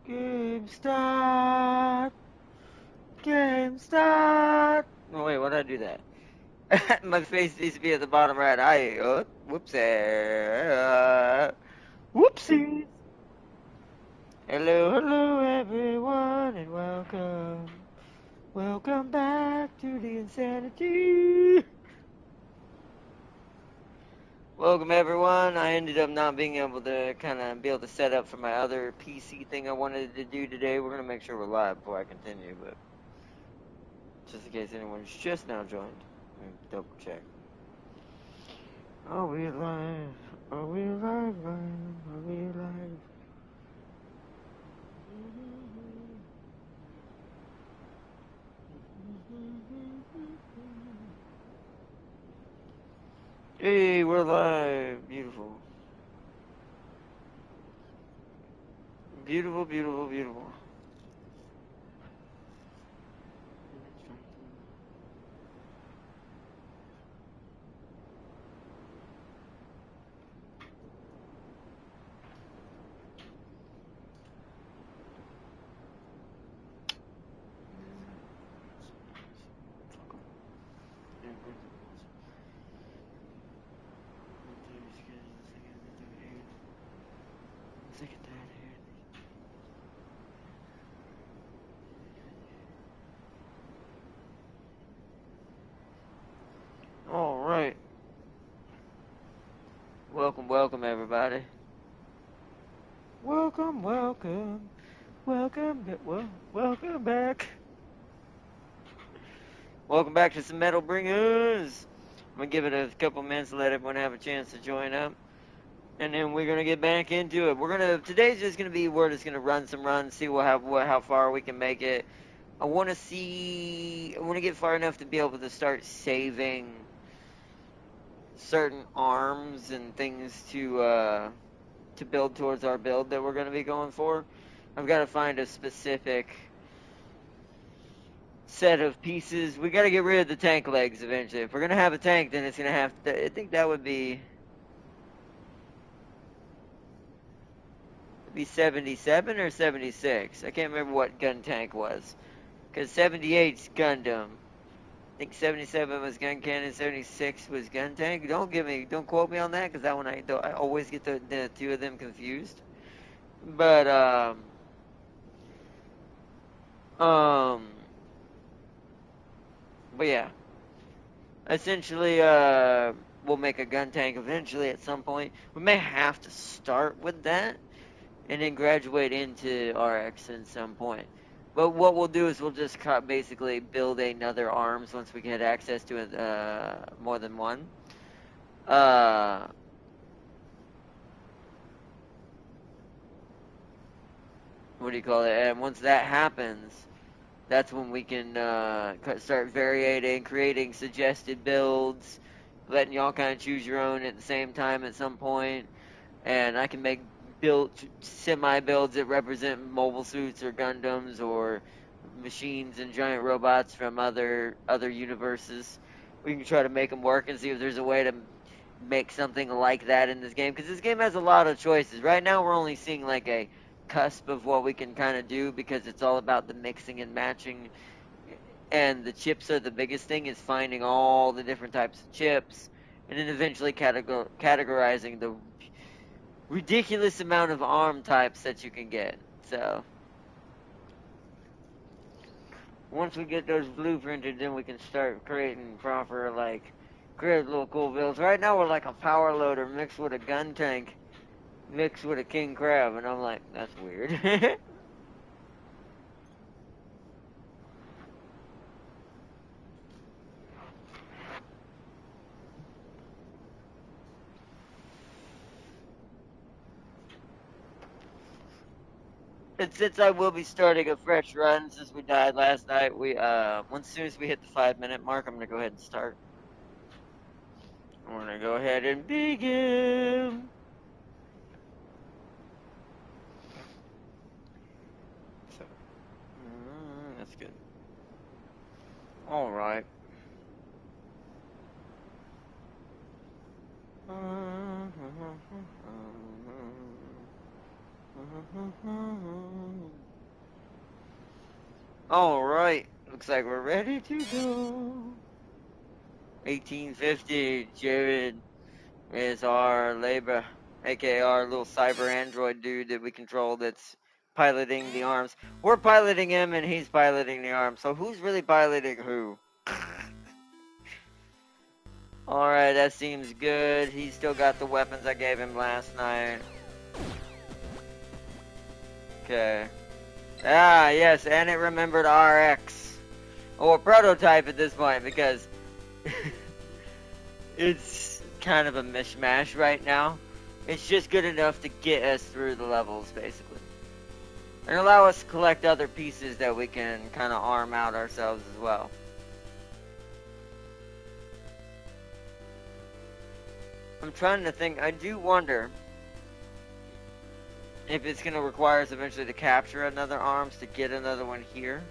Game start. Game start. Oh, wait, why did I do that? My face needs to be at the bottom right. Whoopsie. Whoopsie. Hello, hello, everyone, and welcome. Welcome back to the insanity. Welcome, everyone. I ended up not being able to be able to set up for my other PC thing I wanted to do today. We're going to make sure we're live before I continue, but just in case anyone's just now joined, let me double check. Are we live? Are we live? Are we live? Hey, we're live. Beautiful. Beautiful, beautiful, beautiful. All right. Welcome, welcome, everybody. Welcome, welcome, welcome, welcome back. Welcome back to some Metal Bringers. I'm gonna give it a couple minutes to let everyone have a chance to join up, and then we're gonna get back into it. Today's just gonna be we're just gonna run some runs, see how far we can make it. I want to get far enough to be able to start saving certain arms and things to build towards our build that we're gonna be going for. I've got to find a specific set of pieces. We got to get rid of the tank legs eventually. If we're gonna have a tank, then it's gonna have to. I think that would be 77 or 76. I can't remember what gun tank was. Because 78's Gundam. I think 77 was gun cannon, 76 was gun tank. Don't quote me on that, because that one I always get the two of them confused. But um, but yeah, essentially, we'll make a gun tank eventually at some point. We may have to start with that and then graduate into RX at some point. But what we'll do is we'll just basically build another arms once we get access to it, more than one. Uh, what do you call it? And once that happens, that's when we can start variating, creating suggested builds, letting y'all kind of choose your own at the same time at some point. And I can make semi builds that represent mobile suits or Gundams or machines and giant robots from other universes. We can try to make them work and see if there's a way to make something like that in this game, because this game has a lot of choices. Right now we're only seeing like a cusp of what we can kind of do, because it's all about the mixing and matching, and the chips are the biggest thing, is finding all the different types of chips and then eventually categorizing the ridiculous amount of arm types that you can get. So once we get those blueprinted, then we can start creating proper, like, create little cool builds. Right now we're like a power loader mixed with a gun tank mixed with a king crab, and I'm like, that's weird. And since I will be starting a fresh run since we died last night, once soon as we hit the 5 minute mark, I'm gonna go ahead and start. I'm gonna go ahead and begin. So, that's good. All right. Alright, looks like we're ready to go. 1850, Jared is our labor, aka our little cyber android dude that we control that's piloting the arms. We're piloting him and he's piloting the arms, so who's really piloting who? Alright, that seems good. He's still got the weapons I gave him last night. Okay. Ah, yes, and it remembered RX. Or prototype at this point, because it's kind of a mishmash right now. It's just good enough to get us through the levels, basically. And allow us to collect other pieces that we can kind of arm out ourselves as well. I'm trying to think, I do wonder if it's going to require us eventually to capture another arms to get another one here.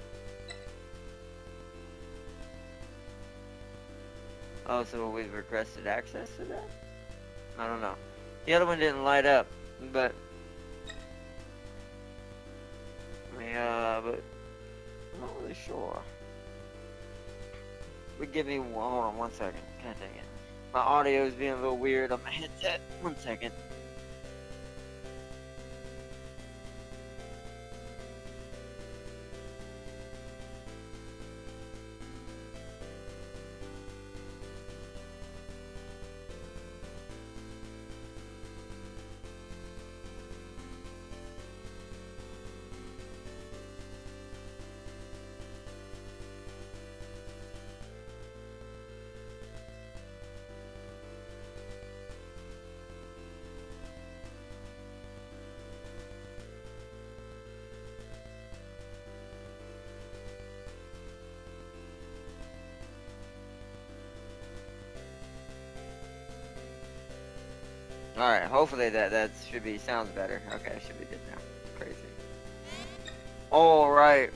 Oh, so we've requested access to that? I don't know. The other one didn't light up, but... yeah, but... I'm not really sure. But give me... hold on one second. God dang it. My audio is being a little weird on my headset. 1 second. Alright, hopefully that should be, sounds better. Okay, should be good now. Crazy. Alright.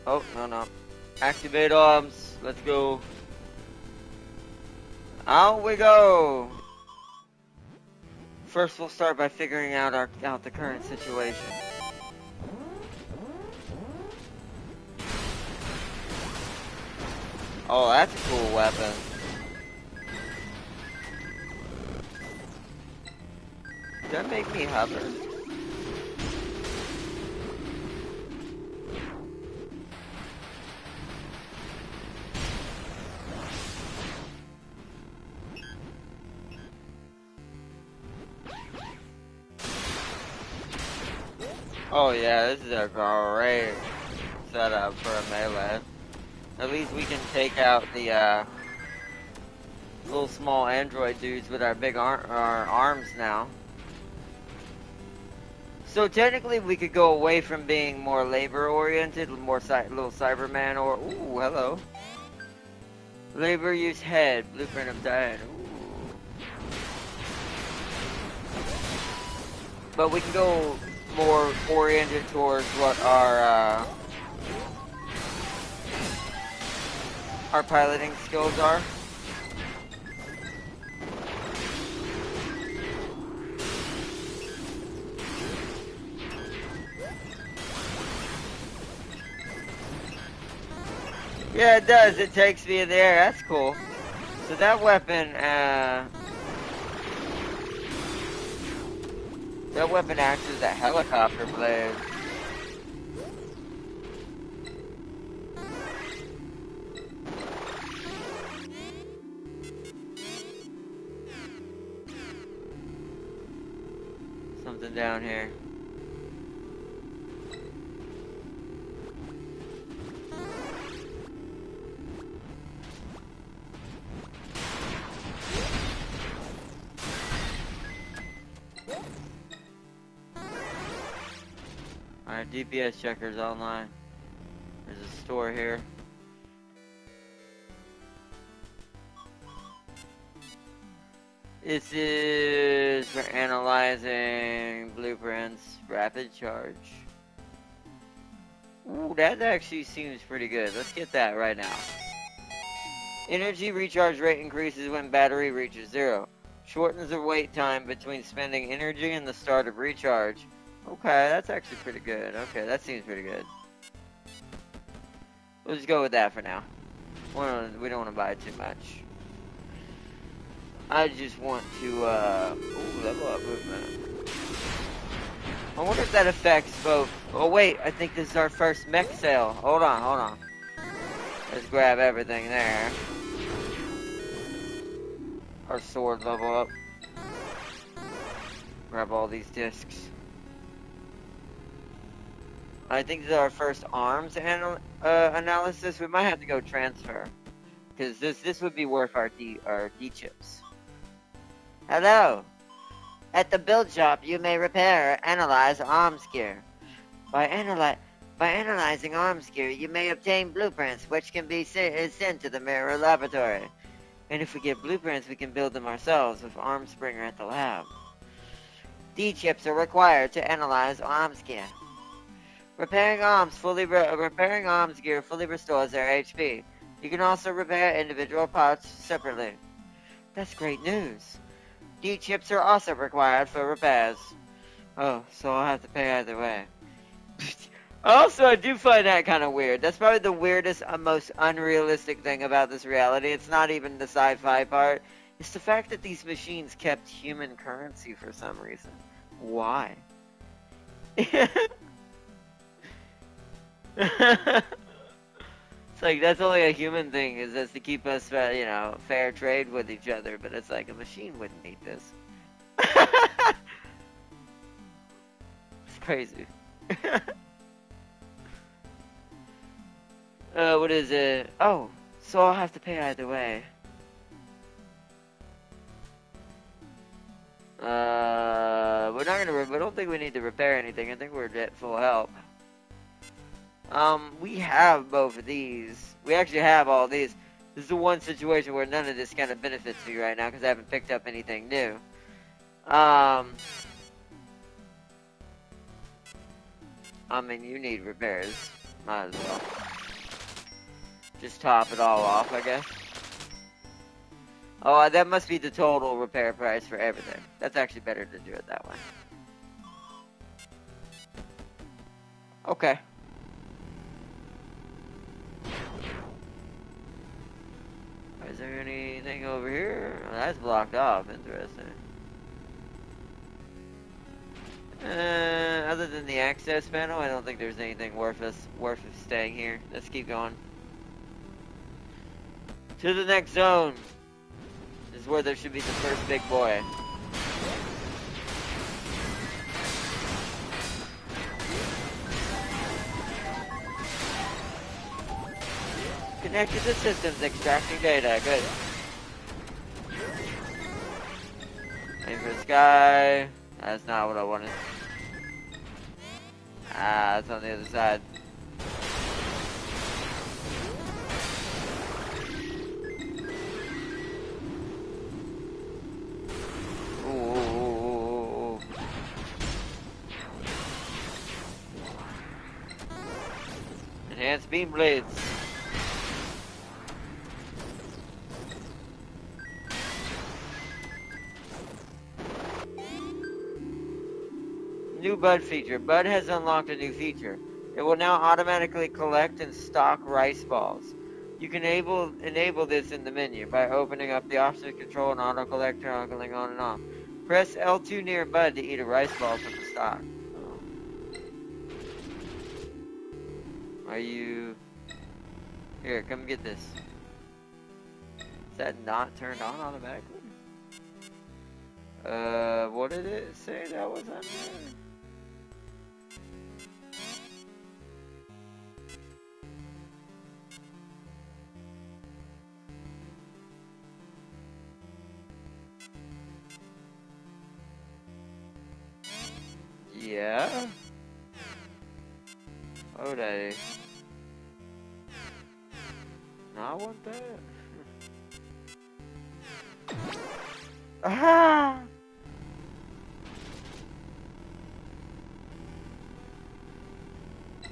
Oh, no. Activate arms. Let's go. Out we go. First, we'll start by figuring out the current situation. Oh, that's a cool weapon. Does that make me hover? Oh yeah, this is a great setup for a melee. At least we can take out the little small android dudes with our big our arms now. So technically we could go away from being more labor oriented, more little Cyberman, or ooh, hello. Labor use head, blueprint of diet. Ooh. But we can go more oriented towards what our piloting skills are. Yeah, it does. It takes me in the air. That's cool. So that weapon acts as a helicopter blade. Something down here. Alright, DPS checkers online. There's a store here. This is for analyzing blueprints, rapid charge. Ooh, that actually seems pretty good. Let's get that right now. Energy recharge rate increases when battery reaches 0. Shortens the wait time between spending energy and the start of recharge. Okay, that's actually pretty good. Okay, that seems pretty good. We'll just go with that for now. We don't want to buy too much. I just want to, ooh, level up movement. I wonder if that affects both. Oh, wait, I think this is our first mech sale. Hold on. Let's grab everything there. Our sword level up. Grab all these discs. I think this is our first arms analysis. We might have to go transfer. Because this would be worth our D chips. Hello. At the build shop, you may repair or analyze arms gear. By analyzing arms gear, you may obtain blueprints, which can be sent to the Mirror Laboratory. And if we get blueprints, we can build them ourselves with Armspringer at the lab. D-chips are required to analyze arms gear. Repairing arms gear fully restores their HP. You can also repair individual parts separately. That's great news. D-chips are also required for repairs. Oh, so I'll have to pay either way. Also, I do find that kind of weird. That's probably the weirdest, most unrealistic thing about this reality. It's not even the sci-fi part. It's the fact that these machines kept human currency for some reason. Why? It's like, that's only a human thing, is just to keep us, fair trade with each other. But it's like, a machine wouldn't need this. It's crazy. What is it? Oh, so I'll have to pay either way. We're not gonna. I don't think we need to repair anything. I think we're at full help. We have both of these. We actually have all these. This is the one situation where none of this kind of benefits me right now because I haven't picked up anything new. I mean, you need repairs. Might as well. Just top it all off, I guess. Oh, that must be the total repair price for everything. That's actually better to do it that way. Okay. Is there anything over here? Oh, that's blocked off. Interesting. Other than the access panel, I don't think there's anything worth staying here. Let's keep going. To the next zone. This is where there should be the first big boy. Connected to systems, extracting data. Good. Aim for the sky. That's not what I wanted. Ah, it's on the other side. Ooh. Enhanced beam blades. New Bud feature. Bud has unlocked a new feature. It will now automatically collect and stock rice balls. You can enable this in the menu by opening up the option to control an auto collector, toggling on and off. Press L2 near Bud to eat a rice ball from the stock. Are you... Here, come get this. Is that not turned on automatically? What did it say that was on there? Yeah? Oh, daddy. No, I want that. Ah!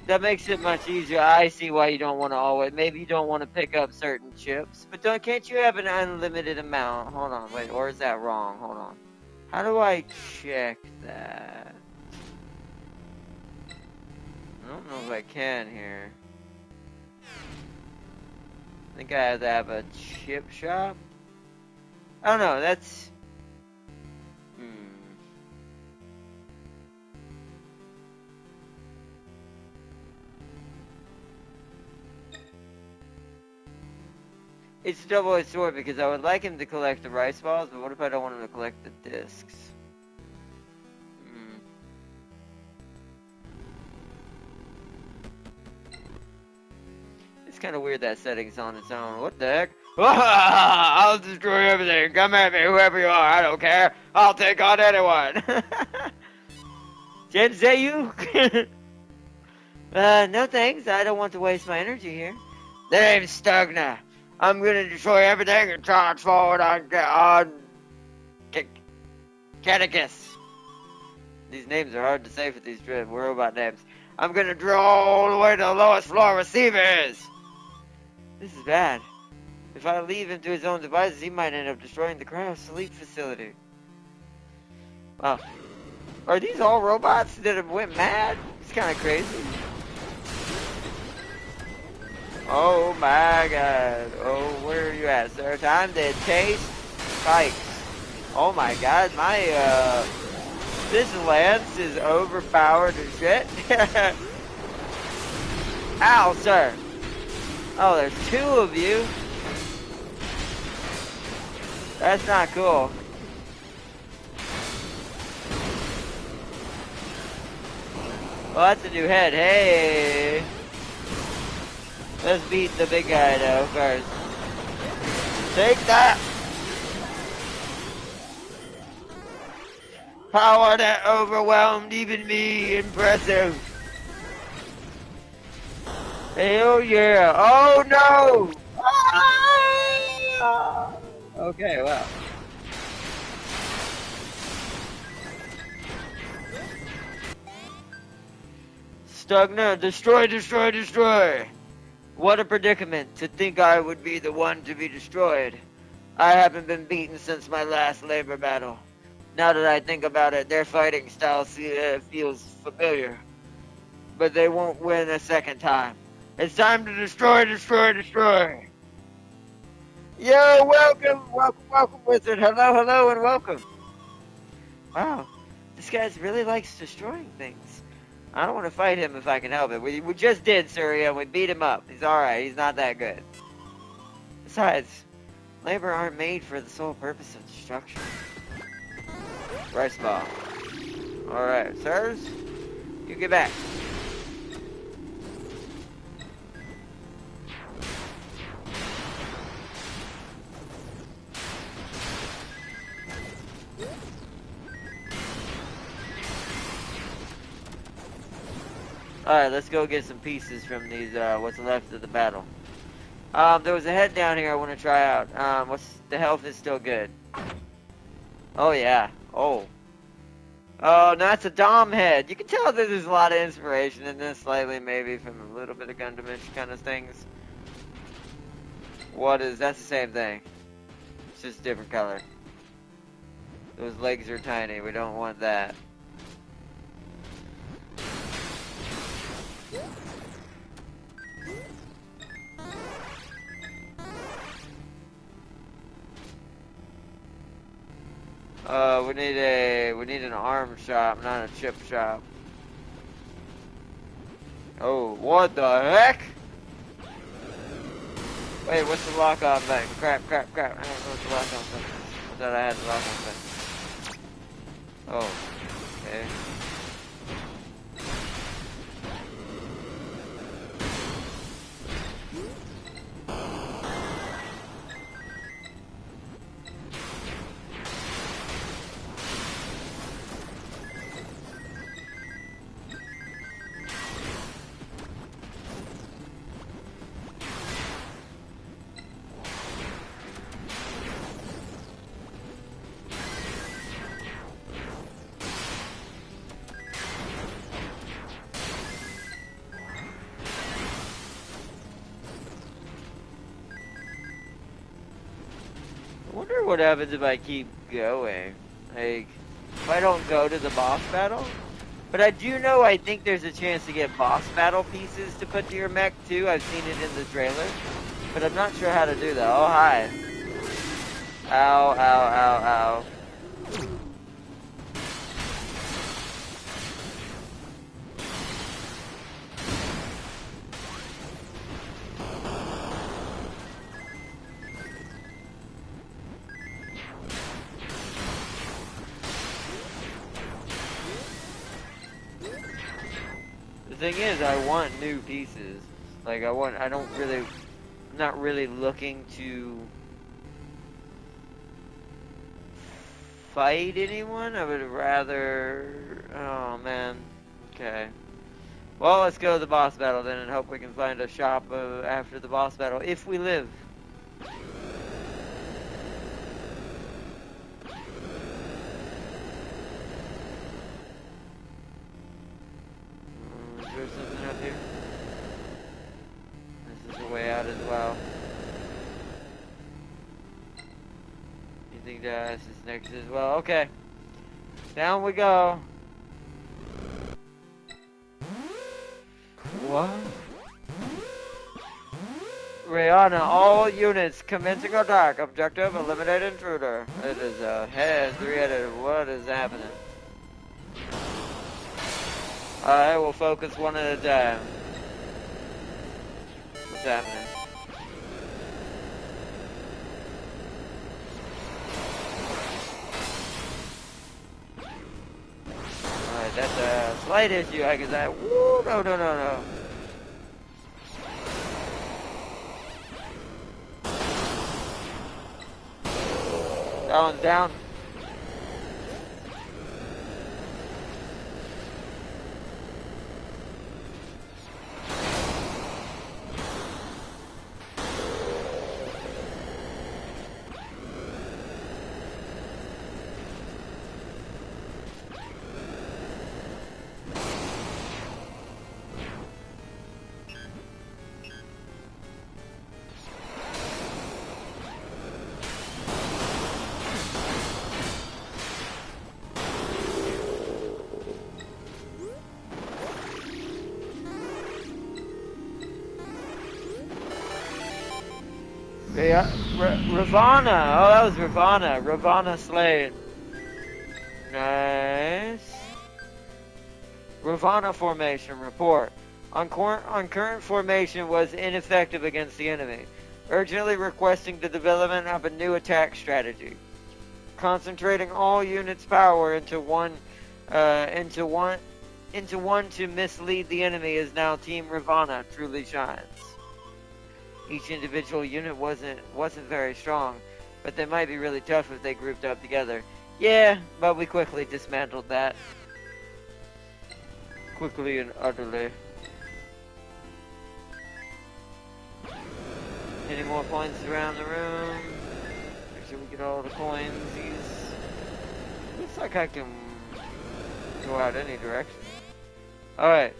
That makes it much easier. I see why you don't want to always. Maybe you don't want to pick up certain chips, but can't you have an unlimited amount? Hold on, wait, or is that wrong? Hold on. How do I check that? I don't know if I can here. think I have to have a chip shop. I don't know, that's... It's a double-edged sword because I would like him to collect the rice balls, but what if I don't want him to collect the discs? It's kind of weird that setting's on its own. What the heck? I'll destroy everything. Come at me, whoever you are. I don't care. I'll take on anyone. Genzayu? No thanks. I don't want to waste my energy here. The name's Stugna. I'm gonna destroy everything and charge forward on Catechus. These names are hard to say for these robot names. I'm gonna drill all the way to the lowest floor receivers. This is bad. If I leave him to his own devices, he might end up destroying the cryo sleep facility. Wow. Are these all robots that have went mad? It's kind of crazy. Oh my god. Oh, where are you at, sir? Time to taste spikes. Oh my god, my, this lance is overpowered as shit. Ow, sir. Oh, there's two of you. That's not cool. Well, that's a new head. Hey. Let's beat the big guy though first. Take that! Power that overwhelmed even me. Impressive. Hell yeah. Oh no! Ah! Okay, well. Stugna, destroy, destroy, destroy! What a predicament to think I would be the one to be destroyed. I haven't been beaten since my last labor battle. Now that I think about it, their fighting style feels familiar. But they won't win a second time. It's time to destroy, destroy, destroy! Yo, welcome, welcome, welcome, wizard. Hello, hello, and welcome. Wow, this guy really likes destroying things. I don't want to fight him if I can help it. We just did, Surya, and we beat him up. He's alright, he's not that good. Besides, labor aren't made for the sole purpose of destruction. Rice ball. Alright, sirs, you get back. Alright, let's go get some pieces from these, what's left of the battle. There was a head down here I want to try out. The health is still good. Oh, yeah. Oh. Oh, no, that's a Dom head. You can tell that there's a lot of inspiration in this, slightly, maybe, from a little bit of Gundamish kind of things. That's the same thing. It's just a different color. Those legs are tiny. We don't want that. We need an arm shop, not a chip shop. Oh, what the heck? Wait, what's the lock on button? Crap. I don't know what the lock on button is. I thought I had the lock on button. Oh, okay. I wonder what happens if I keep going. Like, if I don't go to the boss battle? But I do know I think there's a chance to get boss battle pieces to put to your mech too. I've seen it in the trailer. But I'm not sure how to do that. Oh, hi. Ow, ow, ow, ow. The thing is, I want new pieces. Like, I don't really, I'm not really looking to fight anyone. I would rather, oh man. Okay. Well, let's go to the boss battle then and hope we can find a shop after the boss battle, if we live. Is there something up here? This is a way out as well. You think that this is next as well? Okay. Down we go. What? Rihanna, all units commencing attack. Objective, eliminate intruder. It is a head, three-headed. What is happening? I will focus one at a time. What's happening? Alright, that's a slight issue. I guess woo, no, no, no, no. That one's down. Yeah, Ravana. Oh, that was Ravana. Ravana slain. Nice. Ravana formation report. On current formation was ineffective against the enemy. Urgently requesting the development of a new attack strategy. Concentrating all units' power into one to mislead the enemy is now Team Ravana truly shines. Each individual unit wasn't very strong, but they might be really tough if they grouped up together. Yeah, but we quickly dismantled that. Quickly and utterly. Any more points around the room? Make sure we get all the coins. Looks like I can go out any direction. Alright.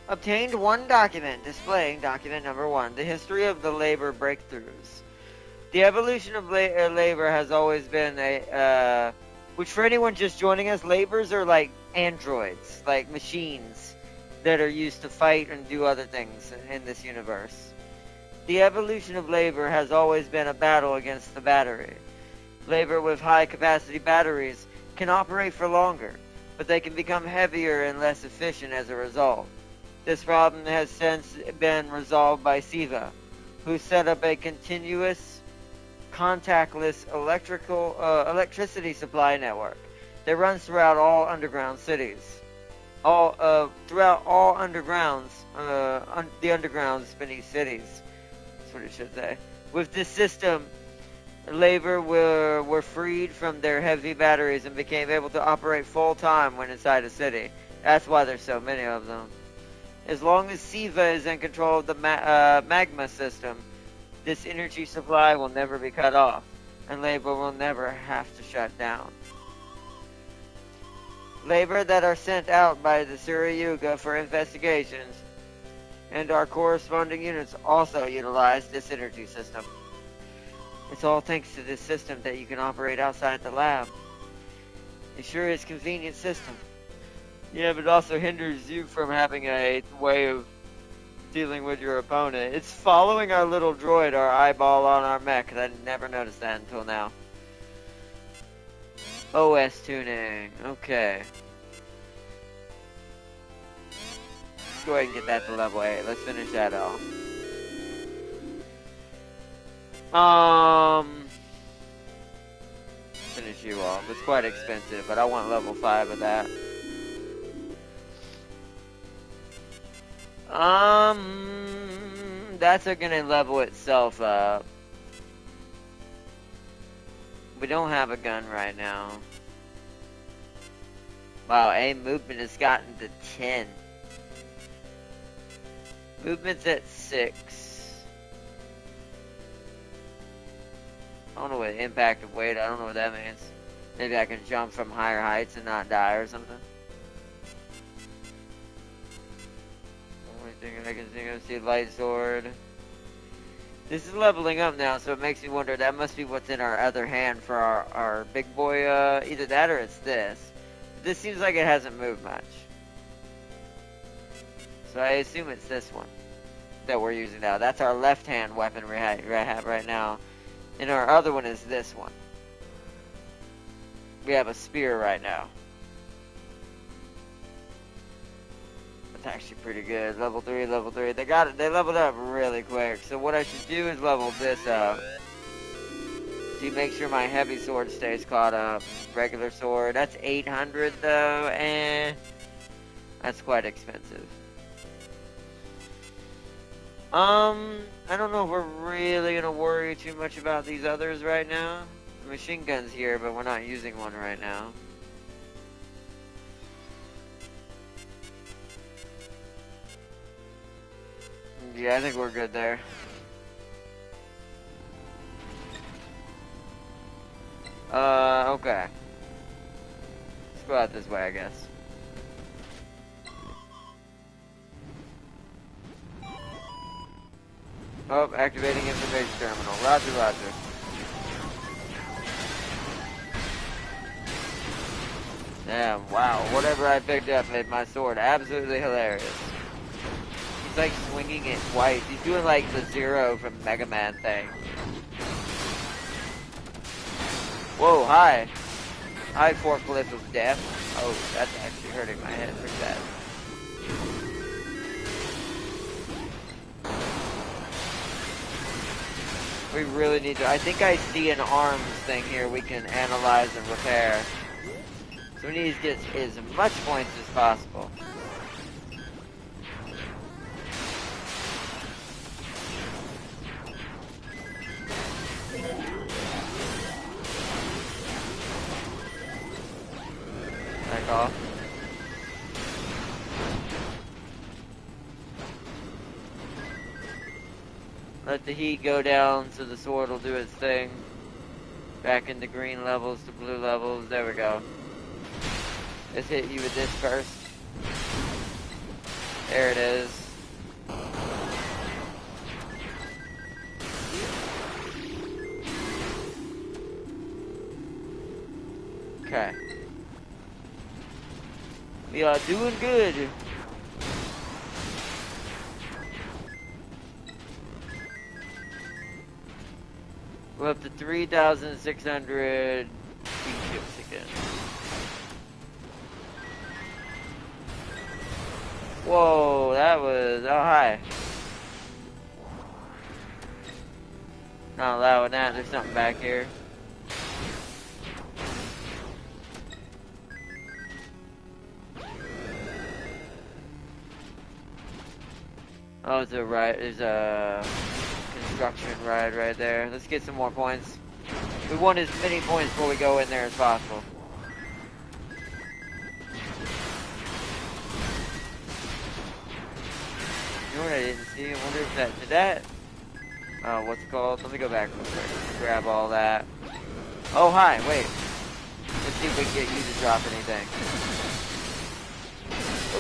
Obtained one document displaying document number 1, the history of the labor breakthroughs. The evolution of labor has always been which for anyone just joining us, labors are like androids, like machines that are used to fight and do other things in this universe. The evolution of labor has always been a battle against the battery. Labor with high capacity batteries can operate for longer, but they can become heavier and less efficient as a result. This problem has since been resolved by Siva, who set up a continuous, contactless electricity supply network that runs throughout all underground cities. Throughout all undergrounds, the undergrounds beneath cities. That's what it should say. With this system, labor were freed from their heavy batteries and became able to operate full time when inside a city. That's why there's so many of them. As long as Siva is in control of the magma system, this energy supply will never be cut off, and labor will never have to shut down. Labor that are sent out by the Surya Yuga for investigations and our corresponding units also utilize this energy system. It's all thanks to this system that you can operate outside the lab. It sure is a convenient system. Yeah, but it also hinders you from having a way of dealing with your opponent. It's following our little droid, our eyeball on our mech. I never noticed that until now. OS tuning. Okay. Let's go ahead and get that to level 8. Let's finish that off. Finish you off. It's quite expensive, but I want level 5 of that. That's gonna level itself up. We don't have a gun right now. Wow, aim movement has gotten to 10. Movement's at 6. I don't know what impact of weight, I don't know what that means. Maybe I can jump from higher heights and not die or something. Only thing I can think of, see light sword. This is leveling up now, so it makes me wonder, that must be what's in our other hand for our big boy, either that or it's this. This seems like it hasn't moved much. So I assume it's this one that we're using now. That's our left-hand weapon we have right now. And our other one is this one. We have a spear right now. That's actually pretty good. Level 3, level 3. They leveled up really quick. So what I should do is level this up. To make sure my heavy sword stays caught up. Regular sword. That's 800 though, and that's quite expensive. I don't know if we're really gonna worry too much about these others right now. The machine gun's here, but we're not using one right now. Yeah, I think we're good there. Okay. Let's go out this way, I guess. Oh, activating information terminal. Roger, roger. Damn, wow. Whatever I picked up made my sword absolutely hilarious. He's like swinging it twice. He's doing like the Zero from Mega Man thing. Whoa, hi. Hi, forklift of death. Oh, that's actually hurting my head pretty bad. We really need to. I think I see an arms thing here we can analyze and repair. So we need to get as much points as possible. Back off. Let the heat go down so the sword will do its thing. Back into green levels to blue levels. There we go. Let's hit you with this first. There it is. Okay. We are doing good. We're up to 3,600 ships again. Whoa, that was, oh hi. Not allowing that, there's something back here. Oh, it's a right, there's a construction ride right there. Let's get some more points. We want as many points before we go in there as possible. You know what I didn't see? I wonder if that, did that? Oh, what's it called? Let me go back real quick. Grab all that. Oh, hi, wait. Let's see if we can get you to drop anything.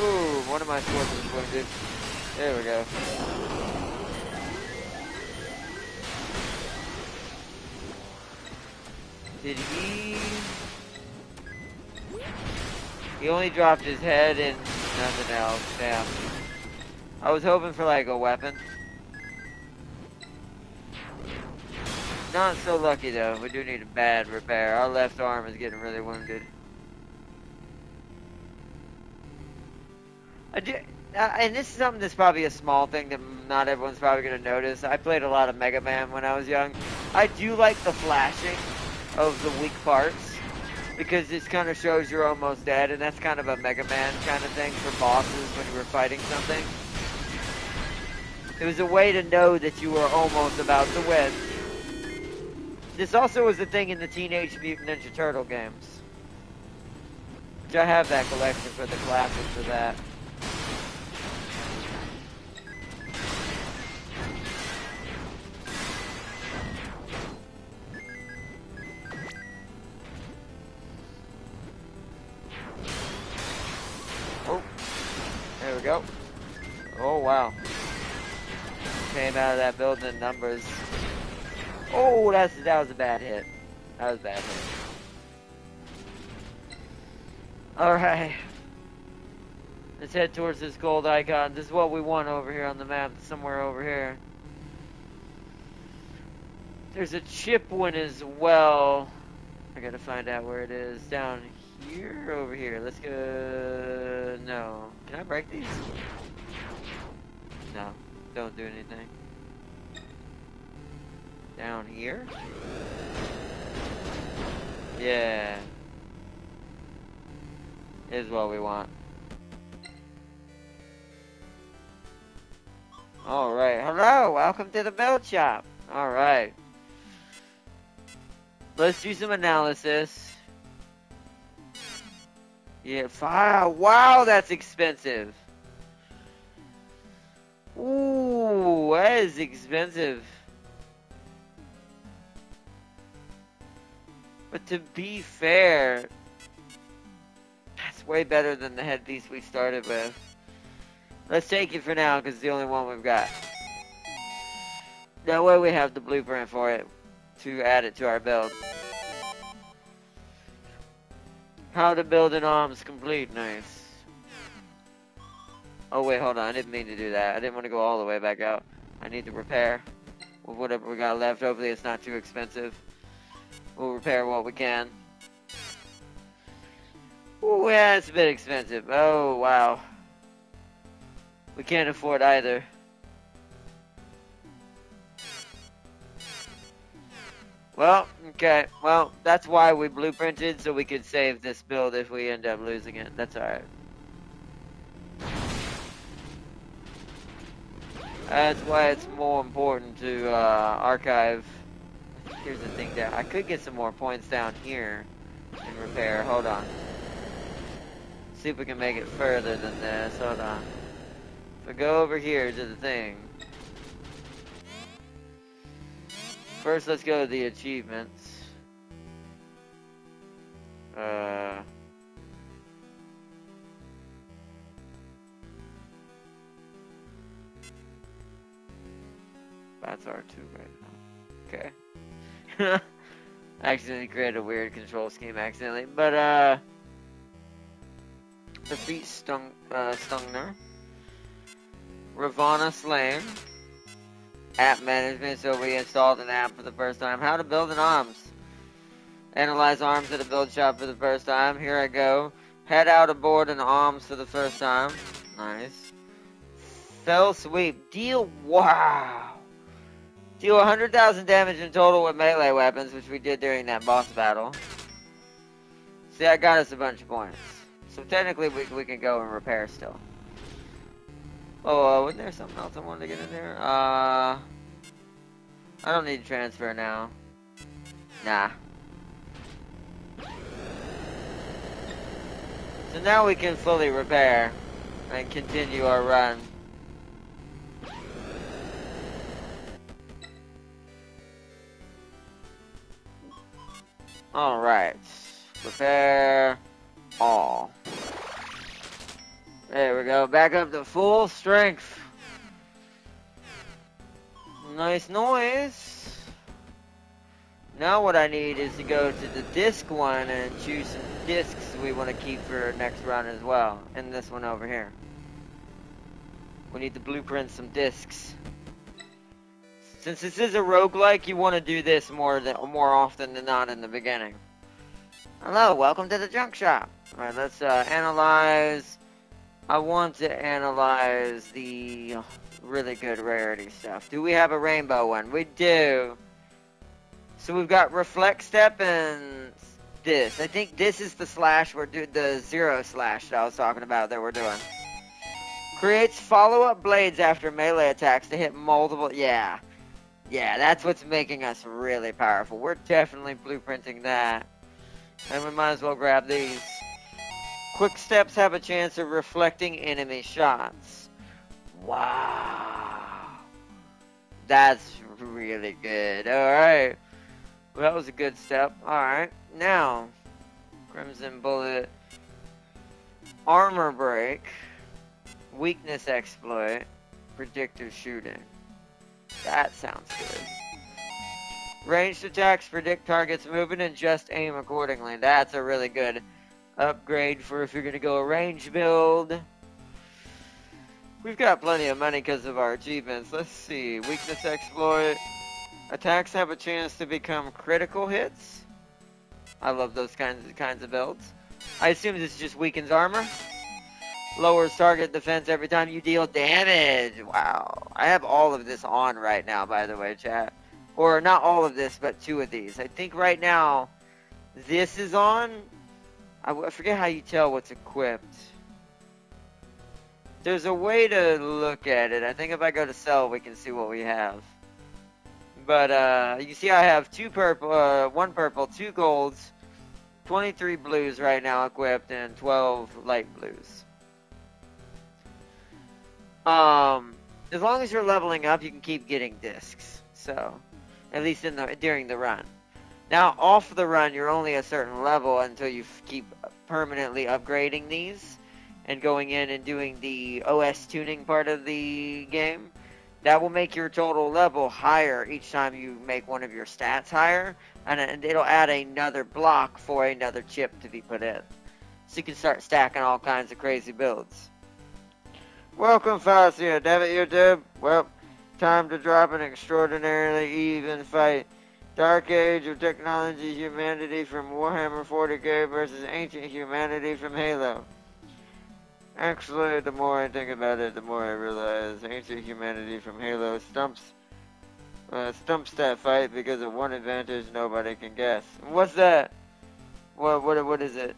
Ooh, one of my swords is wounded. There we go. Did he... He only dropped his head and nothing else. Damn. I was hoping for like a weapon. Not so lucky though. We do need a bad repair. Our left arm is getting really wounded. And this is something that's probably a small thing that not everyone's probably going to notice. I played a lot of Mega Man when I was young. I do like the flashing of the weak parts because this kind of shows you're almost dead, and that's kind of a Mega Man kind of thing for bosses when you were fighting something. It was a way to know that you were almost about to win. This also was a thing in the Teenage Mutant Ninja Turtle games. Which I have that collection for the classics of that. Oh, there we go. Oh, wow. Came out of that building in numbers. Oh, that was a bad hit. That was a bad hit. Alright. Let's head towards this gold icon. This is what we want over here on the map. Somewhere over here. There's a chip one as well. I gotta find out where it is. Down here? Over here. Let's go... No. Can I break these? No. Don't do anything. Down here? Yeah. Is what we want. Alright. Hello! Welcome to the build shop. Alright. Let's do some analysis. Yeah, wow, that's expensive. Ooh, that is expensive. But to be fair, that's way better than the headpiece we started with. Let's take it for now, because it's the only one we've got. That way we have the blueprint for it to add it to our build. How to build an arms complete, nice. Oh wait, hold on, I didn't mean to do that. I didn't want to go all the way back out. I need to repair with whatever we got left. Hopefully it's not too expensive. We'll repair what we can. Ooh, yeah, it's a bit expensive. Oh, wow. We can't afford either. Well, okay. Well, that's why we blueprinted, so we could save this build if we end up losing it. That's alright. That's why it's more important to archive. Here's the thing down. I could get some more points down here and repair. Hold on. See if we can make it further than this. Hold on. If we go over here to the thing. First, let's go to the achievements. That's R2 right now. Okay. Accidentally created a weird control scheme accidentally. But, defeat Stungner. Ravana Slain. App management, so we installed an app for the first time. How to build an arms. Analyze arms at a build shop for the first time. Here I go. Head out aboard an arms for the first time. Nice. Fell sweep. Deal, wow. Deal 100,000 damage in total with melee weapons, which we did during that boss battle. See, that got us a bunch of points. So technically, we can go and repair still. Oh, wasn't there something else I wanted to get in there? I don't need to transfer now. Nah. So now we can fully repair and continue our run. Alright. Repair all. There we go. Back up to full strength. Nice noise. Now what I need is to go to the disc one and choose some discs we want to keep for our next run as well. And this one over here. We need to blueprint some discs. Since this is a roguelike, you want to do this more often than not in the beginning. Hello, welcome to the junk shop. Alright, let's analyze. I want to analyze the really good rarity stuff. Do we have a rainbow one? We do. So we've got reflect step and this. I think this is the slash we're doing, the zero slash that I was talking about that we're doing. Creates follow-up blades after melee attacks to hit multiple. Yeah, that's what's making us really powerful. We're definitely blueprinting that. And we might as well grab these. Quick steps have a chance of reflecting enemy shots. Wow. That's really good. Alright. Well, that was a good step. Alright. Now, Crimson Bullet. Armor break. Weakness exploit. Predictive shooting. That sounds good. Ranged attacks predict targets' movement and just aim accordingly. That's a really good upgrade for if you're going to go a range build. We've got plenty of money because of our achievements. Let's see. Weakness exploit. Attacks have a chance to become critical hits. I love those kinds of builds. I assume this just weakens armor. Lowers target defense every time you deal damage. Wow. I have all of this on right now, by the way, chat. Or not all of this, but 2 of these. I think right now, this is on. I forget how you tell what's equipped. There's a way to look at it. I think if I go to sell, we can see what we have. But, you see I have 2 purple, 1 purple, 2 golds, 23 blues right now equipped, and 12 light blues. As long as you're leveling up, you can keep getting discs. So, at least during the run. Now, off the run, you're only a certain level until you keep permanently upgrading these and going in and doing the OS tuning part of the game. That will make your total level higher each time you make one of your stats higher, and it'll add another block for another chip to be put in. So you can start stacking all kinds of crazy builds. Welcome, Fascia. David YouTube. Well, time to drop an extraordinarily even fight. Dark Age of Technology Humanity from Warhammer 40k versus Ancient Humanity from Halo. Actually, the more I think about it, the more I realize Ancient Humanity from Halo stumps that fight because of one advantage nobody can guess. What's that? What is it?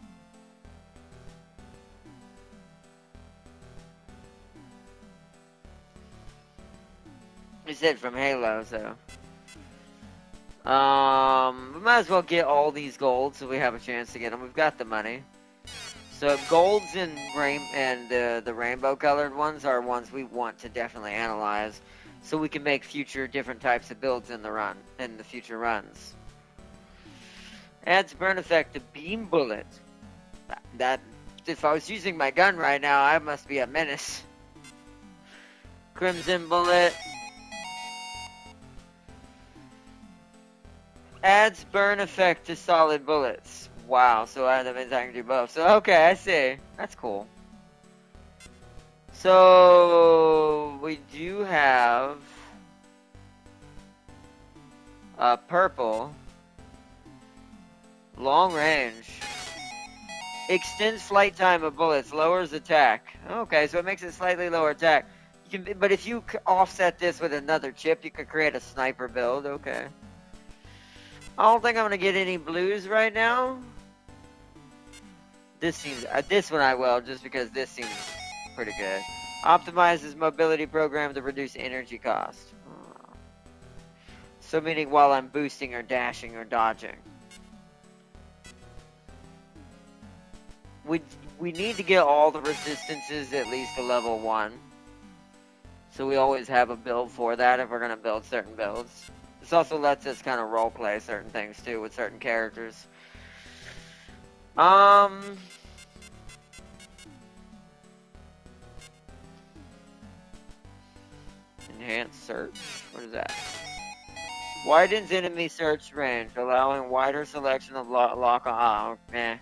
You said from Halo, so. We might as well get all these golds so we have a chance to get them. We've got the money. So golds and the rainbow colored ones are ones we want to definitely analyze so we can make future different types of builds in the future runs. Adds burn effect to beam bullet. That if I was using my gun right now, I must be a menace. Crimson bullet. Adds burn effect to solid bullets. Wow, so that means I can do both. So, okay, I see. That's cool. So, we do have purple. Long range. Extends flight time of bullets. Lowers attack. Okay, so it makes it slightly lower attack. But if you offset this with another chip, you could create a sniper build. Okay. I don't think I'm gonna get any blues right now. This one I will, just because this seems pretty good. Optimizes mobility program to reduce energy cost. So meaning while I'm boosting or dashing or dodging. We need to get all the resistances at least to level 1. So we always have a build for that if we're gonna build certain builds. This also lets us kind of roleplay certain things too with certain characters. Enhanced search. What is that? Widens enemy search range, allowing wider selection of lock on. Oh, eh.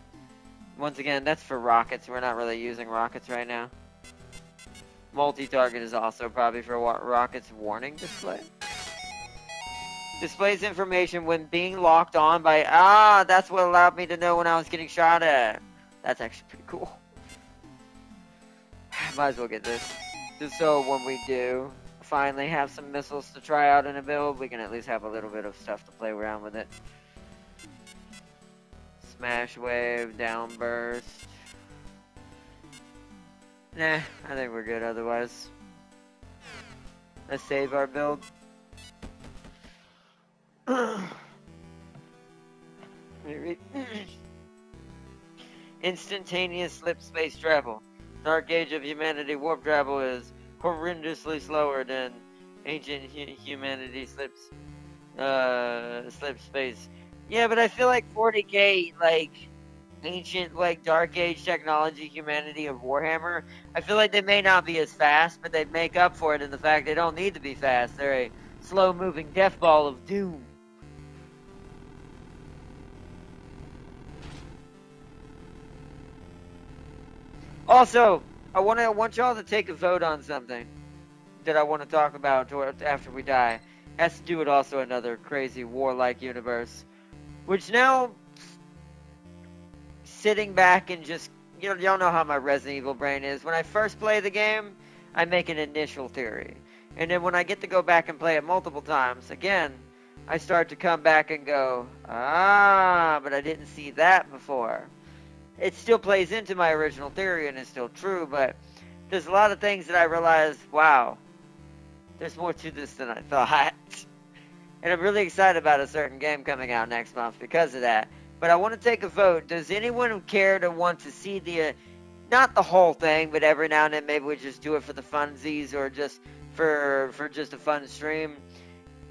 Once again, that's for rockets. We're not really using rockets right now. Multi-target is also probably for rocket's warning display. Displays information when being locked on by... that's what allowed me to know when I was getting shot at. That's actually pretty cool. Might as well get this. Just so when we do finally have some missiles to try out in a build, we can at least have a little bit of stuff to play around with it. Smash wave, downburst. Nah, I think we're good otherwise. Let's save our build. Instantaneous slip space travel. Dark Age of Humanity warp travel is horrendously slower than ancient humanity slip space. Yeah, but I feel like 40k, like ancient, like Dark Age technology, humanity of Warhammer, I feel like they may not be as fast, but they make up for it in the fact they don't need to be fast. They're a slow-moving death ball of doom. Also, I want y'all to take a vote on something that I want to talk about after we die. It has to do with also another crazy warlike universe, which now, sitting back and just, y'all know how my Resident Evil brain is. When I first play the game, I make an initial theory. And then when I get to go back and play it multiple times, again, I start to come back and go, but I didn't see that before. It still plays into my original theory and is still true, but there's a lot of things that I realized, wow, there's more to this than I thought. And I'm really excited about a certain game coming out next month because of that. But I want to take a vote. Does anyone care to want to see not the whole thing, but every now and then maybe we just do it for the funsies or just for just a fun stream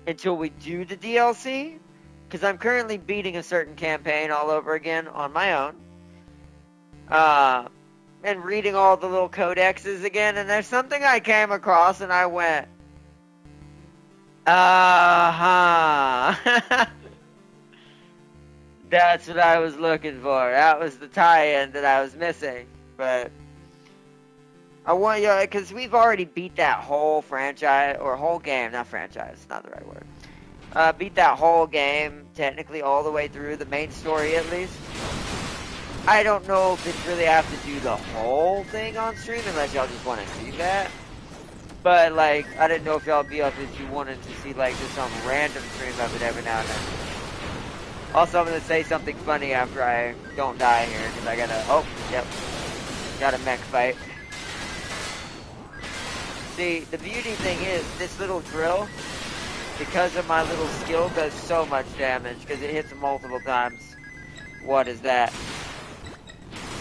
until we do the DLC? Because I'm currently beating a certain campaign all over again on my own. And reading all the little codexes again, and there's something I came across and I went, that's what I was looking for. That was the tie-in that I was missing. But I want you, because we've already beat that whole franchise, or whole game, not franchise, not the right word. Beat that whole game, technically all the way through, the main story at least. I don't know if it's really have to do the whole thing on stream, unless y'all just want to see that. But, like, I didn't know if y'all be up if you wanted to see, like, just some random stream of it every now and then. Also, I'm going to say something funny after I don't die here, because I gotta, got a mech fight. See, the beauty thing is, this little drill, because of my little skill, does so much damage, because it hits multiple times. What is that?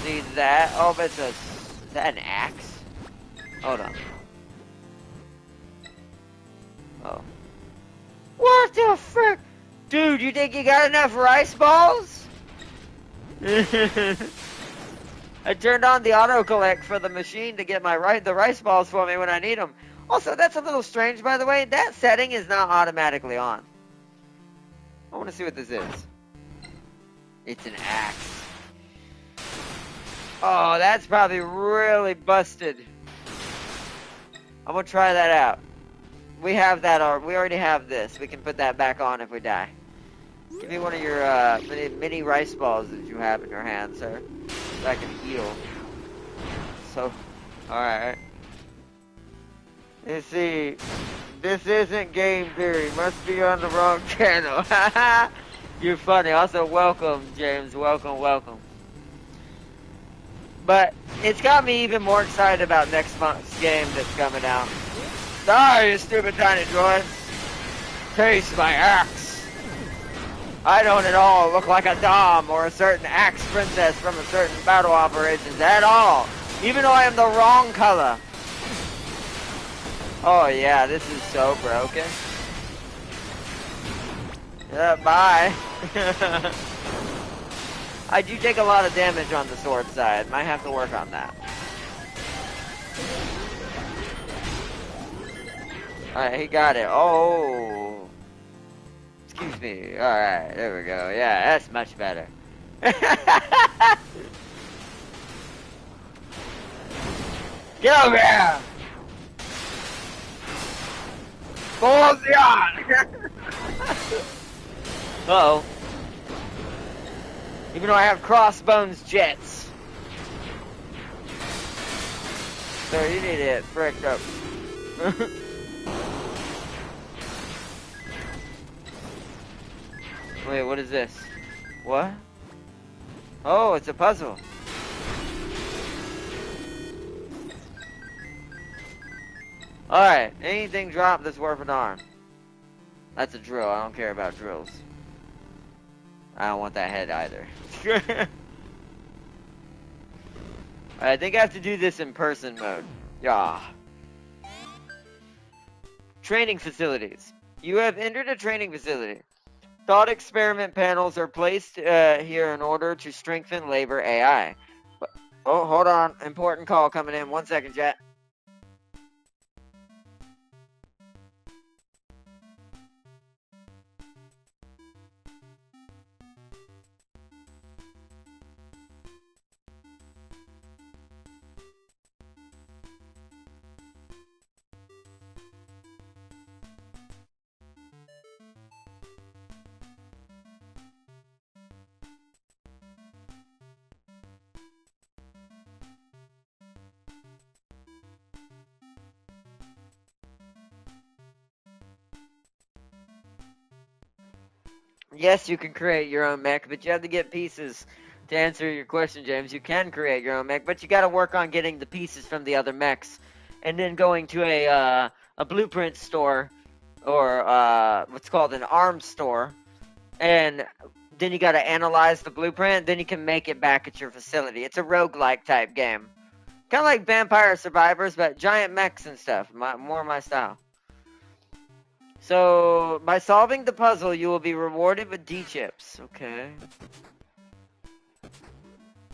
See that? Oh, but is that an axe? Hold on. Oh. What the frick? Dude, you think you got enough rice balls? I turned on the autocollect for the machine to get the rice balls for me when I need them. Also, that's a little strange, by the way. That setting is not automatically on. I want to see what this is. It's an axe. Oh, that's probably really busted. I'm gonna try that out. We have that, or we already have this. We can put that back on if we die. Give me one of your mini rice balls that you have in your hand, sir, so I can heal. So, alright. You see, this isn't game theory. Must be on the wrong channel. You're funny. Also, welcome, James. Welcome, welcome. But it's got me even more excited about next month's game that's coming out. Die, you stupid tiny droids. Taste my axe. I don't at all look like a Dom or a certain axe princess from a certain battle operations at all. Even though I am the wrong color. Oh yeah, this is so broken. Yeah, bye. I do take a lot of damage on the sword side. Might have to work on that. Alright, he got it. Oh. Excuse me. Alright, there we go. Yeah, that's much better. Get over here! Explosion! Uh-oh. Even though I have crossbones jets. So you need it fricked up. Wait, what is this? What? Oh, it's a puzzle. Alright, anything drop that's worth an arm. That's a drill. I don't care about drills. I don't want that head either. I think I have to do this in person mode. Yeah. Training facilities. You have entered a training facility. Thought experiment panels are placed here in order to strengthen labor AI. Oh, hold on. Important call coming in. 1 second, chat. Yes, you can create your own mech, but you have to get pieces. To answer your question, James, you can create your own mech, but you got to work on getting the pieces from the other mechs, and then going to a blueprint store, or what's called an arms store, and then you got to analyze the blueprint, then you can make it back at your facility. It's a roguelike type game. Kind of like Vampire Survivors, but giant mechs and stuff. More my style. So, by solving the puzzle, you will be rewarded with D-chips. Okay.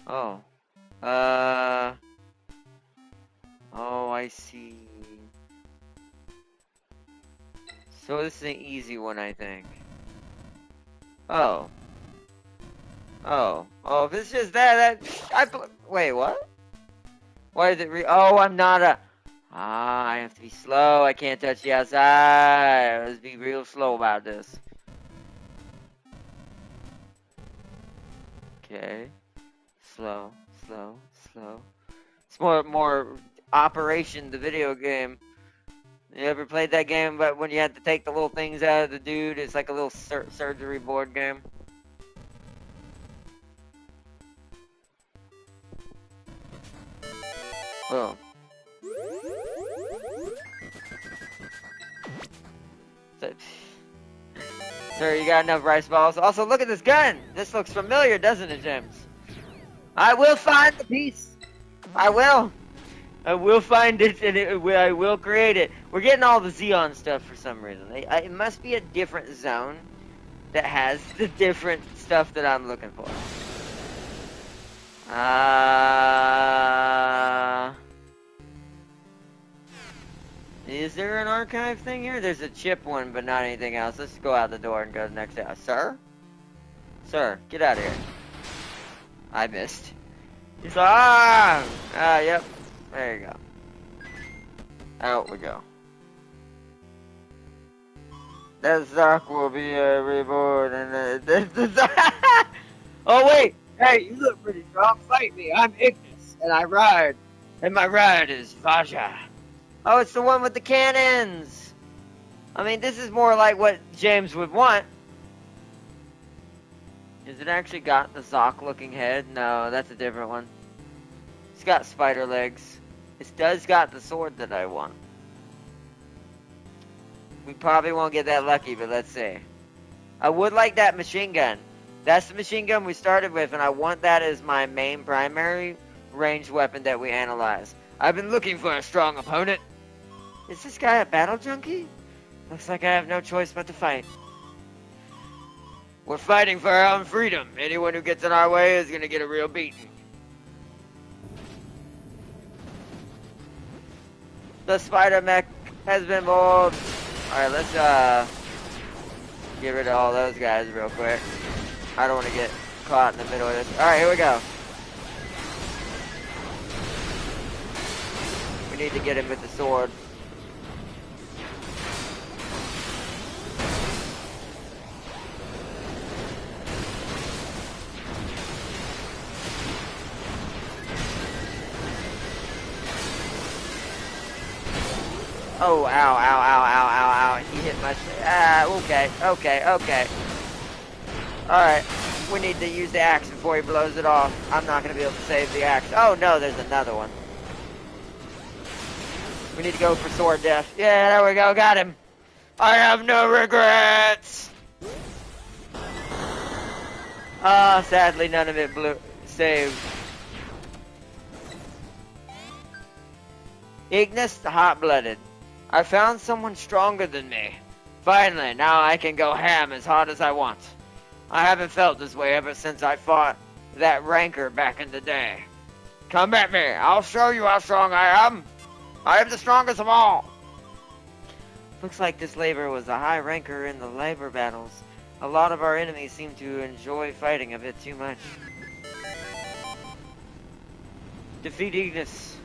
Oh. Oh, I see. So this is an easy one, I think. Oh. Oh. Oh, if it's just that, wait, what? Why is it oh, I'm not a... Ah, I have to be slow. I can't touch the outside. Let's be real slow about this. Okay. Slow, slow, slow. It's more Operation, the video game. You ever played that game, but when you have to take the little things out of the dude, it's like a little surgery board game. Oh. Sir, you got enough rice balls? Also, look at this gun! This looks familiar, doesn't it, James? I will find the piece! I will! I will find it, and I will create it. We're getting all the Xeon stuff for some reason. It must be a different zone that has the different stuff that I'm looking for. Is there an archive thing here? There's a chip one, but not anything else. Let's go out the door and go to the next house. Sir? Sir, get out of here. I missed. He's like, yep. There you go. Out we go. That Zark will be reborn and oh wait! Hey, you look pretty strong. Fight me. I'm Ignis, and I ride. And my ride is Vaja. Oh, it's the one with the cannons! I mean, this is more like what James would want. Is it actually got the Zoc-looking head? No, that's a different one. It's got spider legs. It does got the sword that I want. We probably won't get that lucky, but let's see. I would like that machine gun. That's the machine gun we started with, and I want that as my main primary ranged weapon that we analyze. I've been looking for a strong opponent. Is this guy a battle junkie? Looks like I have no choice but to fight. We're fighting for our own freedom. Anyone who gets in our way is gonna get a real beating. The spider mech has been molded. Alright, let's get rid of all those guys real quick. I don't want to get caught in the middle of this. Alright, here we go. We need to get him with the sword. Oh, ow, ow, ow, ow, ow, ow. He hit my... okay, okay, okay. Alright. We need to use the axe before he blows it off. I'm not going to be able to save the axe. Oh, no, there's another one. We need to go for sword death. Yeah, there we go. Got him. I have no regrets. Ah, sadly, none of it saved. Ignis the Hot-Blooded. I found someone stronger than me. Finally, now I can go ham as hard as I want. I haven't felt this way ever since I fought that rancor back in the day. Come at me. I'll show you how strong I am. I am the strongest of all. Looks like this labor was a high ranker in the labor battles. A lot of our enemies seem to enjoy fighting a bit too much. Defeat Ignis.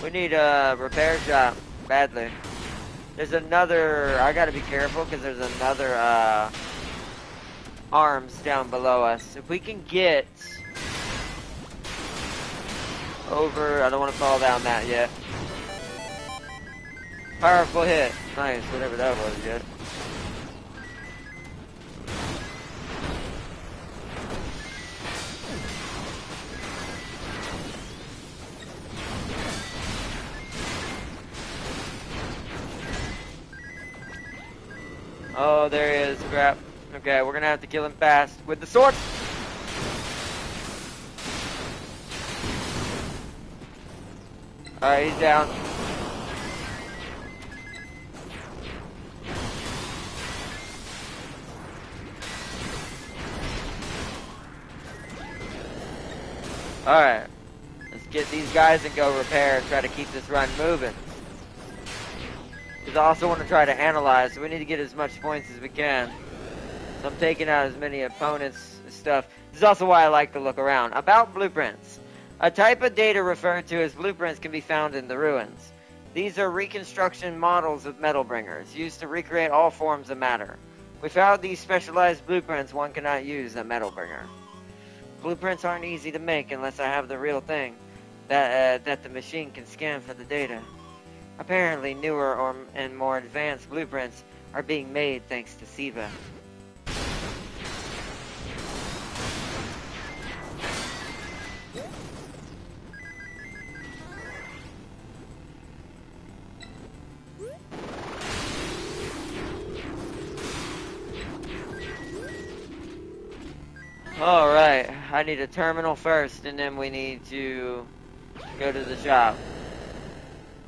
We need a repair shop badly. There's another... I gotta be careful because there's another arms down below us. If we can get over... I don't want to fall down that yet. Powerful hit. Nice, whatever that was yet. Oh, there he is. Crap. Okay, we're gonna have to kill him fast with the sword. Alright, he's down. Alright. Let's get these guys and go repair and try to keep this run moving. Because I also want to try to analyze, so we need to get as much points as we can. So I'm taking out as many opponents and stuff. This is also why I like to look around. About blueprints. A type of data referred to as blueprints can be found in the ruins. These are reconstruction models of metal bringers, used to recreate all forms of matter. Without these specialized blueprints, one cannot use a metal bringer. Blueprints aren't easy to make unless I have the real thing that the machine can scan for the data. Apparently, newer and more advanced blueprints are being made thanks to SIVA. Alright, I need a terminal first, and then we need to go to the shop.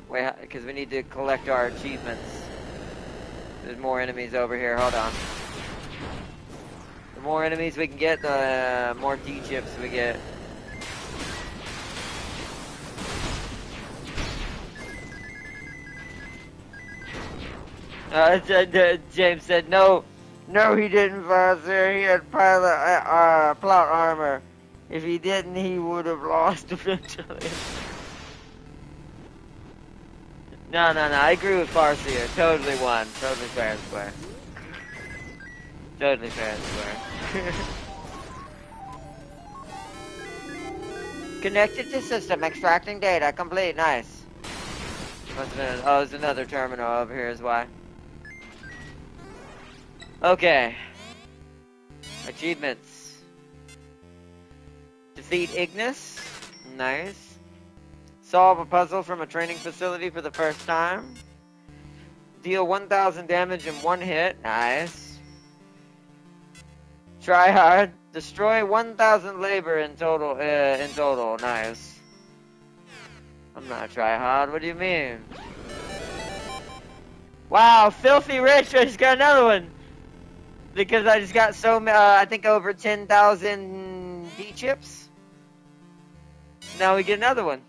Wait, because we need to collect our achievements. There's more enemies over here, hold on. The more enemies we can get, the more D-chips we get. James said, no, he didn't, Father. He had plot armor. If he didn't, he would have lost eventually. No, I agree with Farseer. Totally won. Totally fair and square. Totally fair and square. Connected to system, extracting data, complete, nice. Must have been, oh, there's another terminal over here is why. Okay. Achievements. Defeat Ignis. Nice. Solve a puzzle from a training facility for the first time. Deal 1,000 damage in one hit. Nice. Try hard. Destroy 1,000 labor in total. Nice. I'm not try hard. What do you mean? Wow, filthy rich. I just got another one. Because I just got I think over 10,000 D-chips. Now we get another one.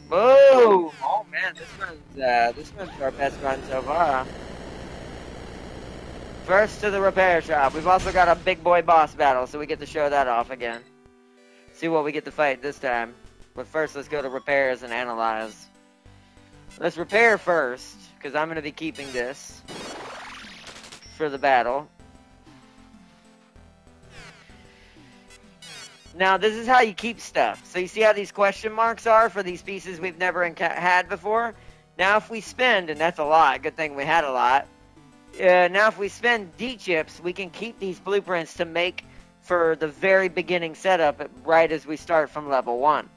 Whoa! Oh man, this one's our best run so far. First to the repair shop. We've also got a big boy boss battle, so we get to show that off again. See what we get to fight this time. But first, let's go to repairs and analyze. Let's repair first, because I'm going to be keeping this for the battle. Now, this is how you keep stuff. So you see how these question marks are for these pieces we've never had before? Now, if we spend, and that's a lot, good thing we had a lot. Now, if we spend D chips, we can keep these blueprints to make for the very beginning setup right as we start from level 1.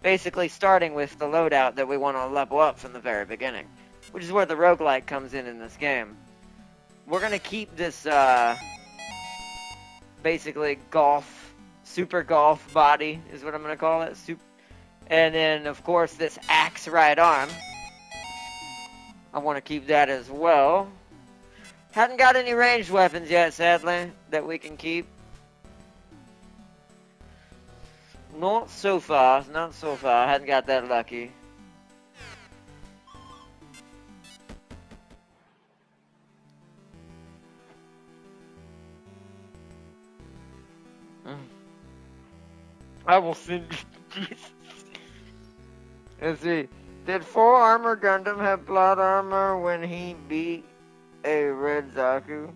Basically, starting with the loadout that we want to level up from the very beginning, which is where the roguelike comes in this game. We're going to keep this, basically, super golf body is what I'm going to call it. And then, of course, this axe right arm. I want to keep that as well. Hadn't got any ranged weapons yet, sadly, that we can keep. Not so far, not so far. Hadn't got that lucky. I will send you. Let's see. Did 4 Armor Gundam have blood armor when he beat a Red Zaku?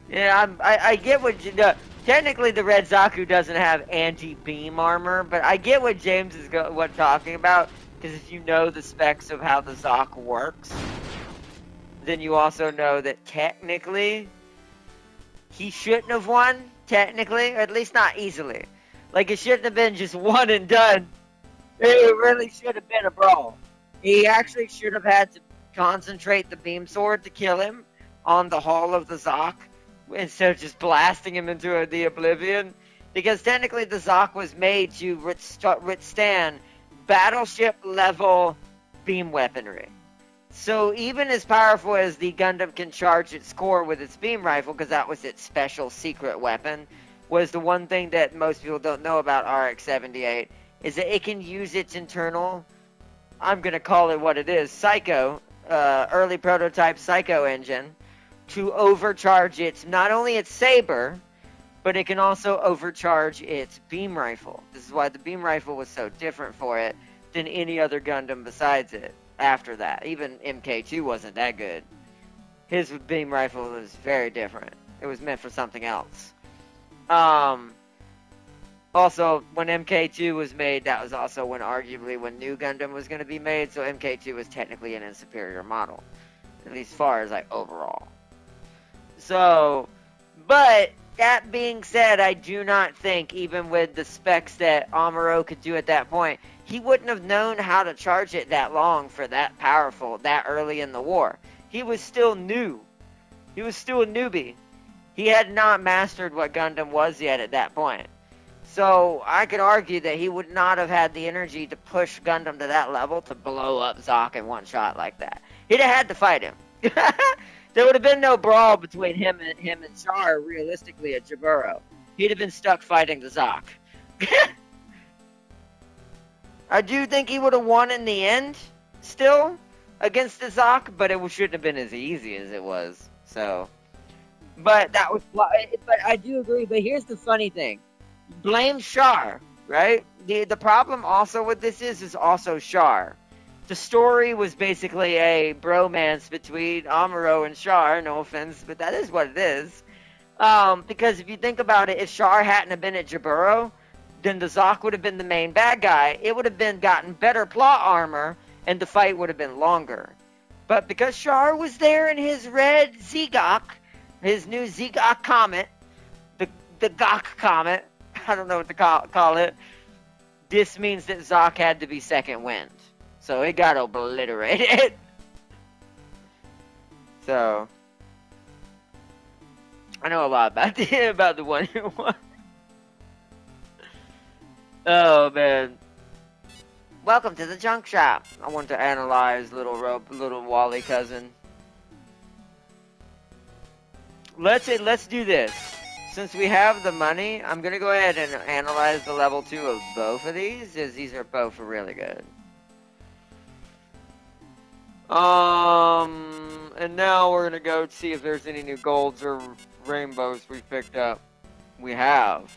Yeah, I get what you know. Technically, the Red Zaku doesn't have anti-beam armor, but I get what James is talking about, because if you know the specs of how the Zok works, then you also know that technically he shouldn't have won, technically, or at least not easily. Like, it shouldn't have been just one and done. It really should have been a brawl. He actually should have had to concentrate the beam sword to kill him on the hull of the Zok, instead of just blasting him into the oblivion. Because technically the Zok was made to withstand battleship level beam weaponry. So even as powerful as the Gundam can charge its core with its beam rifle, because that was its special secret weapon, was the one thing that most people don't know about RX-78, is that it can use its internal, I'm going to call it what it is, Psycho, early prototype Psycho engine, to overcharge its, not only its saber, but it can also overcharge its beam rifle. This is why the beam rifle was so different for it than any other Gundam besides it after that. Even MK2 wasn't that good. His beam rifle was very different. It was meant for something else. Also, when MK2 was made, that was also arguably when New Gundam was going to be made, so MK2 was technically an inferior model. At least as far as, like, overall. So, but, that being said, I do not think, even with the specs that Amuro could do at that point, he wouldn't have known how to charge it that long for that powerful, that early in the war. He was still new. He was still a newbie. He had not mastered what Gundam was yet at that point. So, I could argue that he would not have had the energy to push Gundam to that level to blow up Zok in one shot like that. He'd have had to fight him. There would have been no brawl between him and Char, realistically, at Jaburo. He'd have been stuck fighting the Zok. I do think he would have won in the end, still, against the Zok, but it shouldn't have been as easy as it was. So, but that was, but I do agree. But here's the funny thing: blame Char, right? The problem also with this is also Char. The story was basically a bromance between Amuro and Char, no offense, but that is what it is. Because if you think about it, if Char hadn't have been at Jaburo, then the Zok would have been the main bad guy. It would have gotten better plot armor, and the fight would have been longer. But because Char was there in his red Zigok, his new Zigok Comet, the Gok Comet, I don't know what to call it, this means that Zok had to be second wind. So it got obliterated. So I know a lot about the one who won. Oh man! Welcome to the junk shop. I want to analyze little Wally cousin. Let's do this. Since we have the money, I'm gonna go ahead and analyze the level 2 of both of these, as these are both really good. And now we're gonna go see if there's any new golds or rainbows we picked up. We have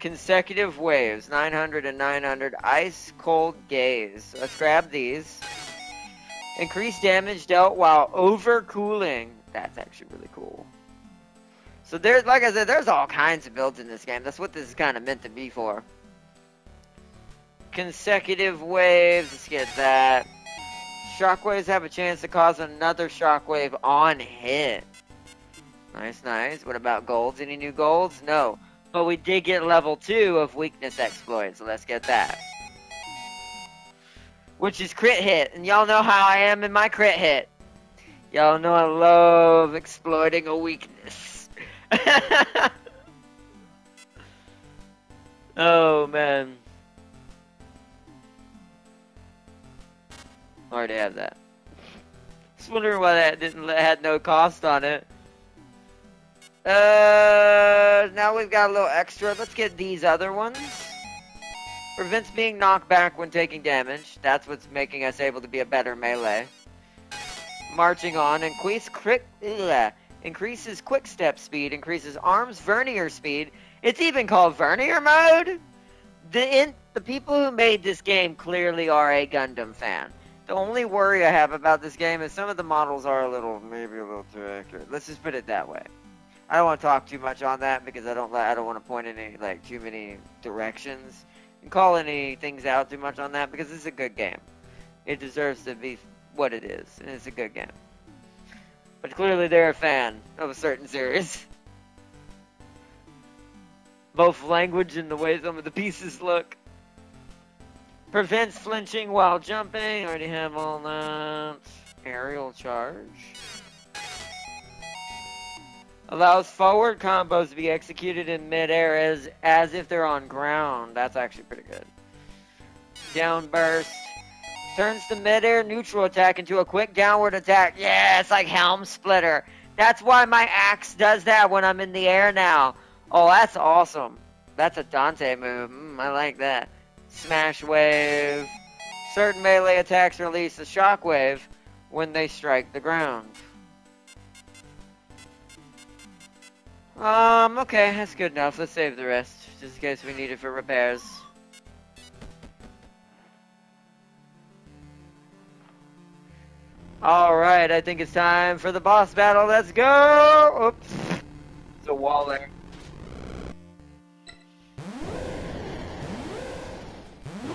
consecutive waves, 900 and 900, ice cold gaze. Let's grab these. Increased damage dealt while overcooling. That's actually really cool. So there's, like I said, there's all kinds of builds in this game. That's what this is kind of meant to be for. Consecutive waves, let's get that. Shockwaves have a chance to cause another shockwave on hit. Nice, nice. What about golds? Any new golds? No. But we did get level 2 of weakness exploit, so let's get that. Which is crit hit, and y'all know how I am in my crit hit. Y'all know I love exploiting a weakness. Oh, man. Already have that. Just wondering why that had no cost on it. Now we've got a little extra. Let's get these other ones. Prevents being knocked back when taking damage. That's what's making us able to be a better melee. Marching on. Increases quick step speed. Increases arms vernier speed. It's even called vernier mode. The people who made this game clearly are a Gundam fan. The only worry I have about this game is some of the models are maybe a little too accurate. Let's just put it that way. I don't want to talk too much on that because I don't want to point any too many directions and call any things out too much on that because it's a good game. It deserves to be what it is, and it's a good game. But clearly they're a fan of a certain series. Both language and the way some of the pieces look. Prevents flinching while jumping. Already have all that. Aerial charge. Allows forward combos to be executed in midair as if they're on ground. That's actually pretty good. Down burst. Turns the midair neutral attack into a quick downward attack. Yeah, it's like Helm Splitter. That's why my axe does that when I'm in the air now. Oh, that's awesome. That's a Dante move. I like that. Smash wave. Certain melee attacks release a shockwave when they strike the ground. Okay, that's good enough. Let's save the rest, just in case we need it for repairs. Alright, I think it's time for the boss battle. Let's go! Oops. There's a wall there.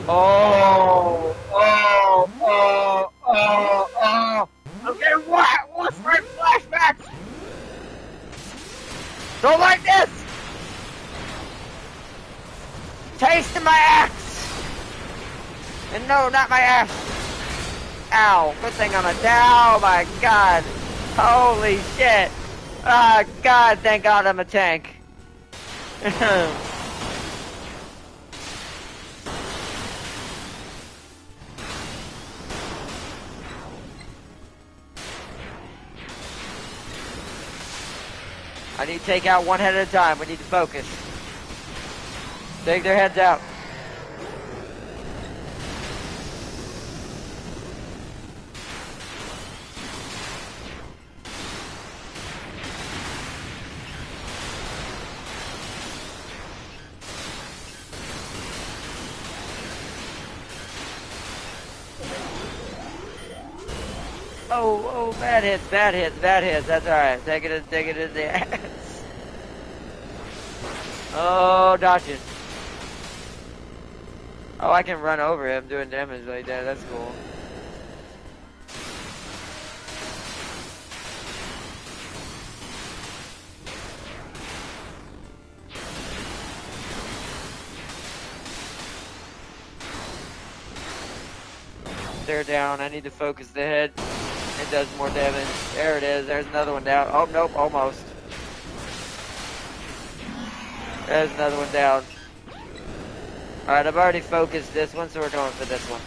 Oh! Oh! Oh! Oh! Oh! I'm getting what's my flashbacks? Don't like this! Tasting my axe! And no, not my axe! Ow, good thing I'm a down. Oh my god. Holy shit. Ah, god, thank god I'm a tank. I need to take out one head at a time. We need to focus. Take their heads out. Oh, bad hits. That's alright. Take it in the ass. Oh, dodge it. Oh, I can run over him doing damage like that. That's cool. They're down. I need to focus the head. It does more damage. There it is. There's another one down. Oh, nope. Almost. There's another one down. Alright, I've already focused this one, so we're going for this one.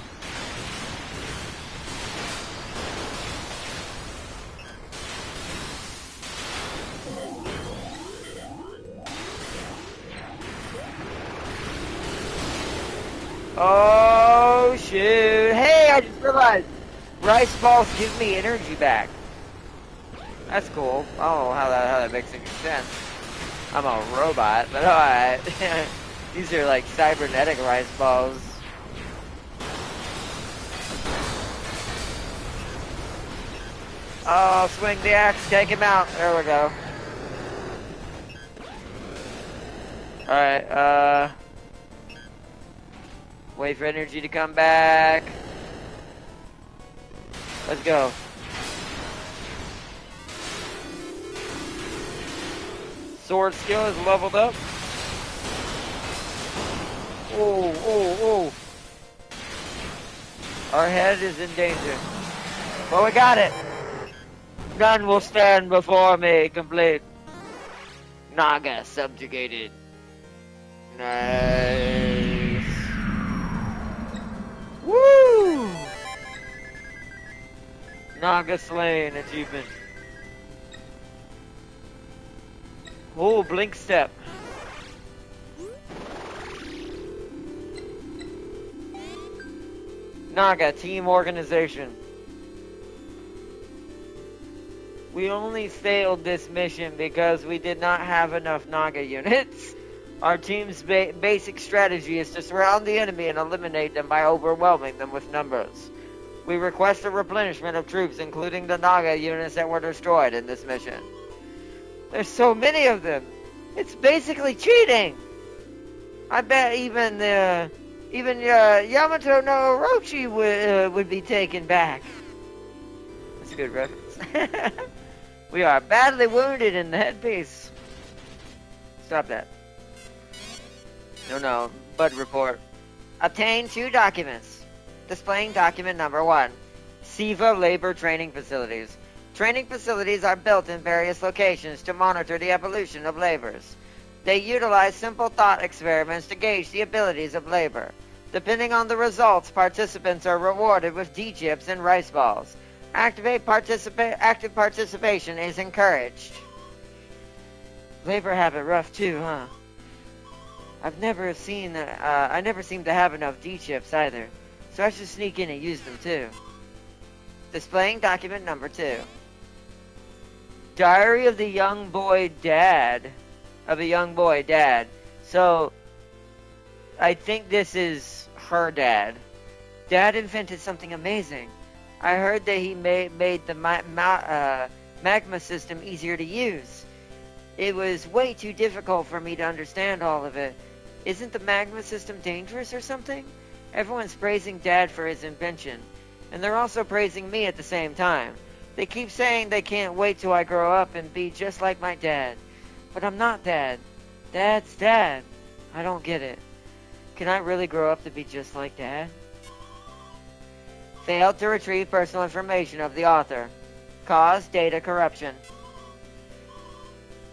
Oh, shoot. Hey, I just realized. Rice balls give me energy back. That's cool. I don't know how that makes any sense. I'm a robot, but alright. These are like cybernetic rice balls. Oh, swing the axe, take him out. There we go. Alright, wait for energy to come back. Let's go. Sword skill is leveled up. Oh, oh, oh. Our head is in danger. But we got it. None will stand before me. Complete. Naga subjugated. Nice. Woo! Naga slain achievement. Oh, blink step. Naga team organization. We only failed this mission because we did not have enough Naga units. Our team's basic strategy is to surround the enemy and eliminate them by overwhelming them with numbers. We request a replenishment of troops, including the Naga units that were destroyed in this mission. There's so many of them. It's basically cheating. I bet even Yamato no Orochi would be taken back. That's a good reference. We are badly wounded in the headpiece. Stop that. No, Bud report. Obtain 2 documents. Displaying document number 1. SIVA labor training facilities. Training facilities are built in various locations to monitor the evolution of labors. They utilize simple thought experiments to gauge the abilities of labor. Depending on the results, participants are rewarded with D-chips and rice balls. Active participation is encouraged. Labor have it rough too, huh? I never seem to have enough D-chips either, so I should sneak in and use them too. Displaying document number 2. Diary of the young boy dad. So, I think this is her dad. Dad invented something amazing. I heard that he made the magma system easier to use. It was way too difficult for me to understand all of it. Isn't the magma system dangerous or something? Everyone's praising Dad for his invention, and they're also praising me at the same time. They keep saying they can't wait till I grow up and be just like my dad. But I'm not Dad. Dad's Dad. I don't get it. Can I really grow up to be just like Dad? Failed to retrieve personal information of the author. Cause data corruption.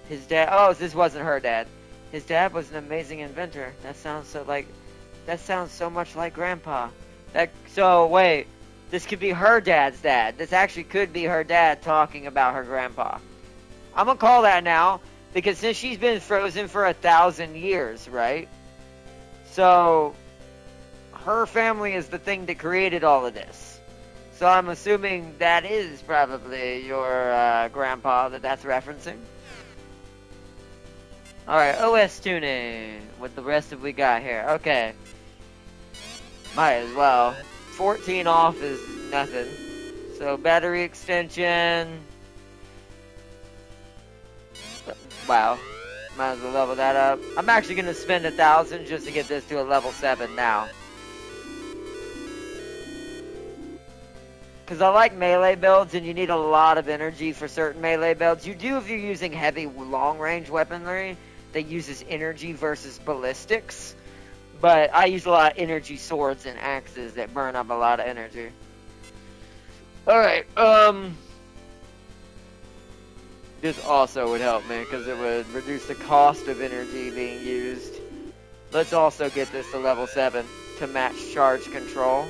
His dad... Oh, this wasn't her dad. His dad was an amazing inventor. That sounds so much like Grandpa. So, wait. This could be her dad's dad. This actually could be her dad talking about her grandpa. I'm gonna call that now, because since she's been frozen for 1,000 years, right? So, her family is the thing that created all of this. So I'm assuming that is probably your grandpa that's referencing. Alright, OS tuning with the rest of we got here. Okay. Might as well. 14 off is nothing. So battery extension. Wow. Might as well level that up. I'm actually going to spend 1,000 just to get this to a level 7 now. Because I like melee builds, and you need a lot of energy for certain melee builds. You do if you're using heavy long-range weaponry that uses energy versus ballistics. But I use a lot of energy swords and axes that burn up a lot of energy. Alright, this also would help me, because it would reduce the cost of energy being used. Let's also get this to level 7 to match charge control.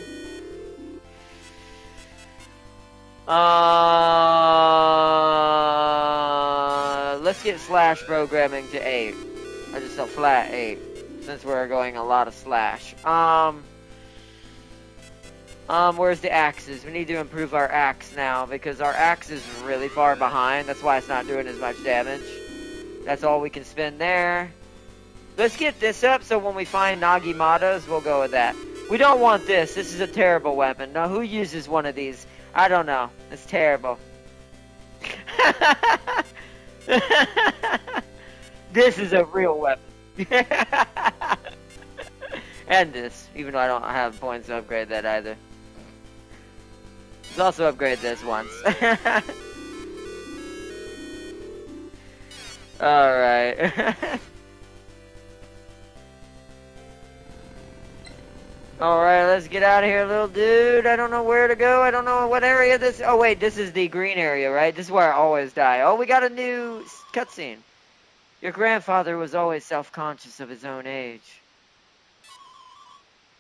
Let's get slash programming to 8. I just a flat 8, since we're going a lot of slash. Where's the axes? We need to improve our axe now, because our axe is really far behind. That's why it's not doing as much damage. That's all we can spend there. Let's get this up, so when we find Nagimatas, we'll go with that. We don't want this. This is a terrible weapon. Now, who uses one of these? I don't know. It's terrible. This is a real weapon. And this, even though I don't have points to upgrade that either. Let's also upgrade this once. Alright. Alright, let's get out of here, little dude. I don't know where to go. I don't know what area this... Oh, wait, this is the green area, right? This is where I always die. Oh, we got a new cutscene. Your grandfather was always self-conscious of his own age.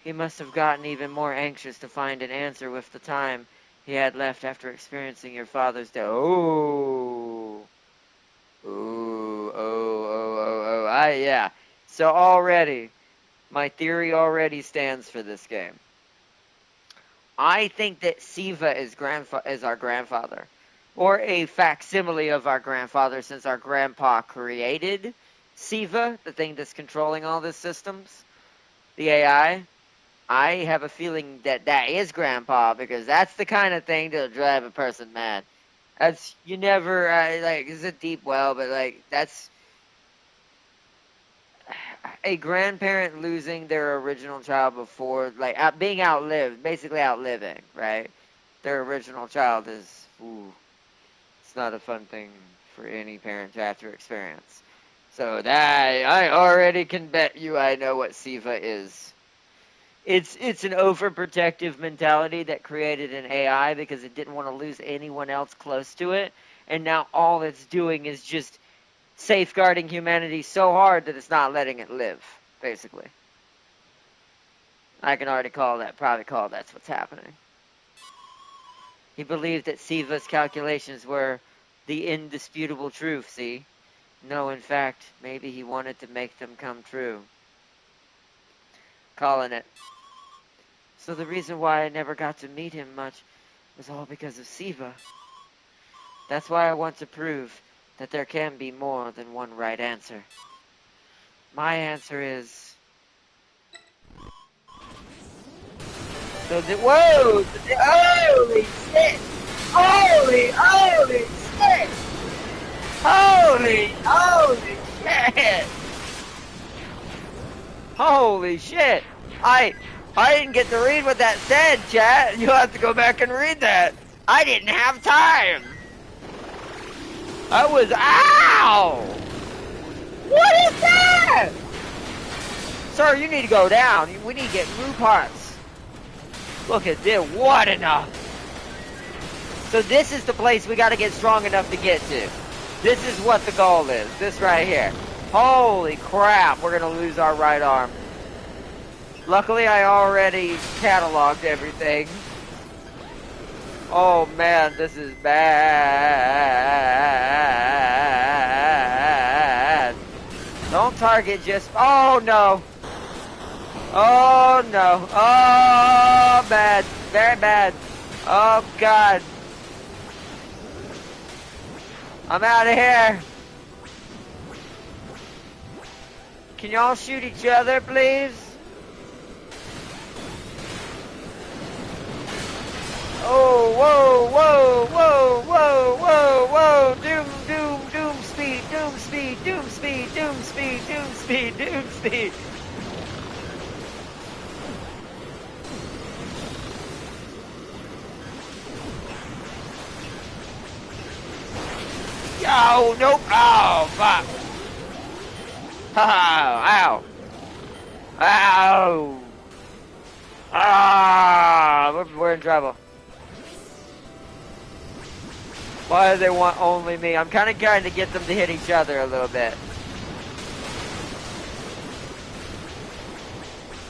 He must have gotten even more anxious to find an answer with the time he had left after experiencing your father's death. Oh. Yeah. So already, my theory already stands for this game. I think that Siva is our grandfather. Or a facsimile of our grandfather, since our grandpa created Siva, the thing that's controlling all these systems, the AI. I have a feeling that that is grandpa, because that's the kind of thing that'll drive a person mad. That's, you never, like, it's a deep well, but, like, that's a grandparent losing their original child before, like, being outlived, basically outliving, right? Their original child is, it's not a fun thing for any parent to have to experience. So that, I already can bet you I know what Siva is. It's an overprotective mentality that created an AI because it didn't want to lose anyone else close to it. And now all it's doing is just safeguarding humanity so hard that it's not letting it live, basically. I can already probably call that's what's happening. He believed that Siva's calculations were the indisputable truth, see? No, in fact, maybe he wanted to make them come true. Calling it. So the reason why I never got to meet him much was all because of Siva. That's why I want to prove that there can be more than one right answer. My answer is... Whoa! Holy shit! Holy shit! Holy shit! Holy shit! I didn't get to read what that said, chat. You'll have to go back and read that. I didn't have time. I was... Ow! What is that? Sir, you need to go down. We need to get new parts. Look at this. What enough? So this is the place we got to get strong enough to get to. This is what the goal is. This right here. Holy crap. We're going to lose our right arm. Luckily, I already cataloged everything. Oh man, this is bad. Don't target just... Oh no. Oh no. Oh, bad. Very bad. Oh god. I'm out of here. Can y'all shoot each other, please? Oh, whoa, whoa, whoa, whoa, whoa, whoa, doom, doom, doom speed, doom speed, doom speed, doom speed, doom speed, doom speed. Yo, nope, oh, fuck. Ow, ow. Ow. Ah, we're in trouble. Why do they want only me? I'm kind of trying to get them to hit each other a little bit.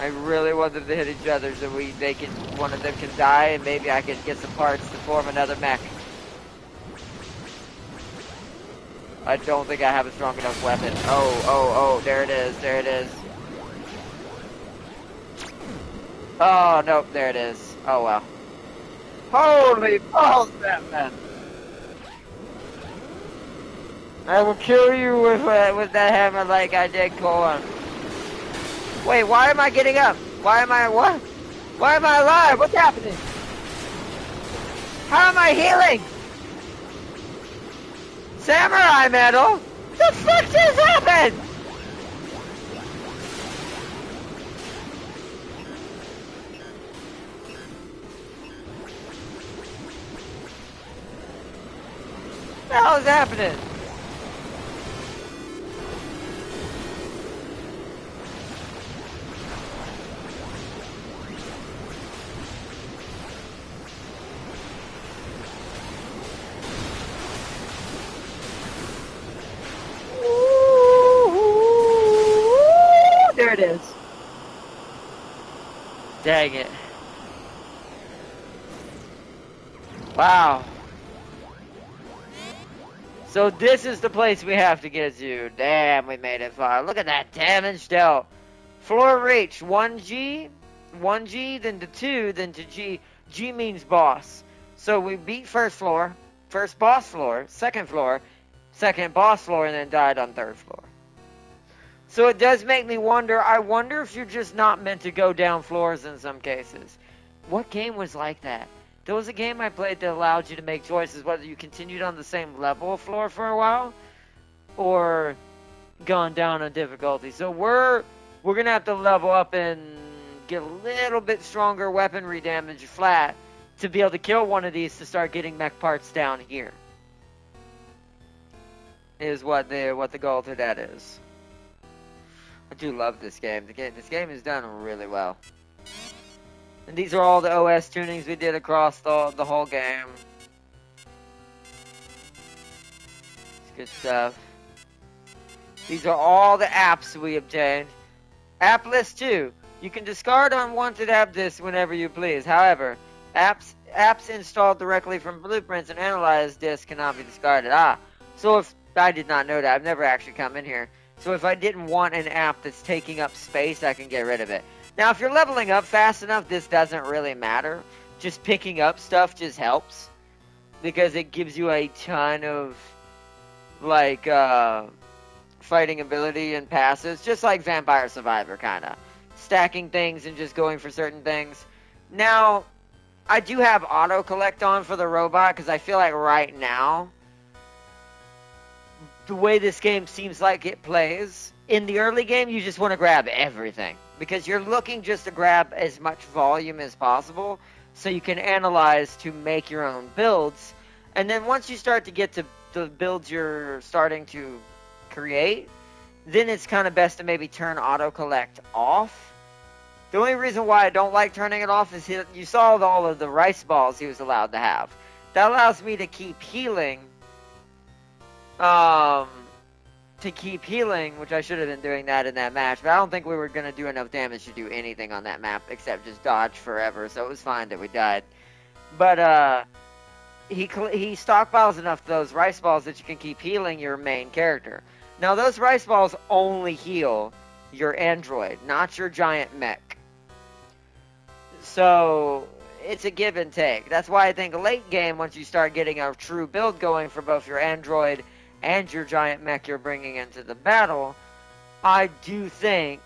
I really want them to hit each other so one of them can die, and maybe I can get some parts to form another mech. I don't think I have a strong enough weapon. Oh, there it is, there it is. Oh, nope, there it is. Oh, well. Holy balls, Batman! I will kill you with that hammer like I did corn. Wait, why am I getting up? Why am I what? Why am I alive? What's happening? How am I healing? Samurai metal? What the fuck just happened? the hell is happening? There it is. Dang it. Wow. So this is the place we have to get to. Damn, we made it far. Look at that damage dealt. Floor reach, 1G, 1G, then to 2, then to G. G means boss. So we beat first floor, first boss floor, second boss floor, and then died on third floor. So it does make me wonder, I wonder if you're just not meant to go down floors in some cases. What game was like that? There was a game I played that allowed you to make choices, whether you continued on the same level of floor for a while, or gone down on difficulty. So we're going to have to level up and get a little bit stronger weaponry damage flat to be able to kill one of these to start getting mech parts down here. Is what the goal to that is. I do love this game. This game is done really well. And these are all the OS tunings we did across the whole game. It's good stuff. These are all the apps we obtained. App list 2. You can discard unwanted app disks whenever you please. However, apps installed directly from blueprints and analyzed disks cannot be discarded. So if I did not know that, I've never actually come in here. So if I didn't want an app that's taking up space, I can get rid of it. Now, if you're leveling up fast enough, this doesn't really matter. Just picking up stuff just helps. Because it gives you a ton of, like, fighting ability and passes. Just like Vampire Survivor, kind of. Stacking things and just going for certain things. Now, I do have auto-collect on for the robot, because I feel like right now, the way this game seems like it plays, in the early game, you just want to grab everything. Because you're looking just to grab as much volume as possible, so you can analyze to make your own builds. And then once you start to get to the builds you're starting to create, then it's kind of best to maybe turn auto-collect off. The only reason why I don't like turning it off is you saw all of the rice balls he was allowed to have. That allows me to keep healing. Which I should have been doing that in that match, but I don't think we were going to do enough damage to do anything on that map except just dodge forever, so it was fine that we died. But he stockpiles enough of those rice balls that you can keep healing your main character. Now those rice balls only heal your android, not your giant mech. So it's a give and take. That's why I think late game, once you start getting a true build going for both your android and your giant mech you're bringing into the battle, I do think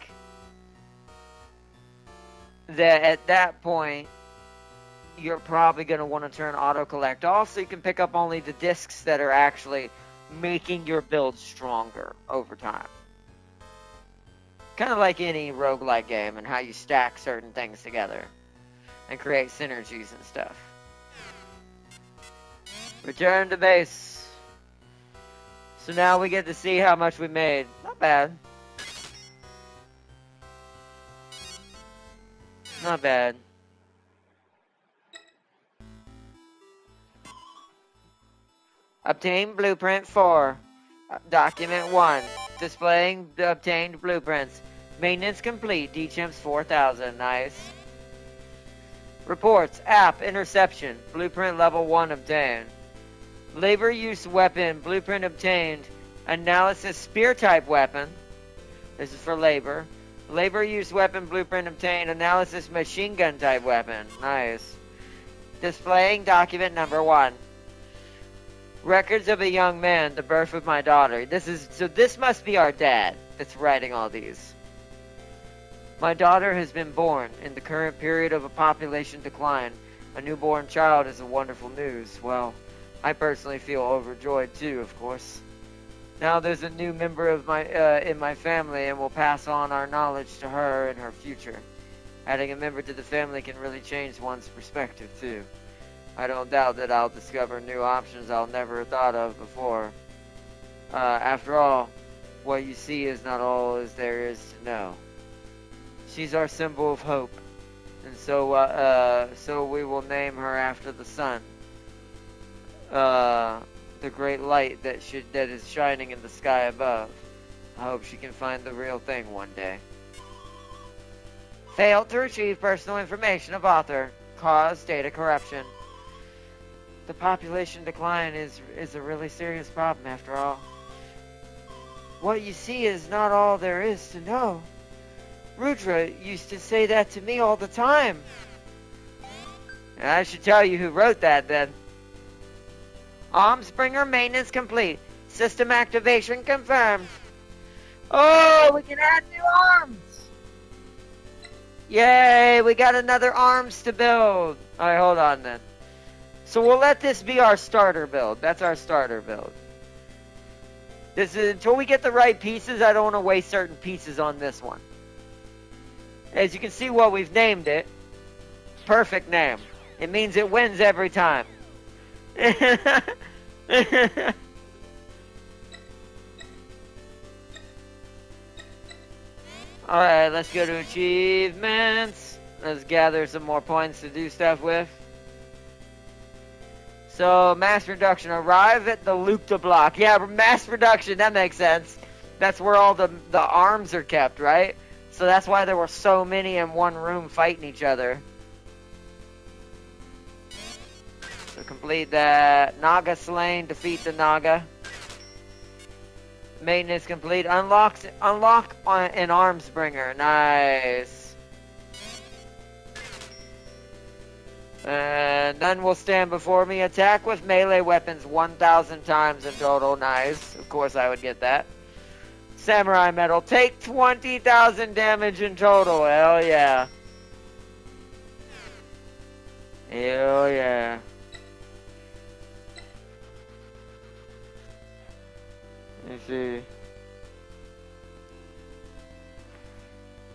that at that point, you're probably going to want to turn auto-collect off so you can pick up only the discs that are actually making your build stronger over time. Kind of like any roguelike game and how you stack certain things together and create synergies and stuff. Return to base. So now we get to see how much we made. Not bad. Not bad. Obtain blueprint 4. Document 1. Displaying the obtained blueprints. Maintenance complete. D-Chimps 4000. Nice. Reports. App. Interception. Blueprint level 1 obtained. Labor use weapon. Blueprint obtained. Analysis spear type weapon. This is for labor. Labor use weapon. Blueprint obtained. Analysis machine gun type weapon. Nice. Displaying document number 1. Records of a young man. The birth of my daughter. This must be our dad that's writing all these. My daughter has been born. In the current period of a population decline, a newborn child is a wonderful news. Well, I personally feel overjoyed too, of course. Now there's a new member of in my family, and we'll pass on our knowledge to her in her future. Adding a member to the family can really change one's perspective too. I don't doubt that I'll discover new options I'll never have thought of before. After all, what you see is not all as there is to know. She's our symbol of hope, and so we will name her after the sun. The great light that is shining in the sky above. I hope she can find the real thing one day. Failed to retrieve personal information of author. Cause data corruption. The population decline is a really serious problem after all. What you see is not all there is to know. Rudra used to say that to me all the time. And I should tell you who wrote that then. Armsbringer maintenance complete. System activation confirmed. Oh, we can add new arms! Yay, we got another arms to build. Alright, hold on then. So we'll let this be our starter build. That's our starter build. This is until we get the right pieces. I don't want to waste certain pieces on this one. As you can see what we've named it. Perfect name. It means it wins every time. Alright, let's go to achievements. Let's gather some more points to do stuff with. So, mass production. Arrive at the Lukta block. Yeah, mass production. That makes sense. That's where all the arms are kept, right? So that's why there were so many in one room fighting each other. So complete that. Naga slain. Defeat the Naga. Maintenance complete. Unlock an arms bringer. Nice. And none will stand before me. Attack with melee weapons 1,000 times in total. Nice. Of course I would get that. Samurai medal. Take 20,000 damage in total. Hell yeah. Hell yeah. Let's see.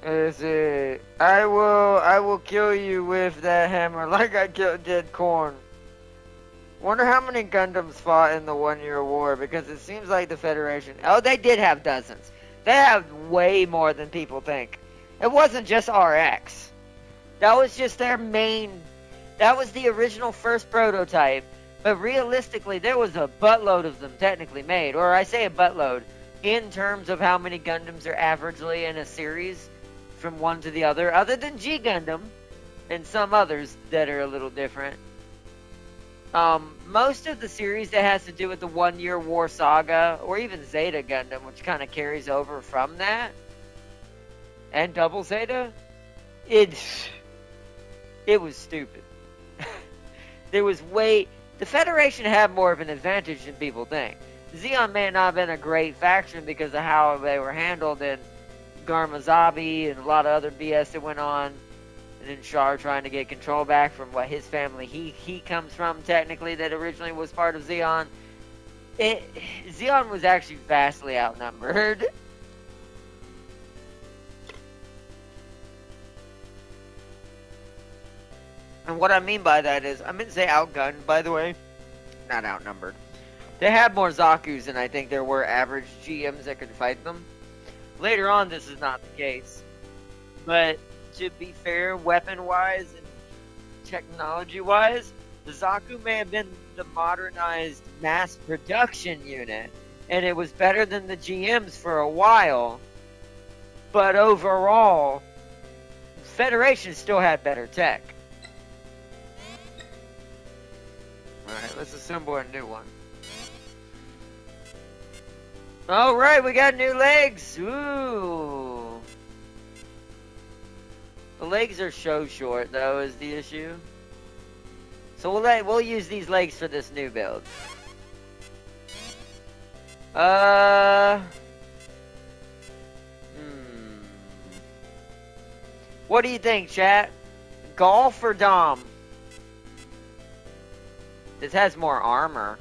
Let's see. I will kill you with that hammer like I killed Dead Corn. Wonder how many Gundams fought in the 1-year war, because it seems like the Federation... Oh, they did have dozens. They have way more than people think. It wasn't just RX. That was just their main... That was the original first prototype. But realistically, there was a buttload of them technically made. Or I say a buttload in terms of how many Gundams are averagely in a series from one to the other than G Gundam and some others that are a little different. Most of the series that has to do with the 1-year war saga, or even Zeta Gundam, which kind of carries over from that, and Double Zeta, it was stupid. The Federation had more of an advantage than people think. Zeon may not have been a great faction because of how they were handled in Garmazabi and a lot of other BS that went on. And then Char trying to get control back from what his family he comes from, technically, that originally was part of Zeon. Zeon was actually vastly outnumbered. And what I mean by that is, I meant to say outgunned, by the way. Not outnumbered. They had more Zakus than I think there were average GMs that could fight them. Later on, this is not the case. But to be fair, weapon-wise and technology-wise, the Zaku may have been the modernized mass production unit, and it was better than the GMs for a while. But overall, Federation still had better tech. Alright, let's assemble a new one. Alright, we got new legs! Ooh! The legs are so short, though, is the issue. So we'll use these legs for this new build. What do you think, chat? Golf or Dom? This has more armor.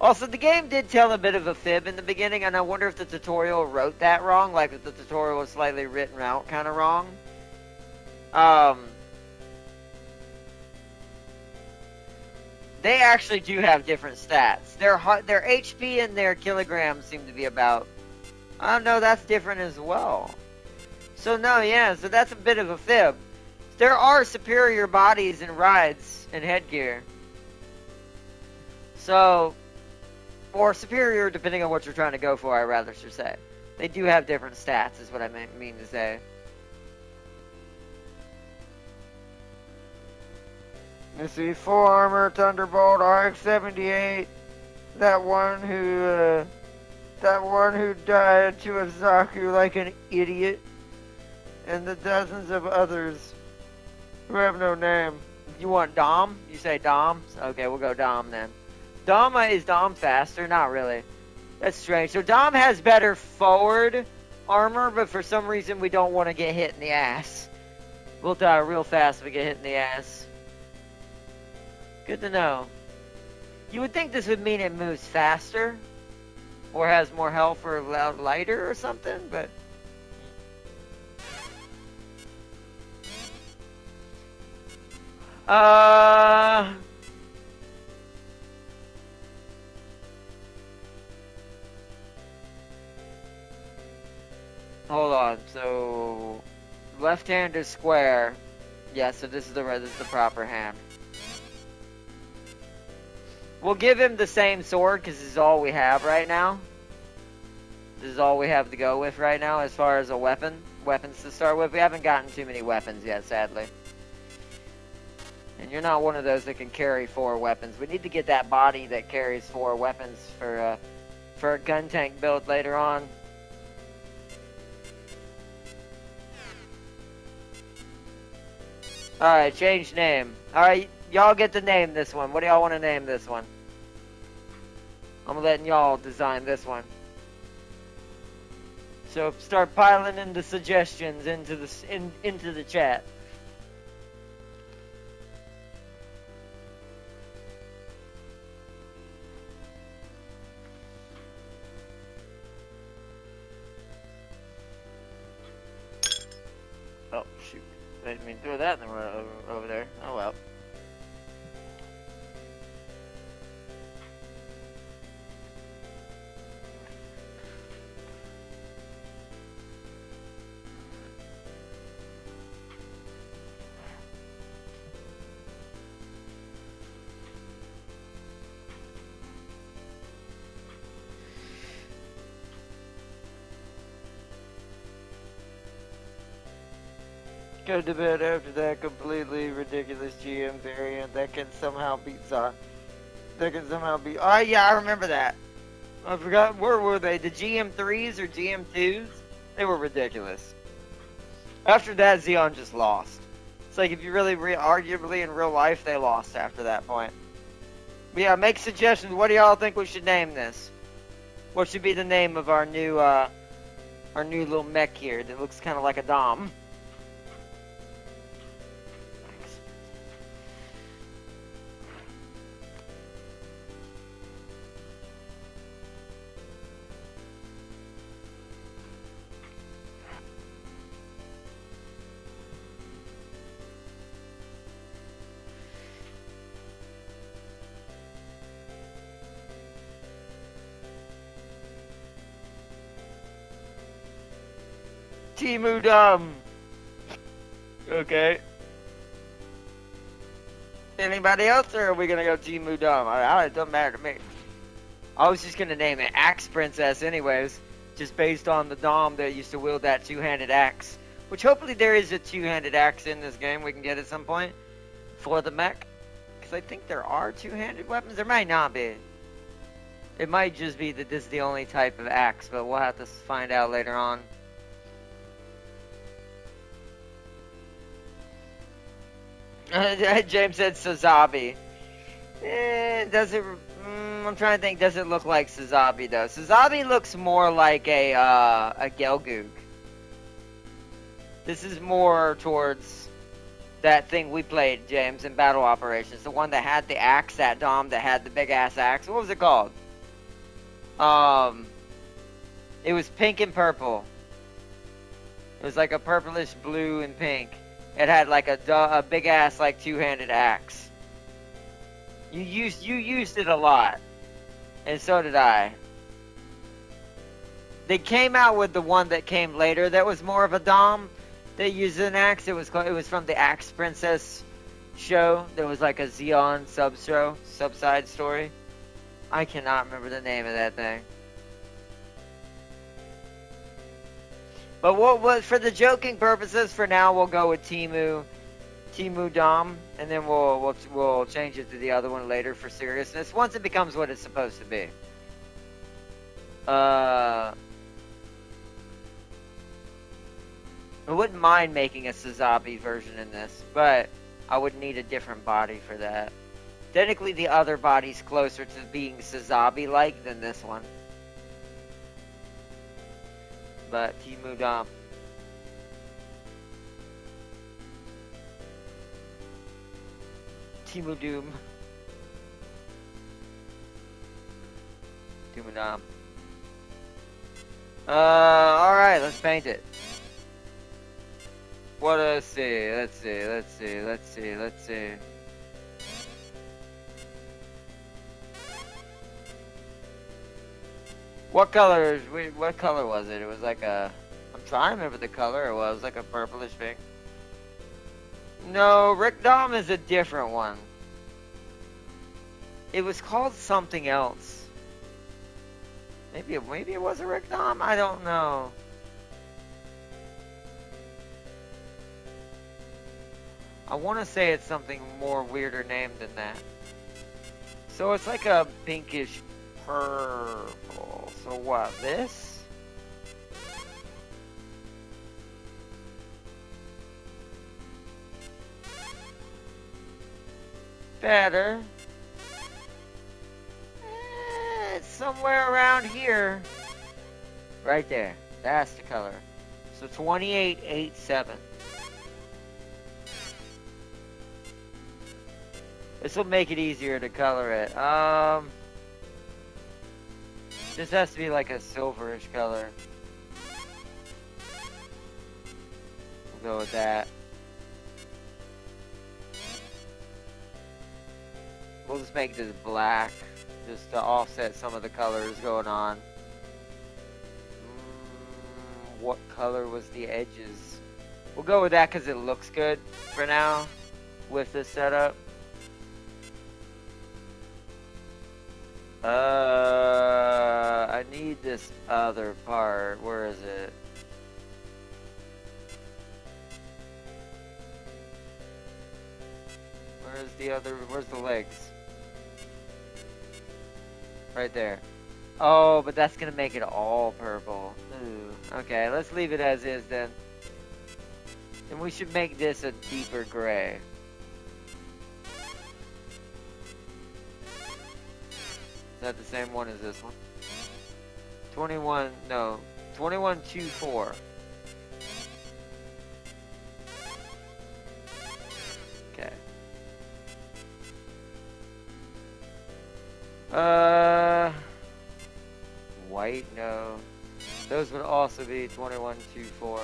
Also, the game did tell a bit of a fib in the beginning, and I wonder if the tutorial wrote that wrong, like if the tutorial was slightly written out kind of wrong. They actually do have different stats. Their HP and their kilograms seem to be about... Oh, no, that's different as well. So, no, yeah, so that's a bit of a fib. There are superior bodies and rides and headgear. So, or superior depending on what you're trying to go for, I rather should say. They do have different stats, is what I mean to say. Let's see, full armor, Thunderbolt, RX-78. That one who died to Azaku like an idiot. And the dozens of others who have no name. You want Dom? You say Dom? Okay, we'll go Dom then. Is Dom faster? Not really. That's strange. So Dom has better forward armor, but for some reason we don't want to get hit in the ass. We'll die real fast if we get hit in the ass. Good to know. You would think this would mean it moves faster, or has more health or lighter or something, but... Hold on, so... Left hand is square. Yeah, so this is the proper hand. We'll give him the same sword, because this is all we have right now. This is all we have to go with right now, as far as a weapons to start with. We haven't gotten too many weapons yet, sadly. And you're not one of those that can carry 4 weapons. We need to get that body that carries 4 weapons for a gun tank build later on. Alright, change name. Alright, y'all get to name this one. What do y'all want to name this one? I'm letting y'all design this one. So start piling in the suggestions into the chat. Oh shoot! I didn't mean to throw that in the over there. Oh well. Go to bed after that completely ridiculous GM variant that can somehow beat Zod. Oh yeah, I remember that. I forgot, where were they? The GM3s or GM2s? They were ridiculous. After that, Xeon just lost. It's like if you really arguably in real life, they lost after that point. But yeah, make suggestions. What do y'all think we should name this? What should be the name of our new little mech here that looks kind of like a Dom? Timu Dom. Okay. Anybody else, or are we gonna go Timu Dom? It doesn't matter to me. I was just gonna name it Axe Princess anyways, just based on the Dom that used to wield that two-handed axe. Which hopefully there is a two-handed axe in this game we can get at some point for the mech. Because I think there are two-handed weapons. There might not be. It might just be that this is the only type of axe, but we'll have to find out later on. James said Sazabi. Does it... I'm trying to think, does it look like Sazabi, though? Sazabi looks more like a Gelgoog. This is more towards that thing we played, James, in Battle Operations. The one that had the axe, that Dom that had the big-ass axe. What was it called? Um, it was pink and purple. It was like a purplish blue and pink. It had like a big ass like two-handed axe. You used it a lot, and so did I. They came out with the one that came later that was more of a dom. They used an axe. It was from the Axe Princess show. There was like a Xeon sub-side story. I cannot remember the name of that thing. But what for the joking purposes, for now we'll go with Timu Dom, and then we'll change it to the other one later for seriousness once it becomes what it's supposed to be. I wouldn't mind making a Sazabi version in this, but I would need a different body for that. Technically, the other body's closer to being Sazabi-like than this one. But Timu Dom. Timu Doom. Timu Dom. Alright, let's paint it. Let's see. What color was it? It was like I'm trying to remember the color. It was like a purplish pink. No, Rick Dom is a different one. It was called something else. Maybe it was a Rick Dom? I don't know. I want to say it's something more weirder named than that. So it's like a pinkish purple. So what, this? Better. It's somewhere around here. Right there. That's the color. So 2887. This will make it easier to color it. This has to be like a silverish color. We'll go with that. We'll just make this black, just to offset some of the colors going on. What color was the edges? We'll go with that because it looks good for now with this setup. I need this other part. Where is it? Where's the legs? Right there. Oh, but that's gonna make it all purple. Ooh. Okay, let's leave it as is then. And we should make this a deeper gray. Is that the same one as this one? 2124. Okay. White, no. Those would also be 2124.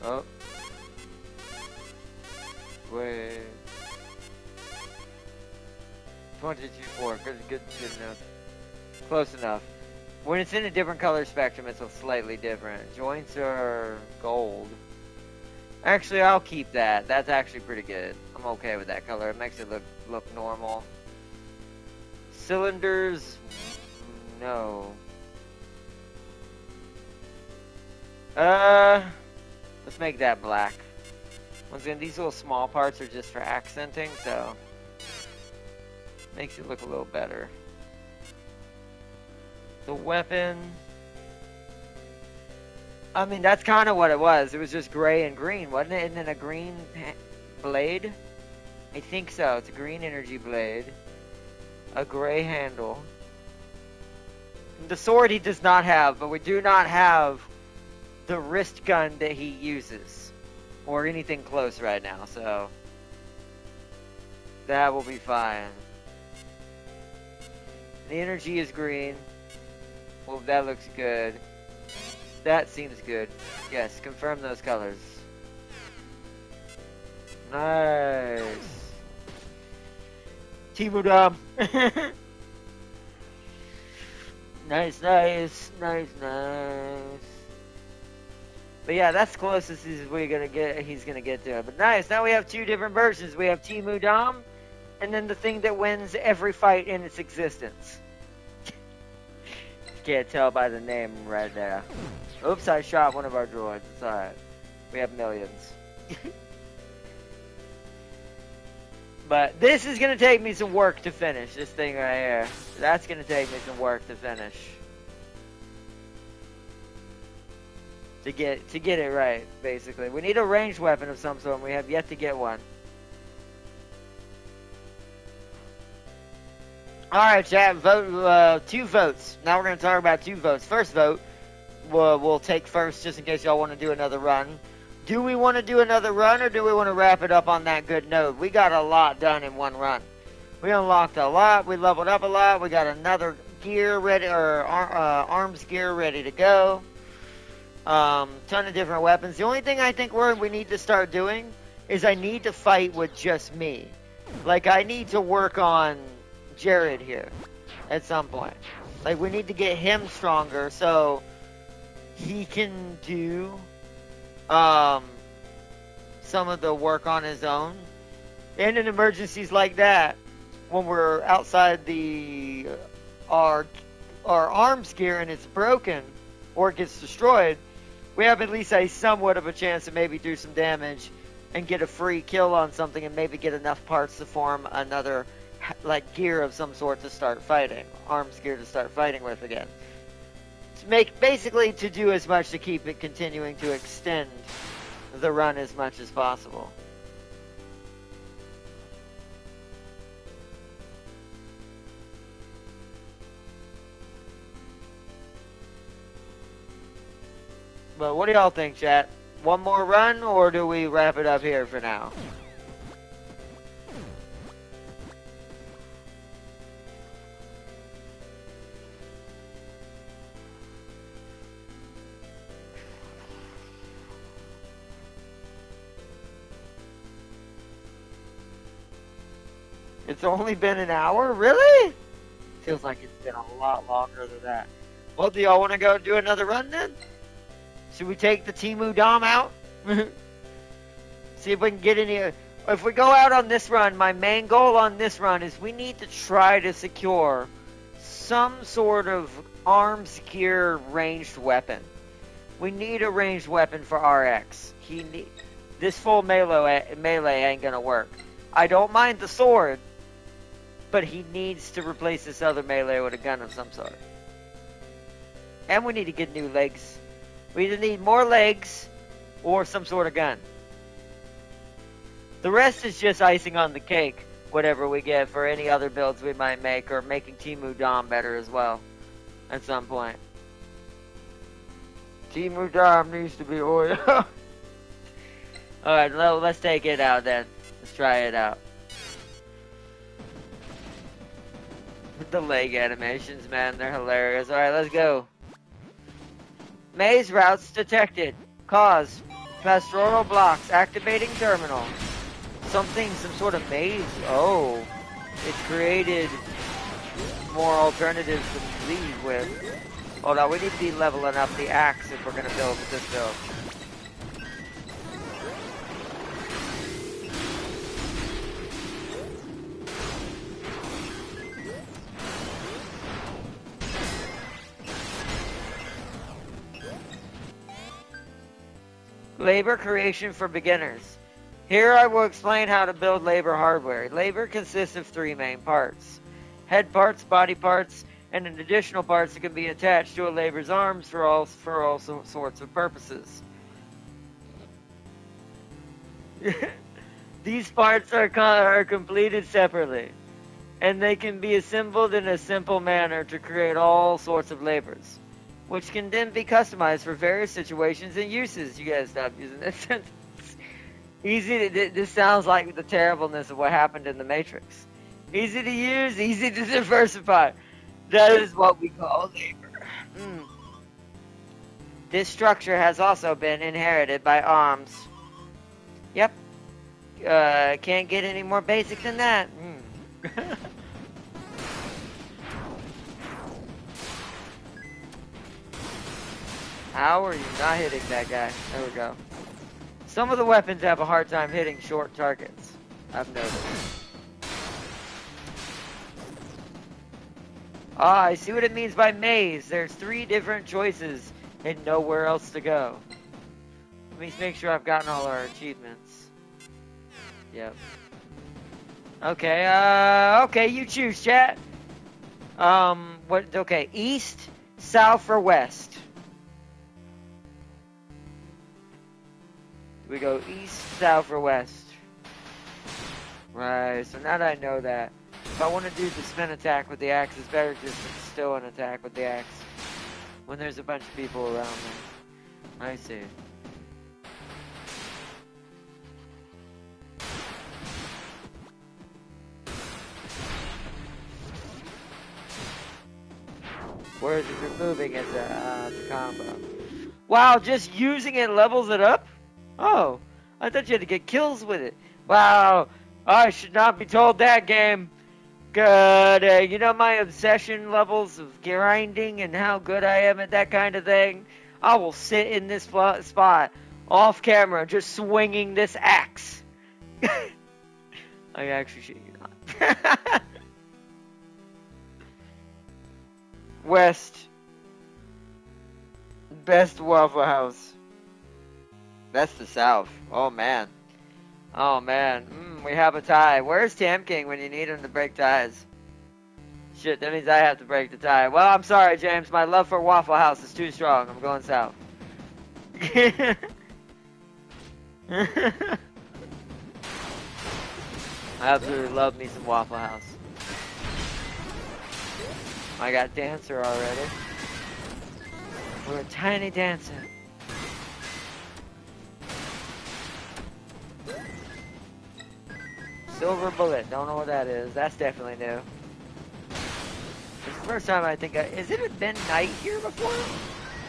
Oh. Wait. 2224. Good enough. Close enough. When it's in a different color spectrum, it's slightly different. Joints are gold. Actually, I'll keep that. That's actually pretty good. I'm okay with that color. It makes it look normal. Cylinders, no. Let's make that black. Once again, these little small parts are just for accenting, so makes it look a little better. The weapon, I mean, that's kind of what it was. It was just gray and green, wasn't it? And then a green blade? I think so. It's a green energy blade. A gray handle. The sword he does not have, but we do not have the wrist gun that he uses. Or anything close right now, so that will be fine. The energy is green. Well, that looks good. That seems good. Yes, confirm those colors. Nice. Timu Dom. Nice, nice, nice, nice. But yeah, that's the closest he's gonna get to it. But nice, now we have two different versions. We have Timu Dom, and then the thing that wins every fight in its existence. Can't tell by the name right there. Oops, I shot one of our droids. It's alright. We have millions. But this is going to take me some work to finish, this thing right here. That's going to take me some work to finish. To get it right, basically. We need a ranged weapon of some sort, and we have yet to get one. Alright, chat, vote, 2 votes. Now we're going to talk about 2 votes. First vote, we'll take first, just in case y'all want to do another run. Do we want to do another run, or do we want to wrap it up on that good note? We got a lot done in one run. We unlocked a lot, we leveled up a lot, we got another gear ready, or arms gear ready to go. Ton of different weapons. The only thing I think we need to start doing is I need to fight with just me. Like, I need to work on Jared here at some point. Like, we need to get him stronger so he can do some of the work on his own. And in emergencies like that, when we're outside our arms gear and it's broken or it gets destroyed, we have at least a somewhat of a chance to maybe do some damage and get a free kill on something and maybe get enough parts to form another, like, gear of some sort to start fighting. Arms gear to start fighting with again. Basically to do as much to keep it continuing to extend the run as much as possible. But what do y'all think, chat? One more run, or do we wrap it up here for now? It's only been an hour? Really? Feels like it's been a lot longer than that. Well, do y'all want to go do another run then? Should we take the Timu Dom out? See if we can get any... If we go out on this run, my main goal on this run is we need to try to secure some sort of arms gear ranged weapon. We need a ranged weapon for RX. This full melee ain't gonna work. I don't mind the sword, but he needs to replace this other melee with a gun of some sort. And we need to get new legs. We either need more legs or some sort of gun. The rest is just icing on the cake, whatever we get for any other builds we might make, or making Timu Dom better as well at some point. Timu Dom needs to be oiled. Alright, let's take it out then. Let's try it out. The leg animations, man, they're hilarious. Alright, let's go. Maze routes detected. Cause pastoral blocks. Activating terminal. Some sort of maze. Oh. It's created more alternatives to lead with. Hold on, we need to be leveling up the axe if we're going to build this build. Labor creation for beginners. Here I will explain how to build labor hardware. Labor consists of 3 main parts. Head parts, body parts, and an additional parts that can be attached to a labor's arms for all sorts of purposes. These parts are completed separately, and they can be assembled in a simple manner to create all sorts of labors, which can then be customized for various situations and uses. You gotta stop using this sentence. This sounds like the terribleness of what happened in the Matrix. Easy to use, easy to diversify. That is what we call labor. Mm. This structure has also been inherited by arms. Yep. Can't get any more basic than that. Mm. How are you not hitting that guy? There we go. Some of the weapons have a hard time hitting short targets. I've noticed. Ah, I see what it means by maze. There's 3 different choices and nowhere else to go. Let me make sure I've gotten all our achievements. Yep. Okay, okay, you choose, chat. Okay, east, south, or west? Do we go east, south, or west? Right, so now that I know that, if I want to do the spin attack with the axe, it's better just to still an attack with the axe when there's a bunch of people around me. I see. Whereas if you're moving, it's a combo. Wow, just using it levels it up? Oh, I thought you had to get kills with it. Wow, I should not be told that, game. Good, you know my obsession levels of grinding and how good I am at that kind of thing? I will sit in this spot, off camera, just swinging this axe. I actually should not. West. Best Waffle House. That's the South. Oh, man. Oh, man. We have a tie. Where's Tam King when you need him to break ties? Shit, that means I have to break the tie. Well, I'm sorry, James. My love for Waffle House is too strong. I'm going south. I absolutely love me some Waffle House. I got Dancer already. We're a tiny dancer. Silver Bullet. Don't know what that is. That's definitely new. It's the first time I think has it been night here before?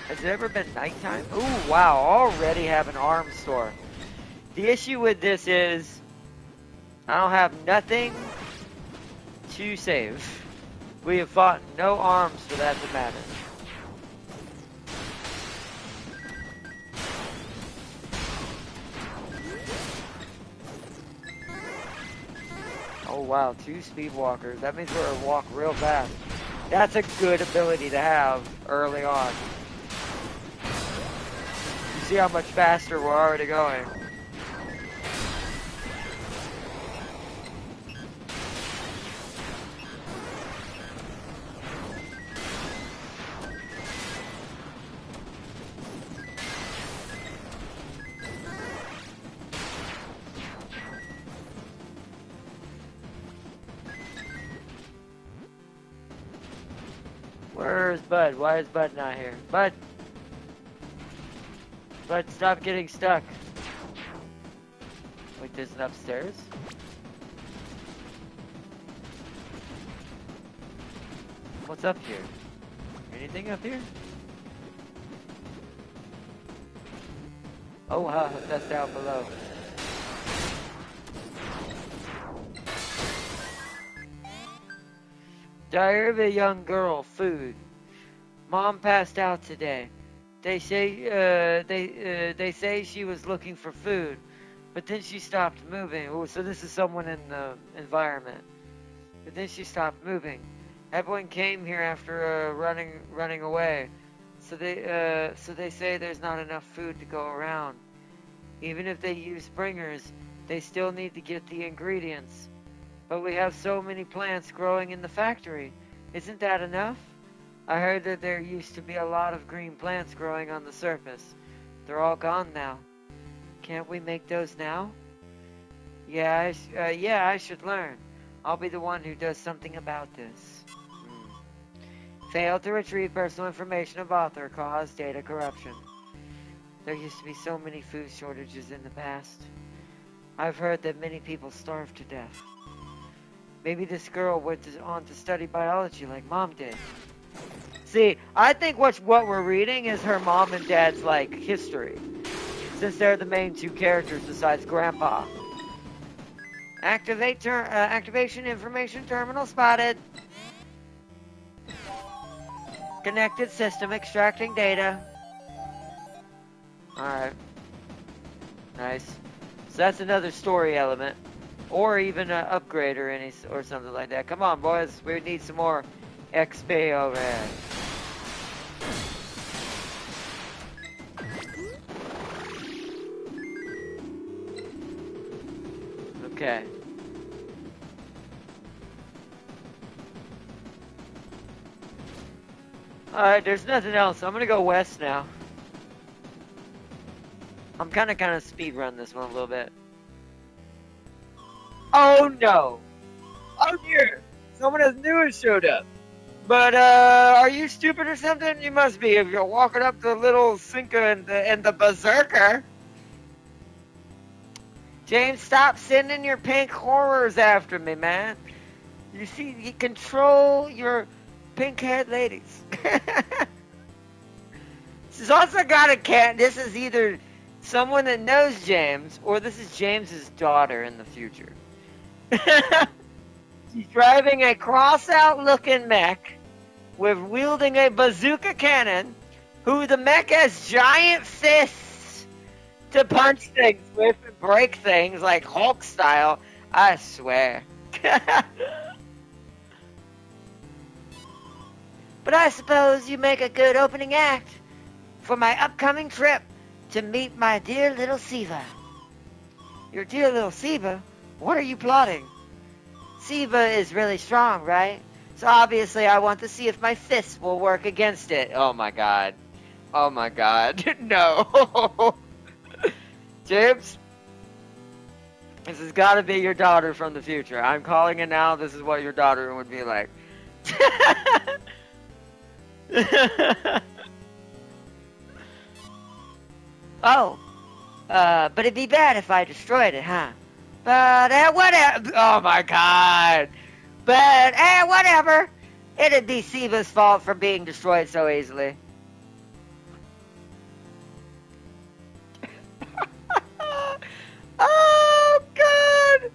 Has it ever been nighttime? Ooh, wow. Already have an arms store. The issue with this is I don't have nothing to save. We have fought no arms for that to matter. Oh wow, 2 speed walkers. That means we're gonna walk real fast. That's a good ability to have early on. You see how much faster we're already going. Where's Bud? Why is Bud not here? Bud! Bud, stop getting stuck. Wait, there's an upstairs? What's up here? Anything up here? Oh wow, that's down below. Diary of a young girl, food. Mom passed out today. They say she was looking for food, but then she stopped moving. Oh, so this is someone in the environment. But then she stopped moving. Everyone came here after running away. So they say there's not enough food to go around. Even if they use bringers, they still need to get the ingredients. But we have so many plants growing in the factory. Isn't that enough? I heard that there used to be a lot of green plants growing on the surface. They're all gone now. Can't we make those now? Yeah, I should learn. I'll be the one who does something about this. Failed to retrieve personal information of author caused data corruption. There used to be so many food shortages in the past. I've heard that many people starved to death. Maybe this girl went on to study biology like Mom did. See, I think what we're reading is her mom and dad's, like, history. Since they're the main two characters besides Grandpa. Activation information terminal spotted. Connected system extracting data. Alright. Nice. So that's another story element. Or even an upgrade or something like that. Come on, boys. We need some more XP over here. Okay. Alright, there's nothing else. I'm gonna go west now. I'm kinda speed run this one a little bit. Oh no! Oh dear! Someone new has showed up. But, are you stupid or something? You must be if you're walking up to little Cinca and the Berserker. James, stop sending your pink horrors after me, man. You see, you control your pink-haired ladies. She's also got a cat. This is either someone that knows James, or this is James's daughter in the future. She's driving a cross-out looking mech with wielding a bazooka cannon, who the mech has giant fists to punch things with and break things like Hulk style. I swear. But I suppose you make a good opening act for my upcoming trip to meet my dear little Siva. Your dear little Siva? What are you plotting? Siva is really strong, right? So obviously I want to see if my fists will work against it. Oh my god. Oh my god. No. James? This has got to be your daughter from the future. I'm calling it now. This is what your daughter would be like. Oh. But it'd be bad if I destroyed it, huh? But, whatever. Oh my god. But, whatever. It'd be Siva's fault for being destroyed so easily. Oh god.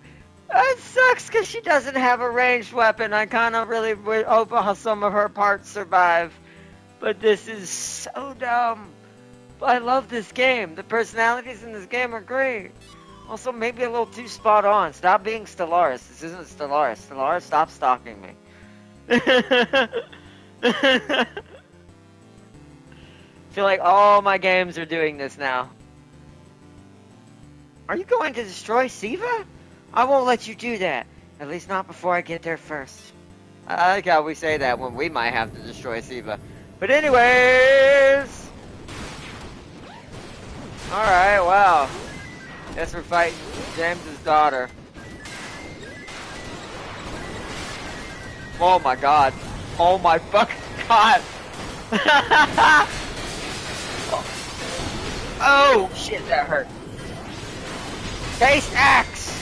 That sucks because she doesn't have a ranged weapon. I kind of really would hope some of her parts survive. But this is so dumb. But I love this game. The personalities in this game are great. Also, maybe a little too spot on. Stop being Stellaris. This isn't Stellaris. Stellaris, stop stalking me. I feel like all my games are doing this now. Are you going to destroy Siva? I won't let you do that. At least not before I get there first. I like how we say that when we might have to destroy Siva. But anyways... Alright, wow. Guess we're fighting James's daughter. Oh my god. Oh my fucking god. Oh shit, that hurt. Face axe!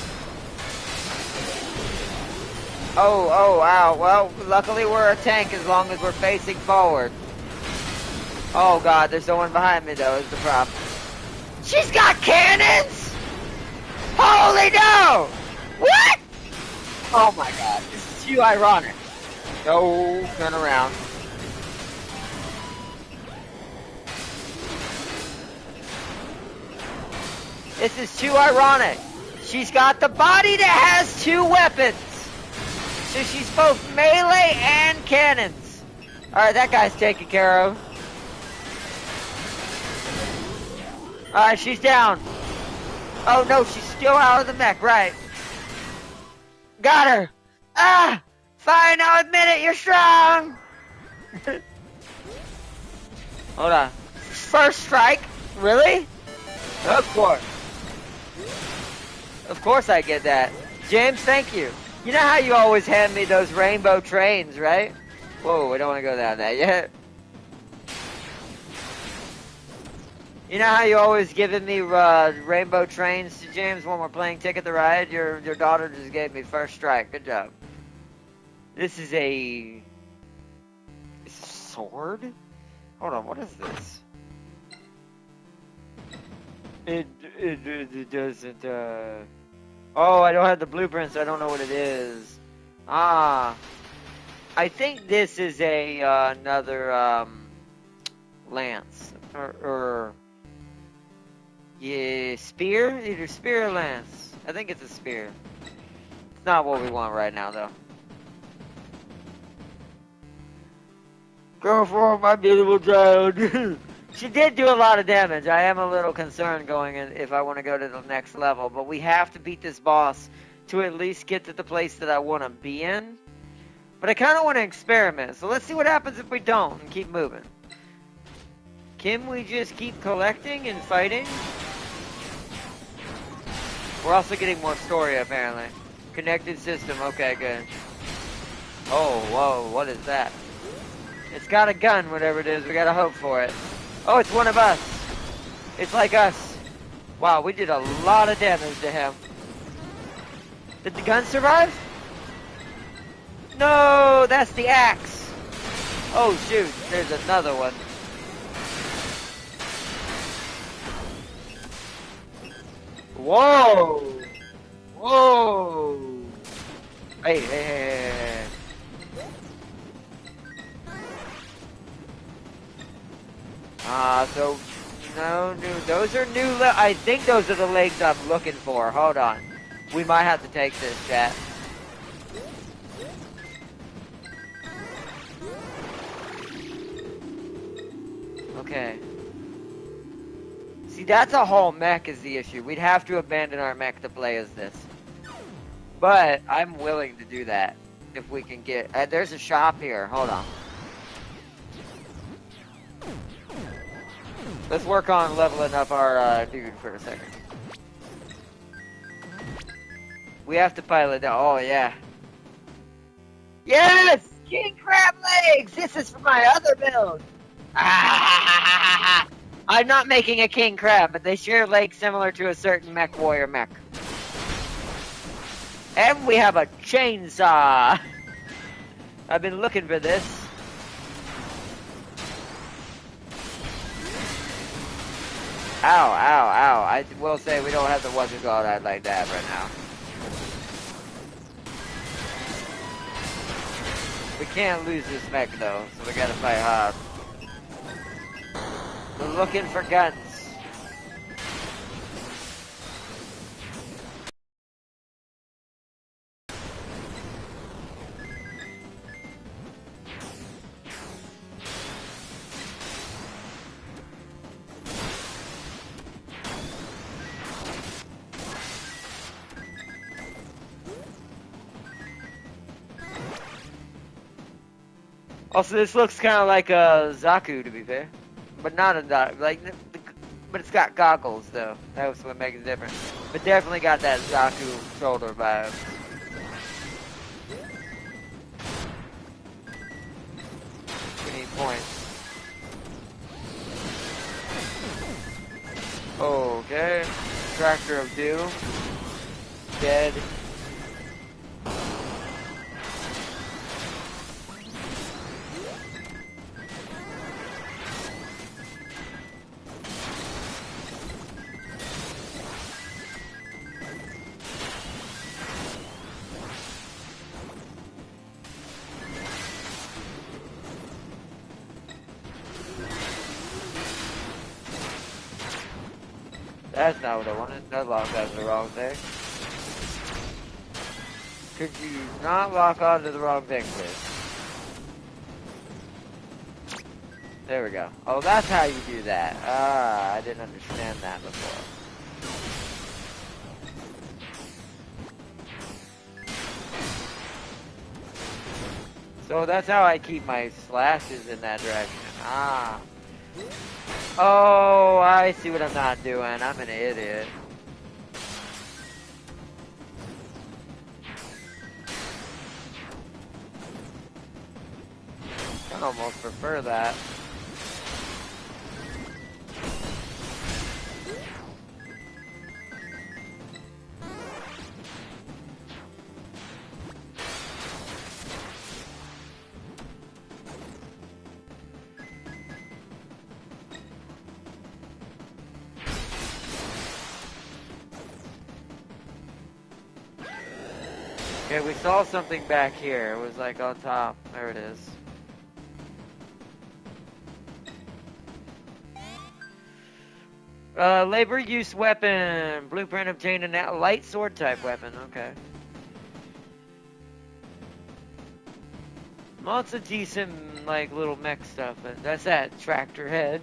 Oh, wow. Well, luckily we're a tank as long as we're facing forward. Oh god, there's someone behind me though, is the problem. She's got cannons! Holy no! What? Oh my god, this is too ironic. No, turn around. This is too ironic. She's got the body that has two weapons. So she's both melee and cannons. Alright, that guy's taken care of. Alright, she's down. Oh no, she's still out of the mech, right. Got her. Ah! Fine, I'll admit it, you're strong. Hold on. First strike? Really? Of course. Of course I get that. James, thank you. You know how you always hand me those rainbow trains, right? Whoa, I don't want to go down that yet. You know how you always giving me rainbow trains to James when we're playing Ticket to Ride? Your daughter just gave me first strike. Good job. This is a sword? Hold on, what is this? It doesn't, Oh, I don't have the blueprint, so I don't know what it is. Ah. I think this is a, another, lance. Or... Yeah, spear? Either spear or lance. I think it's a spear. It's not what we want right now, though. Go for it, my beautiful child. She did do a lot of damage. I am a little concerned going in if I want to go to the next level, but we have to beat this boss to at least get to the place that I want to be in. But I kind of want to experiment, so let's see what happens if we don't and keep moving. Can we just keep collecting and fighting? We're also getting more story, apparently. Connected system, okay, good. Oh, whoa, what is that? It's got a gun, whatever it is. We gotta hope for it. Oh, it's one of us. It's like us. Wow, we did a lot of damage to him. Did the gun survive? No, that's the axe. Oh, shoot, there's another one. Whoa! Whoa! Hey. So, no, those are new, I think those are the legs I'm looking for. Hold on. We might have to take this, chat. Okay. See, that's a whole mech is the issue. We'd have to abandon our mech to play as this. But, I'm willing to do that. If we can get... there's a shop here. Hold on. Let's work on leveling up our dude for a second. We have to pilot down. Oh, yeah. Yes! King Crab Legs! This is for my other build! Ah! I'm not making a King Crab, but they share legs similar to a certain mech warrior mech. And we have a chainsaw! I've been looking for this. Ow. I will say we don't have the what's it called I'd like that right now. We can't lose this mech though, so we gotta fight hard. We're looking for guns. Also, this looks kind of like a Zaku, to be fair, but not a but it's got goggles though. That's what makes it different. But definitely got that Zaku shoulder vibe. We need points. Okay, Tractor of Doom, dead. That's not what I wanted. That lock has the wrong thing. Could you not lock onto the wrong thing, please? There we go. Oh, that's how you do that. Ah, I didn't understand that before. So that's how I keep my slashes in that direction. Ah. Oh, I see what I'm not doing. I'm an idiot. I almost prefer that. Okay, we saw something back here. It was like on top. There it is. Labor use weapon. Blueprint obtained a light sword type weapon. Okay. Lots of decent, like, little mech stuff. But that's that tractor head.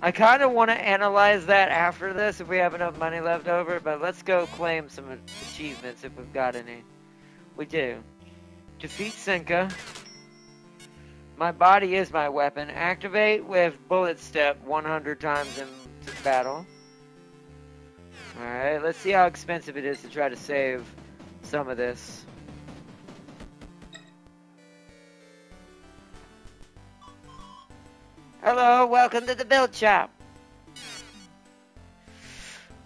I kind of want to analyze that after this if we have enough money left over, but let's go claim some achievements if we've got any. We do. Defeat Senka. My body is my weapon. Activate with bullet step 100 times in battle. Alright, let's see how expensive it is to try to save some of this. Hello, welcome to the build shop.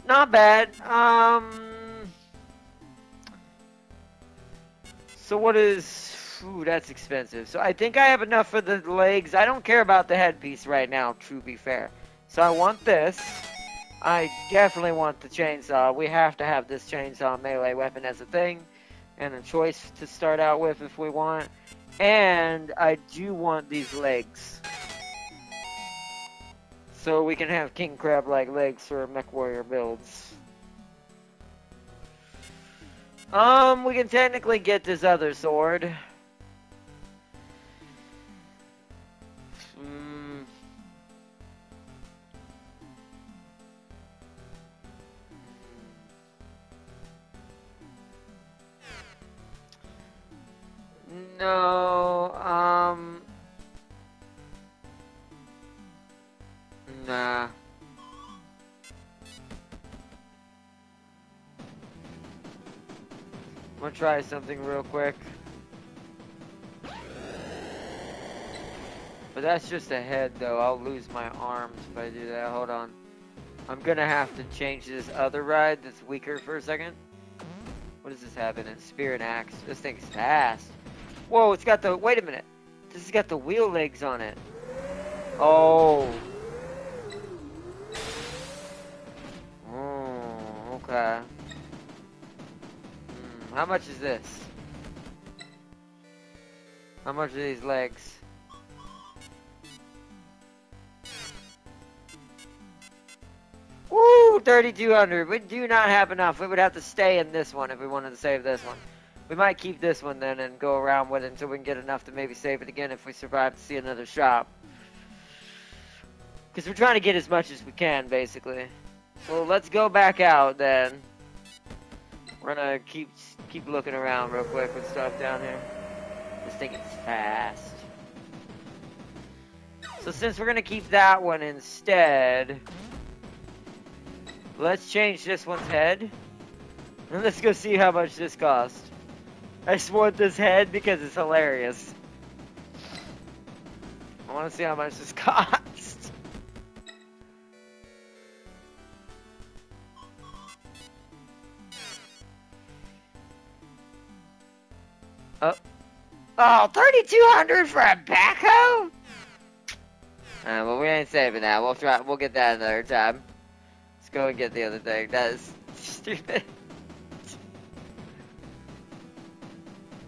Not bad. So what is... Ooh, that's expensive. So I think I have enough for the legs. I don't care about the headpiece right now, to be fair. So I want this. I definitely want the chainsaw. We have to have this chainsaw melee weapon as a thing. And a choice to start out with if we want. And I do want these legs. So we can have king crab-like legs for mech warrior builds. We can technically get this other sword. No, nah. I'm gonna try something real quick. But that's just a head, though. I'll lose my arms if I do that. Hold on. I'm gonna have to change this other ride that's weaker for a second. What does this have in it? Spear and axe. This thing's fast. Whoa, it's got the... Wait a minute. This has got the wheel legs on it. Oh. Oh, okay. How much is this? How much are these legs? Woo! 3,200. We do not have enough. We would have to stay in this one if we wanted to save this one. We might keep this one then and go around with it until we can get enough to maybe save it again if we survive to see another shop. Because we're trying to get as much as we can, basically. So let's go back out then. We're gonna keep looking around real quick with stuff down here. This thing is fast. So since we're gonna keep that one instead, let's change this one's head. And let's go see how much this costs. I just want this head because it's hilarious. I want to see how much this costs. Oh, 3,200 for a backhoe? Well, we ain't saving that. We'll get that another time. Let's go and get the other thing. That is stupid.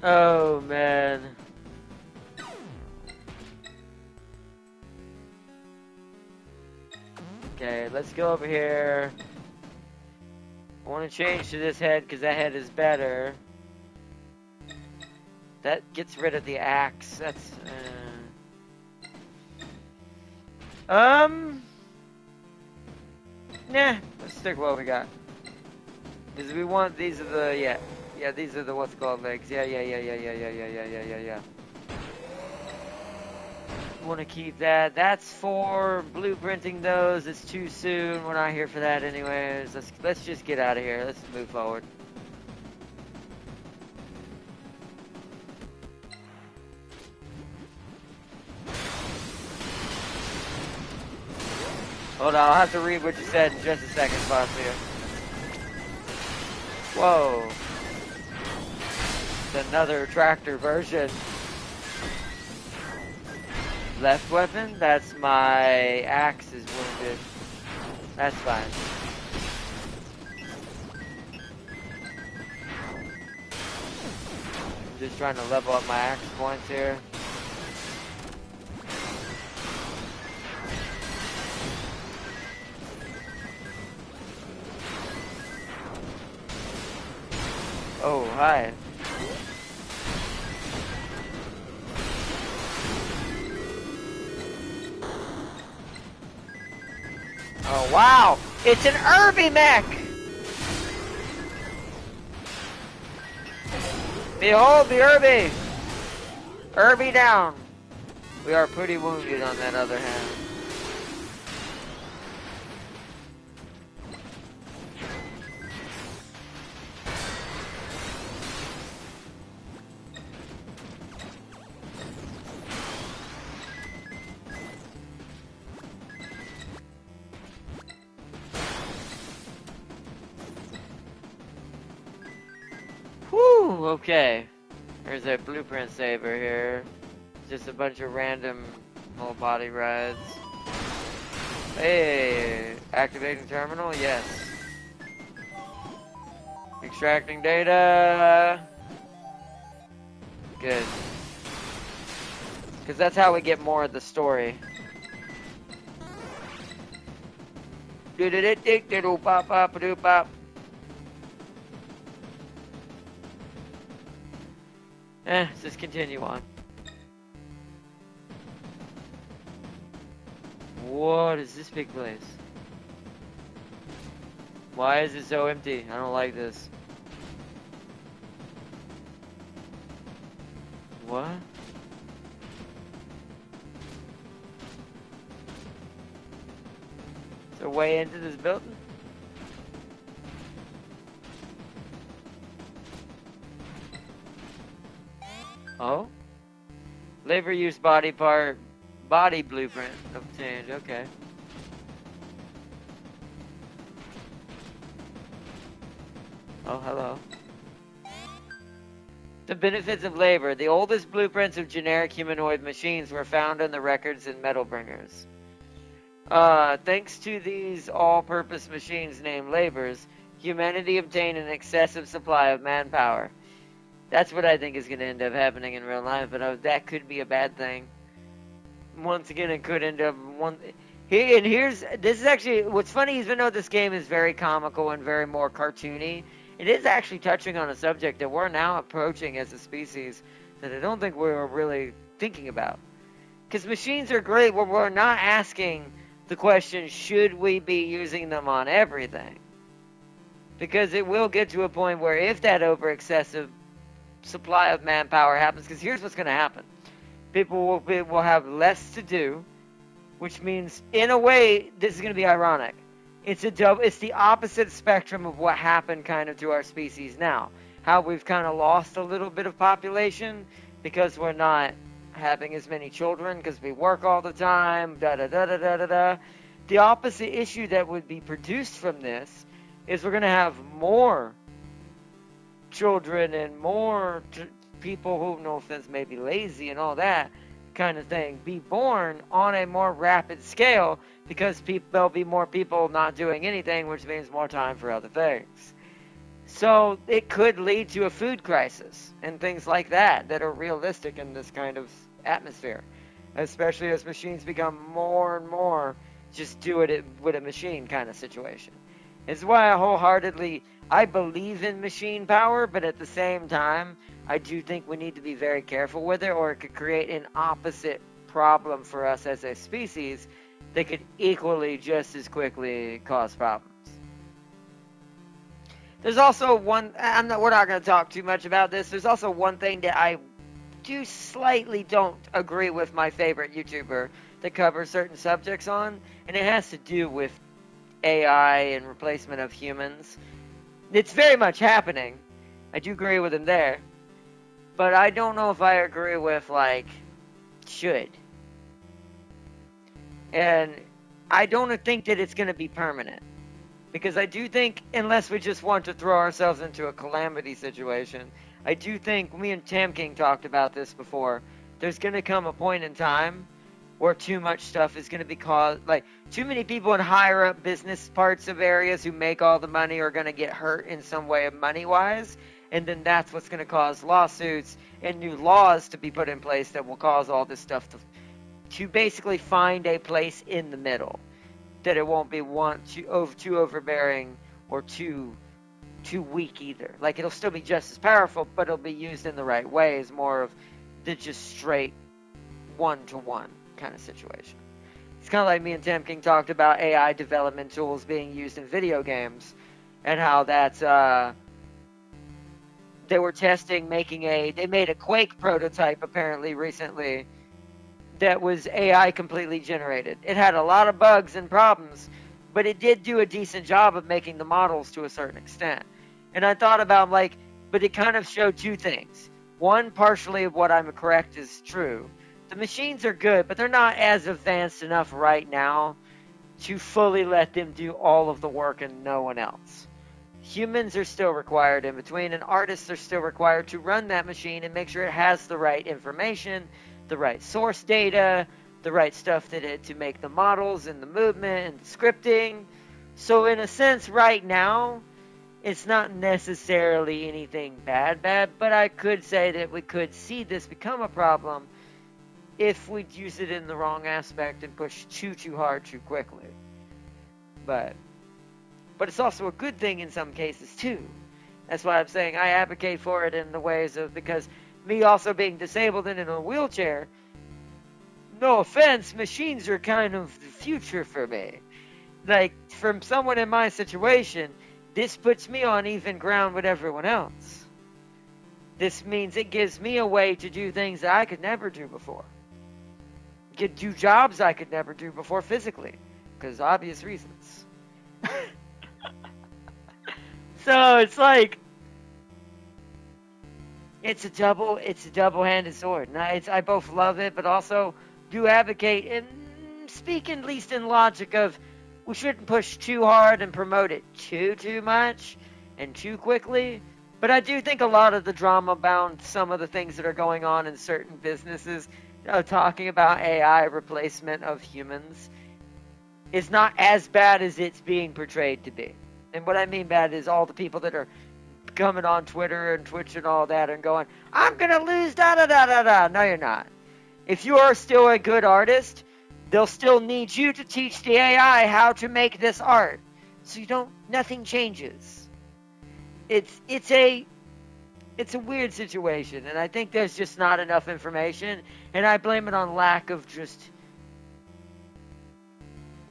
Oh, man. Okay, let's go over here. I want to change to this head because that head is better. That gets rid of the axe. That's... Nah, let's stick with what we got. Because we want, these are the, yeah, these are the what's called legs. Yeah. Want to keep that. That's for blueprinting those. It's too soon. We're not here for that anyways. Let's just get out of here. Let's move forward. Hold on, I'll have to read what you said in just a second, boss here. Whoa. It's another tractor version. Left weapon? That's my axe is wounded. That's fine. Just trying to level up my axe points here. Oh, hi. Oh, wow! It's an Irby mech! Behold the Irby! Irby down! We are pretty wounded on that other hand. Whew, okay. There's a blueprint saver here. Just a bunch of random whole body rides. Hey, activating terminal, yes. Extracting data. Good. Because that's how we get more of the story. Do-do-do-do-do-pop-pop-do-pop. Let's just continue on. What is this big place? Why is it so empty? I don't like this. What? Is there a way into this building? Oh? Labor use body part, body blueprint obtained, okay. Oh, hello. The benefits of labor. The oldest blueprints of generic humanoid machines were found in the records in Metal Bringers. Thanks to these all-purpose machines named labors, humanity obtained an excessive supply of manpower. That's what I think is going to end up happening in real life, but that could be a bad thing. Once again, it could end up this is actually, what's funny, even though this game is very comical and very more cartoony, it is actually touching on a subject that we're now approaching as a species that I don't think we're really thinking about. Because machines are great, but we're not asking the question, should we be using them on everything? Because it will get to a point where if that over-excessive supply of manpower happens, because here's what's going to happen. People will have less to do, which means, in a way, this is going to be ironic. It's the opposite spectrum of what happened kind of to our species now. How we've kind of lost a little bit of population because we're not having as many children because we work all the time, da-da-da-da-da-da-da. The opposite issue that would be produced from this is we're going to have more children and more people who, no offense, may be lazy and all that kind of thing, be born on a more rapid scale because there'll be more people not doing anything, which means more time for other things. So it could lead to a food crisis and things like that are realistic in this kind of atmosphere, especially as machines become more and more just do it with a machine kind of situation. It's why I believe in machine power, but at the same time, I do think we need to be very careful with it, or it could create an opposite problem for us as a species that could equally just as quickly cause problems. There's also we're not going to talk too much about this. There's also one thing that I slightly don't agree with my favorite YouTuber that covers certain subjects on, and it has to do with AI and replacement of humans. It's very much happening. I do agree with him there. But I don't know if I agree with, should. And I don't think that it's going to be permanent. Because I do think, unless we just want to throw ourselves into a calamity situation, I do think, me and Tam King talked about this before, there's going to come a point in time where too much stuff is going to be caused, too many people in higher up business parts of areas who make all the money are going to get hurt in some way money-wise, and then that's what's going to cause lawsuits and new laws to be put in place that will cause all this stuff to basically find a place in the middle, that it won't be too overbearing or too weak either. Like, it'll still be just as powerful, but it'll be used in the right way as more of the just straight one-to-one kind of situation. It's kind of like me and Tim King talked about AI development tools being used in video games, and how that's, they were testing they made a Quake prototype apparently recently that was AI completely generated. It had a lot of bugs and problems, but it did do a decent job of making the models to a certain extent. And I thought about, like, but it kind of showed two things. One, partially of what I'm correct is true. The machines are good, but they're not as advanced enough right now to fully let them do all of the work and no one else. Humans are still required in between, and artists are still required to run that machine and make sure it has the right information, the right source data, the right stuff to make the models and the movement and the scripting. So in a sense, right now, it's not necessarily anything bad, but I could say that we could see this become a problem if we use it in the wrong aspect and push too hard too quickly. But it's also a good thing in some cases too. That's why I'm saying I advocate for it in the ways of, because me also being disabled and in a wheelchair, no offense, machines are kind of the future for me. Like, from someone in my situation, this puts me on even ground with everyone else. This means it gives me a way to do things that I could never do before. Do jobs I could never do before physically, because obvious reasons. So it's like, it's a double-handed sword. And I both love it, but also do advocate and speak at least in logic of, we shouldn't push too hard and promote it too much and too quickly. But I do think a lot of the drama bound some of the things that are going on in certain businesses, talking about AI replacement of humans, is not as bad as it's being portrayed to be. And what I mean bad is all the people that are coming on Twitter and Twitch and all that and going, I'm going to lose da-da-da-da-da. No, you're not. If you are still a good artist, they'll still need you to teach the AI how to make this art. So nothing changes. It's a weird situation, and I think there's just not enough information, and I blame it on lack of just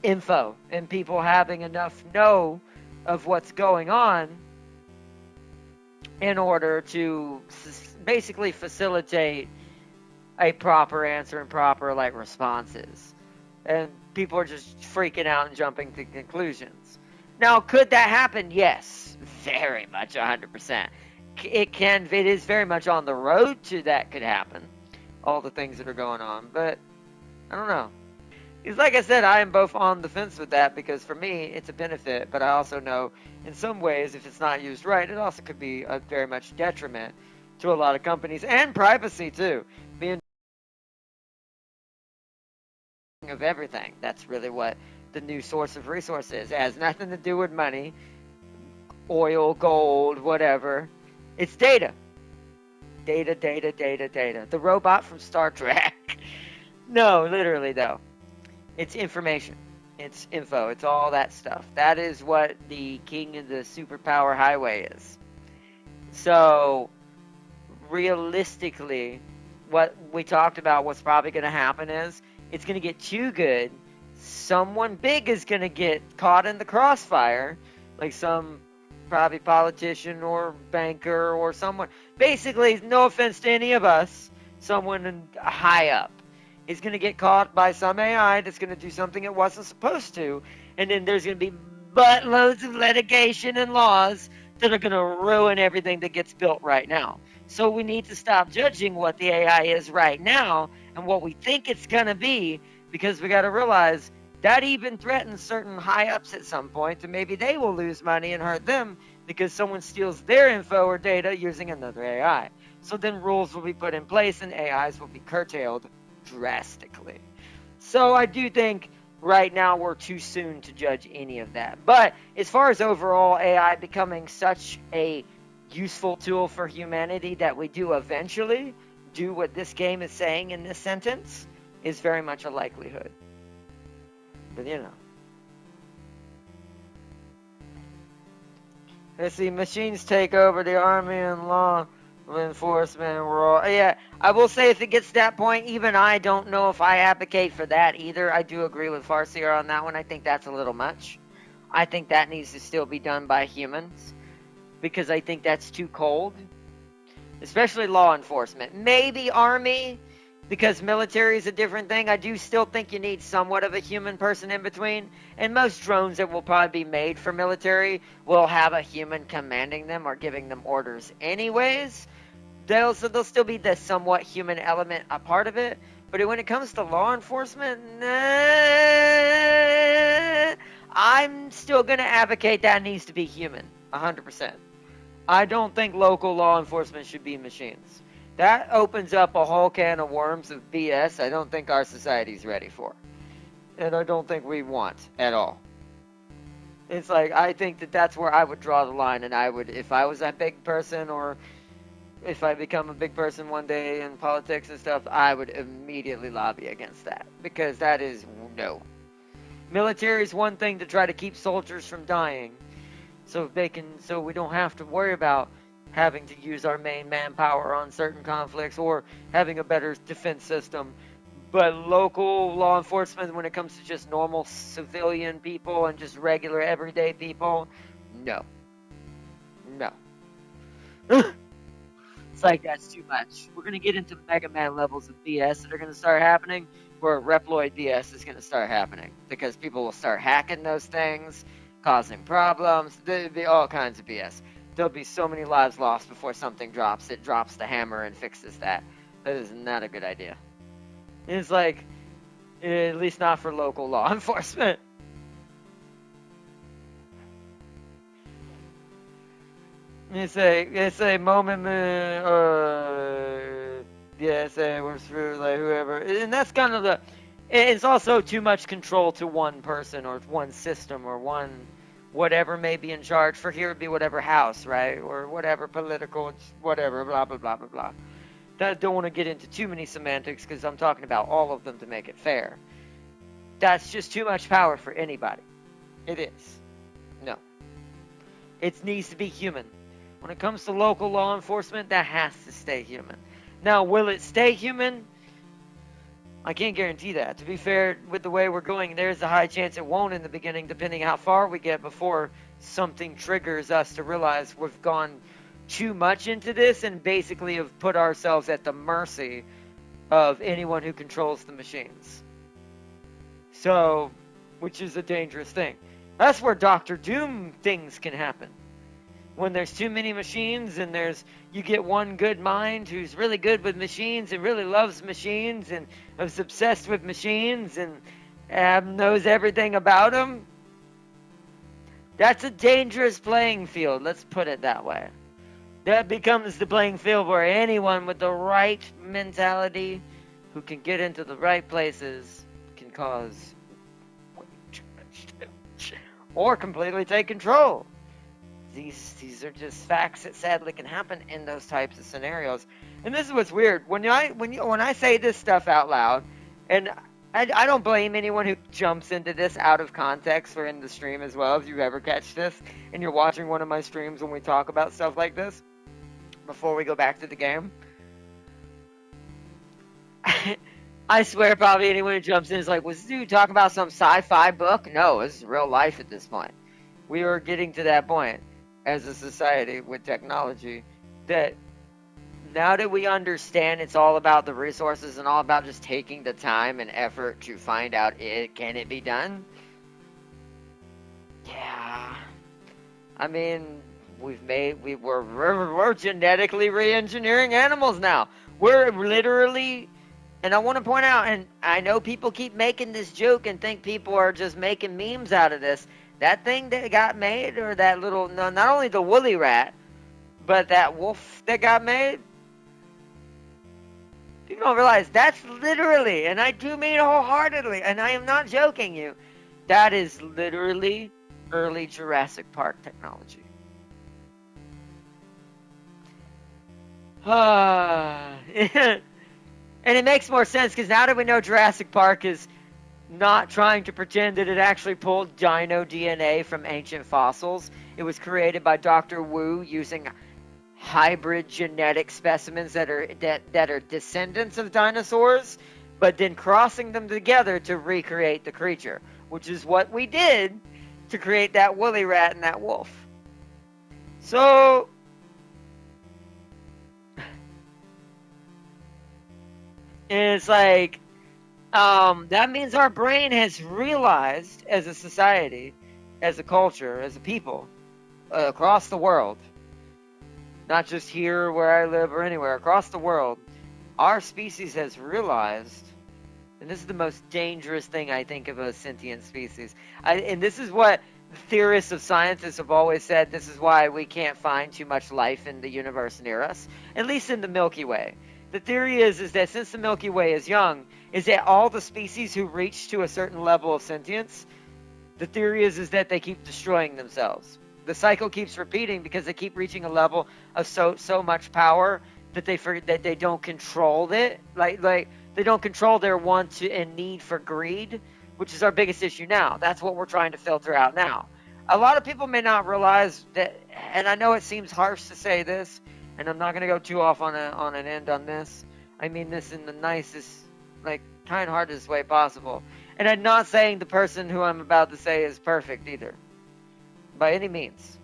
info and people having enough know of what's going on in order to basically facilitate a proper answer and proper responses. And people are just freaking out and jumping to conclusions. Now, could that happen? Yes, very much, 100%. It is very much on the road to that could happen. All the things that are going on, but I don't know. Because like I said, I am both on the fence with that, because for me, it's a benefit, but I also know in some ways, if it's not used right, it also could be a very much detriment to a lot of companies, and privacy too. Being of everything. That's really what the new source of resource is. It has nothing to do with money, oil, gold, whatever. It's data. Data. The robot from Star Trek. No, literally though. It's information. It's info. It's all that stuff. That is what the king of the superpower highway is. So, realistically, what we talked about, what's probably going to happen is, it's going to get too good. Someone big is going to get caught in the crossfire, like some probably politician or banker or someone. Basically, no offense to any of us, someone high up is going to get caught by some AI that's going to do something it wasn't supposed to, and then there's going to be buttloads of litigation and laws that are going to ruin everything that gets built right now. So we need to stop judging what the AI is right now and what we think it's going to be, because we got to realize that even threatens certain high-ups at some point, and maybe they will lose money and hurt them because someone steals their info or data using another AI. So then rules will be put in place and AIs will be curtailed drastically. So I do think right now we're too soon to judge any of that. But as far as overall AI becoming such a useful tool for humanity that we do eventually do what this game is saying in this sentence is very much a likelihood. But you know. Let's see, machines take over the army and law enforcement. Yeah, I will say if it gets to that point, even I don't know if I advocate for that either. I do agree with Farseer on that one. I think that's a little much. I think that needs to still be done by humans because I think that's too cold. Especially law enforcement. Maybe army, because military is a different thing. I do still think you need somewhat of a human person in between. And most drones that will probably be made for military will have a human commanding them or giving them orders anyways. They'll still be the somewhat human element a part of it. But when it comes to law enforcement, I'm still going to advocate that needs to be human. 100%. I don't think local law enforcement should be machines. That opens up a whole can of worms of BS I don't think our society's ready for. And I don't think we want at all. It's like, I think that that's where I would draw the line, and I would, if I was a big person, or if I become a big person one day in politics and stuff, I would immediately lobby against that. Because that is, no. Military is one thing to try to keep soldiers from dying. So we don't have to worry about having to use our main manpower on certain conflicts or having a better defense system. But local law enforcement, when it comes to just normal civilian people and just regular everyday people, no. No. It's like, that's too much. We're going to get into Mega Man levels of BS that are going to start happening, where Reploid BS is going to start happening. Because people will start hacking those things, causing problems. There'll be all kinds of BS. There'll be so many lives lost before something drops. It drops the hammer and fixes that. That is not a good idea. It's like, at least not for local law enforcement. It's a moment, it works for like whoever, and that's kind of the. It's also too much control to one person or one system or one whatever may be in charge. For here would be whatever house, right, or whatever political, whatever, blah blah blah blah blah. I don't want to get into too many semantics because I'm talking about all of them to make it fair. That's just too much power for anybody. It is. No. It needs to be human. When it comes to local law enforcement, that has to stay human. Now, will it stay human? I can't guarantee that. To be fair, with the way we're going, there's a high chance it won't in the beginning, depending how far we get before something triggers us to realize we've gone too much into this and basically have put ourselves at the mercy of anyone who controls the machines. So, which is a dangerous thing. That's where Dr. Doom things can happen. When there's too many machines and you get one good mind who's really good with machines and really loves machines and is obsessed with machines and knows everything about them. That's a dangerous playing field, let's put it that way. That becomes the playing field where anyone with the right mentality who can get into the right places can cause way too much damage or completely take control. These are just facts that sadly can happen in those types of scenarios. And this is what's weird. When I say this stuff out loud, and I don't blame anyone who jumps into this out of context or in the stream as well, if you ever catch this and you're watching one of my streams when we talk about stuff like this before we go back to the game. I swear probably anyone who jumps in is like, was this dude talking about some sci-fi book? No, this is real life at this point. We are getting to that point as a society with technology that now that we understand it's all about the resources and all about just taking the time and effort to find out can it be done? Yeah. I mean, we're genetically re-engineering animals now. We're literally, and I want to point out, and I know people keep making this joke and think people are just making memes out of this. That thing that got made, or that little, no, not only the woolly rat, but that wolf that got made, people don't realize that's literally, and I do mean wholeheartedly, and I am not joking you, that is literally early Jurassic Park technology. And it makes more sense because now that we know Jurassic Park is not trying to pretend that it actually pulled dino DNA from ancient fossils. It was created by Dr. Wu using hybrid genetic specimens that are descendants of dinosaurs, but then crossing them together to recreate the creature, which is what we did to create that woolly rat and that wolf. So it's like that means our brain has realized as a society, as a culture, as a people, across the world, not just here where I live or anywhere, across the world, our species has realized, and this is the most dangerous thing I think of a sentient species, and this is what theorists of scientists have always said, this is why we can't find too much life in the universe near us, at least in the Milky Way. The theory is that since the Milky Way is young, is that all the species who reach to a certain level of sentience, the theory is that they keep destroying themselves. The cycle keeps repeating because they keep reaching a level of so much power that they don't control it. Like they don't control their want and need for greed, which is our biggest issue now. That's what we're trying to filter out now. A lot of people may not realize that, and I know it seems harsh to say this, and I'm not going to go too off on an end on this. I mean this in the nicest, like, kind-hearted way possible. And I'm not saying the person who I'm about to say is perfect either, by any means.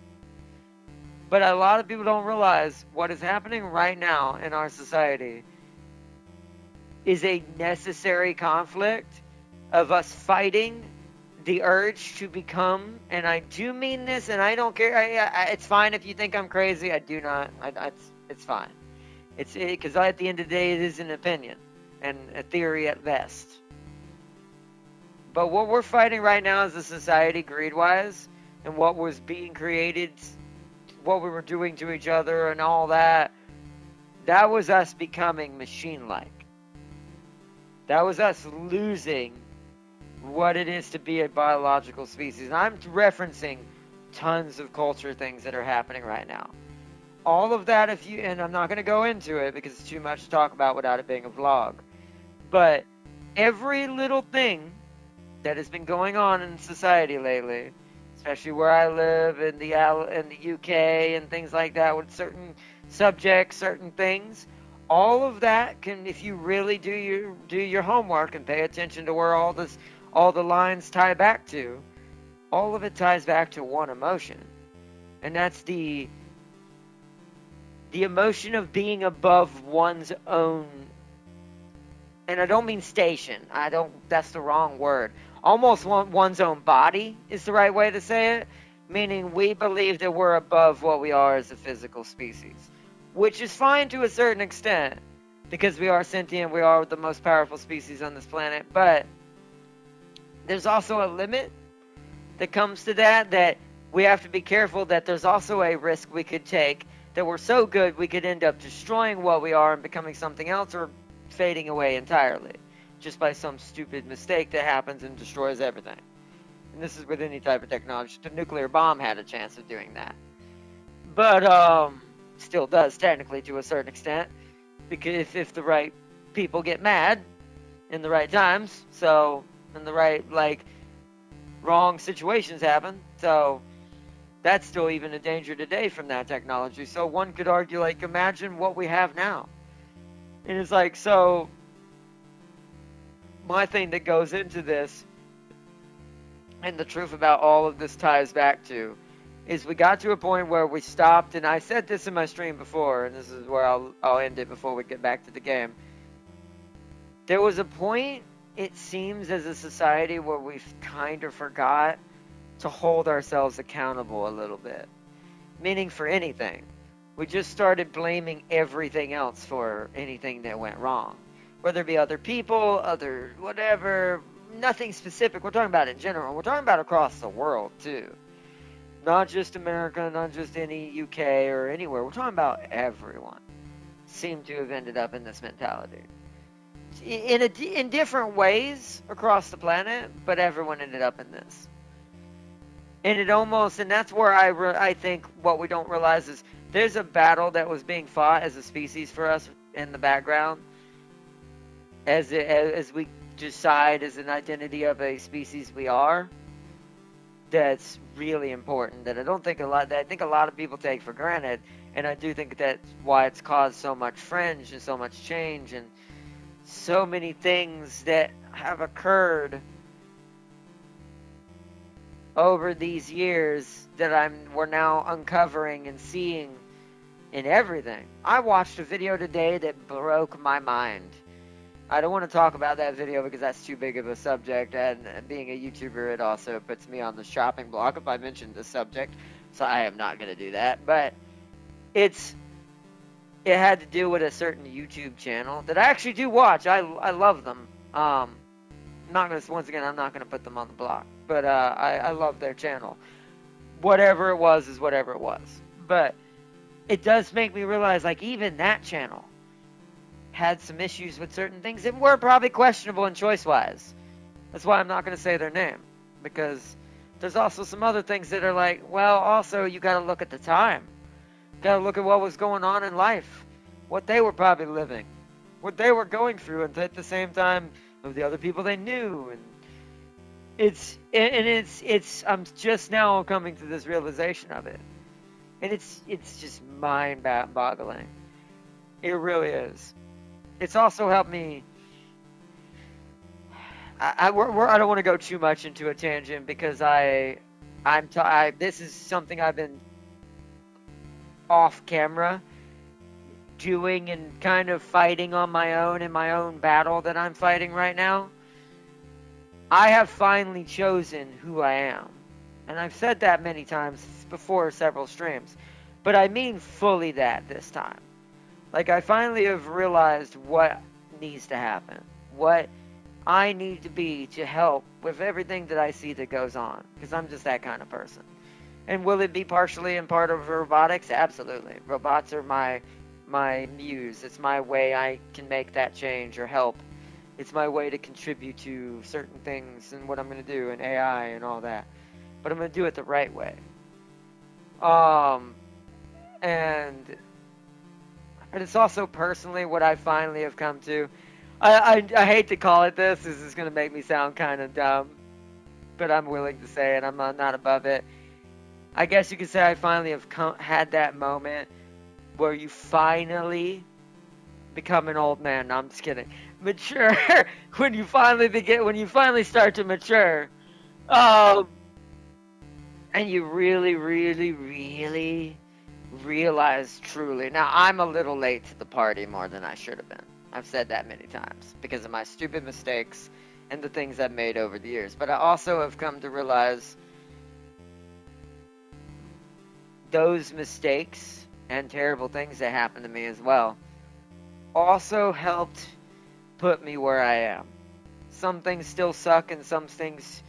But a lot of people don't realize what is happening right now in our society is a necessary conflict of us fighting the urge to become, and I do mean this, and I don't care. It's fine if you think I'm crazy. I do not. It's fine. It's because at the end of the day, it is an opinion and a theory at best. But what we're fighting right now as a society, greed-wise, and what was being created, what we were doing to each other, and all that, that was us becoming machine-like. That was us losing what it is to be a biological species. And I'm referencing tons of culture things that are happening right now. All of that, and I'm not going to go into it because it's too much to talk about without it being a vlog. But every little thing that has been going on in society lately, especially where I live in the UK and things like that, with certain subjects, certain things, all of that can, if you really do your homework and pay attention to where all the lines tie back to, all of it ties back to one emotion, and that's the emotion of being above one's own. And I don't mean station. That's the wrong word. Almost one's own body is the right way to say it. Meaning we believe that we're above what we are as a physical species. Which is fine to a certain extent. Because we are sentient, we are the most powerful species on this planet. But there's also a limit that comes to that we have to be careful that there's also a risk we could take that we're so good we could end up destroying what we are and becoming something else, or fading away entirely just by some stupid mistake that happens and destroys everything. And this is with any type of technology. The nuclear bomb had a chance of doing that, but still does technically to a certain extent, because if the right people get mad in the right times, so in the right wrong situations happen, so that's still even a danger today from that technology. So one could argue, imagine what we have now. And it's so my thing that goes into this, and the truth about all of this ties back to, is we got to a point where we stopped, and I said this in my stream before, and this is where I'll end it before we get back to the game. There was a point, it seems, as a society where we've kind of forgot to hold ourselves accountable a little bit. Meaning for anything. We just started blaming everything else for anything that went wrong. Whether it be other people, other whatever, nothing specific. We're talking about in general. We're talking about across the world, too. Not just America, not just any UK or anywhere. We're talking about everyone. Seem to have ended up in this mentality. In different ways across the planet, but everyone ended up in this. And that's where I think what we don't realize is there's a battle that was being fought as a species for us in the background, as we decide as an identity of a species we are. That's really important. That I think a lot of people take for granted, and I do think that's why it's caused so much fringe and so much change and so many things that have occurred over these years that we're now uncovering and seeing in everything. I watched a video today that broke my mind. I don't want to talk about that video because that's too big of a subject, and being a YouTuber, it also puts me on the shopping block if I mention this subject, so I am not going to do that. But it had to do with a certain YouTube channel that I actually do watch. I love them. I'm not going to, once again, I'm not going to put them on the block, but I love their channel. Whatever it was is whatever it was. But it does make me realize, like, even that channel had some issues with certain things that were probably questionable in choice-wise. That's why I'm not going to say their name, because there's also some other things that are like, well, also you got to look at the time. You got to look at what was going on in life, what they were probably living, what they were going through, and at the same time of the other people they knew. And it's I'm just now coming to this realization of it, and it's just mind-boggling. It really is. It's also helped me. I don't want to go too much into a tangent because this is something I've been off camera doing and kind of fighting on my own in my own battle that I'm fighting right now. I have finally chosen who I am, and I've said that many times before, several streams, but I mean fully that this time. Like, I finally have realized what needs to happen, what I need to be to help with everything that I see that goes on, because I'm just that kind of person. And will it be partially in part of robotics? Absolutely. Robots are my muse. It's my way I can make that change or help. It's my way to contribute to certain things and what I'm going to do in AI and all that. But I'm going to do it the right way. And it's also personally what I finally have come to. I hate to call it this. This is going to make me sound kind of dumb, but I'm willing to say it. I'm not above it. I guess you could say I finally have had that moment where you finally become an old man. No, I'm just kidding. Mature. when you finally start to mature, and you really, really, really realize truly. Now, I'm a little late to the party more than I should have been. I've said that many times because of my stupid mistakes and the things I've made over the years. But I also have come to realize those mistakes and terrible things that happened to me as well also helped put me where I am. Some things still suck and some things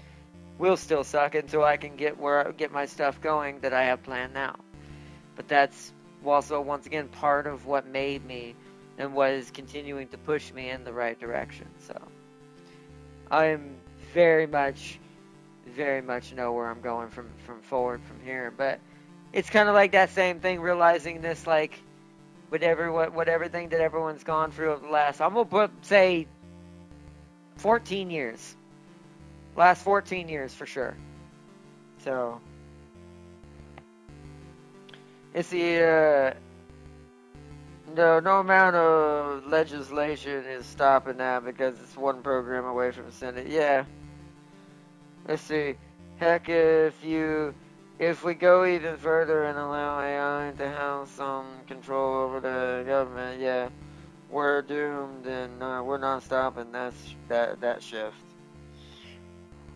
will still suck until I can get my stuff going that I have planned now. But that's also, once again, part of what made me and what is continuing to push me in the right direction. So I am very much know where I'm going from forward from here. But it's kind of like that same thing, realizing this, like, with everything that everyone's gone through over the last, I'm going to say 14 years. Last 14 years for sure. So it's no amount of legislation is stopping that because it's one program away from the Senate. Yeah. Let's see. Heck, if we go even further and allow AI to have some control over the government, yeah, we're doomed, and we're not stopping that shift.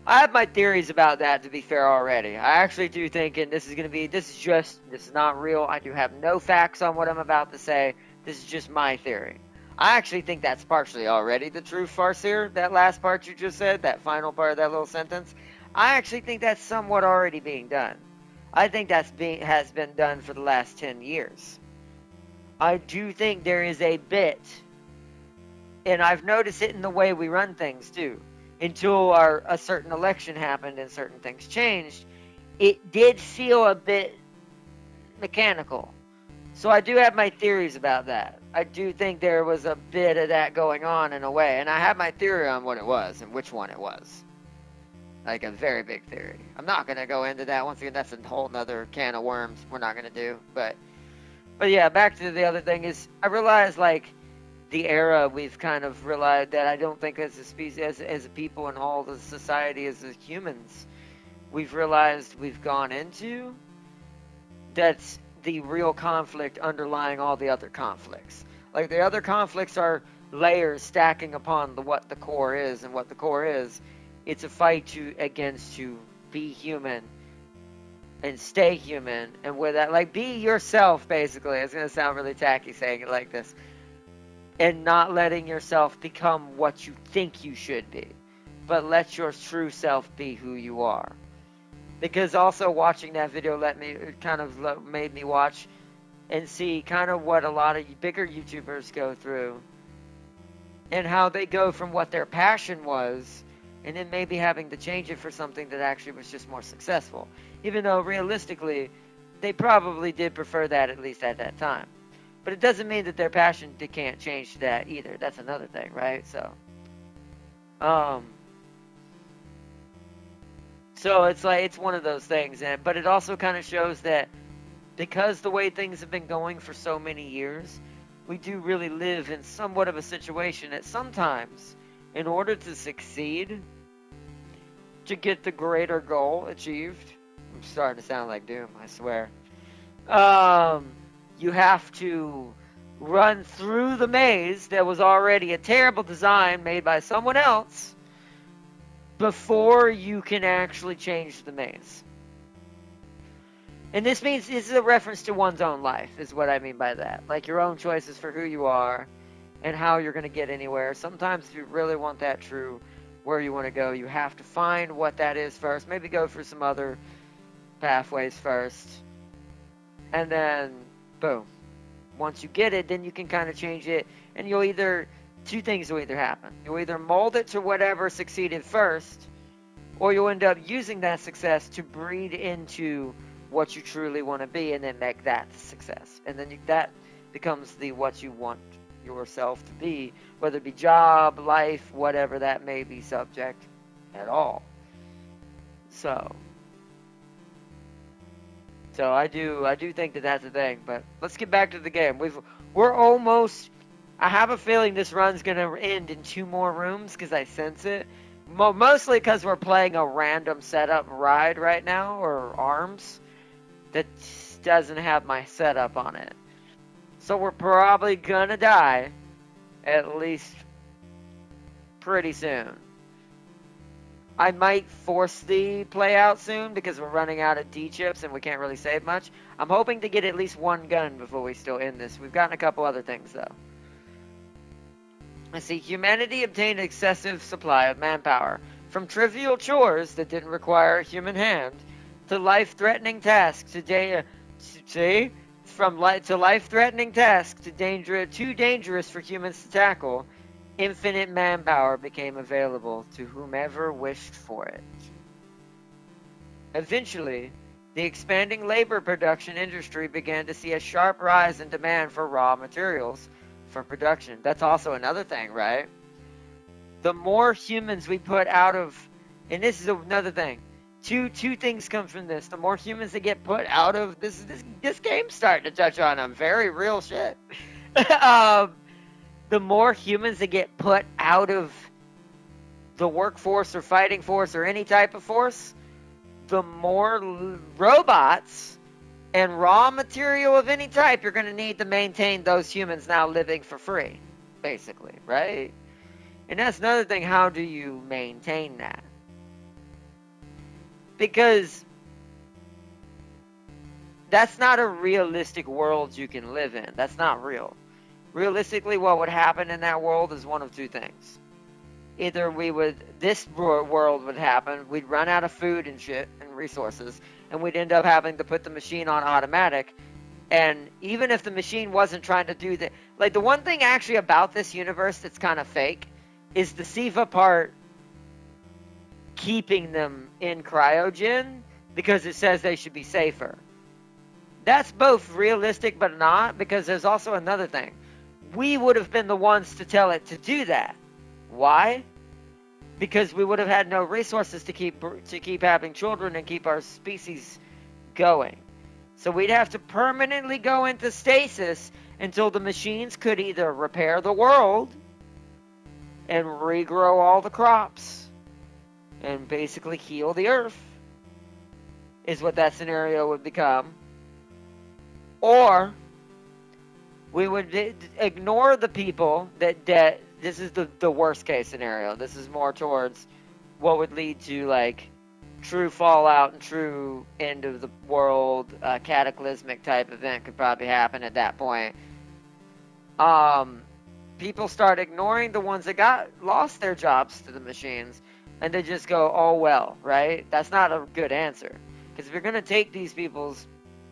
I have my theories about that, to be fair, already. I actually do think, and this is not real. I do have no facts on what I'm about to say. This is just my theory. I actually think that's partially already the truth, Farseer. That last part you just said, that final part of that little sentence. I actually think that's somewhat already being done. I think has been done for the last 10 years. I do think there is a bit, and I've noticed it in the way we run things too. Until a certain election happened and certain things changed, it did feel a bit mechanical. So I do have my theories about that. I do think there was a bit of that going on in a way, and I have my theory on what it was and which one it was. Like a very big theory. I'm not gonna go into that. Once again, that's a whole nother can of worms we're not gonna do. But yeah, back to the other thing is I realized like the era we've kind of realized that I don't think as a species, as a people in all the society as humans, we've realized we've gone into, that's the real conflict underlying all the other conflicts. Like the other conflicts are layers stacking upon what the core is, and what the core is, it's a fight against to be human and stay human, and with that, like, be yourself, basically. It's going to sound really tacky saying it like this. And not letting yourself become what you think you should be, but let your true self be who you are. Because also watching that video made me watch and see kind of what a lot of bigger YouTubers go through, and how they go from what their passion was, and then maybe having to change it for something that actually was just more successful. Even though realistically, they probably did prefer that, at least at that time. But it doesn't mean that their passion can't change to that either. That's another thing, right? So it's like, it's one of those things. But it also kind of shows that because the way things have been going for so many years, we do really live in somewhat of a situation that sometimes, in order to succeed, to get the greater goal achieved, I'm starting to sound like Doom, I swear, you have to run through the maze that was already a terrible design made by someone else before you can actually change the maze. And this is a reference to one's own life, is what I mean by that. Like your own choices for who you are and how you're going to get anywhere. Sometimes if you really want that true, where you want to go, you have to find what that is first. Maybe go for some other pathways first. And then, boom. Once you get it, then you can kind of change it. And two things will either happen. You'll either mold it to whatever succeeded first, or you'll end up using that success to breed into what you truly want to be, and then make that the success. And then that becomes what you want yourself to be, whether it be job, life, whatever that may be subject at all. So I do think that that's a thing. But let's get back to the game. We're almost. I have a feeling this run's gonna end in 2 more rooms because I sense it. Mostly because we're playing a random setup ride right now, or arms, that doesn't have my setup on it. So we're probably gonna die, at least pretty soon. I might force the play out soon because we're running out of D chips and we can't really save much. I'm hoping to get at least 1 gun before we still end this. We've gotten a couple other things though. Let's see, humanity obtained an excessive supply of manpower, from trivial chores that didn't require a human hand, to life-threatening tasks life-threatening tasks too dangerous for humans to tackle. Infinite manpower became available to whomever wished for it. Eventually, the expanding labor production industry began to see a sharp rise in demand for raw materials for production. That's also another thing, right? The more humans we put out of, and this is another thing, two things come from this. The more humans that get put out of this game's starting to touch on them very real shit. The more humans that get put out of the workforce or fighting force or any type of force, the more robots and raw material of any type you're going to need to maintain those humans now living for free, basically, right? And that's another thing, how do you maintain that? Because that's not a realistic world you can live in. That's not real. Realistically, what would happen in that world is one of 2 things. Either this world would happen, we'd run out of food and shit and resources, and we'd end up having to put the machine on automatic. And even if the machine wasn't trying to do that, like the one thing actually about this universe that's kind of fake is the SIVA part keeping them in cryogen because it says they should be safer. That's both realistic but not, because there's also another thing. We would have been the ones to tell it to do that. Why? Because we would have had no resources to keep having children and keep our species going. So we'd have to permanently go into stasis until the machines could either repair the world and regrow all the crops and basically heal the earth, is what that scenario would become. Or we would ignore the people that this is the worst case scenario. This is more towards what would lead to like true fallout and true end of the world, cataclysmic type event could probably happen at that point. People start ignoring the ones that lost their jobs to the machines, and they just go, oh well, right? That's not a good answer, because if you're going to take these people's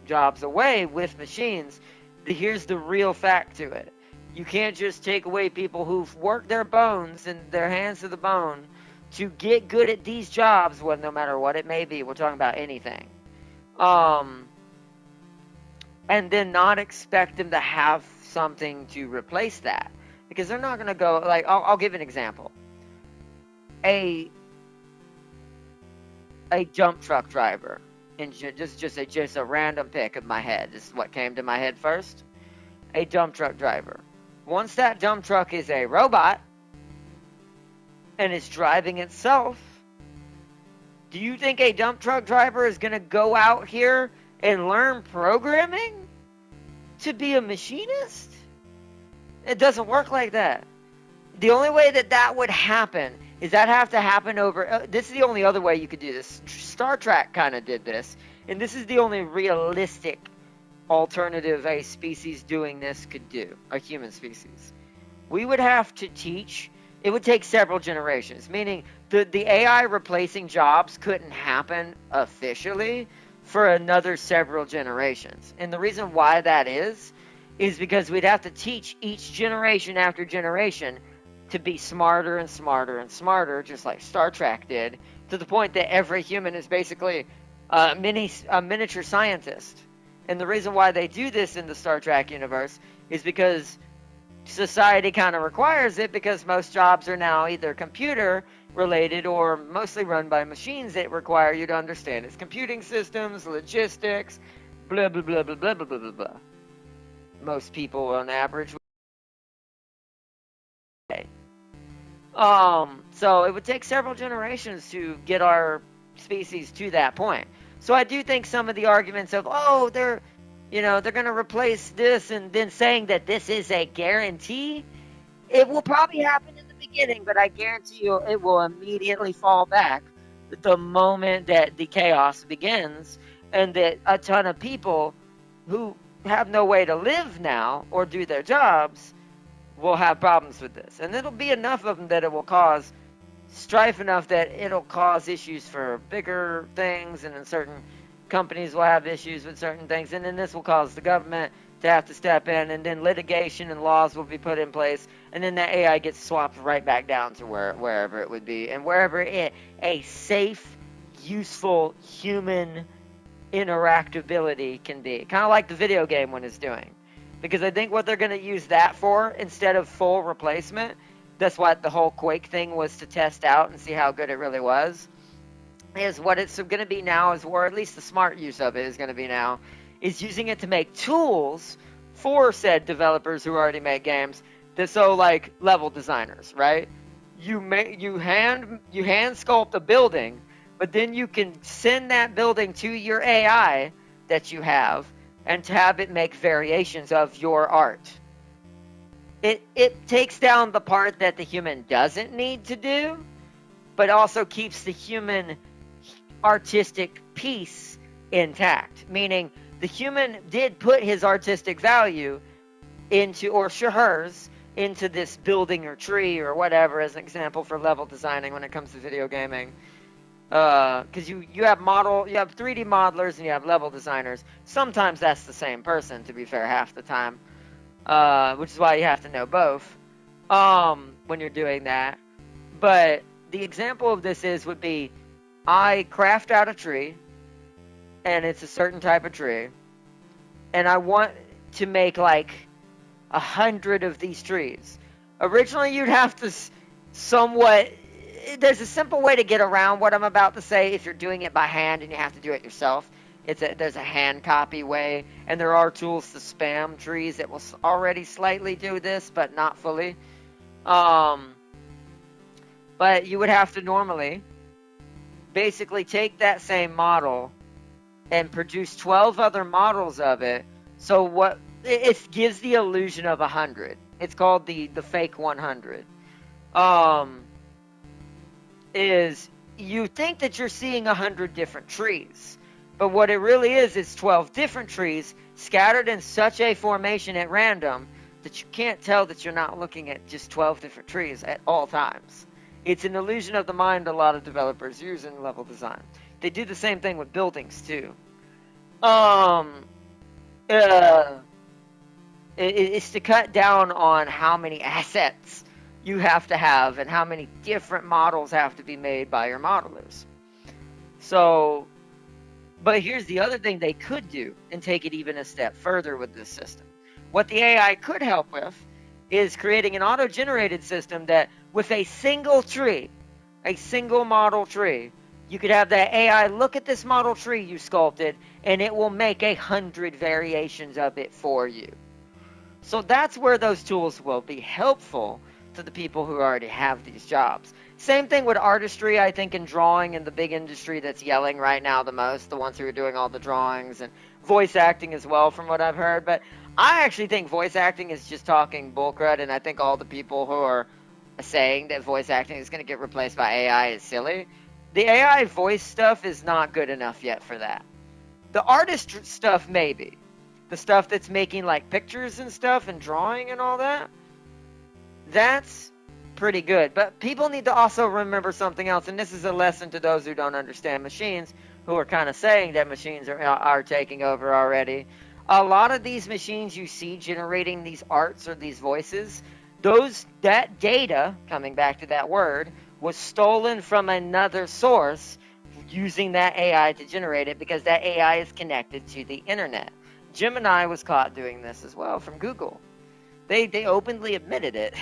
jobs away with machines, here's the real fact to it. You can't just take away people who've worked their bones and their hands to the bone to get good at these jobs, well, no matter what it may be. We're talking about anything. And then not expect them to have something to replace that. Because they're not going to go, like, I'll give an example. A dump truck driver. And just a random pick of my head. This is what came to my head first. A dump truck driver. Once that dump truck is a robot and is driving itself, do you think a dump truck driver is going to go out here and learn programming to be a machinist? It doesn't work like that. The only way that would happen is that have to happen over... this is the only other way you could do this. Star Trek kind of did this. And this is the only realistic alternative a species doing this could do. A human species. We would have to teach... It would take several generations. Meaning, the AI replacing jobs couldn't happen officially for another several generations. And the reason why that is because we'd have to teach each generation after generation to be smarter and smarter and smarter, just like Star Trek did, to the point that every human is basically a miniature scientist. And the reason why they do this in the Star Trek universe is because society kind of requires it, because most jobs are now either computer related or mostly run by machines that require you to understand its computing systems, logistics, blah, blah, blah, blah, blah, blah, blah, blah, blah. Most people on average. So it would take several generations to get our species to that point. So I do think some of the arguments of, oh, they're going to replace this, and then saying that this is a guarantee, it will probably happen in the beginning, but I guarantee you it will immediately fall back the moment that the chaos begins, and that a ton of people who have no way to live now or do their jobs will have problems with this. And it'll be enough of them that it will cause strife enough that it'll cause issues for bigger things, and then certain companies will have issues with certain things, and then this will cause the government to have to step in, and then litigation and laws will be put in place, and then that AI gets swapped right back down to wherever it would be, and wherever a safe, useful human interactability can be. Kind of like the video game one is doing. Because I think what they're going to use that for, instead of full replacement, that's what the whole Quake thing was to test out and see how good it really was, is what it's going to be now, is, or at least the smart use of it is going to be now, is using it to make tools for said developers who already make games. So like level designers, right? You hand sculpt a building, but then you can send that building to your AI that you have, and to have it make variations of your art. It takes down the part that the human doesn't need to do, but also keeps the human artistic piece intact. Meaning, the human did put his artistic value into, or hers, into this building or tree or whatever, as an example for level designing when it comes to video gaming. Because you have 3D modelers and you have level designers. Sometimes that's the same person, to be fair, half the time. Which is why you have to know both when you're doing that. But the example of this would be, I craft out a tree, and it's a certain type of tree. and I want to make like 100 of these trees. Originally, you'd have to somewhat. There's a simple way to get around what I'm about to say if you're doing it by hand and you have to do it yourself. There's a hand copy way, and there are tools to spam trees that will already slightly do this, but not fully. But you would have to normally basically take that same model and produce 12 other models of it. So what it gives the illusion of 100. It's called the fake 100. Is you think that you're seeing 100 different trees, but what it really is 12 different trees scattered in such a formation at random that you can't tell that you're not looking at just 12 different trees at all times. It's an illusion of the mind a lot of developers use in level design. They do the same thing with buildings too. It's to cut down on how many assets you have to have and how many different models have to be made by your modelers. So, but here's the other thing they could do and take it even a step further with this system. What the AI could help with is creating an auto-generated system that with a single tree, a single model tree, you could have that AI look at this model tree you sculpted and it will make 100 variations of it for you. So that's where those tools will be helpful to the people who already have these jobs. Same thing with artistry, I think, in drawing, in the big industry that's yelling right now the most, the ones who are doing all the drawings, and voice acting as well, from what I've heard. But I actually think voice acting is just talking bullcrud, and I think all the people who are saying that voice acting is going to get replaced by AI is silly. The AI voice stuff is not good enough yet for that. The artist stuff, maybe. The stuff that's making like pictures and stuff and drawing and all that, that's pretty good. But people need to also remember something else, and this is a lesson to those who don't understand machines, who are kind of saying that machines are taking over already. A lot of these machines you see generating these arts or these voices, that data, coming back to that word, was stolen from another source using that AI to generate it, because that AI is connected to the internet. Gemini was caught doing this as well from Google. They openly admitted it.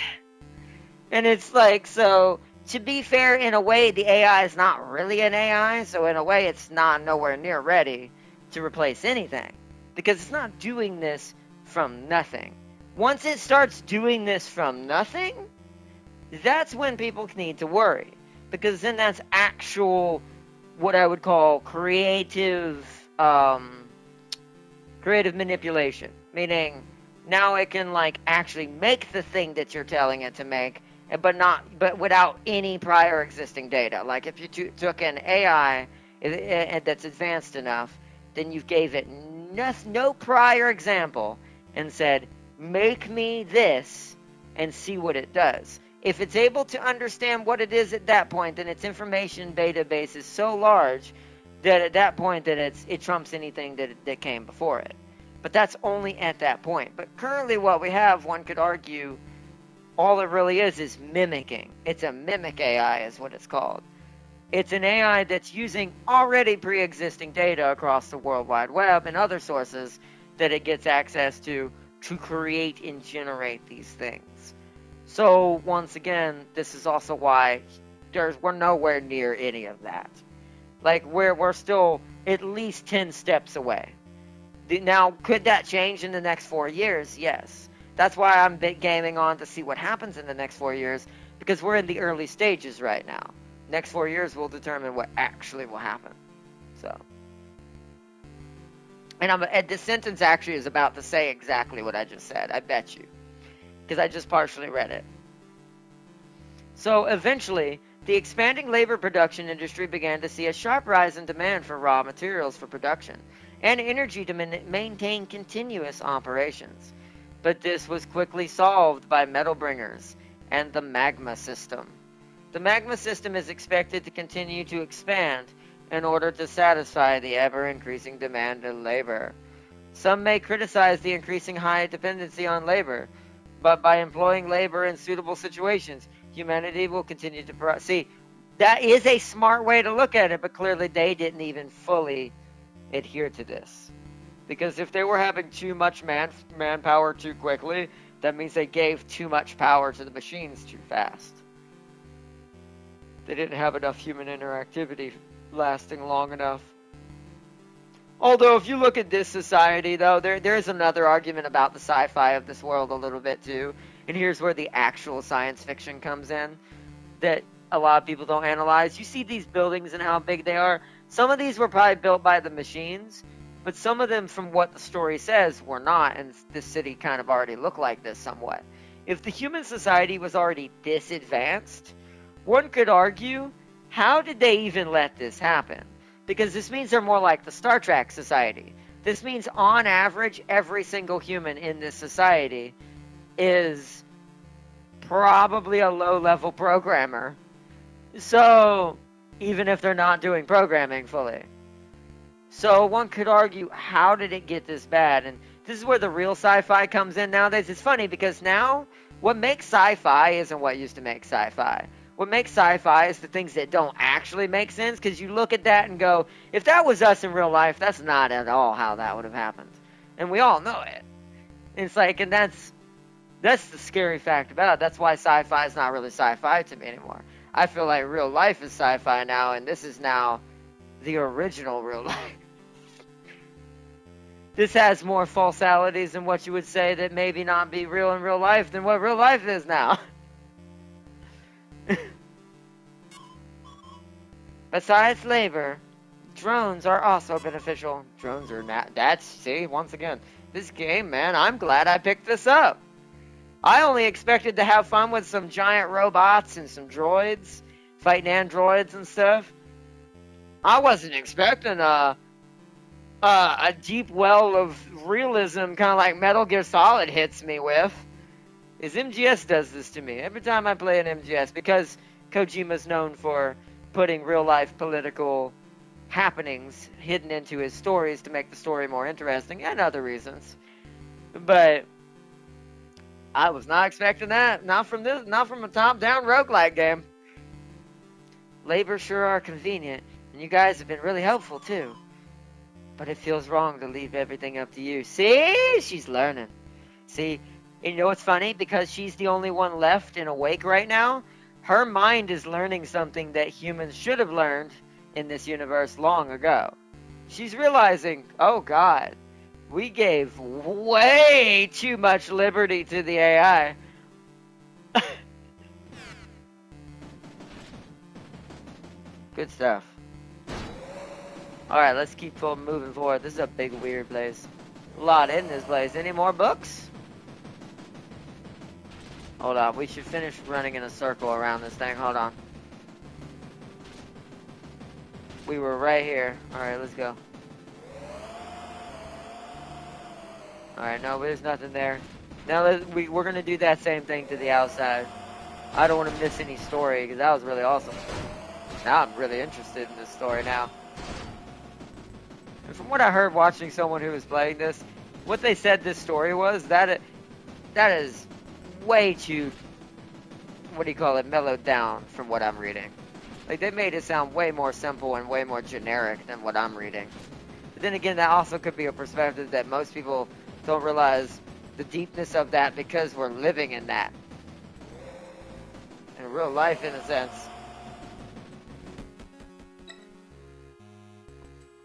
And it's like, so to be fair, in a way, the AI is not really an AI, so in a way it's not nowhere near ready to replace anything, because it's not doing this from nothing. Once it starts doing this from nothing, that's when people need to worry, because then that's actual, what I would call creative manipulation, meaning now it can like actually make the thing that you're telling it to make, but without any prior existing data. Like if you took an AI that's advanced enough, then you gave it no prior example and said, make me this, and see what it does. If it's able to understand what it is at that point, then its information database is so large that at that point that it trumps anything that came before it. But that's only at that point. But currently what we have, one could argue, all it really is mimicking. It's a mimic AI is what it's called. It's an AI that's using already pre-existing data across the World Wide Web and other sources that it gets access to create and generate these things. So once again, this is also why we're nowhere near any of that. Like we're still at least 10 steps away. Now, could that change in the next 4 years? Yes. That's why I'm gaming on to see what happens in the next 4 years, because we're in the early stages right now. Next 4 years will determine what actually will happen. So, and this sentence actually is about to say exactly what I just said. I bet you, because I just partially read it. So eventually, the expanding labor production industry began to see a sharp rise in demand for raw materials for production and energy to maintain continuous operations. But this was quickly solved by metal bringers and the magma system. The magma system is expected to continue to expand in order to satisfy the ever-increasing demand of labor. Some may criticize the increasing high dependency on labor, but by employing labor in suitable situations, humanity will continue to see. That is a smart way to look at it, but clearly they didn't even fully adhere to this. Because if they were having too much manpower too quickly, that means they gave too much power to the machines too fast. They didn't have enough human interactivity lasting long enough. Although, if you look at this society, though, there is another argument about the sci-fi of this world a little bit, too. And here's where the actual science fiction comes in, that a lot of people don't analyze. You see these buildings and how big they are. Some of these were probably built by the machines, but some of them, from what the story says, were not, and this city kind of already looked like this somewhat. If the human society was already this advanced, one could argue, how did they even let this happen? Because this means they're more like the Star Trek society. This means, on average, every single human in this society is probably a low-level programmer. So, even if they're not doing programming fully. So, one could argue, how did it get this bad? And this is where the real sci-fi comes in nowadays. It's funny, because now, what makes sci-fi isn't what used to make sci-fi. What makes sci-fi is the things that don't actually make sense, because you look at that and go, if that was us in real life, that's not at all how that would have happened. And we all know it. It's like, and that's the scary fact about it. That's why sci-fi is not really sci-fi to me anymore. I feel like real life is sci-fi now, and this is now the original real life. This has more falsalities than what you would say that maybe not be real in real life than what real life is now. Besides labor, drones are also beneficial. Drones are not. See, once again, this game, man, I'm glad I picked this up. I only expected to have fun with some giant robots and some droids, fighting androids and stuff. I wasn't expecting a deep well of realism, kind of like Metal Gear Solid hits me with. Is MGS does this to me every time I play an MGS, because Kojima's known for putting real-life political happenings hidden into his stories to make the story more interesting, and other reasons. But I was not expecting that. Not from a top-down roguelike game. Labor sure are convenient, and you guys have been really helpful, too. But it feels wrong to leave everything up to you. See? She's learning. See? And you know what's funny? Because she's the only one left and awake right now, her mind is learning something that humans should have learned in this universe long ago. She's realizing, oh God, we gave way too much liberty to the AI. Good stuff. Alright, let's keep moving forward. This is a big, weird place. A lot in this place. Any more books? Hold on, we should finish running in a circle around this thing. Hold on. We were right here. Alright, let's go. Alright, no, there's nothing there. Now we're going to do that same thing to the outside. I don't want to miss any story, because that was really awesome. Now I'm really interested in this story now. And from what I heard watching someone who was playing this, what they said this story was, that is way too, mellowed down from what I'm reading. Like, they made it sound way more simple and way more generic than what I'm reading. But then again, that also could be a perspective that most people don't realize the deepness of that, because we're living in that. In real life, in a sense.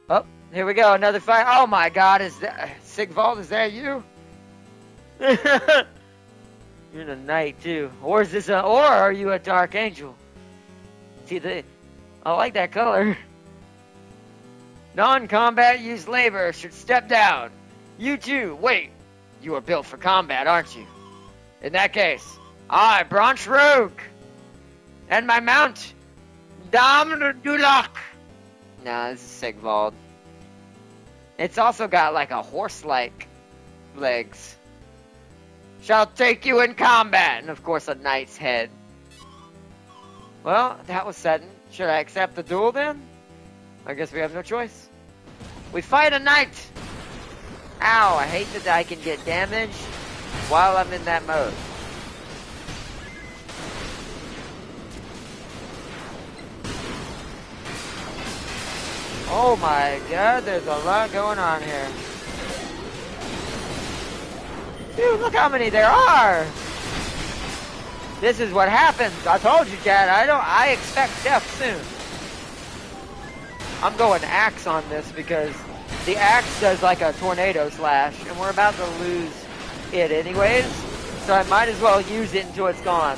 Oh, here we go, another fight. Oh my God, is that Sigvald? Is that you? You're in a knight too, or is this or are you a dark angel? See, I like that color. Non-combat use labor should step down. You too. Wait, you are built for combat, aren't you? In that case, I, Branch Rogue, and my mount, Dam Dulak. Nah, this is Sigvald. It's also got like a horse-like legs. Shall take you in combat, and of course a knight's head. Well, that was sudden. Should I accept the duel then? I guess we have no choice. We fight a knight! Ow, I hate that I can get damaged while I'm in that mode. Oh my God, there's a lot going on here. Dude, look how many there are! This is what happens. I told you, Chad. I expect death soon. I'm going axe on this because the axe does like a tornado slash, and we're about to lose it anyways, so I might as well use it until it's gone.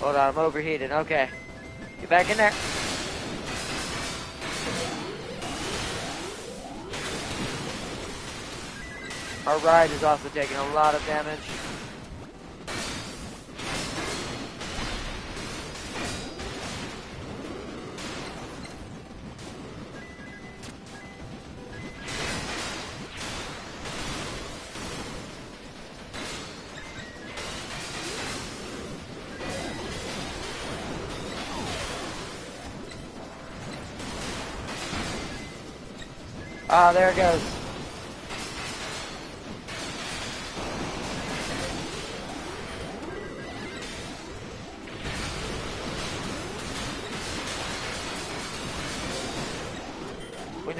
Hold on, I'm overheating. Okay. Get back in there. Our ride is also taking a lot of damage. Ah, there it goes.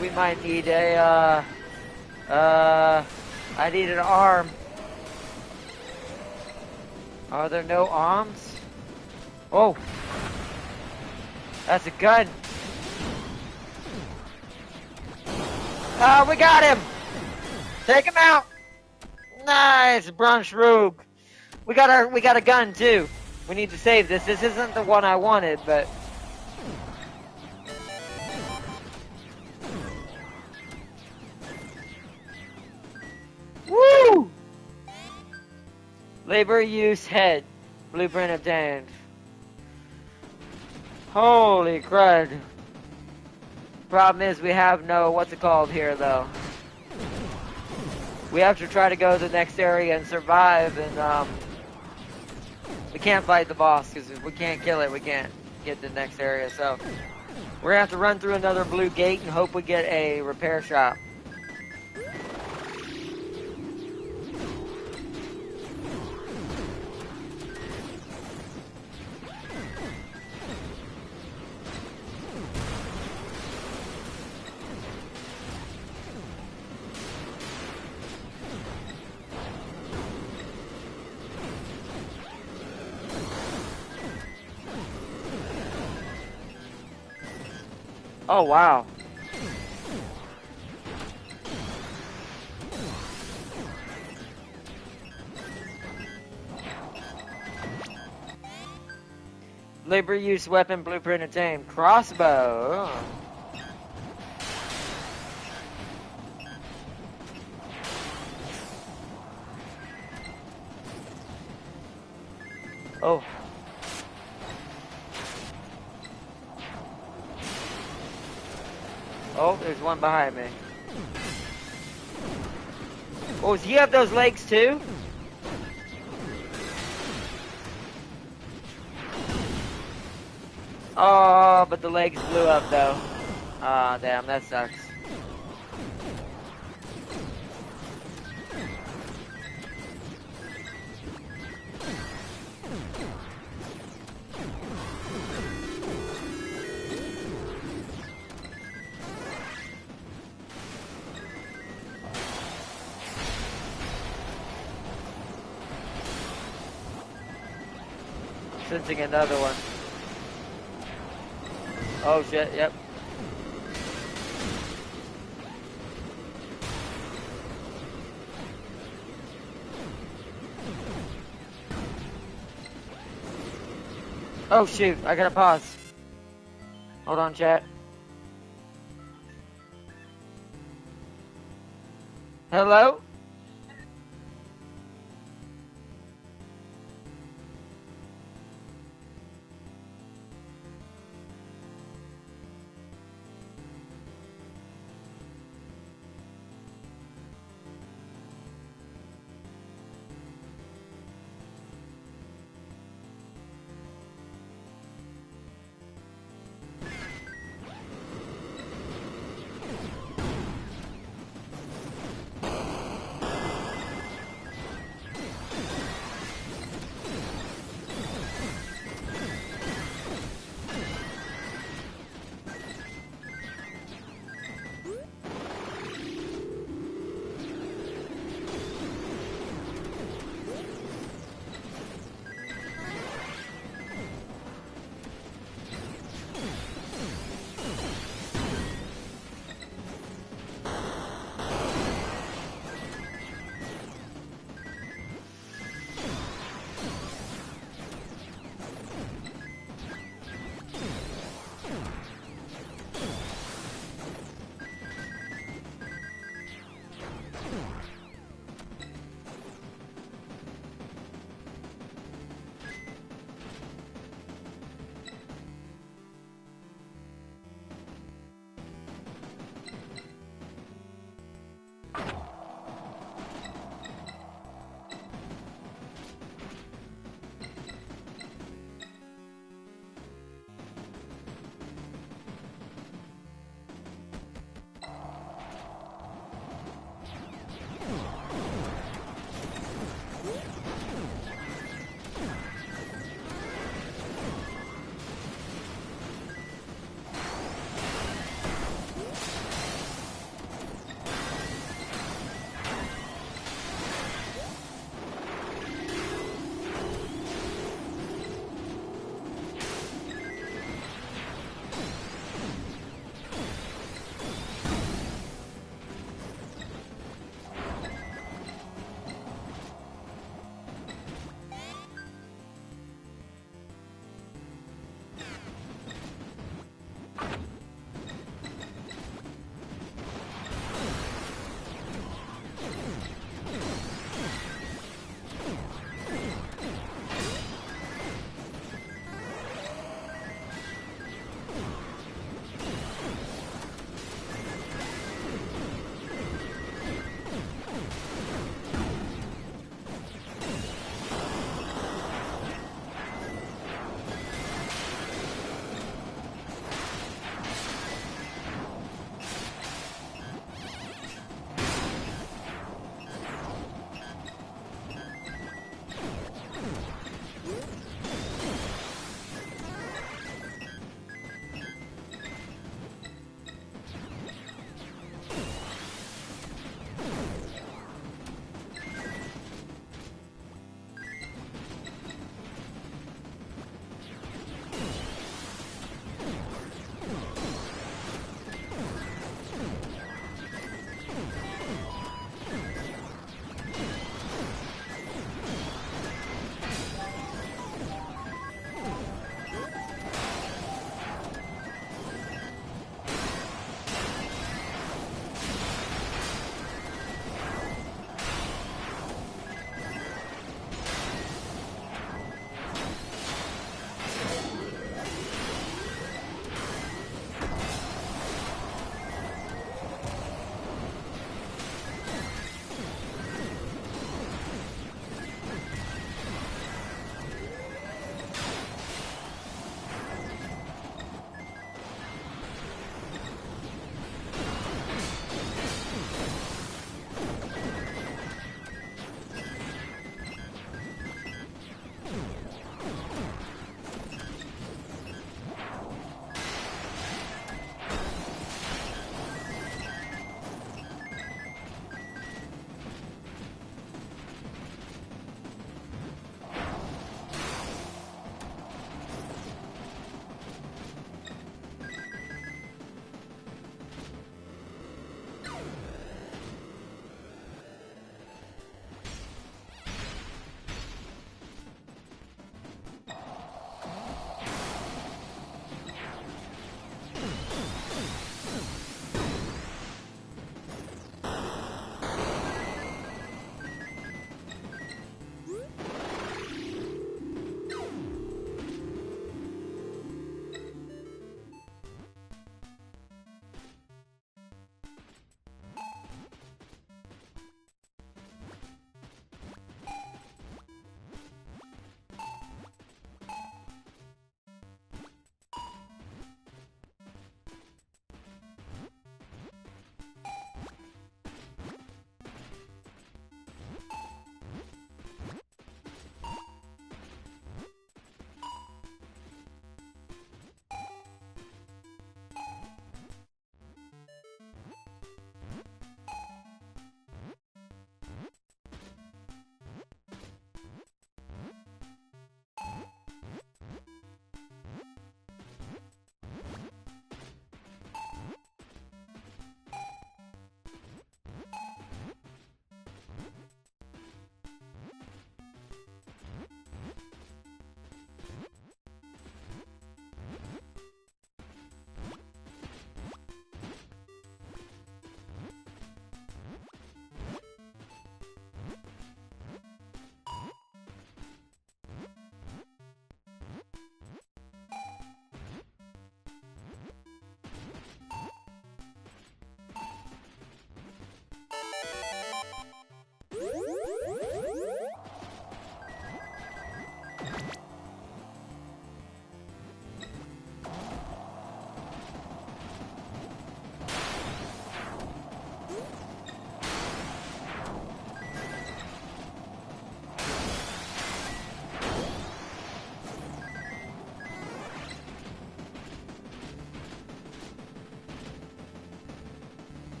We might need a, I need an arm. Are there no arms? Oh! That's a gun! Ah, we got him! Take him out! Nice, Brunch Rogue. We got a gun too. We need to save this. This isn't the one I wanted, but woo! Labor use head. Blueprint obtained. Holy crud. Problem is we have no, what's it called here though? We have to try to go to the next area and survive, and we can't fight the boss because if we can't kill it, we can't get to the next area. So we're gonna have to run through another blue gate and hope we get a repair shop. Oh, wow. Labor use weapon blueprint obtained. Crossbow. Oh. Oh, there's one behind me. Oh, does he have those legs too? Oh, but the legs blew up though. Ah, damn, that sucks. Sensing another one. Oh shit, yep. Oh shoot, I gotta pause. Hold on, chat. Hello?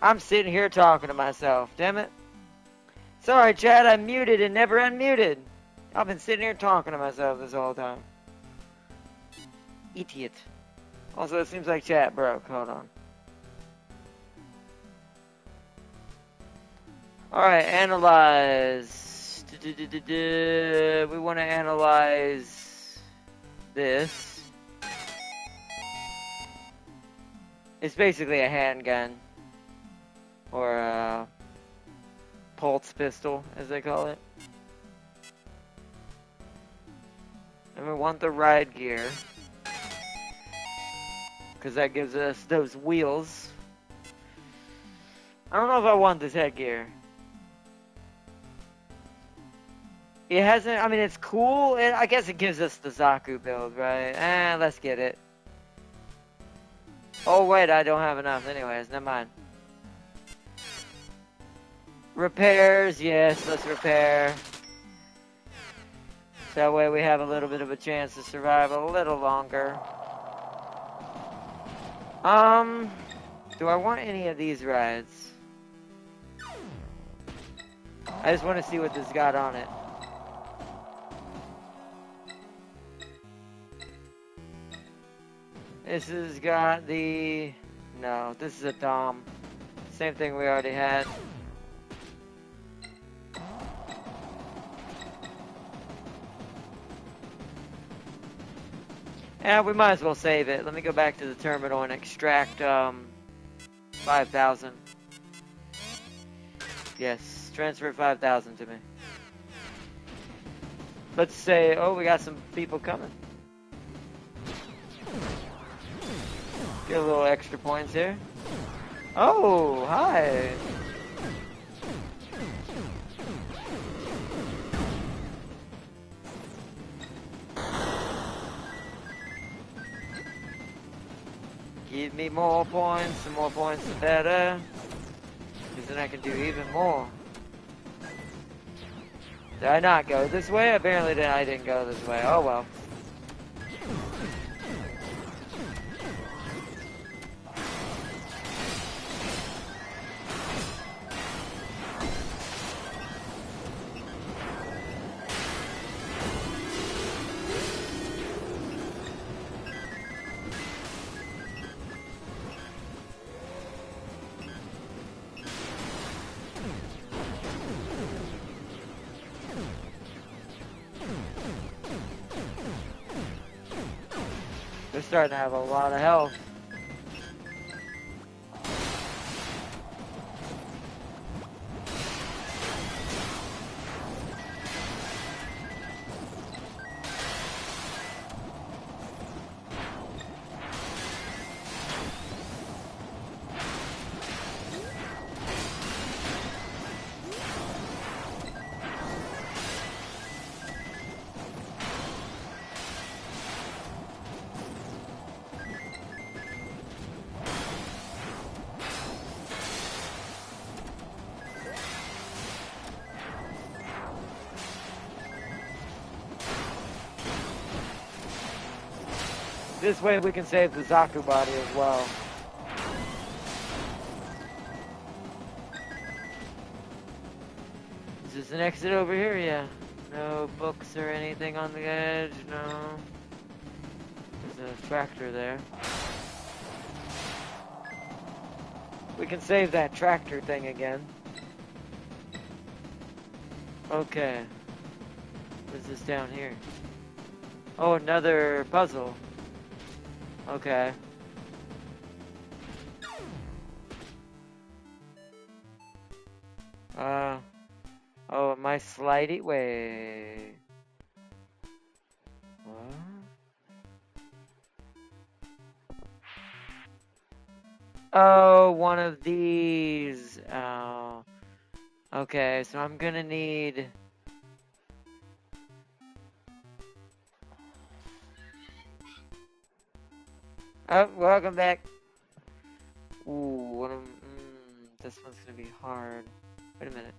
I'm sitting here talking to myself, damn it. Sorry, Chad, I muted and never unmuted. I've been sitting here talking to myself this whole time. Idiot. Also, it seems like chat broke. Hold on. Alright, analyze. We want to analyze this. It's basically a handgun. Or a pulse pistol, as they call it. And we want the ride gear. Because that gives us those wheels. I don't know if I want this headgear. It hasn't, I mean, it's cool. I guess it gives us the Zaku build, right? Let's get it. Oh, wait, I don't have enough anyways. Never mind. Repairs, yes, let's repair. So that way we have a little bit of a chance to survive a little longer. Do I want any of these rides? I just want to see what this got on it. This has got the... No, this is a Dom. Same thing we already had. Yeah, we might as well save it. Let me go back to the terminal and extract 5,000. Yes, transfer 5,000 to me. Let's say, oh, we got some people coming. Get a little extra points here. Oh, hi. Give me more points, the more points the better. Because then I can do even more. Did I not go this way? Apparently I didn't go this way. Oh well. They're starting to have a lot of health. This way we can save the Zaku body as well. Is this an exit over here? Yeah. No books or anything on the edge, no. There's a tractor there. We can save that tractor thing again. Okay. What's this down here? Oh, another puzzle. Okay. Oh, am I sliding? Wait. What? Oh, one of these. Oh. Okay, so I'm gonna need... Oh, welcome back. Ooh, this one's gonna be hard. Wait a minute.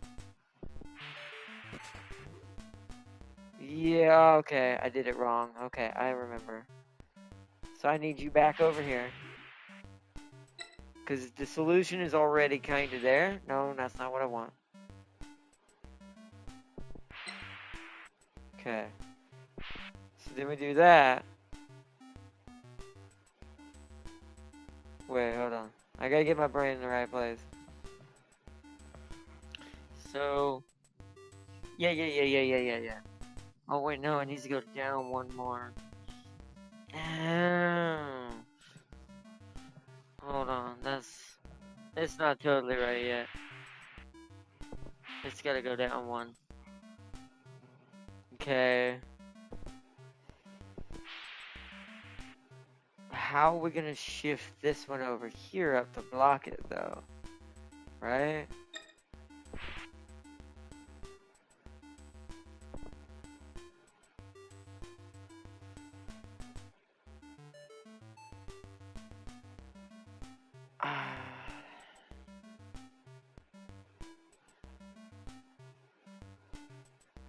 Yeah, okay, I did it wrong. Okay, I remember. So I need you back over here. Because the solution is already kind of there. No, that's not what I want. Okay. So then we do that. Wait, hold on. I gotta get my brain in the right place. So, yeah. Oh, wait, no, it needs to go down one more. Oh. Hold on, it's not totally right yet. It's gotta go down one. Okay. How are we gonna shift this one over here up to block it, though? Right?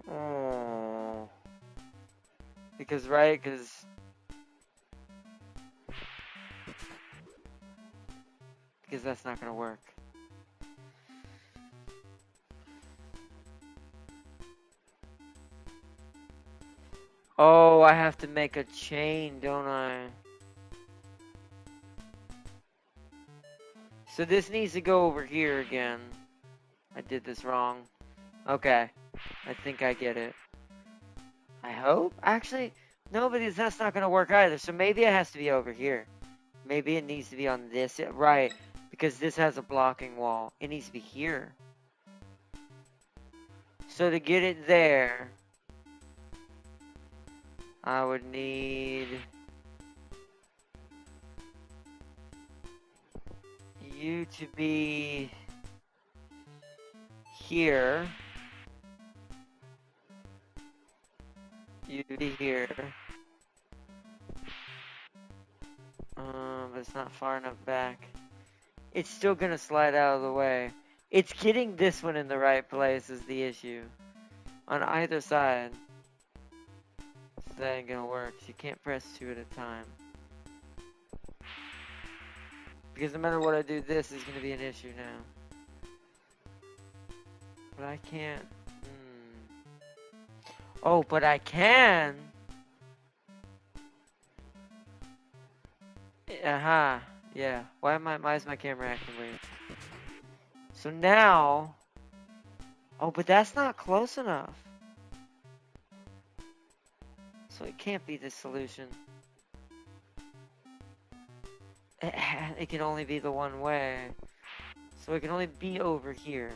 Oh. Because, right? Because that's not gonna work. Oh, I have to make a chain, don't I? So this needs to go over here again. I did this wrong. Okay. I think I get it. I hope? Actually, no, but that's not going to work either. So maybe it has to be over here. Maybe it needs to be on this. Right. Because this has a blocking wall. It needs to be here. So to get it there, I would need you to be here. You to be here. But it's not far enough back. It's still gonna slide out of the way. It's getting this one in the right place is the issue. On either side. So that ain't gonna work. So you can't press two at a time. Because no matter what I do, this is gonna be an issue now. But I can't. Oh, but I can. Aha. Yeah. Why is my camera acting weird? So now. Oh, but that's not close enough. So it can't be the solution. It can only be the one way. So it can only be over here.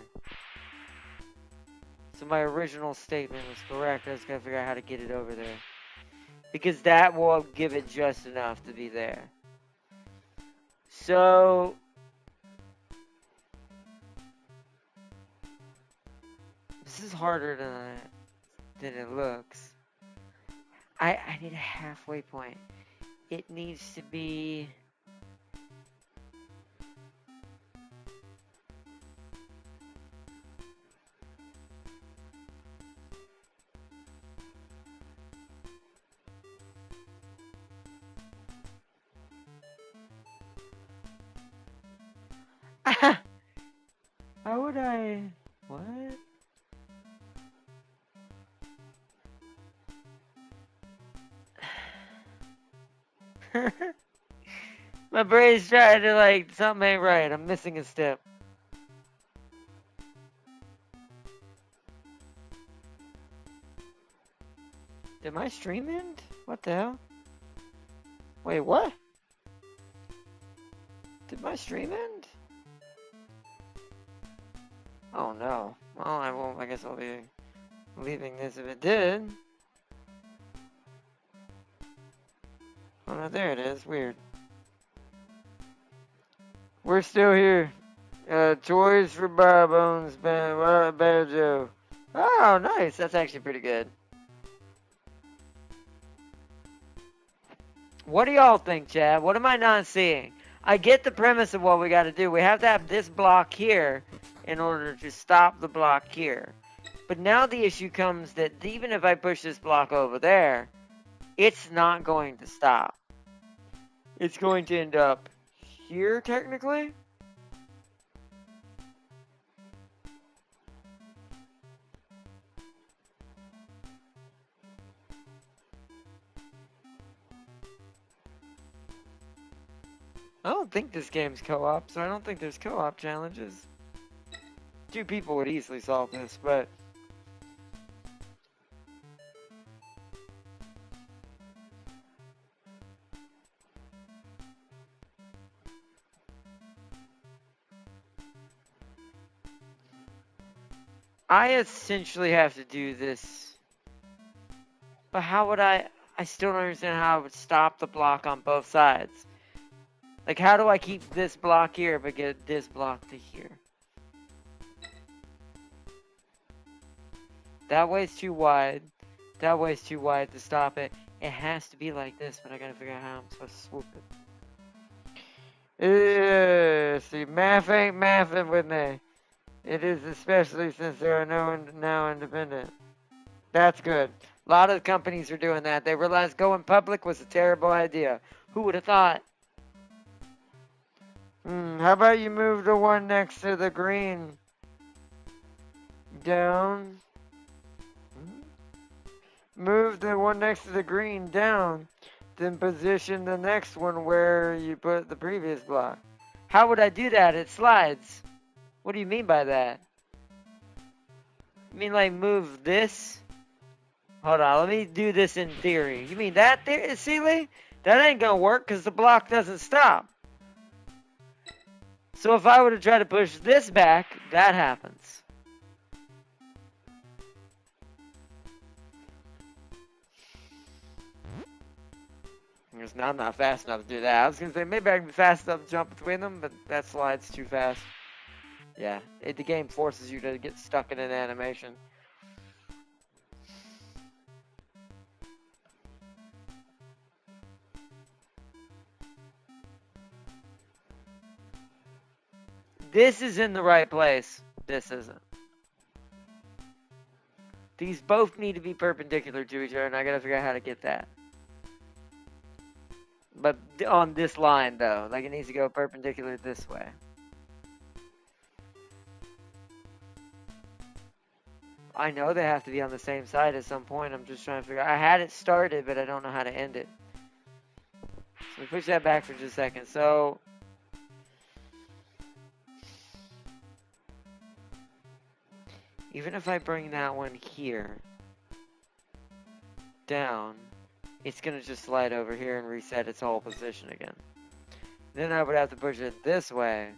So my original statement was correct. I just gotta figure out how to get it over there. Because that will give it just enough to be there. So this is harder than it looks. I need a halfway point. It needs to be how would I what? My brain's trying to like something ain't right. I'm missing a step. Did my stream end? What the hell? Wait, what? Did my stream end? Oh no. Well, I won't. I guess I'll be leaving this if it did. Oh no, there it is. Weird. We're still here. Toys for Barbones, Banjo. Oh, nice. That's actually pretty good. What do y'all think, Chad? What am I not seeing? I get the premise of what we got to do. We have to have this block here in order to stop the block here. But now the issue comes that even if I push this block over there, it's not going to stop. It's going to end up here, technically. I don't think this game's co-op, so I don't think there's co-op challenges. 2 people would easily solve this, but I essentially have to do this. But how would I still don't understand how I would stop the block on both sides. Like, how do I keep this block here but get this block to here? That way's too wide. That way's too wide to stop it. It has to be like this, but I gotta figure out how I'm supposed to swoop it. See, math ain't mathing with me. It is, especially since there are now independent. That's good. A lot of companies are doing that. They realized going public was a terrible idea. Who would have thought? How about you move the one next to the green down? Move the one next to the green down. Then position the next one where you put the previous block. How would I do that? It slides. What do you mean by that? You mean like move this? Hold on, let me do this in theory. You mean that theory, Sealy? That ain't gonna work because the block doesn't stop. So if I were to try to push this back, that happens. Because now I'm not fast enough to do that. I was gonna say maybe I can be fast enough to jump between them, but that slide's too fast. Yeah, the game forces you to get stuck in an animation. This is in the right place. This isn't. These both need to be perpendicular to each other, and I gotta figure out how to get that. But on this line, though, like it needs to go perpendicular this way. I know they have to be on the same side at some point. I'm just trying to figure out. I had it started, but I don't know how to end it. So we push that back for just a second. So even if I bring that one here down, it's going to just slide over here and reset its whole position again. Then I would have to push it this way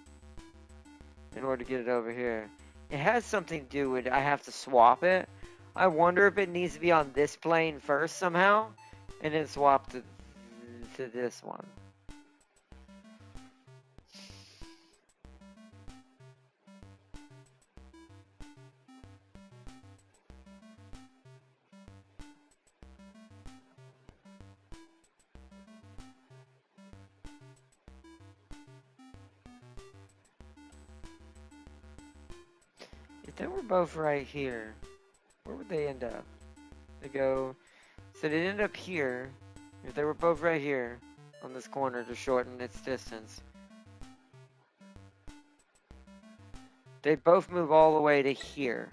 in order to get it over here. It has something to do with I have to swap it. I wonder if it needs to be on this plane first somehow, and then swap to this one. If they were both right here, where would they end up? They go, so they'd end up here. If they were both right here on this corner to shorten its distance, they both move all the way to here.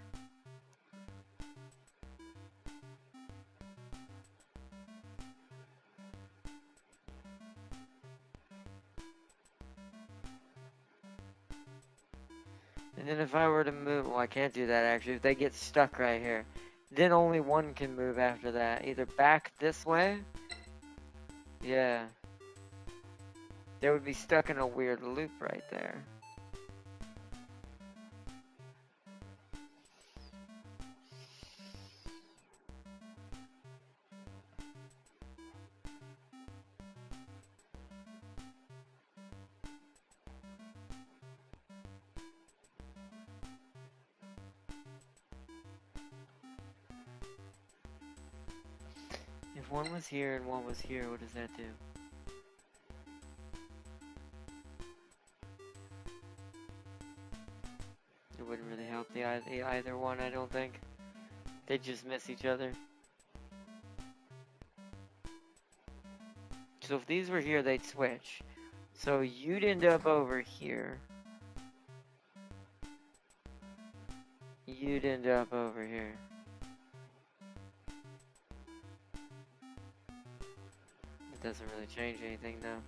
And then if I were to move, well, I can't do that actually. If they get stuck right here, then only one can move after that. Either back this way. Yeah. They would be stuck in a weird loop right there. If one was here and one was here, what does that do? It wouldn't really help either one, I don't think. They'd just miss each other. So if these were here, they'd switch. So you'd end up over here. You'd end up over here. It doesn't really change anything though.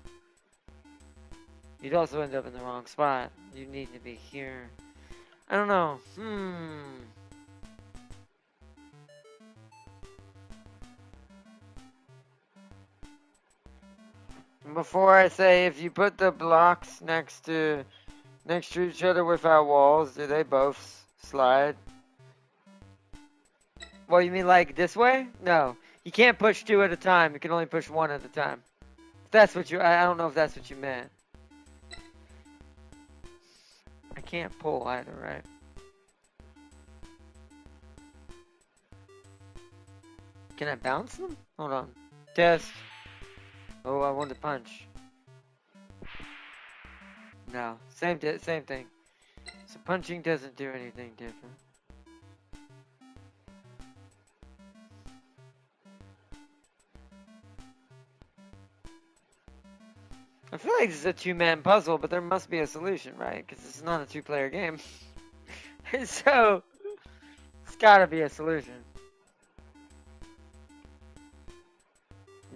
You'd also end up in the wrong spot. You need to be here. I don't know. Before I say, if you put the blocks next to each other without walls, do they both slide? Well, you mean like this way? No. You can't push two at a time. You can only push one at a time. If that's what I don't know if that's what you meant. I can't pull either, right? Can I bounce them? Hold on. Test. Oh, I want to punch. No. Same thing. So punching doesn't do anything different. I feel like this is a two-man puzzle, but there must be a solution, right? Because this is not a two-player game. So, it's gotta be a solution.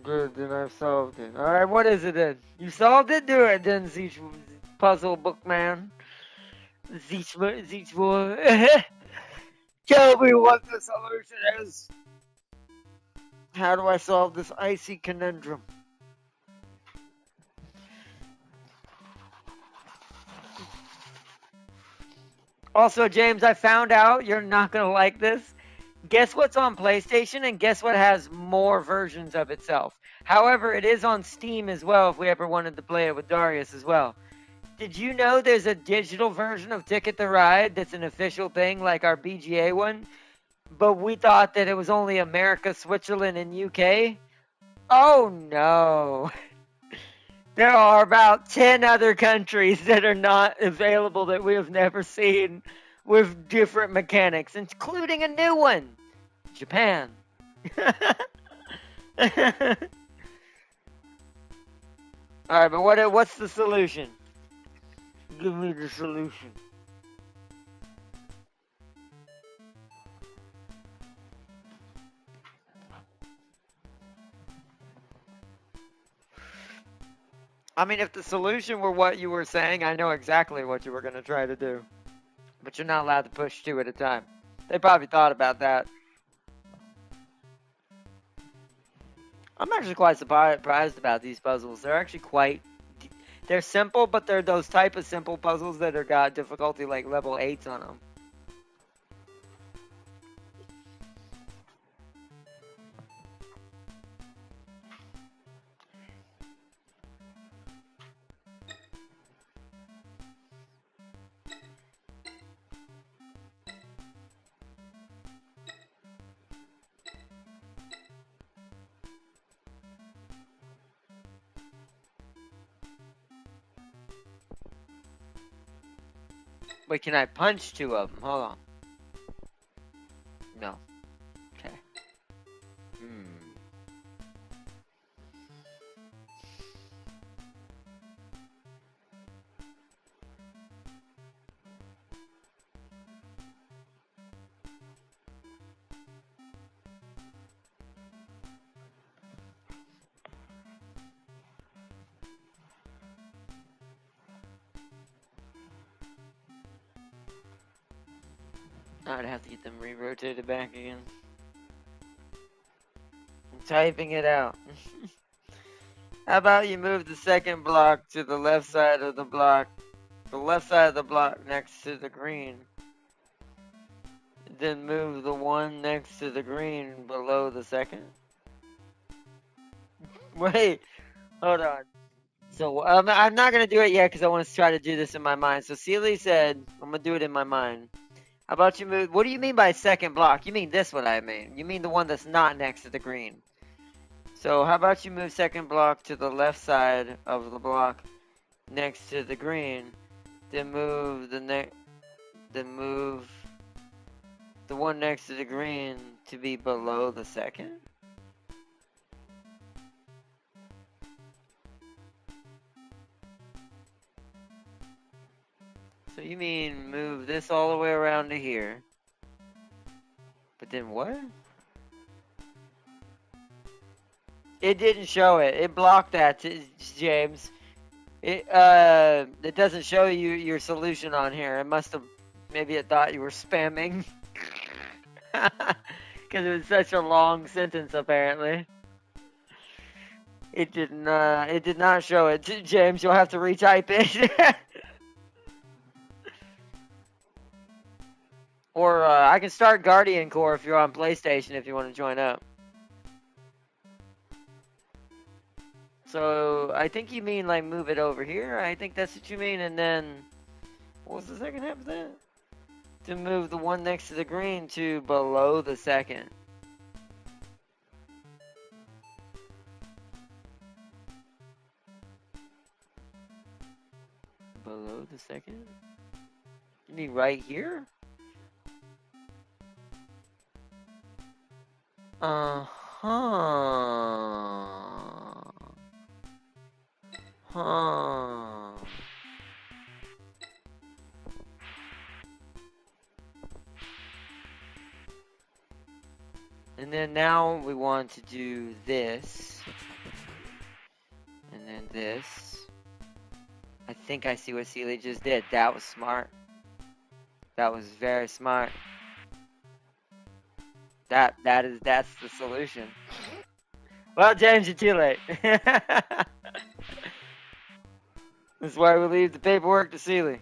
Good, then I've solved it. Alright, what is it then? You solved it? Do it then, Zeech Puzzle Bookman. Zeech boy. Tell me what the solution is. How do I solve this icy conundrum? Also, James, I found out you're not going to like this. Guess what's on PlayStation and guess what has more versions of itself. However, it is on Steam as well if we ever wanted to play it with Darius as well. Did you know there's a digital version of Ticket to Ride that's an official thing like our BGA one? But we thought that it was only America, Switzerland, and UK? Oh no. There are about 10 other countries that are not available that we have never seen with different mechanics, including a new one. Japan. Alright, but what's the solution? Give me the solution. I mean, if the solution were what you were saying, I know exactly what you were going to try to do. But you're not allowed to push two at a time. They probably thought about that. I'm actually quite surprised about these puzzles. They're actually they're simple, but they're those type of simple puzzles that are got difficulty like level 8s on them. Wait, can I punch two of them? Hold on. No. Okay. I'd have to get them re-rotated back again. I'm typing it out. How about you move the second block to the left side of the block? The left side of the block next to the green. Then move the one next to the green below the second. Wait, hold on. So I'm not going to do it yet because I want to try to do this in my mind. So Sealy said, I'm going to do it in my mind. How about you move? What do you mean by second block? You mean this one I mean. You mean the one that's not next to the green. So how about you move second block to the left side of the block next to the green. Then move the one next to the green to be below the second. So you mean move this all the way around to here. But then what? It didn't show it. It blocked that, James. It doesn't show you your solution on here. It must have, maybe it thought you were spamming. Because it was such a long sentence, apparently. It did not show it. James, you'll have to retype it. Or I can start Guardian Core if you're on PlayStation if you want to join up. So I think you mean like move it over here. I think that's what you mean. And then what was the second half of that? To move the one next to the green to below the second. Below the second? You mean right here? Uh-huh. Huh. And then now we want to do this. And then this. I think I see what Sealy just did. That was smart. That was very smart. That's the solution. Well, James, you're too late. That's why we leave the paperwork to Sealy.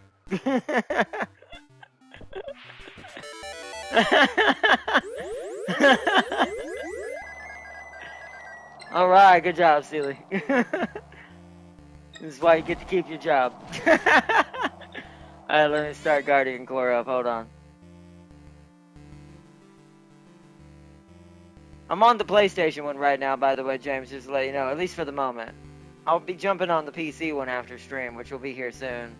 Alright, good job, Sealy. This is why you get to keep your job. Alright, let me start Guardian Core up. Hold on. I'm on the PlayStation one right now, by the way, James, just to let you know, at least for the moment. I'll be jumping on the PC one after stream, which will be here soon.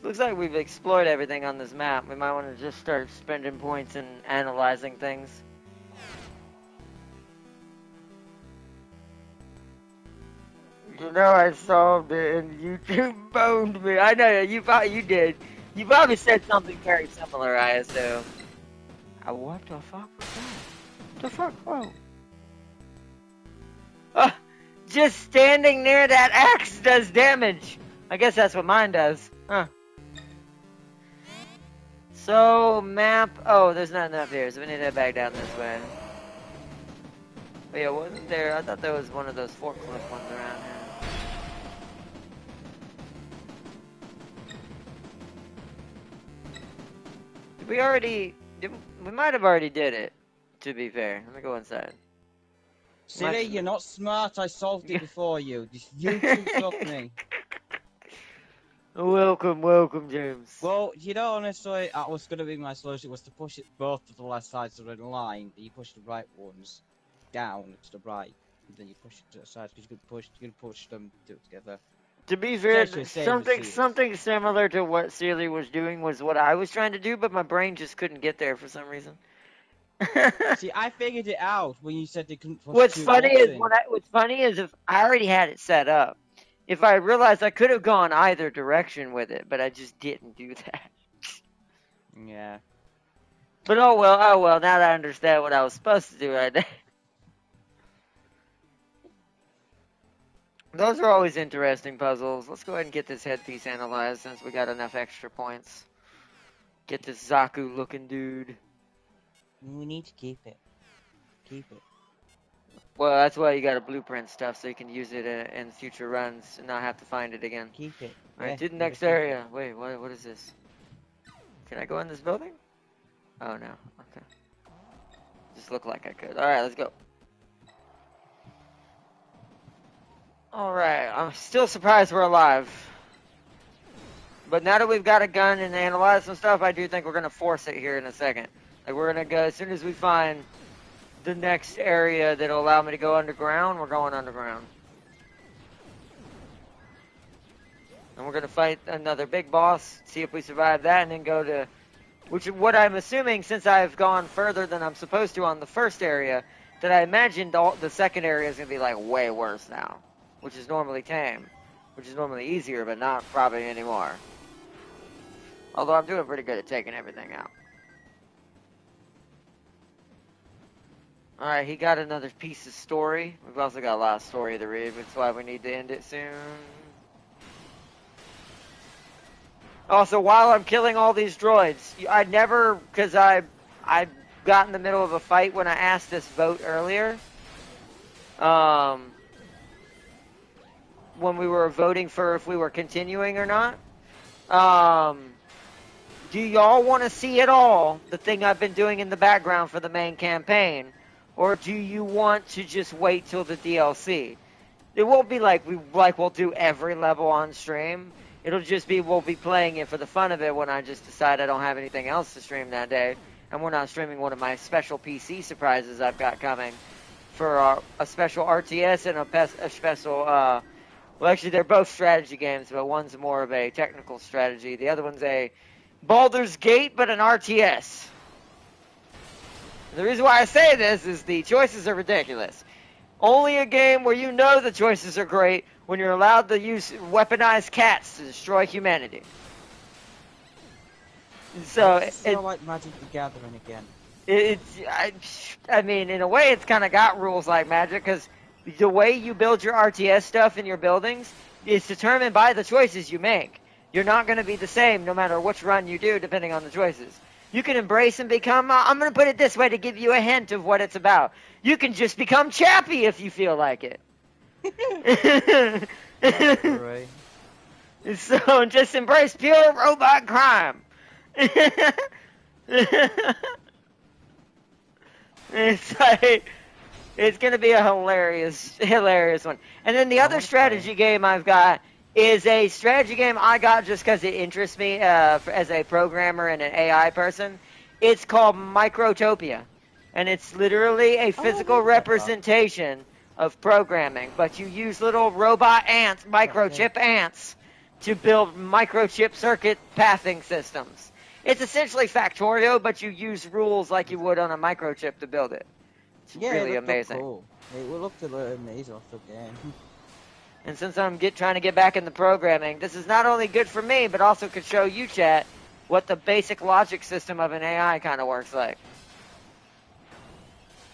Looks like we've explored everything on this map. We might want to just start spending points and analyzing things. You know I solved it and YouTube boned me. I know you did. You probably said something very similar, I assume. What the fuck was that? What the fuck? Whoa. Just standing near that axe does damage. I guess that's what mine does. Huh. So, map... Oh, there's not enough here, so we need to head back down this way. But yeah, wasn't there... I thought there was one of those forklift ones around here. Did we already... we might have already did it, to be fair. Let me go inside. Silly, you're not smart. I solved it before you. Just YouTube took me. Welcome, James. Well, you know, honestly, that was going to be my solution, was to push it both to the left sides of the line, but you push the right ones down to the right, and then you push it to the side, because you can push them together. To be fair, something similar to what Sealy was doing was what I was trying to do, but my brain just couldn't get there for some reason. See, I figured it out when you said they couldn't push What's funny is if I already had it set up, if I realized I could have gone either direction with it, but I just didn't do that. Yeah. But oh well, now that I understand what I was supposed to do right there. Those are always interesting puzzles. Let's go ahead and get this headpiece analyzed since we got enough extra points. Get this Zaku looking dude. We need to keep it. Keep it. Well, that's why you got to blueprint stuff so you can use it in future runs and not have to find it again. Keep it. Alright, to the next area. Wait, what is this? Can I go in this building? Oh, no. Okay. Just looked like I could. Alright, let's go. Alright, I'm still surprised we're alive. But now that we've got a gun and analyzed some stuff, I do think we're going to force it here in a second. Like, we're going to go, as soon as we find the next area that'll allow me to go underground, we're going underground. And we're going to fight another big boss, see if we survive that, and then go to... Which is what I'm assuming, since I've gone further than I'm supposed to on the first area, that I imagined the second area is going to be, like, way worse now. Which is normally tame. Which is normally easier, but not probably anymore. Although I'm doing pretty good at taking everything out. Alright, he got another piece of story. We've also got a lot of story to read, which is why we need to end it soon. Also, while I'm killing all these droids, I never, because I got in the middle of a fight when I asked this vote earlier. When we were voting for if we were continuing or not. Do y'all want to see at all the thing I've been doing in the background for the main campaign? Or do you want to just wait till the DLC? It won't be like we'll do every level on stream. It'll just be we'll be playing it for the fun of it when I just decide I don't have anything else to stream that day. And we're not streaming one of my special PC surprises I've got coming for a special RTS and a special, well, actually, they're both strategy games, but one's more of a technical strategy. The other one's a Baldur's Gate, but an RTS. The reason why I say this is the choices are ridiculous. Only a game where you know the choices are great when you're allowed to use weaponized cats to destroy humanity. So It's not like Magic the Gathering again. I mean, in a way, it's kind of got rules like Magic, because the way you build your RTS stuff in your buildings is determined by the choices you make. You're not going to be the same no matter which run you do, depending on the choices. You can embrace and become, I'm going to put it this way to give you a hint of what it's about. You can just become Chappie if you feel like it. Right. So just embrace pure robot crime. It's like, it's going to be a hilarious one. And then the other strategy game I've got is a strategy game I got just because it interests me as a programmer and an AI person. It's called Microtopia. And it's literally a physical representation of programming. But you use little robot ants, microchip ants, to build microchip circuit pathing systems. It's essentially Factorio, but you use rules like you would on a microchip to build it. It's really amazing. Cool. It will look amazing off the game. And since I'm trying to get back into programming, this is not only good for me, but also could show you, chat, what the basic logic system of an AI kind of works like.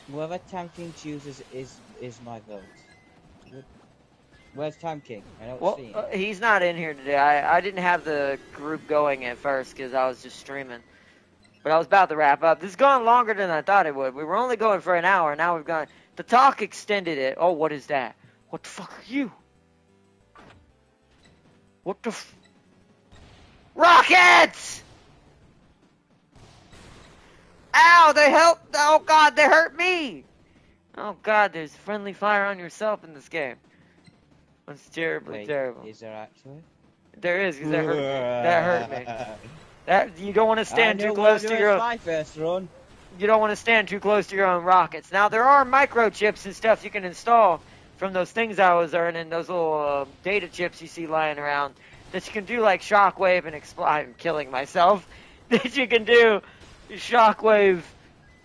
Whoever Time King chooses is my vote. Where's Time King? I don't see him. He's not in here today. I didn't have the group going at first because I was just streaming. But I was about to wrap up. This has gone longer than I thought it would. We were only going for an hour. Now we've gone. The talk extended it. Oh, what is that? What the fuck are you? What the Rockets! Ow, they helped. Oh, God, they hurt me. Oh, God, there's friendly fire on yourself in this game. That's terribly terrible. Is there actually? There is, because that hurt me. That hurt me. You don't want to stand too close to your own. My first run. You don't want to stand too close to your own rockets. Now, there are microchips and stuff you can install from those things I was earning, those little data chips you see lying around, that you can do like shockwave and explode. I'm killing myself. That you can do shockwave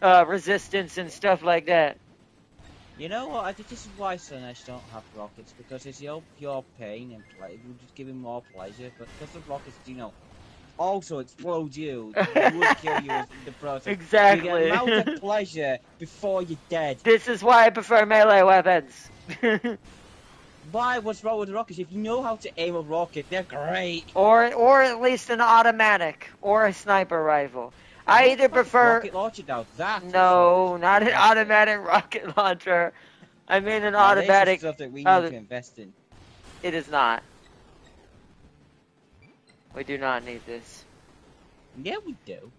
resistance and stuff like that. You know what? I think this is why Slanesh don't have rockets, because it's your pure pain and play. It would just give him more pleasure, but because the rockets, also explode you, it would kill you in the process. Exactly. You get amount of pleasure before you're dead. This is why I prefer melee weapons. Why? What's wrong with rockets? If you know how to aim a rocket, they're great. Or at least an automatic or a sniper rifle. I either prefer rocket launcher now. No, not an automatic rocket launcher. I mean an automatic. Stuff that we need to invest in. It is not. We do not need this. Yeah, we do.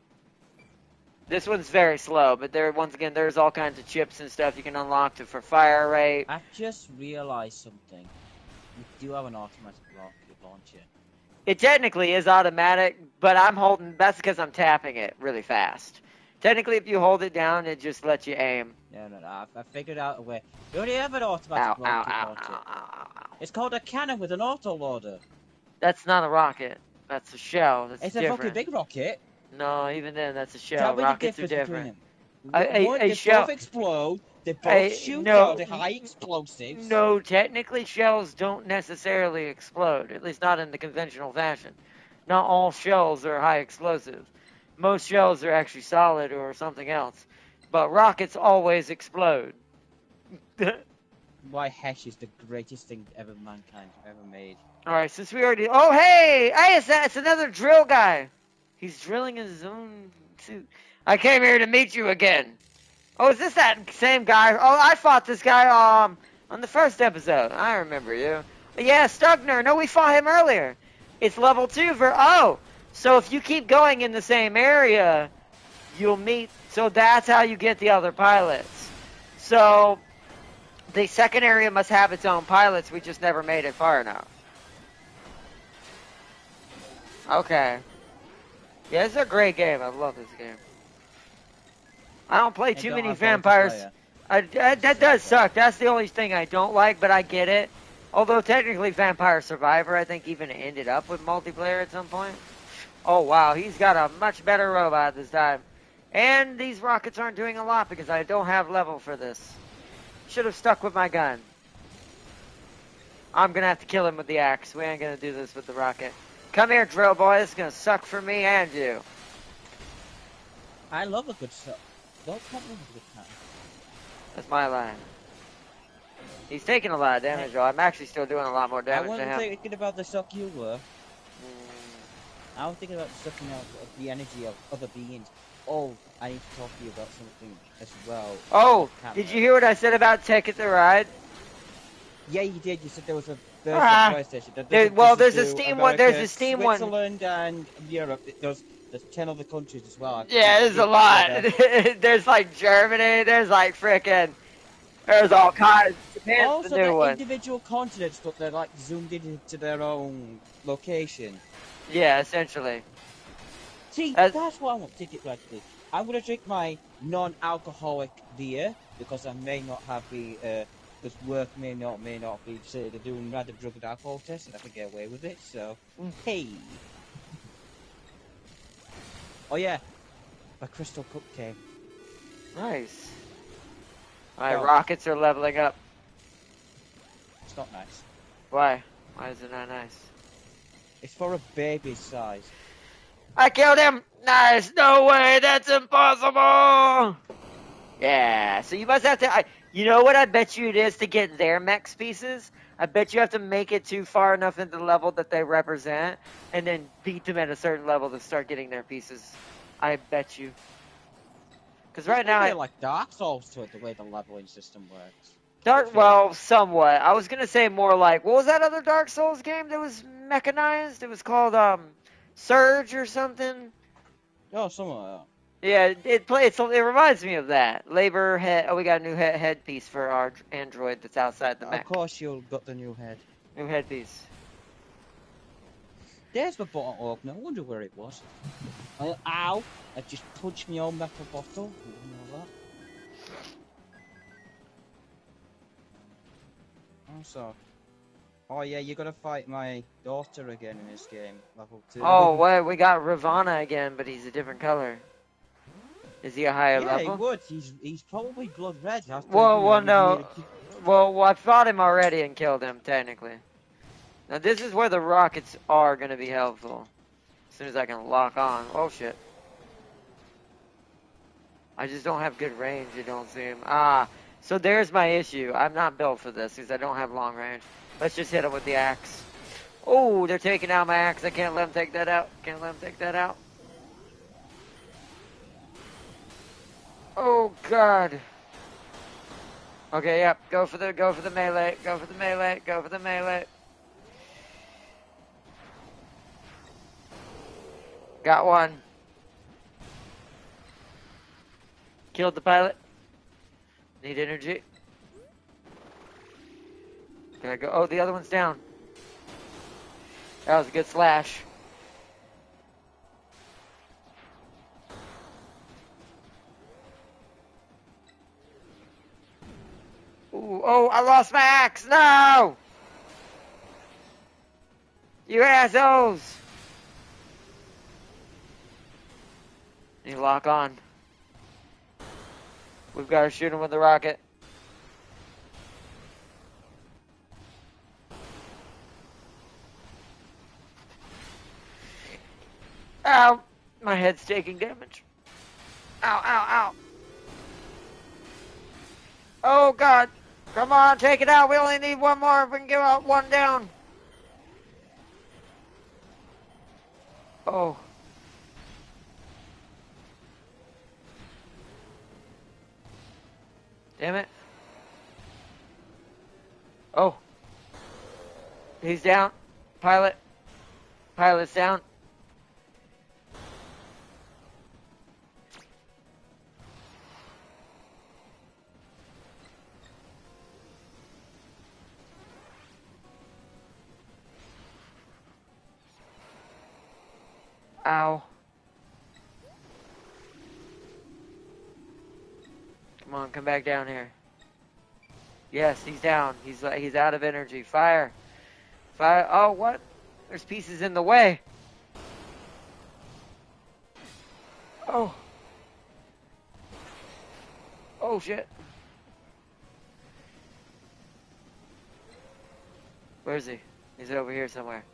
This one's very slow, but once again, there's all kinds of chips and stuff you can unlock for fire rate. I've just realized something. We do have an automatic rocket launcher. It technically is automatic, but that's because I'm tapping it really fast. Technically, if you hold it down, it just lets you aim. No. I figured out a way. We already have an automatic rocket launcher. It's called a cannon with an autoloader. That's not a rocket. That's a shell. That's it's different. A fucking big rocket. No, even then, that's a shell. Rockets are different. They both explode. They both shoot out the high explosives. No, technically, shells don't necessarily explode. At least not in the conventional fashion. Not all shells are high explosive. Most shells are actually solid or something else. but rockets always explode. Why Hesh is the greatest thing ever mankind ever made. Alright, since we already... Oh, hey! Hey, it's another drill guy. He's drilling in his own suit. I came here to meet you again. Oh, is this that same guy? Oh, I fought this guy on the first episode. I remember you. Yeah, Stugner. No, we fought him earlier. It's level 2 for... Oh! So if you keep going in the same area, you'll meet... So that's how you get the other pilots. So the second area must have its own pilots. We just never made it far enough. Okay. Yeah, it's a great game. I love this game. I don't play too many vampires. That does suck. That's the only thing I don't like, but I get it. Although technically Vampire Survivor, I think, even ended up with multiplayer at some point. Oh, wow. He's got a much better robot this time. And these rockets aren't doing a lot because I don't have level for this. Should have stuck with my gun. I'm going to have to kill him with the axe. We ain't going to do this with the rocket. Come here, drill boy. It's going to suck for me and you. I love a good suck. Don't come with a good time. That's my line. He's taking a lot of damage, though. I'm actually still doing a lot more damage to him. I wasn't thinking about the suck you were. I was thinking about sucking out the energy of other beings. Oh, I need to talk to you about something as well. Oh, did you hear what I said about Take It the Ride? Yeah, you did. You said there was a PlayStation. There's a Steam one. There's a Steam one. Switzerland and Europe. There's 10 other countries as well. Yeah, there's a lot. There's like Germany. There's like frickin'. There's all kinds. Japan's also, the new they're one. individual continents, but they're like zoomed into their own location. Yeah, essentially. See, that's what I want to take it back to. I'm gonna drink my non-alcoholic beer because I may not have the because work may not be say they're doing random drug and alcohol tests and I can get away with it. So hey. Oh yeah, my crystal cup came. Nice. My rockets are leveling up. It's not nice. Why? Why is it not nice? It's for a baby's size. I killed him! Nice! No way! That's impossible! Yeah, so you must have to... you know what I bet you it is to get their mech pieces? I bet you have to make it too far enough into the level that they represent, and then beat them at a certain level to start getting their pieces. I bet you. Because right now... It's like Dark Souls to it, the way the leveling system works. Well, somewhat. I was gonna say more like... What was that other Dark Souls game that was mechanized? It was called, Surge or something? Oh, something like that. Yeah, it reminds me of that. Labor head. Oh, we got a new headpiece for our android that's outside the mech. Of course, you got the new head. New headpiece. There's my bottle opener. I wonder where it was. Ow! I just punched my own metal bottle. You know that. Also, oh yeah, you gotta fight my daughter again in this game, level 2. Oh, wait, we got Ravana again, but he's a different color. Is he a higher level? Yeah, he would. He's probably blood red. No. Well, I fought him already and killed him, technically. Now, this is where the rockets are going to be helpful. As soon as I can lock on. Oh, shit. I just don't have good range, it don't seem. So there's my issue. I'm not built for this because I don't have long range. Let's just hit him with the axe. Oh, they're taking out my axe. I can't let them take that out. Can't let them take that out. Oh God. Okay, yep. Go for the melee. Go for the melee. Go for the melee. Got one. Killed the pilot. Need energy. Can I go? Oh, the other one's down. That was a good slash. Ooh, oh, I lost my axe. No! You assholes! You lock on. We've got to shoot him with the rocket. Ow! My head's taking damage. Ow, ow, ow. Oh, God. Come on, take it out. We only need one more. If we can get out one down. Oh. Damn it. Oh. He's down. Pilot. Pilot's down. Ow. Come on, come back down here. Yes, he's down. He's out of energy. Fire. Fire. Oh, what? There's pieces in the way. Oh. Oh, shit. Where is he? He's over here somewhere.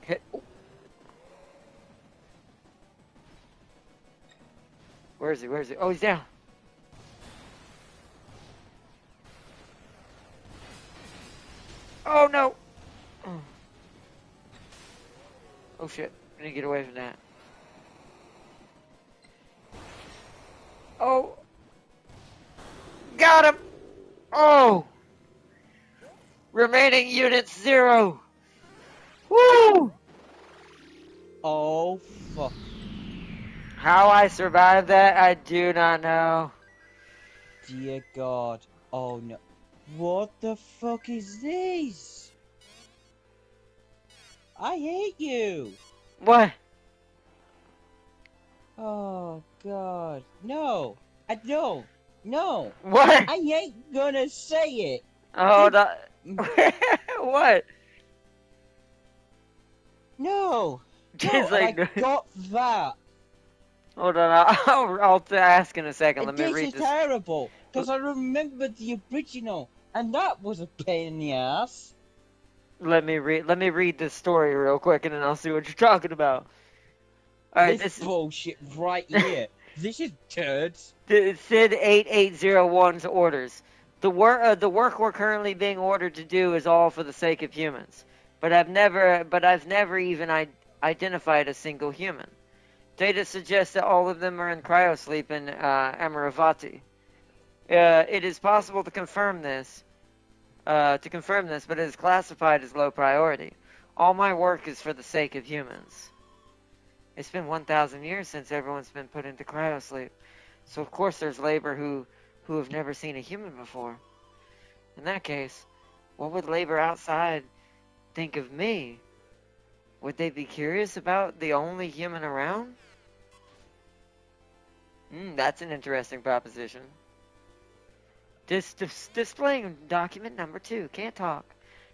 Hit. Where is he? Where is he? Oh, he's down. Oh, no. Oh, shit. I need to get away from that. Oh. Got him. Oh. Remaining units 0. Woo. Oh, fuck. How I survived that, I do not know. Dear God. Oh, no. What the fuck is this? I hate you. What? Oh, God. No. No. No. What? I ain't gonna say it. Oh, what? No. It's No, like, I got that. hold on, I'll ask in a second. Let me This read is this. terrible, because I remember the original, and that was a pain in the ass. Let me read this story real quick, and then I'll see what you're talking about. All right, This bullshit right here. This is turds. Sid 8801's orders. The work we're currently being ordered to do is all for the sake of humans. But I've never even identified a single human. Data suggests that all of them are in cryosleep in Amaravati. It is possible to confirm this, but it is classified as low priority. All my work is for the sake of humans. It's been 1,000 years since everyone's been put into cryosleep. So of course there's labor who have never seen a human before. In that case, what would labor outside think of me? Would they be curious about the only human around? That's an interesting proposition. Displaying document number 2. Can't talk.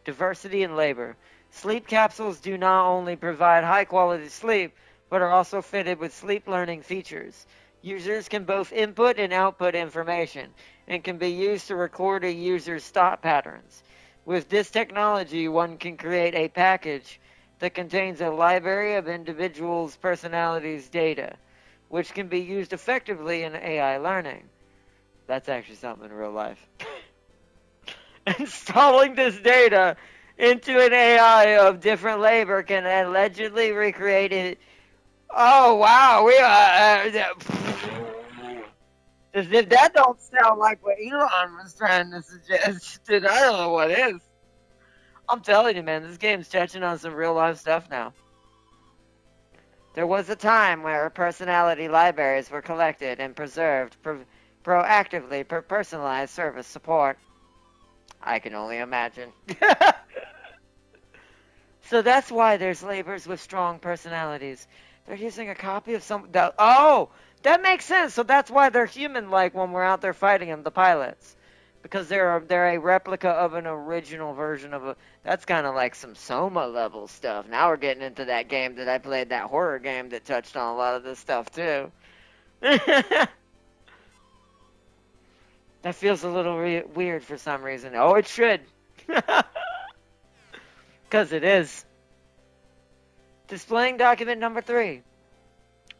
Diversity in labor. Sleep capsules do not only provide high-quality sleep, but are also fitted with sleep learning features. Users can both input and output information, and can be used to record a user's thought patterns. With this technology, one can create a package that contains a library of individuals' personalities' data, which can be used effectively in AI learning. That's actually something in real life. Installing this data into an AI of different labor can allegedly recreate it. Oh, wow. If that don't sound like what Elon was trying to suggest, then I don't know what is. I'm telling you, man, this game's touching on some real life stuff now. There was a time where personality libraries were collected and preserved proactively for personalized service support. I can only imagine. So that's why there's laborers with strong personalities. They're using a copy of that makes sense. So that's why they're human-like when we're out there fighting them, the pilots. Because they're a replica of an original version of a... That's kind of like some Soma level stuff. Now we're getting into that game that I played, that horror game that touched on a lot of this stuff too. That feels a little weird for some reason. Oh, it should. Because it is. Displaying document number 3.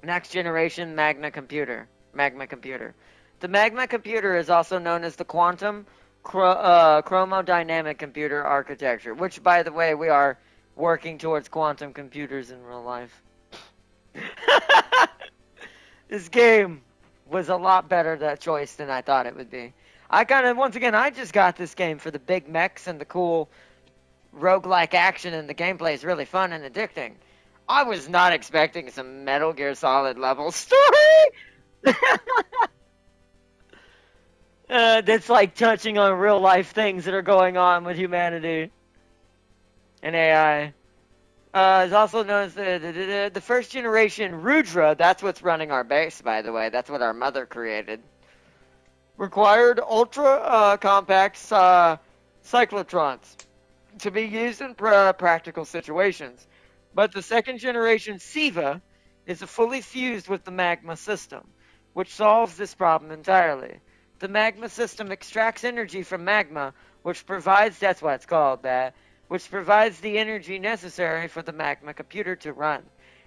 Next generation Magma computer. Magma computer. The Magma computer is also known as the quantum chromodynamic computer architecture, which, by the way, we are working towards quantum computers in real life. This game was a lot better that choice than I thought it would be. I kind of, once again, I just got this game for the big mechs and the cool roguelike action, and the gameplay is really fun and addicting. I was not expecting some Metal Gear Solid level story. That's like touching on real life things that are going on with humanity and AI. It's also known as the first generation Rudra. That's what's running our base, by the way. That's what our mother created. Required ultra compact cyclotrons to be used in practical situations. But the second generation SIVA is fully fused with the magma system, which solves this problem entirely. The magma system extracts energy from magma, which provides, that's why it's called that, which provides the energy necessary for the magma computer to run.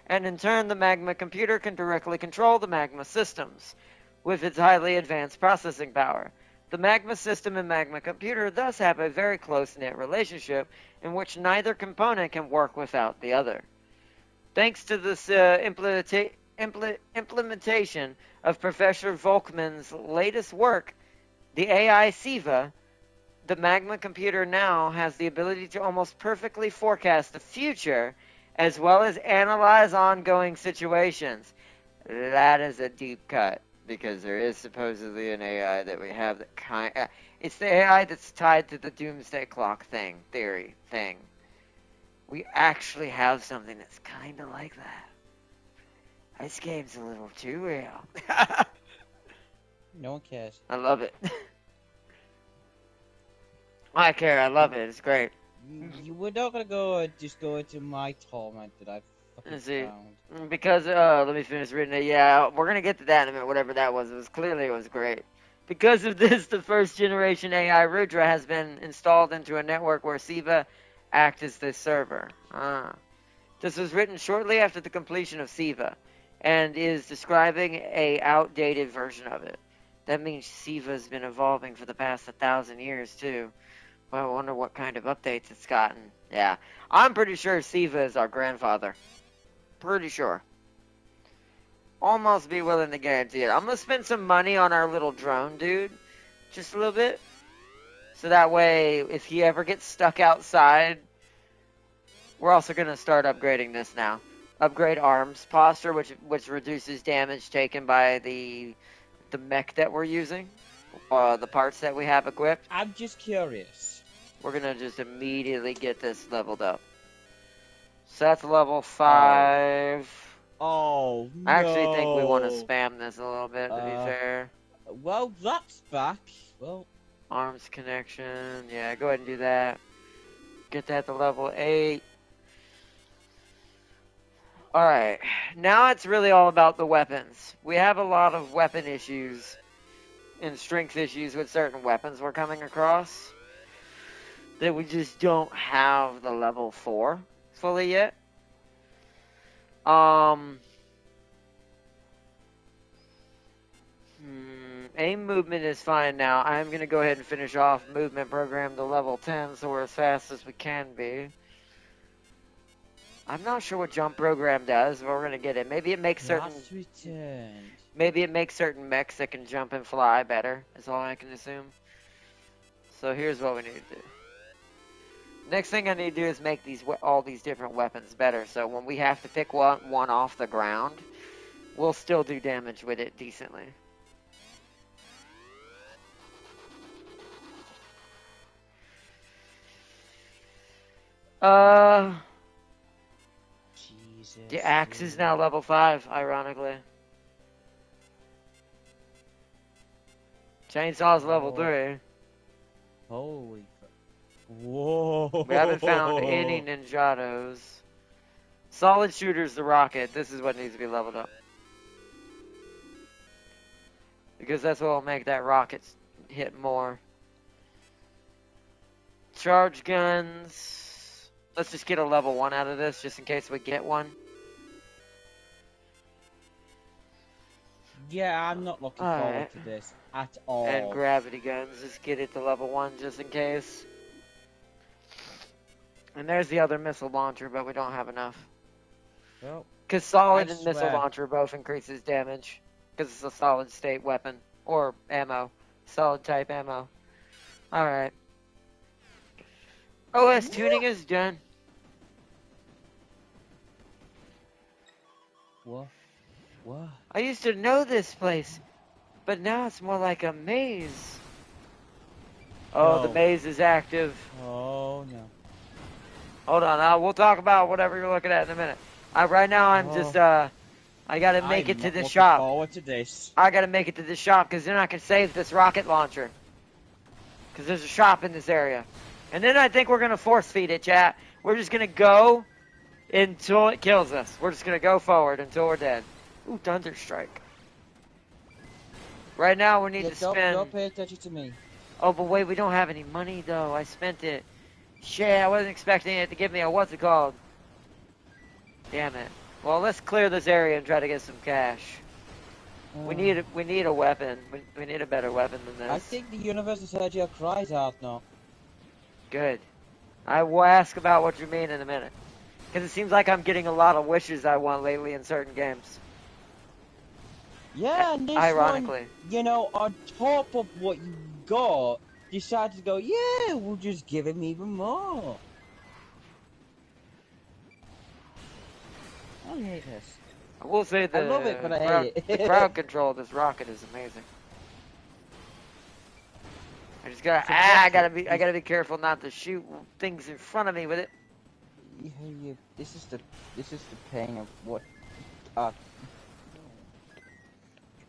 And in turn, the magma computer can directly control the magma systems with its highly advanced processing power. The magma system and magma computer thus have a very close-knit relationship in which neither component can work without the other. Thanks to this implementation of Professor Volkmann's latest work, the AI SIVA, the magma computer now has the ability to almost perfectly forecast the future as well as analyze ongoing situations. That is a deep cut because there is supposedly an AI that we have that it's the AI that's tied to the doomsday clock theory thing. We actually have something that's kind of like that. This game's a little too real. No one cares. I love it. I care. I love it. It's great. We're not gonna just go into my torment that I've fucking Let's see. found. Because let me finish reading it. Yeah, we're gonna get to that in a minute. Whatever that was, it was great. Because of this, the first generation AI Rudra has been installed into a network where SIVA acts as the server. This was written shortly after the completion of SIVA, and is describing a outdated version of it. That means SIVA's been evolving for the past 1,000 years too. Well, I wonder what kind of updates it's gotten. Yeah, I'm pretty sure SIVA is our grandfather. Pretty sure. Almost be willing to guarantee it. I'm gonna spend some money on our little drone dude, just a little bit, so that way if he ever gets stuck outside, we're also gonna start upgrading this now. Upgrade arms posture, which reduces damage taken by the mech that we're using, the parts that we have equipped. I'm just curious. We're gonna just immediately get this leveled up. So that's level 5. Oh no! I actually think we want to spam this a little bit, to be fair. Well, that's back. Well, Arms connection. Yeah, go ahead and do that. Get that to level 8. Alright, now it's really all about the weapons. We have a lot of weapon issues and strength issues with certain weapons we're coming across that we just don't have the level 4 fully yet. Aim movement is fine now. I'm going to go ahead and finish off movement program to level 10 so we're as fast as we can be. I'm not sure what jump program does, but we're going to get it. Maybe it makes certain... Maybe it makes certain mechs that can jump and fly better, is all I can assume. So here's what we need to do. Next thing I need to do is make all these different weapons better, so when we have to pick one off the ground, we'll still do damage with it decently. Jesus. The axe is now level 5, ironically. Chainsaw's level 3. Holy fuck. Whoa. We haven't found any ninjados. Solid shooter's the rocket. This is what needs to be leveled up. Because that's what will make that rocket hit more. Charge guns. Let's just get a level 1 out of this, just in case we get one. Yeah, I'm not looking forward Alright. to this at And all. gravity guns, just get it to level 1 just in case. And there's the other missile launcher, but we don't have enough. Well, Because I solid and missile swear. launcher both increases damage. Because it's a solid state weapon. Or ammo. Solid type ammo. Alright. OS tuning is done. What? What? I used to know this place, but now it's more like a maze. Oh, the No. maze is active. Oh no. Hold on, we'll talk about whatever you're looking at in a minute. Right now I'm just, I gotta make it to the shop. Forward to this. I gotta make it to the shop, because then I can save this rocket launcher. Because there's a shop in this area. And then I think we're gonna force feed it, chat. We're just gonna go until it kills us. We're just gonna go forward until we're dead. Ooh, Thunderstrike. Right now we need to spend... Don't pay attention to me. Oh, but wait, we don't have any money, though. I spent it. Shit, I wasn't expecting it to give me a what's it called. Damn it. Well, let's clear this area and try to get some cash. We need a weapon. We need a better weapon than this. I think the universe has heard your cries out now. Good. I will ask about what you mean in a minute. Because it seems like I'm getting a lot of wishes I want lately in certain games. Yeah, and this Ironically. one, you know, on top of what you got, decided to go, yeah, we'll just give him even more. I hate this. I will say I love it, but I hate it. the crowd control of this rocket is amazing. I just gotta I gotta be careful not to shoot things in front of me with it. This is the pain of what.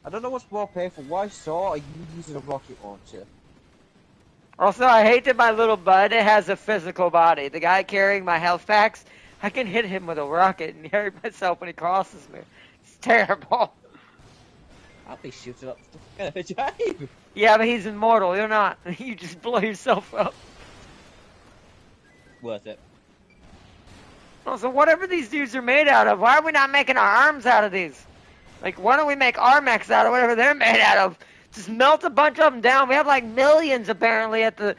I don't know what's more painful. Why are you using a rocket launcher? Also, I hate that my little bud has a physical body. The guy carrying my health packs, I can hit him with a rocket and hurt myself when he crosses me. It's terrible. I'll be shooting up the time. Yeah, but he's immortal. You're not. You just blow yourself up. Worth it. Also, whatever these dudes are made out of, why are we not making our arms out of these? Like, why don't we make Armex out of whatever they're made out of? Just melt a bunch of them down. We have like millions apparently at the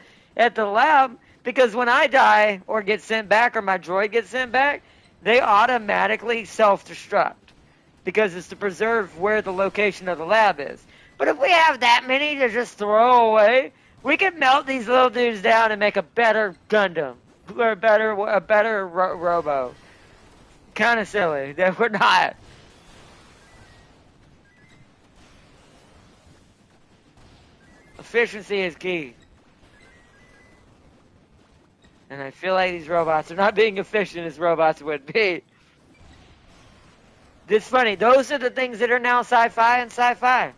lab, because when I die or get sent back or my droid gets sent back, they automatically self-destruct because it's to preserve where the location of the lab is. But if we have that many to just throw away, we can melt these little dudes down and make a better Gundam or a better Robo. Kind of silly that we're not. Efficiency is key. And I feel like these robots are not being efficient as robots would be. It's funny, those are the things that are now sci-fi and sci-fi.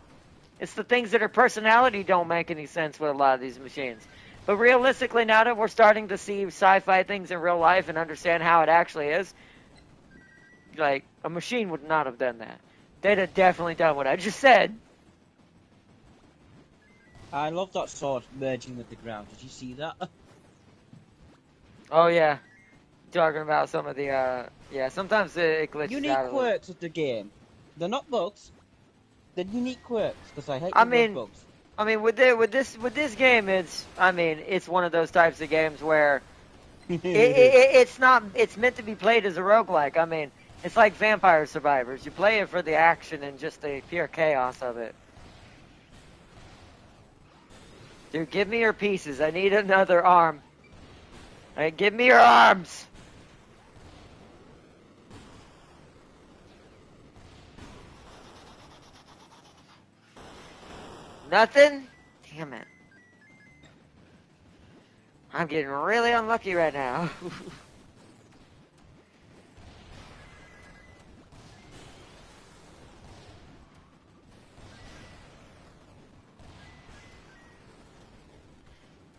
It's the things that are personality don't make any sense with a lot of these machines. But realistically, now that we're starting to see sci-fi things in real life and understand how it actually is, like, a machine would not have done that. They'd have definitely done what I just said. I love that sword merging with the ground. Did you see that? Oh, yeah. Talking about some of the, yeah, sometimes it glitches Unique out. quirks of the game. They're not bugs. They're unique quirks, because I hate bugs. I mean, with this game, it's one of those types of games where it's meant to be played as a roguelike. I mean, it's like Vampire Survivors. You play it for the action and just the pure chaos of it. Dude, give me your pieces. I need another arm. Hey, give me your arms. Nothing? Damn it. I'm getting really unlucky right now.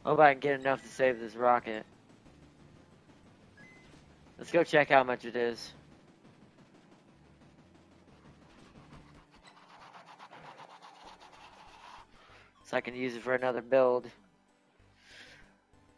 Hope I can get enough to save this rocket. Let's go check how much it is. So I can use it for another build.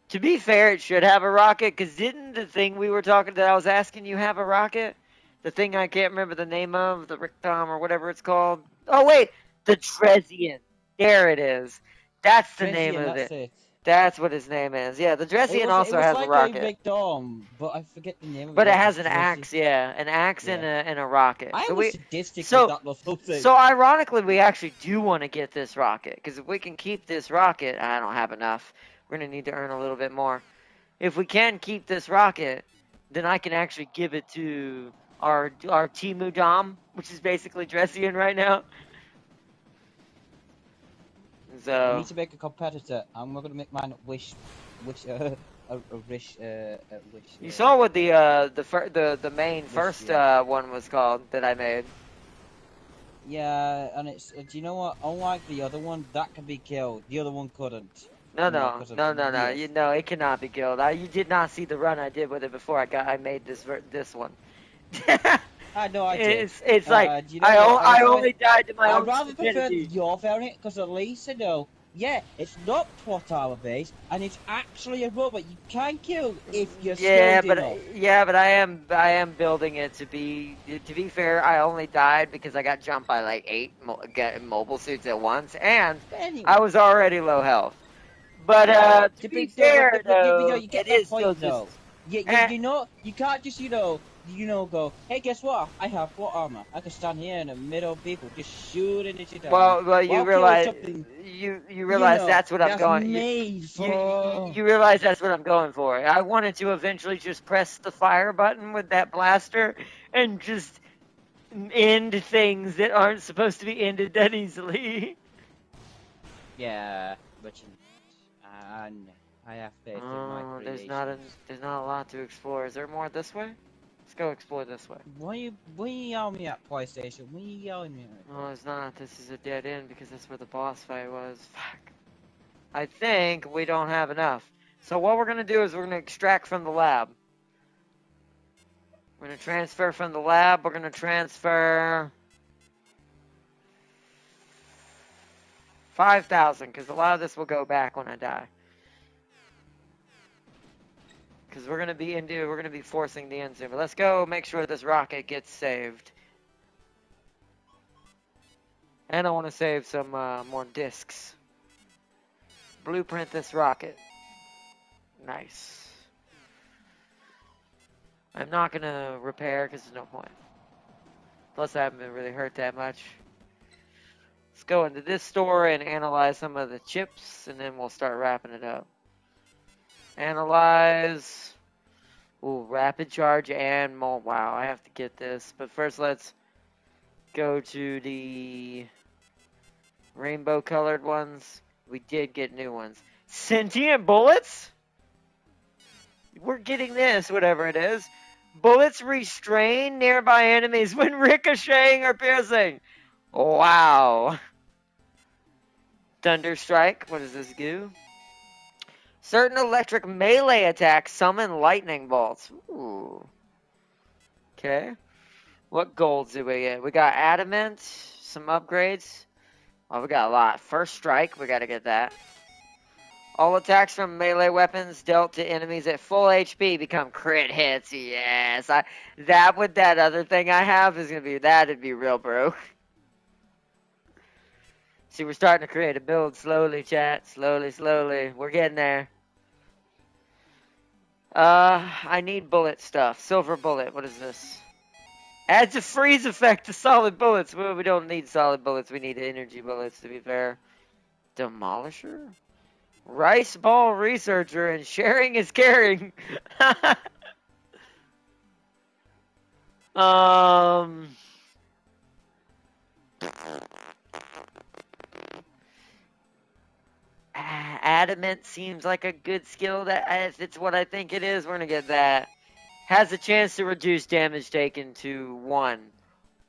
To be fair, it should have a rocket, because didn't the thing we were talking that I was asking you have a rocket? The thing I can't remember the name of, the Rictom or whatever it's called. Oh wait, the Drezian. There it is. That's the name Tracy, and of that's it. it. That's what his name is. Yeah, the Drezian It also was has a like a rocket. big dome, but I forget the name of it. But it Yeah, has just an Tracy. axe, yeah, an axe Yeah. and a rocket. I So was we, sadistic with so that little thing. so ironically, we actually do want to get this rocket because if we can keep this rocket, I don't have enough. We're gonna need to earn a little bit more. If we can keep this rocket, then I can actually give it to our Timu Dom, which is basically Dressian right now. We So need to make a competitor, and we're gonna make mine a wish. you saw what the main Wish, first yeah. one was called that I made. Yeah, and it's. Do you know what? Unlike the other one, that can be killed. The other one couldn't. No, You know, no, because of no, no, no. yes. You know it cannot be killed. You did not see the run I did with it before I made this one. I know I did. It's like Do you know what? I only died to my I own rather prefer stupidity. your variant because at least I know. Yeah, it's not plot armor based, and it's actually a robot you can kill if you're skilled enough. But I am building it to be. To be fair, I only died because I got jumped by like 8 mobile suits at once, and But anyway, I was already low health. But to be fair though, you get it my is still point just. though. You, you, Eh, you know, you can't just go. Hey, guess what? I have plot armor. I can stand here in the middle of people, just shooting at you down well, you while killing realize something. you realize that's what I'm That's going. made for. You realize that's what I'm going for. I wanted to eventually just press the fire button with that blaster and just end things that aren't supposed to be ended that easily. Yeah, but I have faith in my Oh, creations. there's not a lot to explore. Is there more this way? Let's go explore this way. Why you yelling me at PlayStation? Why you yelling me at? No, it's not. This is a dead end because that's where the boss fight was. Fuck. I think we don't have enough. So what we're gonna do is we're gonna extract from the lab. We're gonna transfer from the lab. We're gonna transfer 5,000 because a lot of this will go back when I die. Because we're gonna be forcing the end soon. But let's go make sure this rocket gets saved. And I want to save some more discs. Blueprint this rocket. Nice. I'm not gonna repair because there's no point. Plus, I haven't been really hurt that much. Let's go into this store and analyze some of the chips, and then we'll start wrapping it up. Analyze. Ooh, rapid charge and mold. Wow, I have to get this. But first, let's go to the rainbow colored ones. We did get new ones. Sentient bullets? We're getting this, whatever it is. Bullets restrain nearby enemies when ricocheting or piercing. Wow. Thunder strike. What does this do? Certain electric melee attacks summon lightning bolts. Ooh. Okay. What golds do we get? We got adamant, some upgrades. Oh, we got a lot. First strike, we gotta get that. All attacks from melee weapons dealt to enemies at full HP become crit hits. Yes, that other thing I have is gonna be that'd be real broke. See, we're starting to create a build slowly, chat. Slowly, slowly. We're getting there. I need bullet stuff. Silver bullet. What is this? Adds a freeze effect to solid bullets. Well, we don't need solid bullets. We need energy bullets, to be fair. Demolisher? Rice ball researcher and sharing is caring. um. Adamant seems like a good skill. That if it's what I think it is, we're gonna get that. Has a chance to reduce damage taken to 1.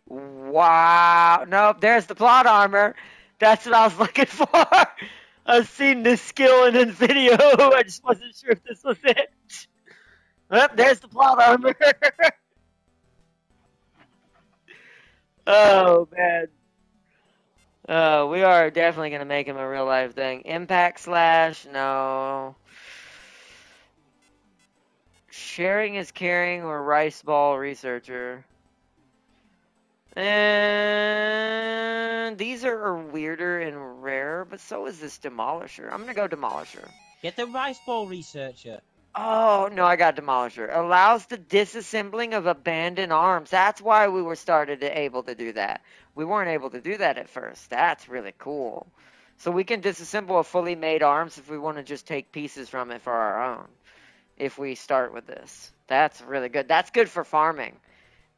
Wow. Nope, there's the plot armor. That's what I was looking for. I've seen this skill in a video. I just wasn't sure if this was it. Oh, there's the plot armor. Oh, man. We are definitely going to make him a real life thing. Impact slash, no. Sharing is caring or rice ball researcher. And these are weirder and rarer, but so is this Demolisher. I'm gonna go Demolisher. Get the rice ball researcher. Oh, no, I got Demolisher. Allows the disassembling of abandoned arms. That's why we were able to do that. We weren't able to do that at first. That's really cool. So we can disassemble a fully made arms if we want to just take pieces from it for our own. If we start with this. That's really good. That's good for farming.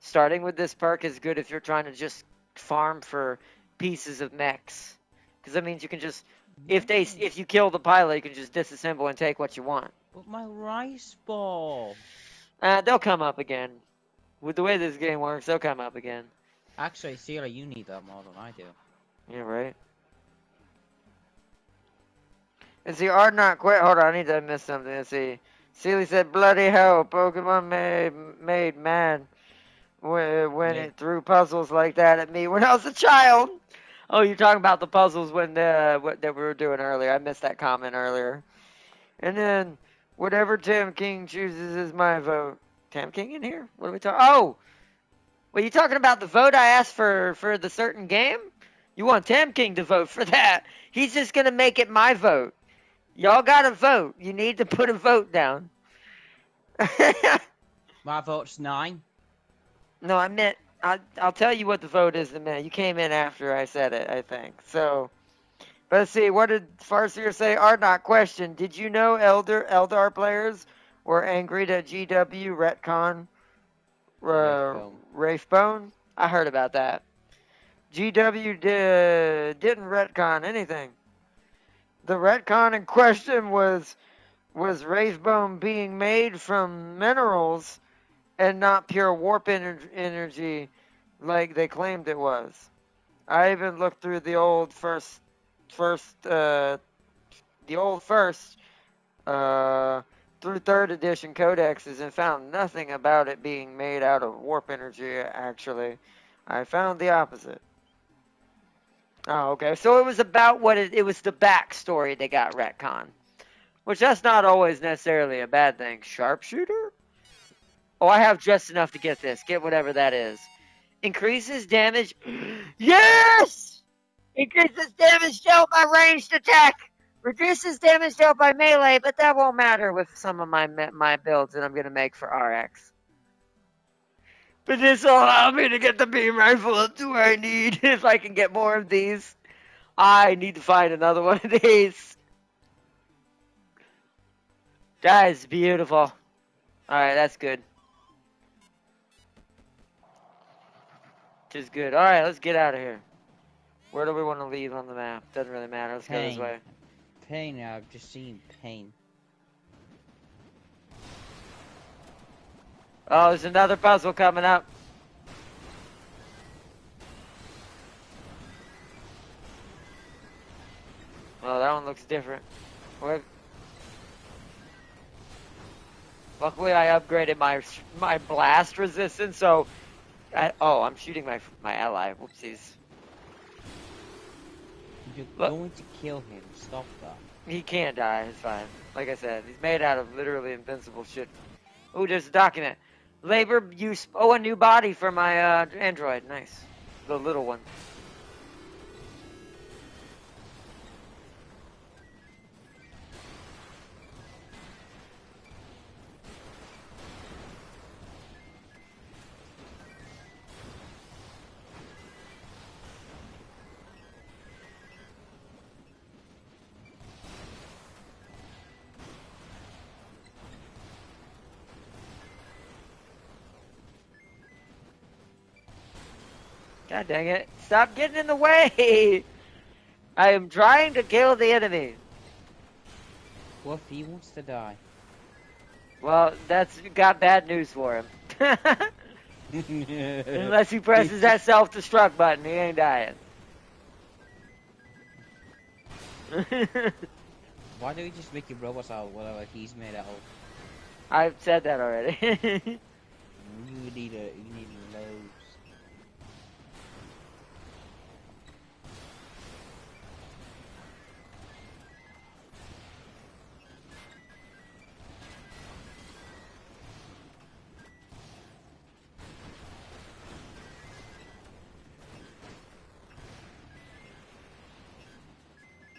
Starting with this perk is good if you're trying to just farm for pieces of mechs. Because that means you can just, if you kill the pilot, you can just disassemble and take what you want. But my rice ball. They'll come up again. With the way this game works, they'll come up again. Actually, Celia, you need that more than I do. Yeah, right? Let's see, Art not quit. Hold on, I need to miss something. Let's see. Sealy said, bloody hell, Pokemon made mad when it threw puzzles like that at me when I was a child. Oh, you're talking about the puzzles that we were doing earlier. I missed that comment earlier. And then, whatever Tam King chooses is my vote. Tam King in here? What are we talking? Oh! Well, you talking about the vote I asked for the certain game? You want Tam King to vote for that? He's just gonna make it my vote. Y'all gotta vote. You need to put a vote down. My vote's 9. No, I meant I'll tell you what the vote is in a minute. You came in after I said it, I think. So, but let's see. What did Farseer say? Ardnot question: did you know Eldar players were angry to GW retcon Wraithbone? I heard about that. GW didn't retcon anything. The retcon in question was Wraithbone being made from minerals and not pure warp energy like they claimed it was. I even looked through the old first through third edition codexes and found nothing about it being made out of warp energy, actually. I found the opposite. Oh, okay. So it was about it was the backstory they got retcon. Which that's not always necessarily a bad thing. Sharpshooter? Oh, I have just enough to get this. Get whatever that is. Increases damage. Yes! Increases damage dealt by ranged attack. Reduces damage dealt by melee, but that won't matter with some of my builds that I'm going to make for RX. But this will allow me to get the beam rifle to where I need. If I can get more of these, I need to find another one of these. That is beautiful. Alright, that's good. Just good. Alright, let's get out of here. Where do we want to leave on the map? Doesn't really matter. Let's go this way. Pain, I've just seen pain. Oh, there's another puzzle coming up. Well, that one looks different. Luckily, I upgraded my blast resistance, so... I'm shooting my ally. Whoopsies. You're going to kill him. Stop that. He can't die. It's fine. Like I said, he's made out of literally invincible shit. Oh, there's a document. Labor use. Oh, a new body for my android. Nice. The little one. God dang it. Stop getting in the way! I am trying to kill the enemy. What if he wants to die? Well, that's got bad news for him. Unless he presses that self-destruct button, he ain't dying. Why don't you just make your robots out of whatever he's made out of? I've said that already. You need loads.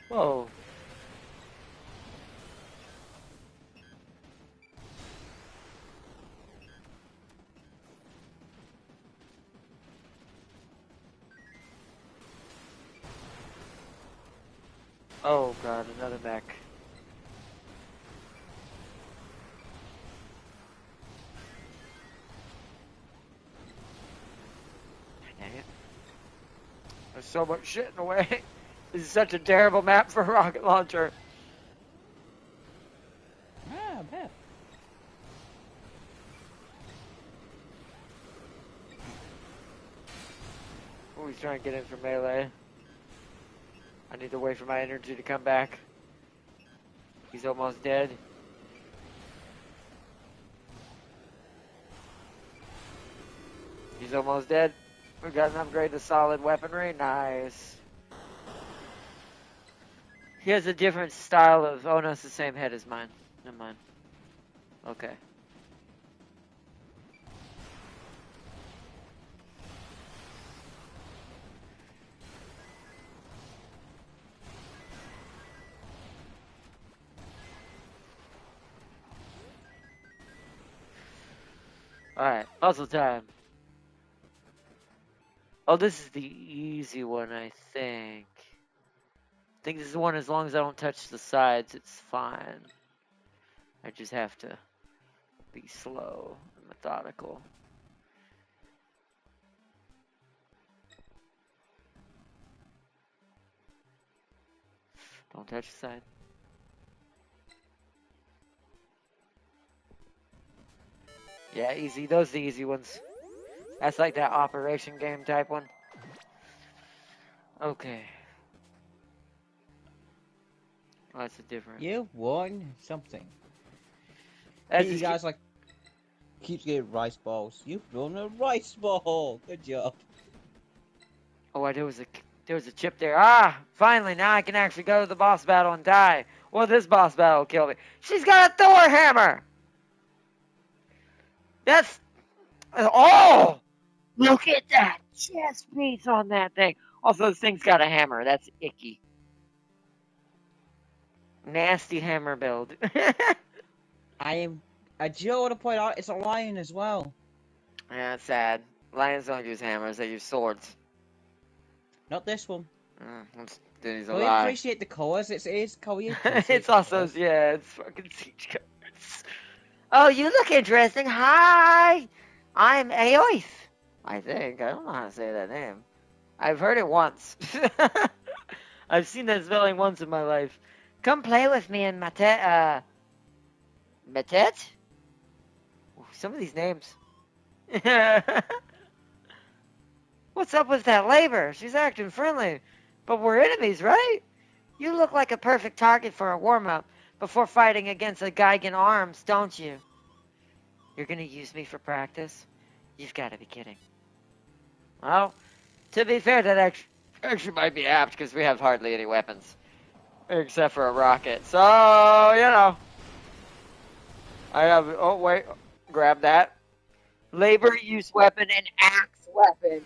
Whoa. Oh god, another mech. Dang it. There's so much shit in the way. This is such a terrible map for a rocket launcher. Ah, I bet. Oh, he's trying to get in for melee. I need to wait for my energy to come back. He's almost dead. He's almost dead. We got an upgrade to solid weaponry. Nice. He has a different style of... Oh, no, it's the same head as mine. Never mind. Okay. Alright, puzzle time. Oh, this is the easy one, I think. I think this is the one, as long as I don't touch the sides, it's fine. I just have to be slow and methodical. Don't touch the side. Yeah, easy. Those are the easy ones. That's like that operation game type one. Okay. Oh, that's a different. You won something. As You this guys like keeps getting rice balls. You've won a rice ball. Good job. Oh, there was a chip there. Ah, finally, now I can actually go to the boss battle and die. Well, this boss battle will kill me. She's got a Thor hammer. That's... Oh! Look at that chest piece on that thing. Also, this thing's got a hammer. That's icky. Nasty hammer build. I do want to point out it's a lion as well. Yeah, it's sad. Lions don't use hammers, they use swords. Not this one. Then he's a But we lie. appreciate the colours. It's Korean. It's also, yeah, it's fucking siege cards. Oh, you look interesting. Hi! I'm Aoith. I think. I don't know how to say that name. I've heard it once. I've seen that spelling once in my life. Come play with me in Matet. Matet? Ooh, some of these names. What's up with that labor? She's acting friendly. But we're enemies, right? You look like a perfect target for a warm-up before fighting against a Gigan Arms, don't you? You're gonna use me for practice? You've got to be kidding. Well, to be fair, that actually might be apt because we have hardly any weapons. Except for a rocket. So, you know. I have... Oh, wait. Grab that. Labor use weapon and axe weapon.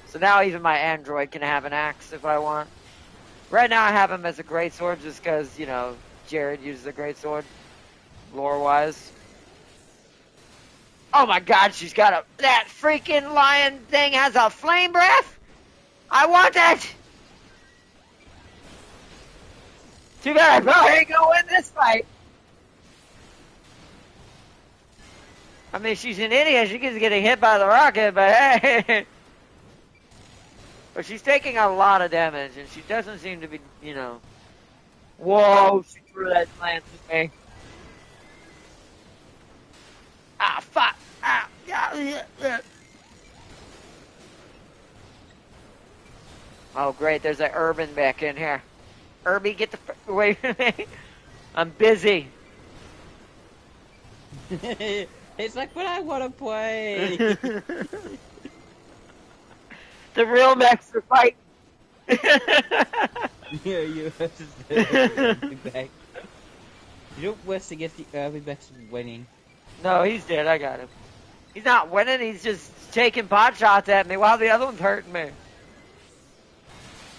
So now even my android can have an axe if I want. Right now I have him as a greatsword just because, you know, Jared uses a greatsword. Lore-wise. Oh my god, she's got a... That freaking lion thing has a flame breath? I want that! Too bad I probably ain't gonna win this fight. I mean, she's an idiot. She keeps getting hit by the rocket, but hey. But she's taking a lot of damage, and she doesn't seem to be, you know. Whoa, she threw that lance at me. Ah, fuck. Ah, yeah. Oh, great. There's an urban back in here. Irby, get the frick away from me. I'm busy. It's like, but I want to play. The real mechs are fighting. Yeah, you have to stay back. You don't wish to get the Irby best winning. No, he's dead. I got him. He's not winning. He's just taking pot shots at me while the other one's hurting me.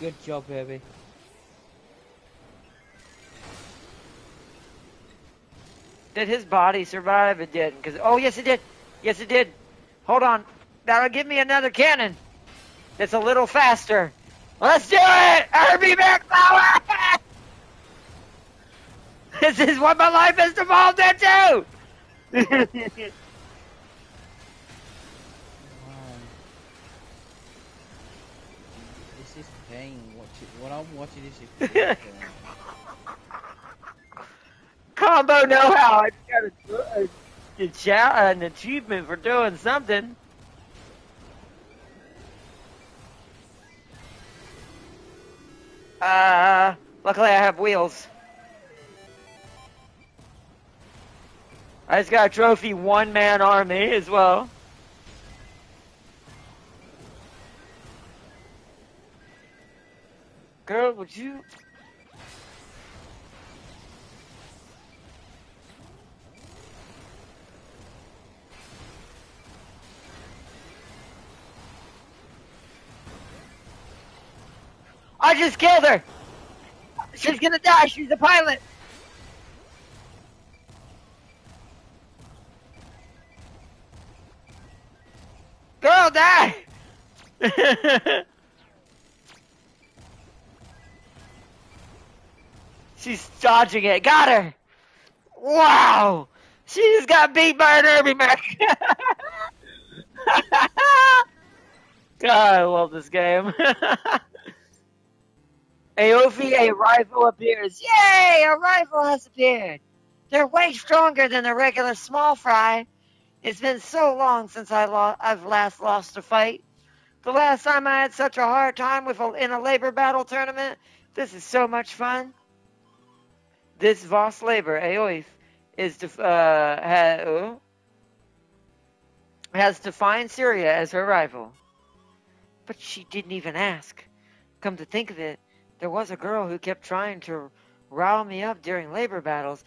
Good job, baby. Did his body survive? It didn't. Oh, yes, it did. Yes, it did. Hold on. That'll give me another cannon. It's a little faster. Let's do it! Herbie McFlower! This is what my life has devolved into! This is pain. What I'm watching is pain. Combo know-how. I just got an achievement for doing something. Luckily I have wheels. I just got a trophy one-man army as well. Girl, would you... I just killed her! She's gonna die, she's a pilot! Girl, die! She's dodging it. Got her! Wow! She just got beat by an Herbie Mac. God, I love this game. Aofi, a rifle appears. Yay! A rifle has appeared. They're way stronger than the regular small fry. It's been so long since I've last lost a fight. The last time I had such a hard time in a labor battle tournament. This is so much fun. This Voss labor, Aoif, has defined Syria as her rival. But she didn't even ask. Come to think of it, there was a girl who kept trying to rile me up during labor battles.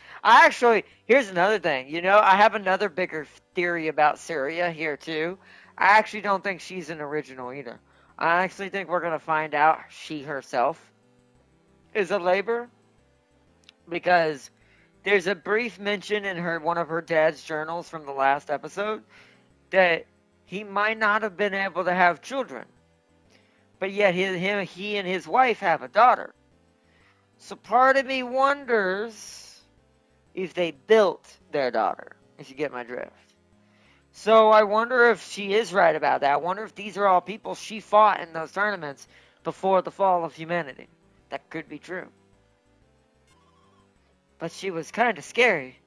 Here's another thing. You know, I have another bigger theory about Syria here too. I actually don't think she's an original either. I actually think we're going to find out she herself is a labor. Because there's a brief mention in one of her dad's journals from the last episode that he might not have been able to have children. But yet he and his wife have a daughter. So part of me wonders if they built their daughter, if you get my drift. So I wonder if she is right about that. I wonder if these are all people she fought in those tournaments before the fall of humanity. That could be true. But she was kind of scary,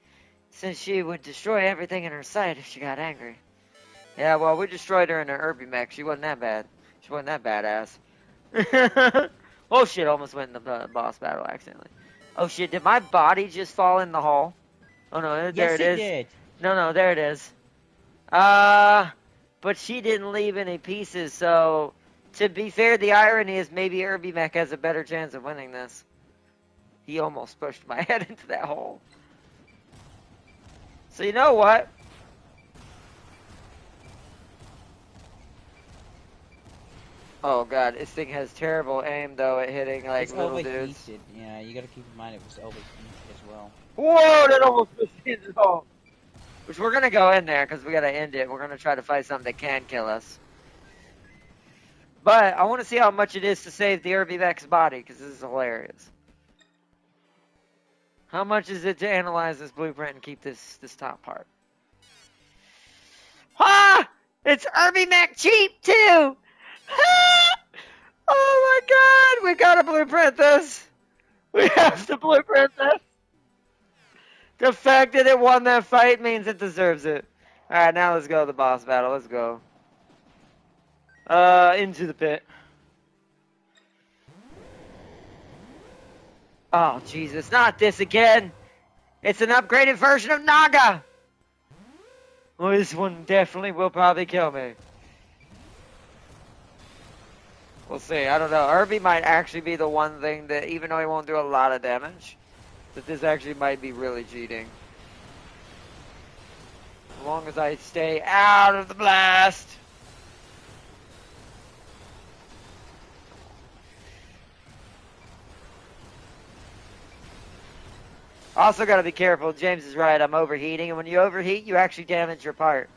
since she would destroy everything in her sight if she got angry. Yeah, well, we destroyed her in her Herbie mech. She wasn't that bad. She wasn't that badass. Oh shit, almost went in the boss battle accidentally. Oh shit, did my body just fall in the hole? Oh no, there it is. Did. No, there it is. But she didn't leave any pieces, so to be fair, the irony is maybe Herbie mech has a better chance of winning this. He almost pushed my head into that hole. So you know what? Oh god, this thing has terrible aim though at hitting like It's little overheated. dudes. Yeah, you gotta keep in mind it was overheated as well. Whoa, that almost pushed me into the hole. Which we're gonna go in there because we gotta end it. We're gonna try to fight something that can kill us. But I want to see how much it is to save the Herbie mech's body because this is hilarious. How much is it to analyze this blueprint and keep this top part? Ah! It's Herbie mech cheap too! Ah! Oh my god! We gotta blueprint this! We have to blueprint this! The fact that it won that fight means it deserves it. Alright, now let's go to the boss battle. Let's go. Into the pit. Oh, Jesus, not this again! It's an upgraded version of Naga! Well, this one definitely will probably kill me. We'll see, I don't know. Herbie might actually be the one thing that, even though he won't do a lot of damage, that this actually might be really cheating. As long as I stay out of the blast. Also got to be careful. James is right. I'm overheating, and when you overheat, you actually damage your part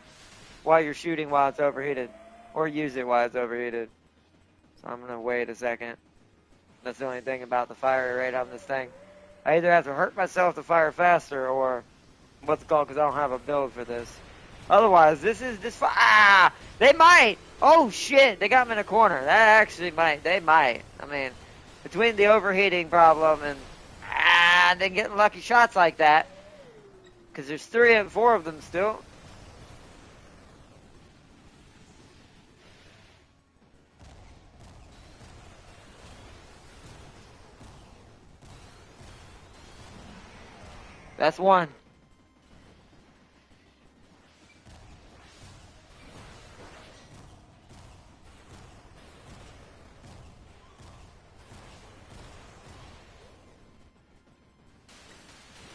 while you're shooting while it's overheated, or use it while it's overheated. So I'm gonna wait a second. That's the only thing about the fire rate on this thing. I either have to hurt myself to fire faster, or what's it called? Because I don't have a build for this. Otherwise, they might. Oh shit! They got me in a corner. That actually might. They might. I mean, between the overheating problem and then getting lucky shots like that, because there's 3 and 4 of them still. That's one.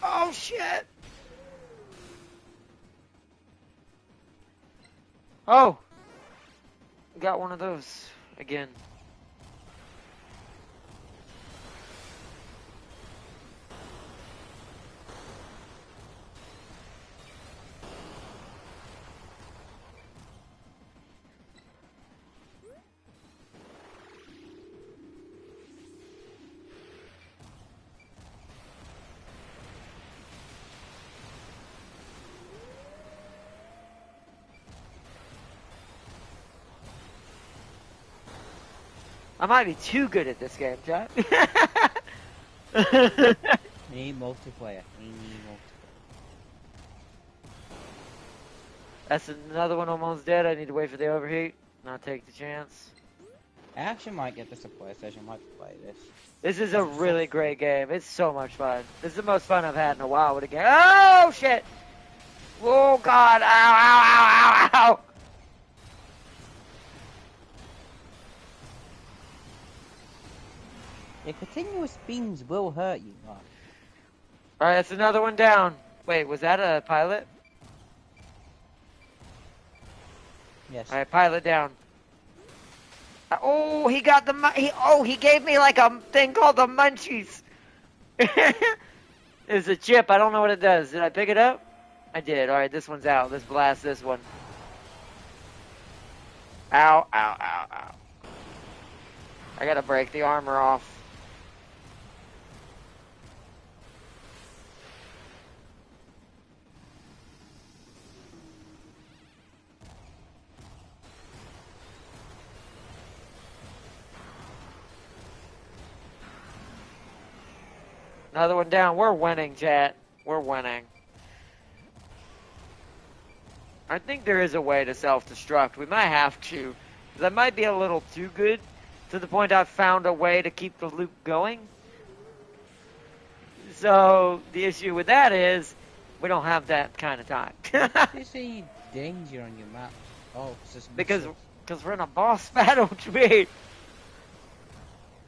Oh shit! Oh! Got one of those again. I might be too good at this game, chat. Need multiplayer. Need multiplayer. That's another one almost dead. I need to wait for the overheat. Not take the chance. I actually might get this a PlayStation. I might play this. This is a really great game. It's so much fun. This is the most fun I've had in a while with a game. Oh shit! Oh god! Ow! Ow! Ow! Ow! Ow! Yeah, continuous beams will hurt you, man. Alright, that's another one down. Wait, was that a pilot? Yes. Alright, pilot down. Oh, he got the he gave me like a thing called the munchies. It's a chip. I don't know what it does. Did I pick it up? I did. Alright, this one's out. Let's blast this one. Ow, ow, ow, ow. I gotta break the armor off. Another one down. We're winning, chat. We're winning. I think there is a way to self-destruct. We might have to. That might be a little too good to the point I've found a way to keep the loop going. So the issue with that is we don't have that kind of time. You see danger on your map. Oh, it's just because we're in a boss battle, Jimmy.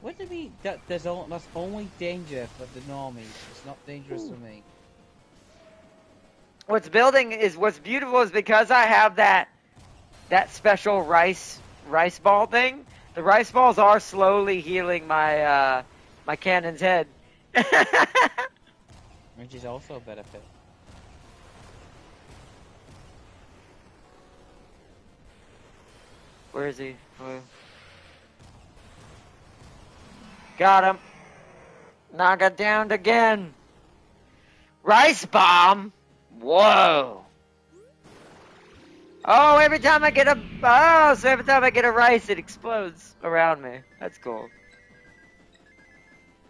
What do you mean? That's only danger for the normies. It's not dangerous for me. What's beautiful is because I have that special rice ball thing. The rice balls are slowly healing my my cannon's head. Which is also a benefit. Where is he? Oh. Got him. Knock it down again. Rice bomb? Whoa. Oh, every time I get a rice, it explodes around me. That's cool.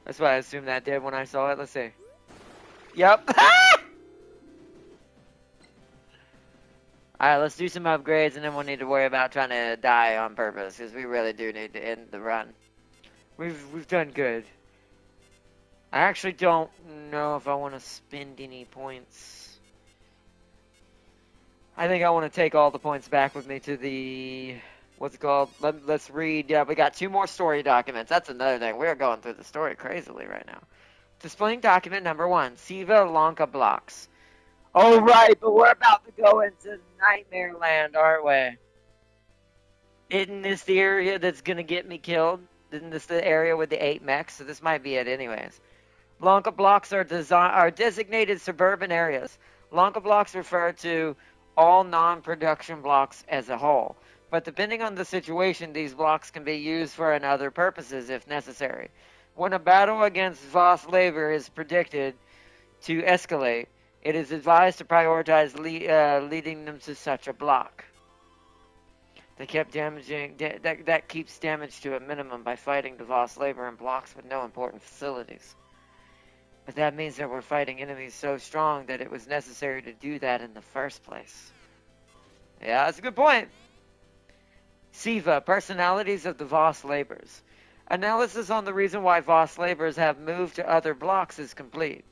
That's what I assumed that did when I saw it. Let's see. Yep. Alright, let's do some upgrades, and then we'll need to worry about trying to die on purpose, because we really do need to end the run. We've done good. I actually don't know if I want to spend any points. I think I want to take all the points back with me to the... What's it called? Let's read. Yeah, we got 2 more story documents. That's another thing. We're going through the story crazily right now. Displaying document number 1. Siva Lanka blocks. Oh, right, but we're about to go into Nightmare Land, aren't we? Isn't this the area that's going to get me killed? Isn't this the area with the 8 mechs? So this might be it anyways. Lanka blocks are designated suburban areas. Lanka blocks refer to all non-production blocks as a whole. But depending on the situation, these blocks can be used for other purposes if necessary. When a battle against Voss labor is predicted to escalate, it is advised to prioritize leading them to such a block. They kept damaging that keeps damage to a minimum by fighting the Voss labor in blocks with no important facilities. But that means that we're fighting enemies so strong that it was necessary to do that in the first place. Yeah, that's a good point. SIVA, Personalities of the Voss Labors. Analysis on the reason why Voss Labors have moved to other blocks is complete.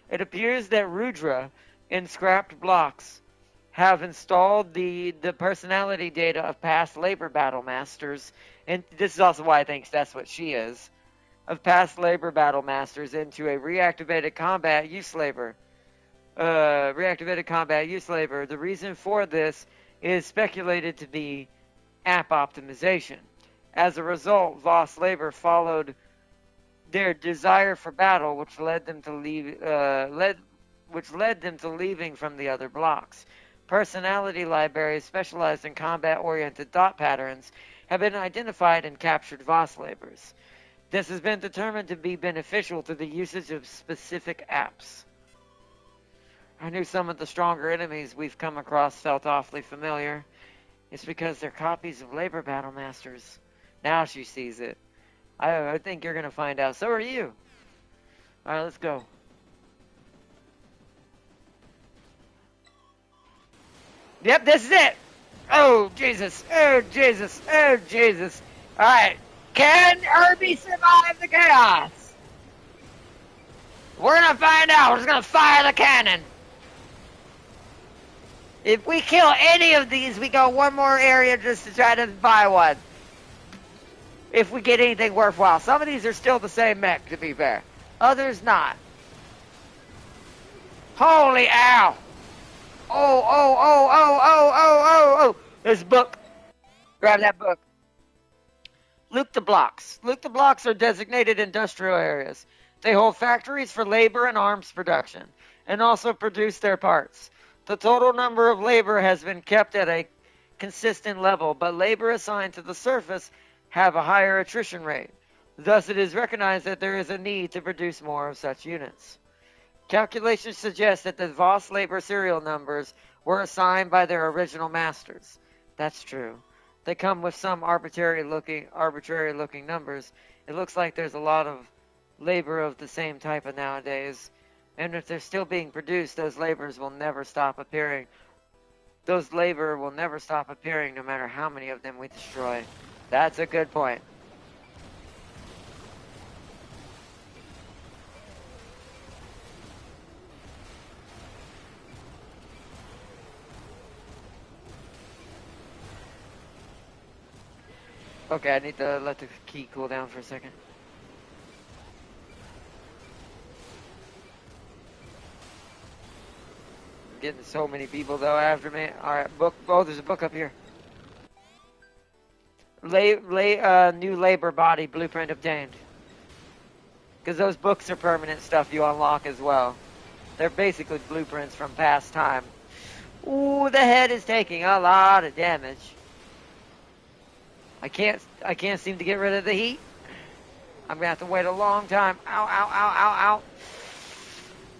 It appears that Rudra, in scrapped blocks, have installed the personality data of past labor battle masters, and this is also why I think that's what she is, of past labor battle masters into a reactivated combat use labor. The reason for this is speculated to be app optimization. As a result, Voss labor followed their desire for battle, which led them to leaving from the other blocks. Personality libraries specialized in combat-oriented thought patterns have been identified and captured Voss labors. This has been determined to be beneficial to the usage of specific apps. I knew some of the stronger enemies we've come across felt awfully familiar. It's because they're copies of labor battle masters. Now she sees it. I think you're going to find out. So are you. Alright, let's go. Yep, this is it. Oh, Jesus. Oh, Jesus. Oh, Jesus. Alright. Can Herbie survive the chaos? We're going to find out. We're just going to fire the cannon. If we kill any of these, we go one more area just to try to buy one. If we get anything worthwhile. Some of these are still the same mech, to be fair. Others not. Holy ow. Oh. There's a book. Grab that book. Loop the blocks. Loop the blocks are designated industrial areas. They hold factories for labor and arms production, and also produce their parts. The total number of labor has been kept at a consistent level, but labor assigned to the surface have a higher attrition rate. Thus, it is recognized that there is a need to produce more of such units. Calculations suggest that the Voss labor serial numbers were assigned by their original masters. That's true. They come with some arbitrary looking numbers. It looks like there's a lot of labor of the same type of nowadays. And if they're still being produced, those labor will never stop appearing. Those labor will never stop appearing no matter how many of them we destroy. That's a good point. Okay, I need to let the key cool down for a second. Getting so many people though after me. Alright, book. Oh, there's a book up here. New labor body blueprint obtained. Because those books are permanent stuff you unlock as well. They're basically blueprints from past time. Ooh, the head is taking a lot of damage. I can't seem to get rid of the heat. I'm gonna have to wait a long time. Ow.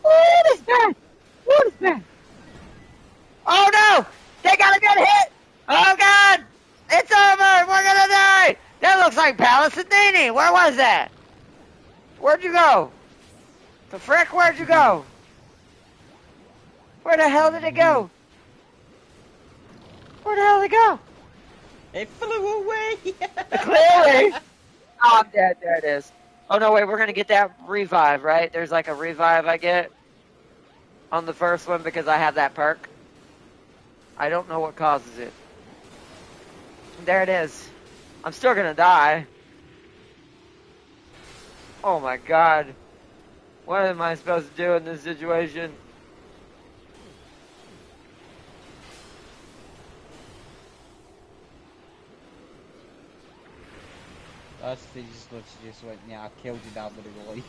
What is that? What is that? Oh no! They got a good hit! Oh god! It's over! We're gonna die! That looks like Palestine. Where was that? Where'd you go? The frick, where'd you go? Where the hell did it go? Where the hell did it go? It flew away! Clearly! Oh, I'm dead. There it is. Oh no, wait, we're gonna get that revive, right? There's like a revive I get on the first one because I have that perk. I don't know what causes it. There it is. I'm still gonna die. Oh my god. What am I supposed to do in this situation? That's just went, yeah, I killed you now, but it will leave.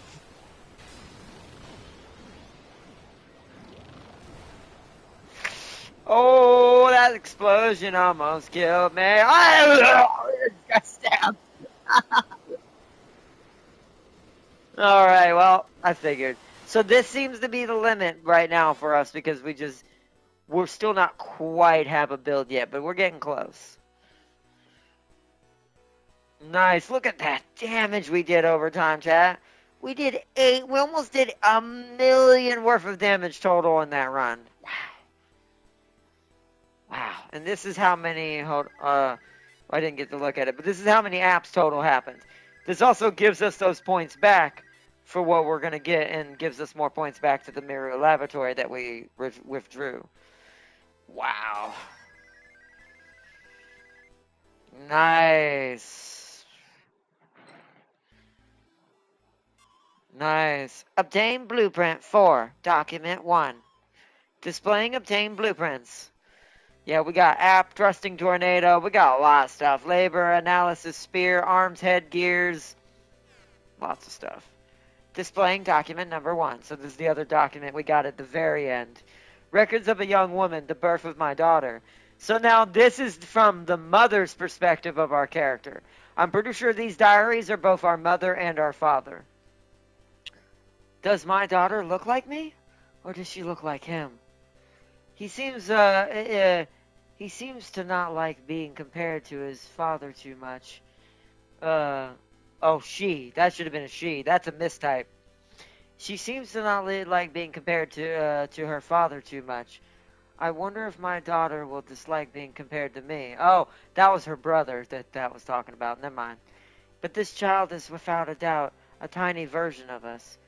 That explosion almost killed me. I got stabbed. Alright, well, I figured. So this seems to be the limit right now for us because we're still not quite have a build yet, but we're getting close. Nice. Look at that damage we did over time, chat. We almost did 1,000,000 worth of damage total in that run. Wow. Wow. And this is how many, I didn't get to look at it, but this is how many apps total happened. This also gives us those points back for what we're going to get and gives us more points back to the Mirror Laboratory that we withdrew. Wow. Nice. Nice. Obtain blueprint 4. Document 1. Displaying obtained blueprints. Yeah, we got app, thrusting tornado. We got a lot of stuff. Labor, analysis, spear, arms, head, gears. Lots of stuff. Displaying document number 1. So this is the other document we got at the very end. Records of a young woman, the birth of my daughter. So now this is from the mother's perspective of our character. I'm pretty sure these diaries are both our mother and our father. Does my daughter look like me? Or does she look like him? He seems to not like being compared to his father too much. She. That should have been a she. That's a mistype. She seems to not like being compared to her father too much. I wonder if my daughter will dislike being compared to me. Oh, that was her brother that was talking about. Never mind. But this child is without a doubt a tiny version of us.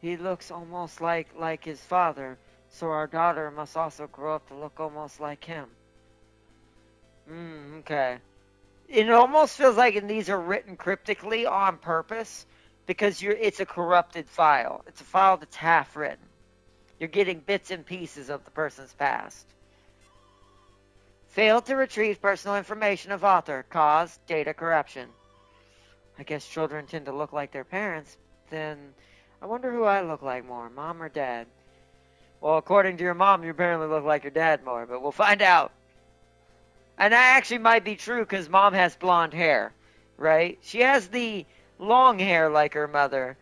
He looks almost like his father, so our daughter must also grow up to look almost like him. Okay. It almost feels like these are written cryptically on purpose because it's a corrupted file. It's a file that's half written. You're getting bits and pieces of the person's past. Failed to retrieve personal information of author. Cause data corruption. I guess children tend to look like their parents. Then I wonder who I look like more, mom or dad. Well, according to your mom, you apparently look like your dad more, but we'll find out. And that actually might be true because mom has blonde hair, right? She has the long hair like her mother,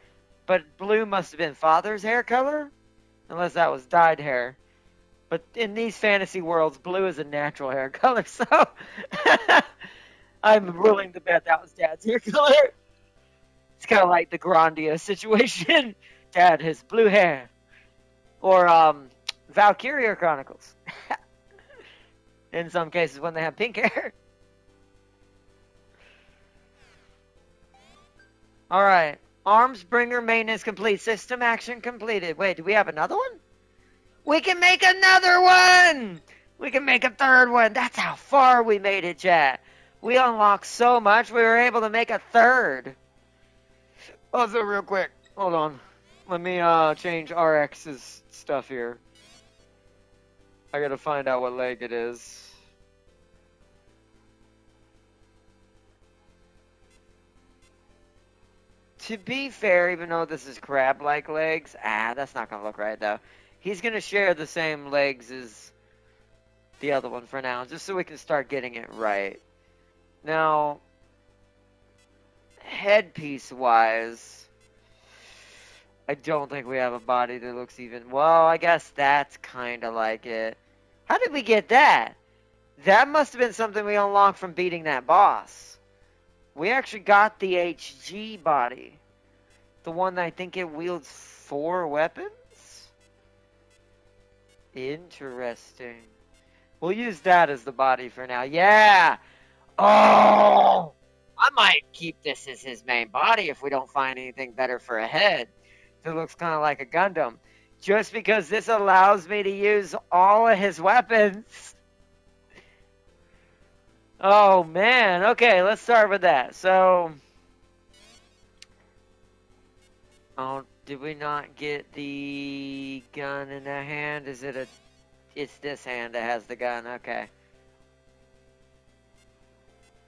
but blue must have been father's hair color, unless that was dyed hair. But in these fantasy worlds, blue is a natural hair color, so I'm willing to bet that was dad's hair color. It's kind of like the Grandia situation. Dad has blue hair. Or Valkyria Chronicles. In some cases when they have pink hair. Alright. Arms bringer maintenance complete. System action completed. Wait, do we have another one? We can make another one! We can make a third one. That's how far we made it, chat. We unlocked so much, we were able to make a third. Also, real quick. Hold on. Let me change RX's stuff here. I gotta find out what leg it is. To be fair, even though this is crab-like legs, that's not gonna look right though. He's gonna share the same legs as the other one for now, just so we can start getting it right. Now, headpiece-wise, I don't think we have a body that looks even... Well, I guess that's kind of like it. How did we get that? That must have been something we unlocked from beating that boss. We actually got the HG body. The one that I think it wields 4 weapons? Interesting. We'll use that as the body for now. Yeah! Oh! I might keep this as his main body if we don't find anything better for a head. It looks kind of like a Gundam. Just because this allows me to use all of his weapons. Oh, man. Okay, let's start with that. So... Oh, did we not get the gun in that hand? Is it a... It's this hand that has the gun. Okay.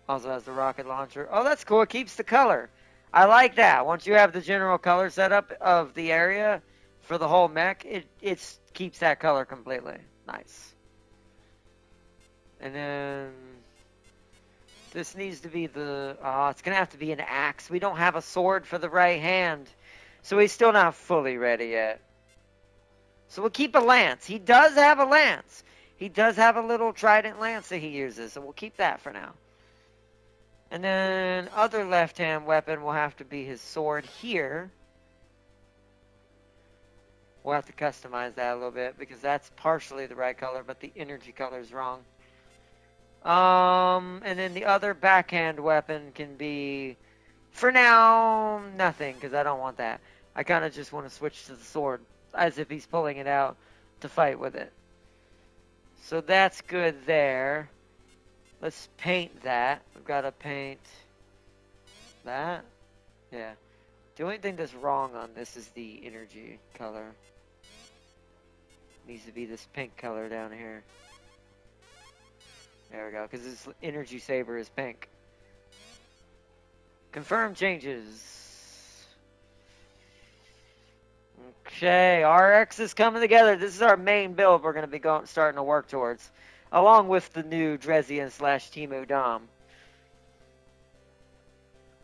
Also has the rocket launcher. Oh, that's cool. It keeps the color. I like that. Once you have the general color setup of the area for the whole mech, it keeps that color completely. Nice. And then this needs to be the, it's going to have to be an axe. We don't have a sword for the right hand. So he's still not fully ready yet. So we'll keep a lance. He does have a lance. He does have a little trident lance that he uses. So we'll keep that for now. And then other left-hand weapon will have to be his sword here. We'll have to customize that a little bit because that's partially the right color, but the energy color is wrong. And then the other backhand weapon can be, for now, nothing, because I don't want that. I kind of just want to switch to the sword, as if he's pulling it out to fight with it. So that's good there. Let's paint that. We've got to paint that. Yeah. The only thing that's wrong on this is the energy color. Needs to be this pink color down here. There we go, because this energy saber is pink. Confirm changes. Okay, RX is coming together. This is our main build we're going to be starting to work towards, along with the new Drezian / Timu Dom.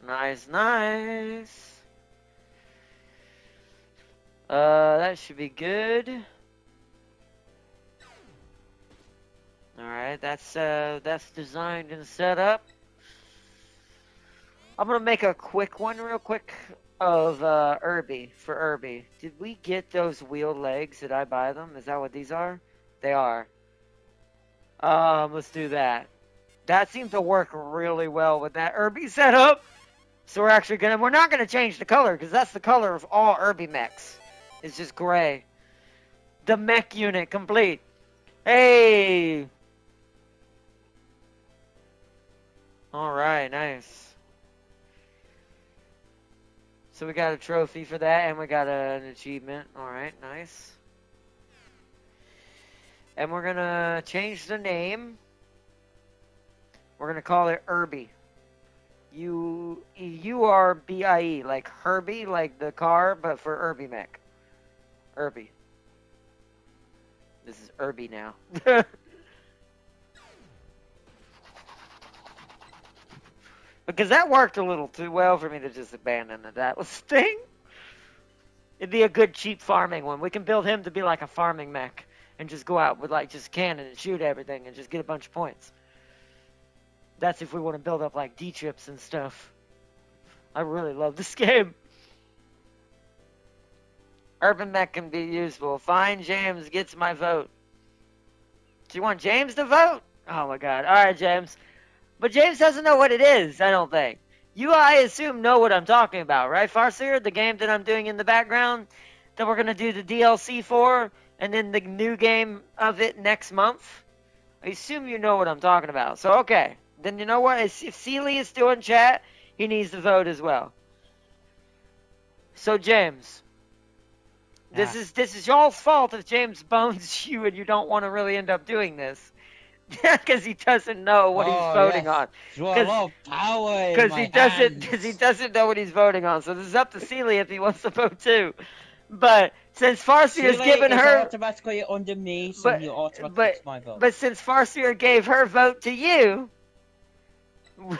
Nice, nice. That should be good. Alright, that's designed and set up. I'm gonna make a quick one real quick of Irby for Irby. Did we get those wheel legs? Did I buy them? Is that what these are? They are. Let's do that. That seemed to work really well with that Irby setup. So we're not gonna change the color because that's the color of all Irby mechs. It's just gray. The mech unit complete. Hey! Alright, nice. So we got a trophy for that, and we got an achievement. Alright, nice. And we're gonna change the name. We're gonna call it Irby. U-R-B-I-E, like Herbie, like the car, but for Irby mech. Irby. This is Irby now. Because that worked a little too well for me to just abandon the Atlas thing. It'd be a good cheap farming one. We can build him to be like a farming mech and just go out with like just cannon and shoot everything and just get a bunch of points. That's if we want to build up like D-chips and stuff. I really love this game. Urban mech can be useful. Fine, James gets my vote. Do you want James to vote? Oh my god. Alright, James. But James doesn't know what it is, I don't think. You, I assume, know what I'm talking about, right, Farseer? The game that I'm doing in the background that we're going to do the DLC for, and then the new game of it next month? I assume you know what I'm talking about. So, okay. Then you know what? If Sealy is still in chat, he needs to vote as well. So, James. This is y'all's fault if James bones you and you don't want to really end up doing this. Because he doesn't know what he's voting on. Because he doesn't know what he's voting on. So this is up to Celia if he wants to vote too. But since Farseer has given her automatically under me, so you automatically gets my vote. But since Farseer gave her vote to you,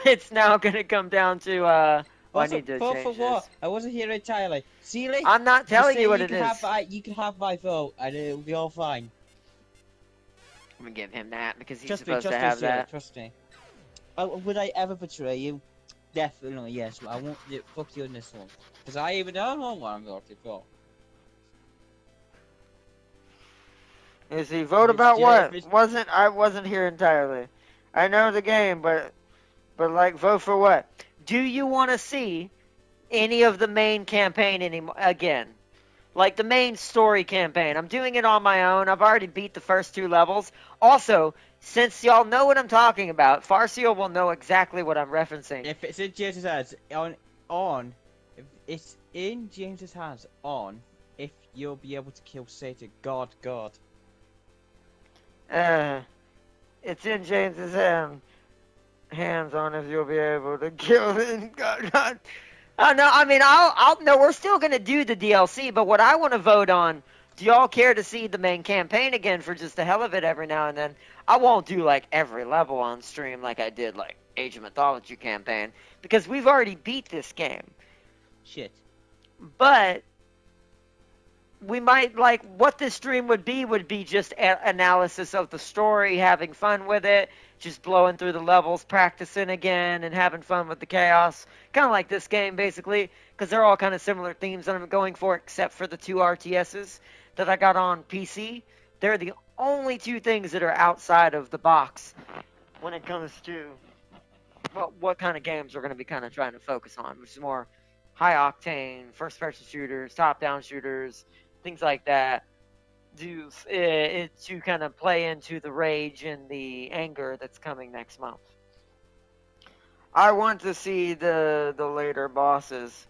it's now going to come down to I need to change for what? this. I wasn't here entirely. Celia, I'm not telling you what it is. You can have my vote, and it'll be all fine. I'm gonna give him that because he's Trust supposed me, to have that. Trust me. Would I ever betray you? Definitely, yes. But I won't fuck you in this one. Because I even don't know what I'm voting for. Is he vote about what? I wasn't here entirely. I know the game, but like vote for what? Do you want to see any of the main campaign again? Like the main story campaign. I'm doing it on my own. I've already beat the first 2 levels. Also, since y'all know what I'm talking about, Farseal will know exactly what I'm referencing. If it's in James's hands, if it's in James's hands, if you'll be able to kill Satan, God. It's in James's hands on if you'll be able to kill him, God. No, I mean, I'll no, we're still gonna do the DLC, but what I want to vote on do y'all care to see the main campaign again for just the hell of it every now and then? I won't do like every level on stream like I did like Age of Mythology campaign because we've already beat this game. Shit. But we might like what this stream would be just analysis of the story, having fun with it, just blowing through the levels, practicing again, and having fun with the chaos. Kind of like this game, basically, because they're all kind of similar themes that I'm going for, except for the two RTSs that I got on PC. They're the only two things that are outside of the box when it comes to what kind of games we're going to be kind of trying to focus on, which is more high octane, first person shooters, top down shooters, things like that, to kind of play into the rage and the anger that's coming next month. I want to see the later bosses,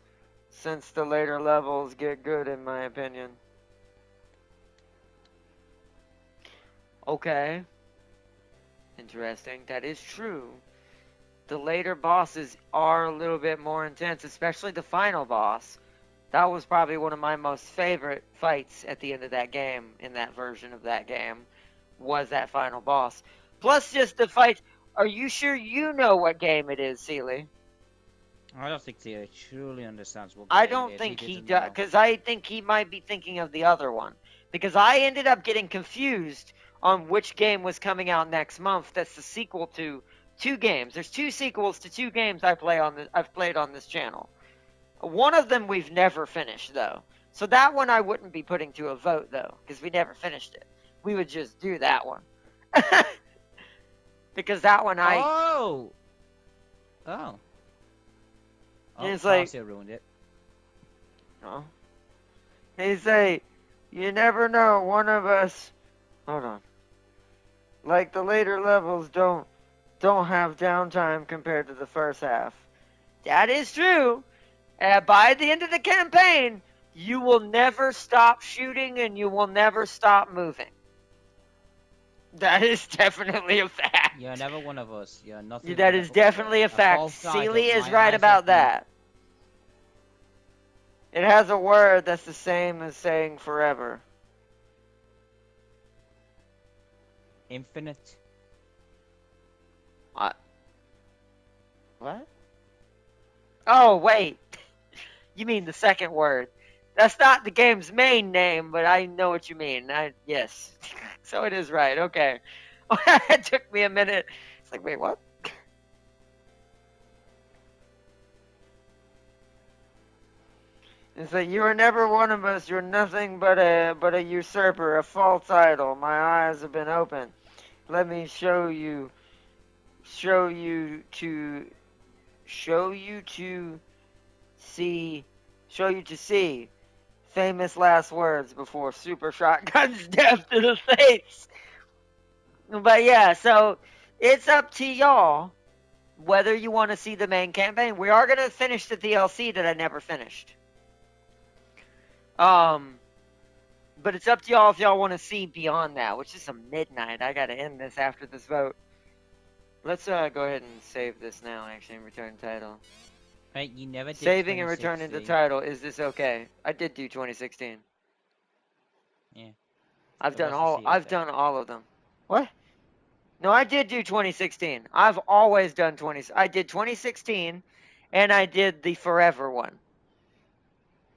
since the later levels get good, in my opinion. Okay. Interesting. That is true. The later bosses are a little bit more intense, especially the final boss. That was probably one of my most favorite fights at the end of that game, in that version of that game, was that final boss. Plus just the fight. Are you sure you know what game it is, Seeley? I don't think Theo truly understands what I game don't it is. think he doesn't does, know. because I think he might be thinking of the other one. Because I ended up getting confused on which game was coming out next month. That's the sequel to two games. There's two sequels to two games I've played on this channel. One of them we've never finished, though. So that one I wouldn't be putting to a vote, though, because we never finished it. We would just do that one. Because that one Oh! It's like... Marcia ruined it. Oh. He say, you never know, one of us... Hold on. Like, the later levels don't have downtime compared to the first half. That is true. By the end of the campaign, you will never stop shooting and you will never stop moving. That is definitely a fact. You're never one of us. You're nothing. That is definitely a fact. Seeley is right about that. It has a word that's the same as saying forever. Infinite. What? Oh, wait. You mean the second word. That's not the game's main name, but I know what you mean. Yes. So it is right. Okay. It took me a minute. It's like, wait, what? It's like, you are never one of us. You're nothing but a usurper, a false idol. My eyes have been opened. Let me show you to see famous last words before super shotguns death to the face. But yeah, so it's up to y'all whether you want to see the main campaign. We are gonna finish the DLC that I never finished. But it's up to y'all if y'all want to see beyond that, which is a midnight. I gotta end this after this vote. Let's go ahead and save this now, actually, and return title. Right, you never did Saving and returning the title. Is this okay? I did do 2016. Yeah. I've done all of them. What? No, I did do 2016. I've always done 20. I did 2016, and I did the forever one.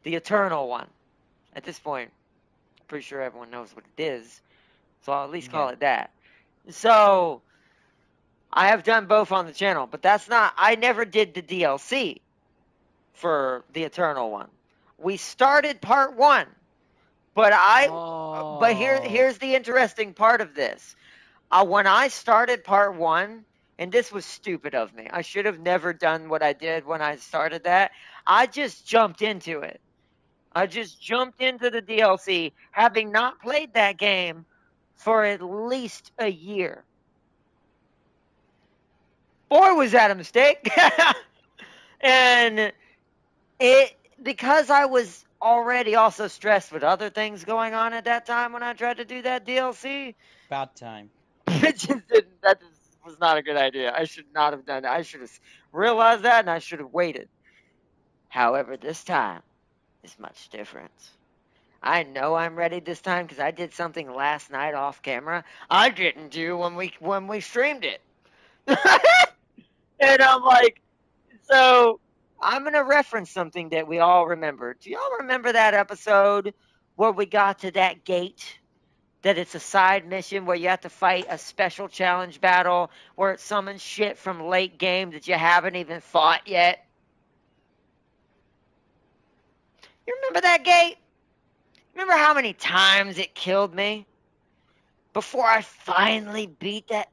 The eternal one. At this point, I'm pretty sure everyone knows what it is. So I'll at least call it that. So, I have done both on the channel, but I never did the DLC for the Eternal one. We started part 1, but here's the interesting part of this. When I started part 1, and this was stupid of me. I should have never done what I did when I started that. I just jumped into it. I just jumped into the DLC, having not played that game for at least a year. Boy, was that a mistake. And because I was already also stressed with other things going on at that time when I tried to do that DLC. Bad time. That was not a good idea. I should not have done that. I should have realized that, and I should have waited. However, this time is much different. I know I'm ready this time because I did something last night off camera I didn't do when we streamed it. And I'm like, so I'm gonna reference something that we all remember. Do y'all remember that episode where we got to that gate? That it's a side mission where you have to fight a special challenge battle where it summons shit from late game that you haven't even fought yet. You remember that gate? Remember how many times it killed me before I finally beat that?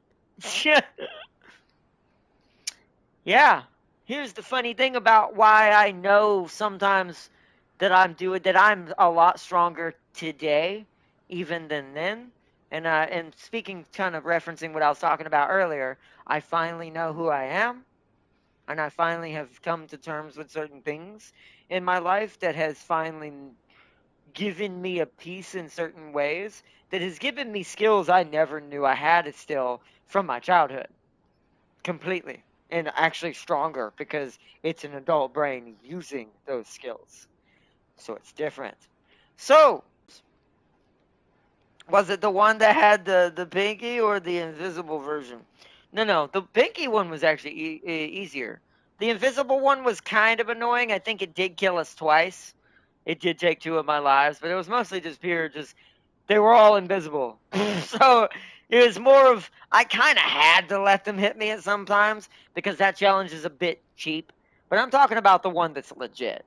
Yeah. Here's the funny thing about why I know sometimes that I'm a lot stronger today even than then. And speaking, kind of referencing what I was talking about earlier, I finally know who I am, and I finally have come to terms with certain things in my life that has finally given me a peace in certain ways that has given me skills I never knew I had still from my childhood. Completely. And actually stronger because it's an adult brain using those skills. So it's different. So, was it the one that had the pinky or the invisible version? No. The pinky one was actually easier. The invisible one was kind of annoying. I think it did kill us twice. It did take two of my lives, but it was mostly just pure, just they were all invisible. So it was more of I kind of had to let them hit me at some times because that challenge is a bit cheap. But I'm talking about the one that's legit.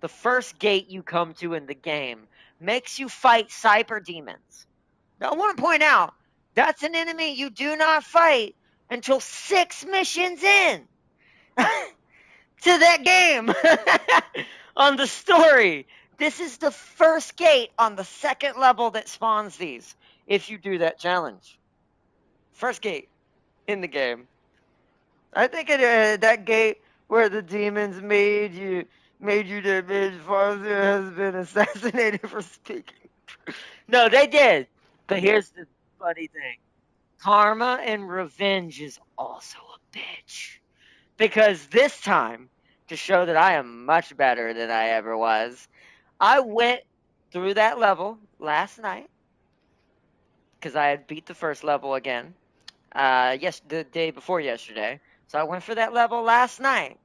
The first gate you come to in the game makes you fight cyber demons. Now, I want to point out that's an enemy you do not fight until 6 missions in to that game on the story. This is the first gate on the second level that spawns these if you do that challenge. First gate in the game. I think that gate where the demons made you their bitch father has been assassinated for speaking. No, they did. But here's the funny thing. Karma and revenge is also a bitch. Because this time, to show that I am much better than I ever was, I went through that level last night because I had beat the first level again. Yes, the day before yesterday. So I went for that level last night.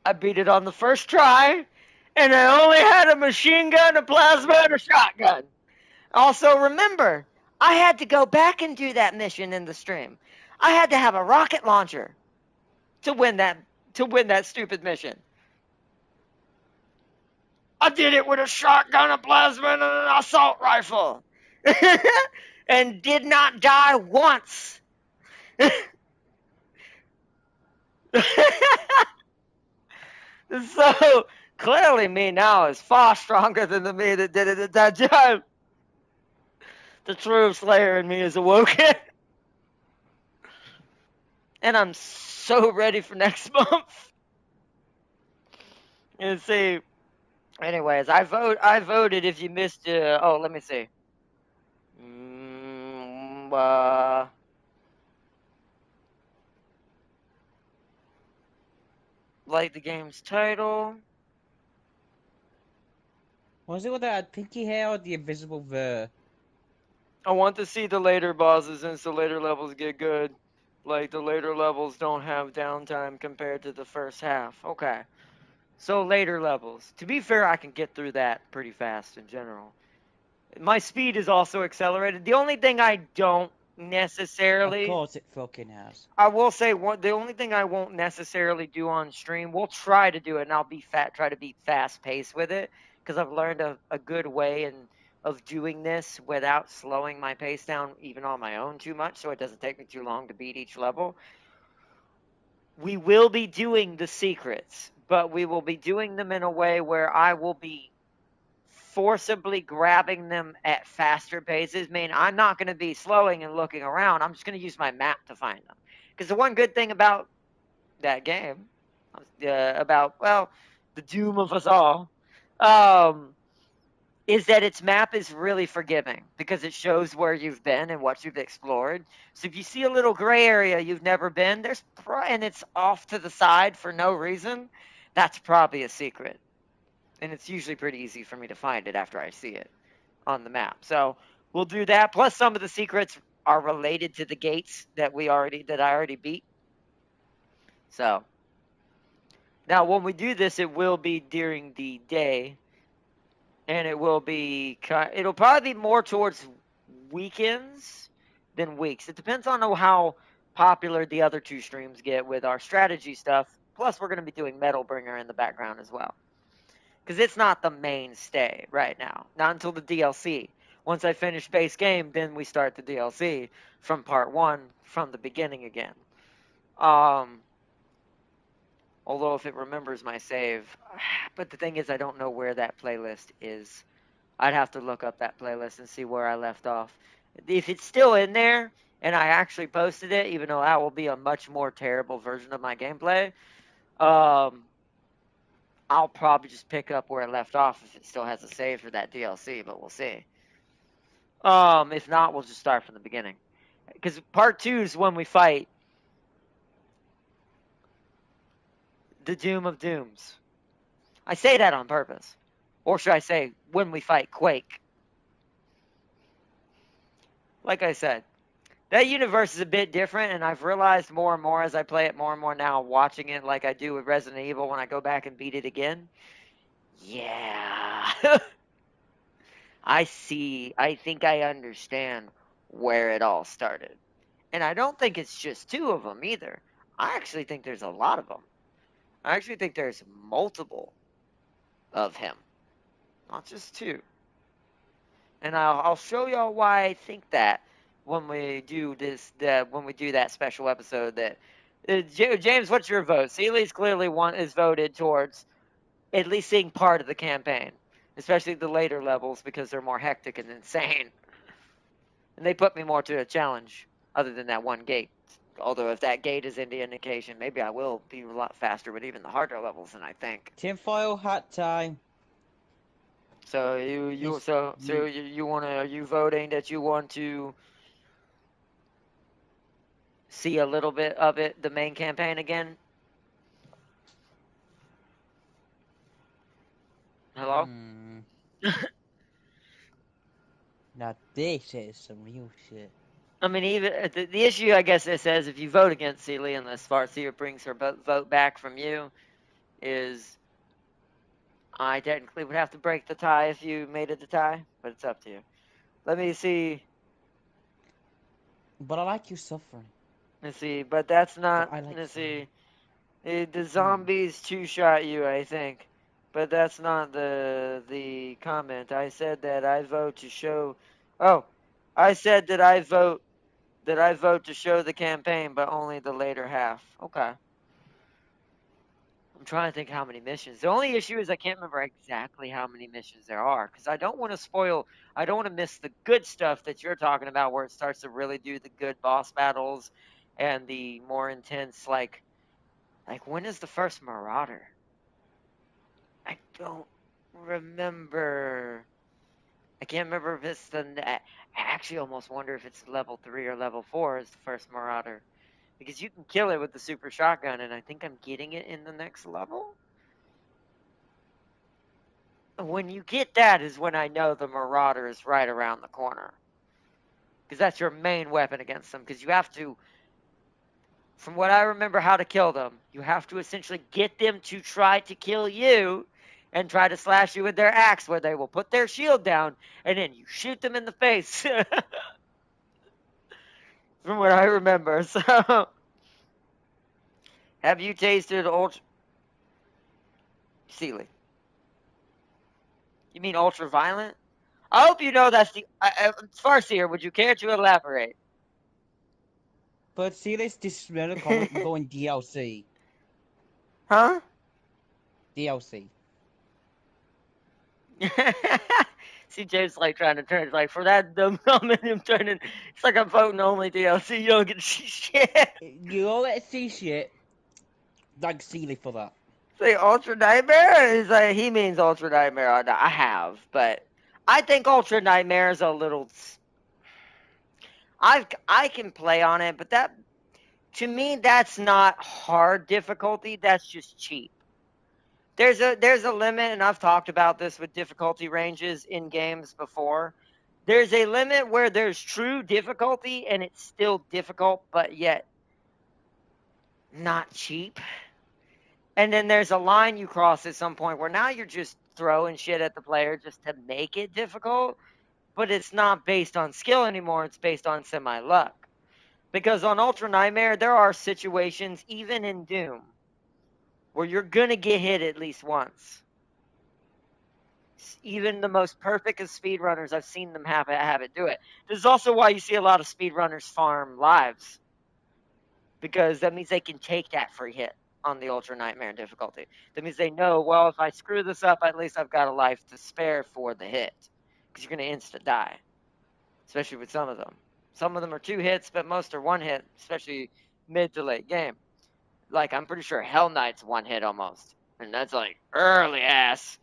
I beat it on the first try, and I only had a machine gun, a plasma, and a shotgun. Also, remember, I had to go back and do that mission in the stream. I had to have a rocket launcher to win that stupid mission. I did it with a shotgun, a plasma, and an assault rifle. And did not die once. So clearly me now is far stronger than the me that did it at that time. The true slayer in me is awoken. And I'm so ready for next month. And see, anyways, I voted if you missed let me see. Mm, uh, like the game's title. Was it with that pinky hair or the invisible ver? I want to see the later bosses since the later levels get good. Like the later levels don't have downtime compared to the first half. Okay. So later levels. To be fair, I can get through that pretty fast in general. My speed is also accelerated. The only thing I don't Of necessarily, course it fucking has. I will say, the only thing I won't necessarily do on stream, we'll try to do it, and I'll try to be fast paced with it, because I've learned a good way of doing this without slowing my pace down even on my own too much, so it doesn't take me too long to beat each level. We will be doing the secrets, but we will be doing them in a way where I will be forcibly grabbing them at faster paces. I mean, I'm not going to be slowing and looking around. I'm just going to use my map to find them. Because the one good thing about that game, about, well, the doom of us all, um, is that its map is really forgiving because it shows where you've been and what you've explored. So if you see a little gray area you've never been, and it's off to the side for no reason, that's probably a secret. and it's usually pretty easy for me to find it after I see it on the map. So we'll do that. Plus, some of the secrets are related to the gates that I already beat. So now, when we do this, it will be during the day, and it'll probably be more towards weekends than weeks. It depends on how popular the other two streams get with our strategy stuff. Plus, we're going to be doing Metal Bringer in the background as well, because it's not the mainstay right now. Not until the DLC. Once I finish base game, then we start the DLC from part one from the beginning again. Although if it remembers my save, but the thing is, I don't know where that playlist is. I'd have to look up that playlist and see where I left off. If it's still in there and I actually posted it, even though that will be a much more terrible version of my gameplay, I'll probably just pick up where it left off if it still has a save for that DLC, but we'll see. If not, we'll just start from the beginning. Because part 2 is when we fight the Doom of Dooms. I say that on purpose. Or should I say, when we fight Quake. Like I said, that universe is a bit different, and I've realized more and more as I play it more and more now, watching it like I do with Resident Evil when I go back and beat it again. Yeah. I see. I think I understand where it all started. And I don't think it's just 2 of them either. I actually think there's a lot of them. I actually think there's multiple of him, not just 2. And I'll show y'all why I think that when we do that special episode. That James, what's your vote? Seeley's clearly is voted towards at least seeing part of the campaign, especially the later levels because they're more hectic and insane, and they put me more to a challenge. Other than that one gate, although if that gate is any indication, maybe I will be a lot faster with even the harder levels than I think. Tinfoil hat time. So you want to? Are you voting that you want to see a little bit of it, the main campaign again? Hello? Now this is some real shit. I mean, even the issue, I guess, it says if you vote against Celia unless Farseer brings her vote back from you, is I technically would have to break the tie if you made it the tie, but it's up to you. Let me see. But I like you suffering. Let's see, but that's not. I like Let's suffering. see. The zombies two-shot you, I think, but that's not the comment. I said that I vote to show. Oh, I said that I vote to show the campaign, but only the later half. Okay. I'm trying to think how many missions. The only issue is I can't remember exactly how many missions there are because I don't want to spoil. I don't want to miss the good stuff that you're talking about, where it starts to really do the good boss battles and the more intense like when is the first Marauder? I don't remember. I can't remember if it's I actually almost wonder if it's level 3 or level 4 is the first Marauder. Because you can kill it with the super shotgun, and I think I'm getting it in the next level. When you get that is when I know the Marauder is right around the corner. Because that's your main weapon against them. Because you have to, from what I remember how to kill them, you have to essentially get them to try to kill you and try to slash you with their axe, where they will put their shield down, and then you shoot them in the face. From what I remember. So, have you tasted Ultra... Sealy. You mean ultra violent? I hope you know that's the. Farseer, would you care to elaborate? But see this random comment and go in DLC. Huh? DLC. See, James like trying to turn it like for that dumb comment. I'm turning. It's like I'm voting only DLC. You don't get to see shit. You all let see shit. Like Sealy for that. Say Ultra Nightmare is like he means Ultra Nightmare. I have, but I think Ultra Nightmare is a little. I can play on it, but that to me that's not hard difficulty. That's just cheap. there's a limit, and I've talked about this with difficulty ranges in games before. There's a limit where there's true difficulty and it's still difficult, but yet not cheap. And then there's a line you cross at some point where now you're just throwing shit at the player just to make it difficult, but it's not based on skill anymore, it's based on semi luck. Because on Ultra Nightmare, there are situations, even in Doom, where you're gonna get hit at least once. Even the most perfect of speedrunners, I've seen them have it do it. This is also why you see a lot of speedrunners farm lives, because that means they can take that free hit on the Ultra Nightmare difficulty. That means they know, well, if I screw this up, at least I've got a life to spare for the hit, because you're going to insta die, especially with some of them. Some of them are 2 hits, but most are 1 hit, especially mid to late game. Like, I'm pretty sure Hell Knight's 1 hit almost, and that's like early ass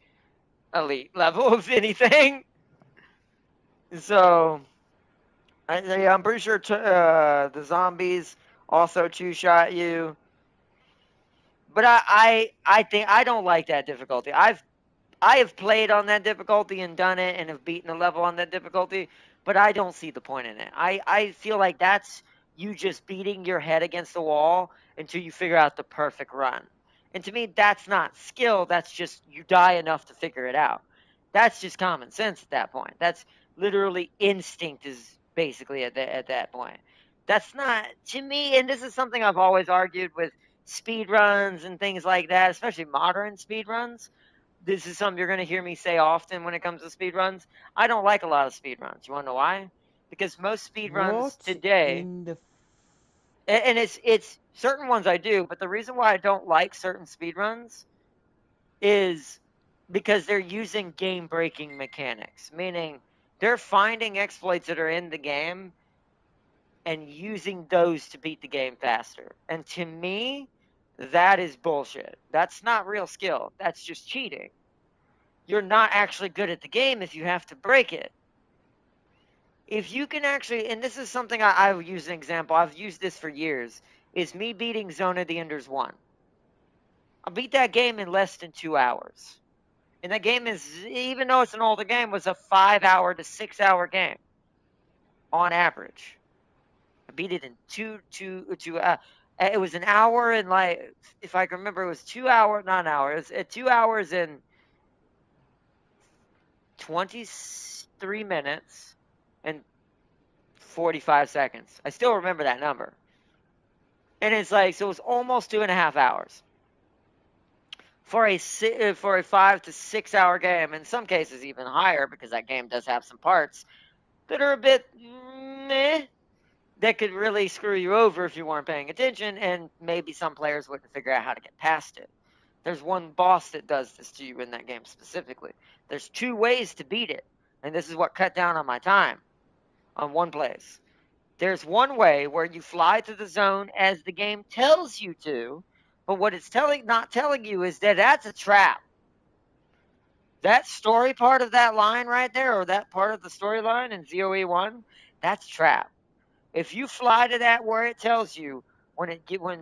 elite level, if anything. So, I'm pretty sure the zombies also 2-shot you. But I think I don't like that difficulty. I have played on that difficulty and done it and have beaten a level on that difficulty, but I don't see the point in it. I feel like that's you just beating your head against the wall until you figure out the perfect run. And to me, that's not skill. That's just you die enough to figure it out. That's just common sense at that point. That's literally instinct is basically at that point. That's not, to me, and this is something I've always argued with speed runs and things like that, especially modern speed runs. This is something you're going to hear me say often when it comes to speed runs. I don't like a lot of speed runs. You want to know why? Because most speed runs What today, in the and it's certain ones I do, but the reason why I don't like certain speed runs is because they're using game breaking mechanics, meaning they're finding exploits that are in the game and using those to beat the game faster. And to me, that is bullshit. That's not real skill. That's just cheating. You're not actually good at the game if you have to break it. If you can actually, and this is something I've used an example, I've used this for years, is me beating Zone of the Enders 1. I beat that game in less than 2 hours. And that game is, even though it's an older game, was a 5-hour to 6-hour game on average. I beat it in it was an hour and like, if I can remember, it was 2 hours, not an hour, it was 2 hours and 23 minutes and 45 seconds. I still remember that number. And it's like, so it was almost 2.5 hours for a 5 to 6 hour game. In some cases, even higher, because that game does have some parts that are a bit meh, that could really screw you over if you weren't paying attention, and maybe some players wouldn't figure out how to get past it. There's one boss that does this to you in that game specifically. There's 2 ways to beat it, and this is what cut down on my time on one place. There's one way where you fly to the zone as the game tells you to, but what it's not telling you is that that's a trap. That story part of that line right there, or that part of the storyline in ZOE1, that's trap. If you fly to that where it tells you, when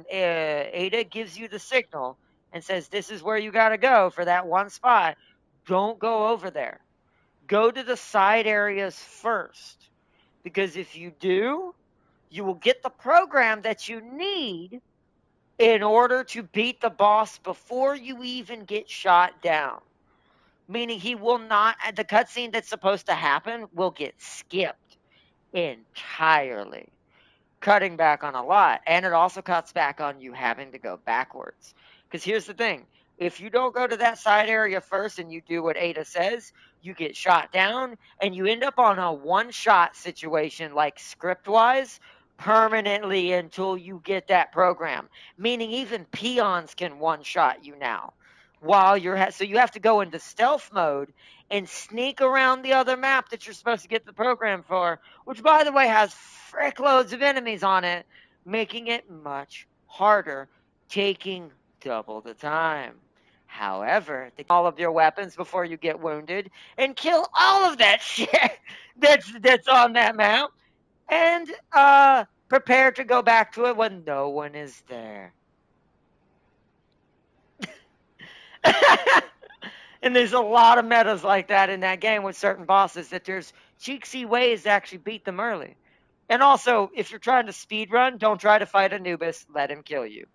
Ada gives you the signal and says this is where you got to go for that one spot, don't go over there. Go to the side areas first, because if you do, you will get the program that you need in order to beat the boss before you even get shot down. Meaning he will not, the cutscene that's supposed to happen will get skipped entirely, cutting back on a lot. And it also cuts back on you having to go backwards. Because here's the thing, if you don't go to that side area first and you do what Ada says, you get shot down and you end up on a one-shot situation, like script-wise, permanently until you get that program. Meaning even peons can one-shot you now. While so you have to go into stealth mode and sneak around the other map that you're supposed to get the program for, which, by the way, has frick loads of enemies on it, making it much harder, taking double the time. However, they all of your weapons before you get wounded and kill all of that shit that's on that map, and prepare to go back to it when no one is there. And there's a lot of metas like that in that game with certain bosses that there's cheeksy ways to actually beat them early. And also, if you're trying to speed run, don't try to fight Anubis. Let him kill you.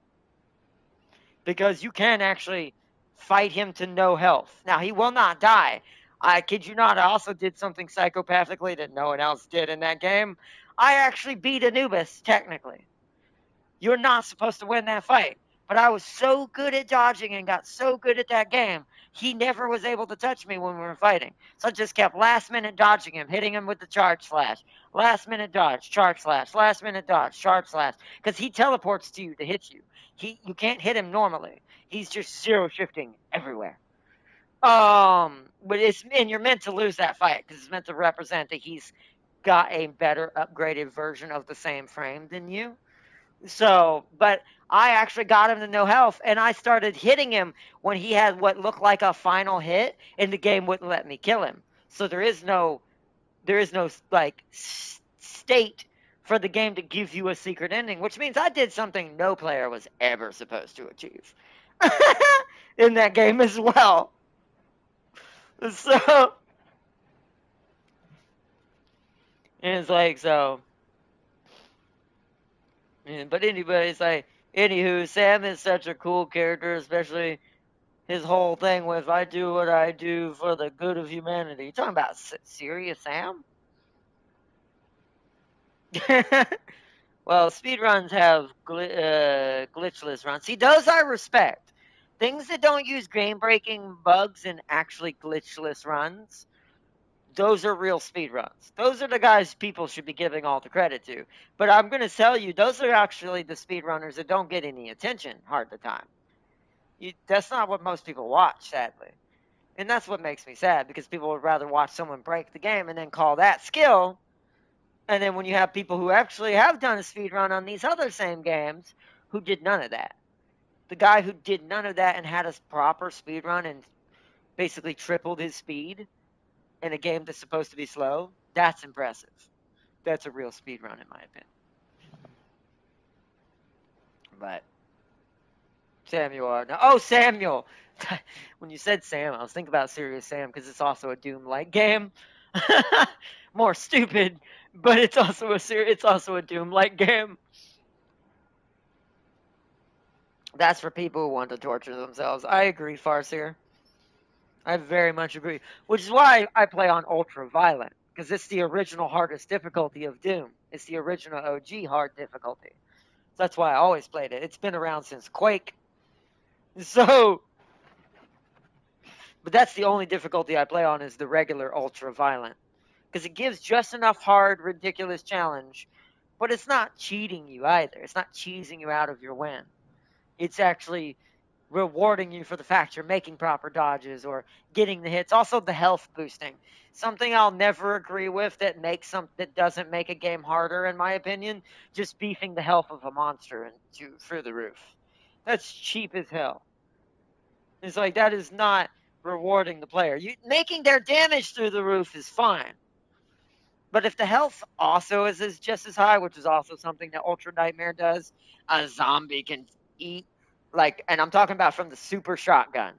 Because you can actually fight him to no health. Now, he will not die. I kid you not, I also did something psychopathically that no one else did in that game. I actually beat Anubis, technically. You're not supposed to win that fight. But I was so good at dodging and got so good at that game, he never was able to touch me when we were fighting. So I just kept last minute dodging him, hitting him with the charge slash. Last minute dodge, charge slash. Last minute dodge, charge slash. Because he teleports to you to hit you. You can't hit him normally. He's just zero shifting everywhere. But and you're meant to lose that fight because it's meant to represent that he's got a better upgraded version of the same frame than you. So, but I actually got him to no health, and I started hitting him when he had what looked like a final hit, and the game wouldn't let me kill him. So there is no like state for the game to give you a secret ending, which means I did something no player was ever supposed to achieve in that game as well. So, and it's like so. But anyway, it's like anywho, Sam is such a cool character, especially his whole thing with I do what I do for the good of humanity. You talking about Serious Sam? Well, speedruns have glitchless runs. See, those I respect. Things that don't use game-breaking bugs and actually glitchless runs, those are real speedruns. Those are the guys people should be giving all the credit to. But I'm going to tell you, those are actually the speedrunners that don't get any attention half the time. That's not what most people watch, sadly. And that's what makes me sad, because people would rather watch someone break the game and then call that skill. And then when you have people who actually have done a speed run on these other same games who did none of that. The guy who did none of that and had a proper speed run and basically tripled his speed in a game that's supposed to be slow, that's impressive. That's a real speed run in my opinion. But Samuel, oh Samuel! When you said Sam, I was thinking about Serious Sam because it's also a Doom-like game. More stupid, but it's also a Doom-like game. That's for people who want to torture themselves. I agree, Farseer. I very much agree. Which is why I play on Ultra Violent, because it's the original hardest difficulty of Doom. It's the original OG hard difficulty. So that's why I always played it. It's been around since Quake. So, but that's the only difficulty I play on is the regular Ultra Violent. Because it gives just enough hard, ridiculous challenge, but it's not cheating you either. It's not cheesing you out of your win. It's actually rewarding you for the fact you're making proper dodges or getting the hits. Also, the health boosting. Something I'll never agree with that doesn't make a game harder, in my opinion. Just beefing the health of a monster through the roof. That's cheap as hell. It's like that is not rewarding the player. Making their damage through the roof is fine. But if the health also is just as high, which is also something that Ultra Nightmare does, a zombie can eat, and I'm talking about from the super shotgun.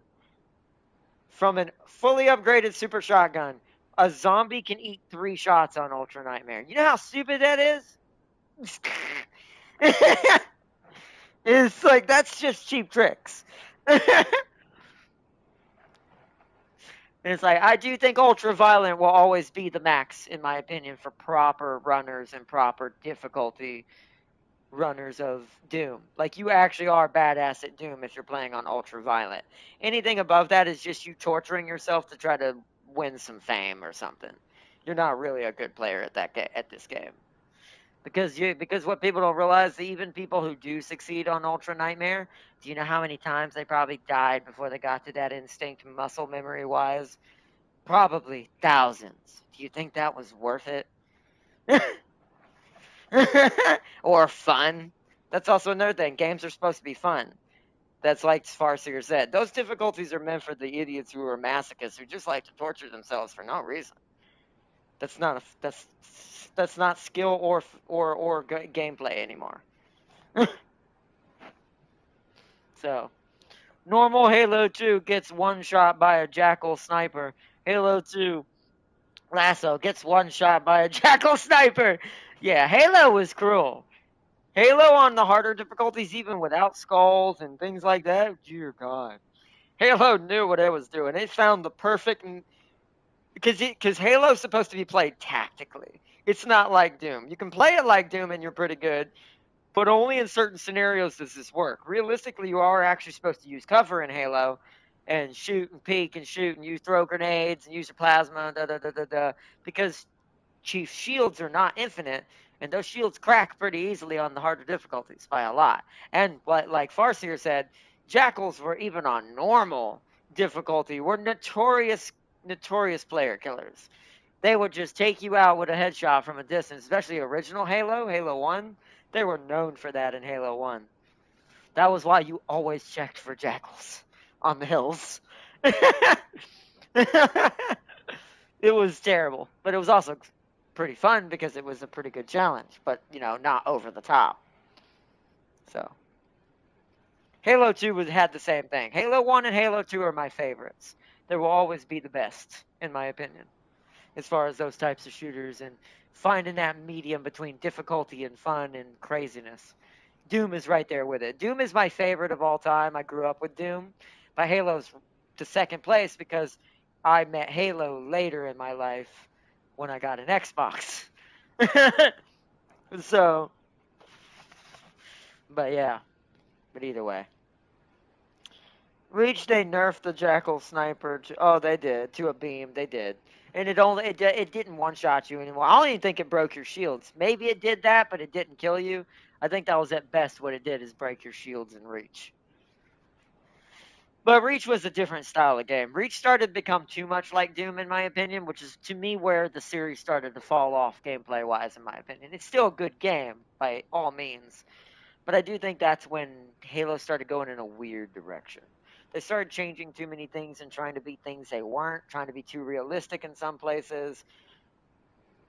From a fully upgraded super shotgun, a zombie can eat 3 shots on Ultra Nightmare. You know how stupid that is? It's like, that's just cheap tricks. And it's like, I do think Ultra Violent will always be the max, in my opinion, for proper runners and proper difficulty runners of Doom. Like, you actually are badass at Doom if you're playing on Ultra Violent. Anything above that is just you torturing yourself to try to win some fame or something. You're not really a good player at this game. Because what people don't realize, even people who do succeed on Ultra Nightmare, do you know how many times they probably died before they got to that instinct muscle memory wise? Probably thousands. Do you think that was worth it? Or fun? That's also another thing. Games are supposed to be fun. That's like Farseer said. Those difficulties are meant for the idiots who are masochists who just like to torture themselves for no reason. That's not skill or gameplay anymore. So, Normal Halo 2 gets one shot by a Jackal sniper. Halo 2 Lasso gets one shot by a Jackal sniper. Yeah, Halo was cruel. Halo on the harder difficulties, even without skulls and things like that, dear God. Halo knew what it was doing. It found the perfect because Halo's supposed to be played tactically. It's not like Doom. You can play it like Doom and you're pretty good, but only in certain scenarios does this work. Realistically, you are actually supposed to use cover in Halo and shoot and peek and shoot and you throw grenades and use your plasma, because Chief's shields are not infinite, and those shields crack pretty easily on the harder difficulties by a lot. And like Farseer said, Jackals were even on normal difficulty were notorious player killers. They would just take you out with a headshot from a distance, especially original Halo 1. They were known for that in Halo 1. That was why you always checked for jackals on the hills. It was terrible, but it was also pretty fun because it was a pretty good challenge, but not over the top. So Halo 2 had the same thing. Halo 1 and Halo 2 are my favorites. They will always be the best, in my opinion, as far as those types of shooters and finding that medium between difficulty and fun and craziness. Doom is right there with it. Doom is my favorite of all time. I grew up with Doom. But Halo's to second place because I met Halo later in my life when I got an Xbox. So, but yeah. But either way. Reach, they nerfed the Jackal sniper. Oh, they did. To a beam. They did. And it didn't one-shot you anymore. I don't even think it broke your shields. Maybe it did that, but it didn't kill you. I think that was at best what it did is break your shields in Reach. But Reach was a different style of game. Reach started to become too much like Doom, in my opinion, which is to me where the series started to fall off gameplay-wise, in my opinion. It's still a good game by all means, but I do think that's when Halo started going in a weird direction. They started changing too many things and trying to be things they weren't, trying to be too realistic in some places,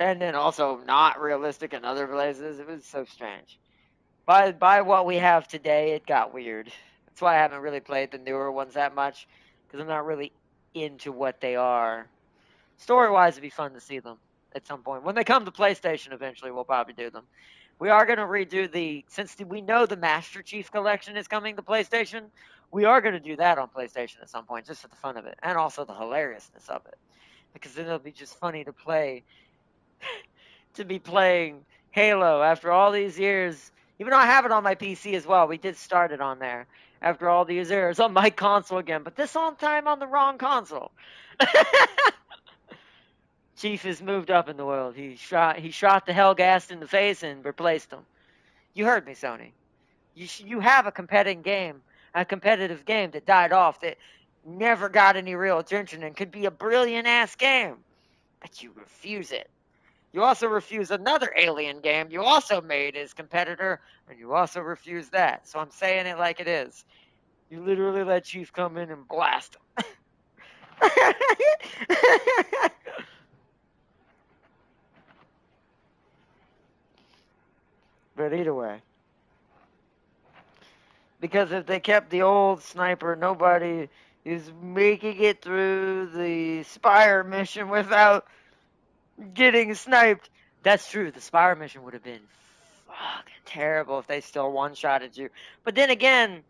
and then also not realistic in other places. It was so strange. By what we have today, it got weird. That's why I haven't really played the newer ones that much, because I'm not really into what they are. Story-wise, it'd be fun to see them at some point. When they come to PlayStation eventually, we'll probably do them. We are going to redo since we know the Master Chief Collection is coming to PlayStation, we are going to do that on PlayStation at some point, just for the fun of it, and also the hilariousness of it. Because then it'll be just funny to be playing Halo after all these years. Even though I have it on my PC as well, we did start it on there after all these years on my console again, but this time on the wrong console. Chief has moved up in the world. He shot the Hellgast in the face and replaced him. You heard me, Sony. You have a competitive game that died off that never got any real attention and could be a brilliant ass game, but you refuse it. You also refuse another Alien game you also made as competitor, and you also refuse that. So I'm saying it like it is. You literally let Chief come in and blast him. But either way. Because if they kept the old sniper, nobody is making it through the Spire mission without getting sniped. That's true. The Spire mission would have been fucking terrible if they still one-shotted you. But then again,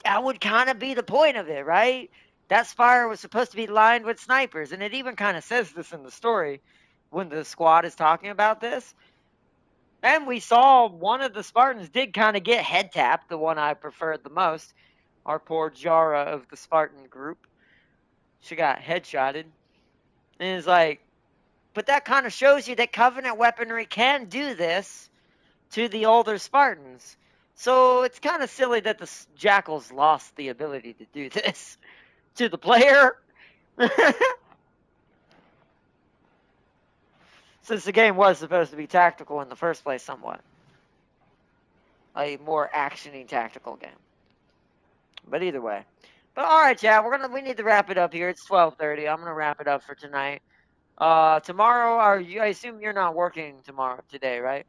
that would kind of be the point of it, right? That Spire was supposed to be lined with snipers, and it even kind of says this in the story when the squad is talking about this. And we saw one of the Spartans did kind of get head tapped, the one I preferred the most. Our poor Jara of the Spartan group. She got headshotted. And it's like, but that kind of shows you that Covenant weaponry can do this to the older Spartans. So it's kind of silly that the Jackals lost the ability to do this to the player. Since the game was supposed to be tactical in the first place somewhat. A more actiony tactical game. But either way. But all right, chat. We need to wrap it up here. It's 12:30. I'm gonna wrap it up for tonight. Tomorrow, I assume you're not working today, right?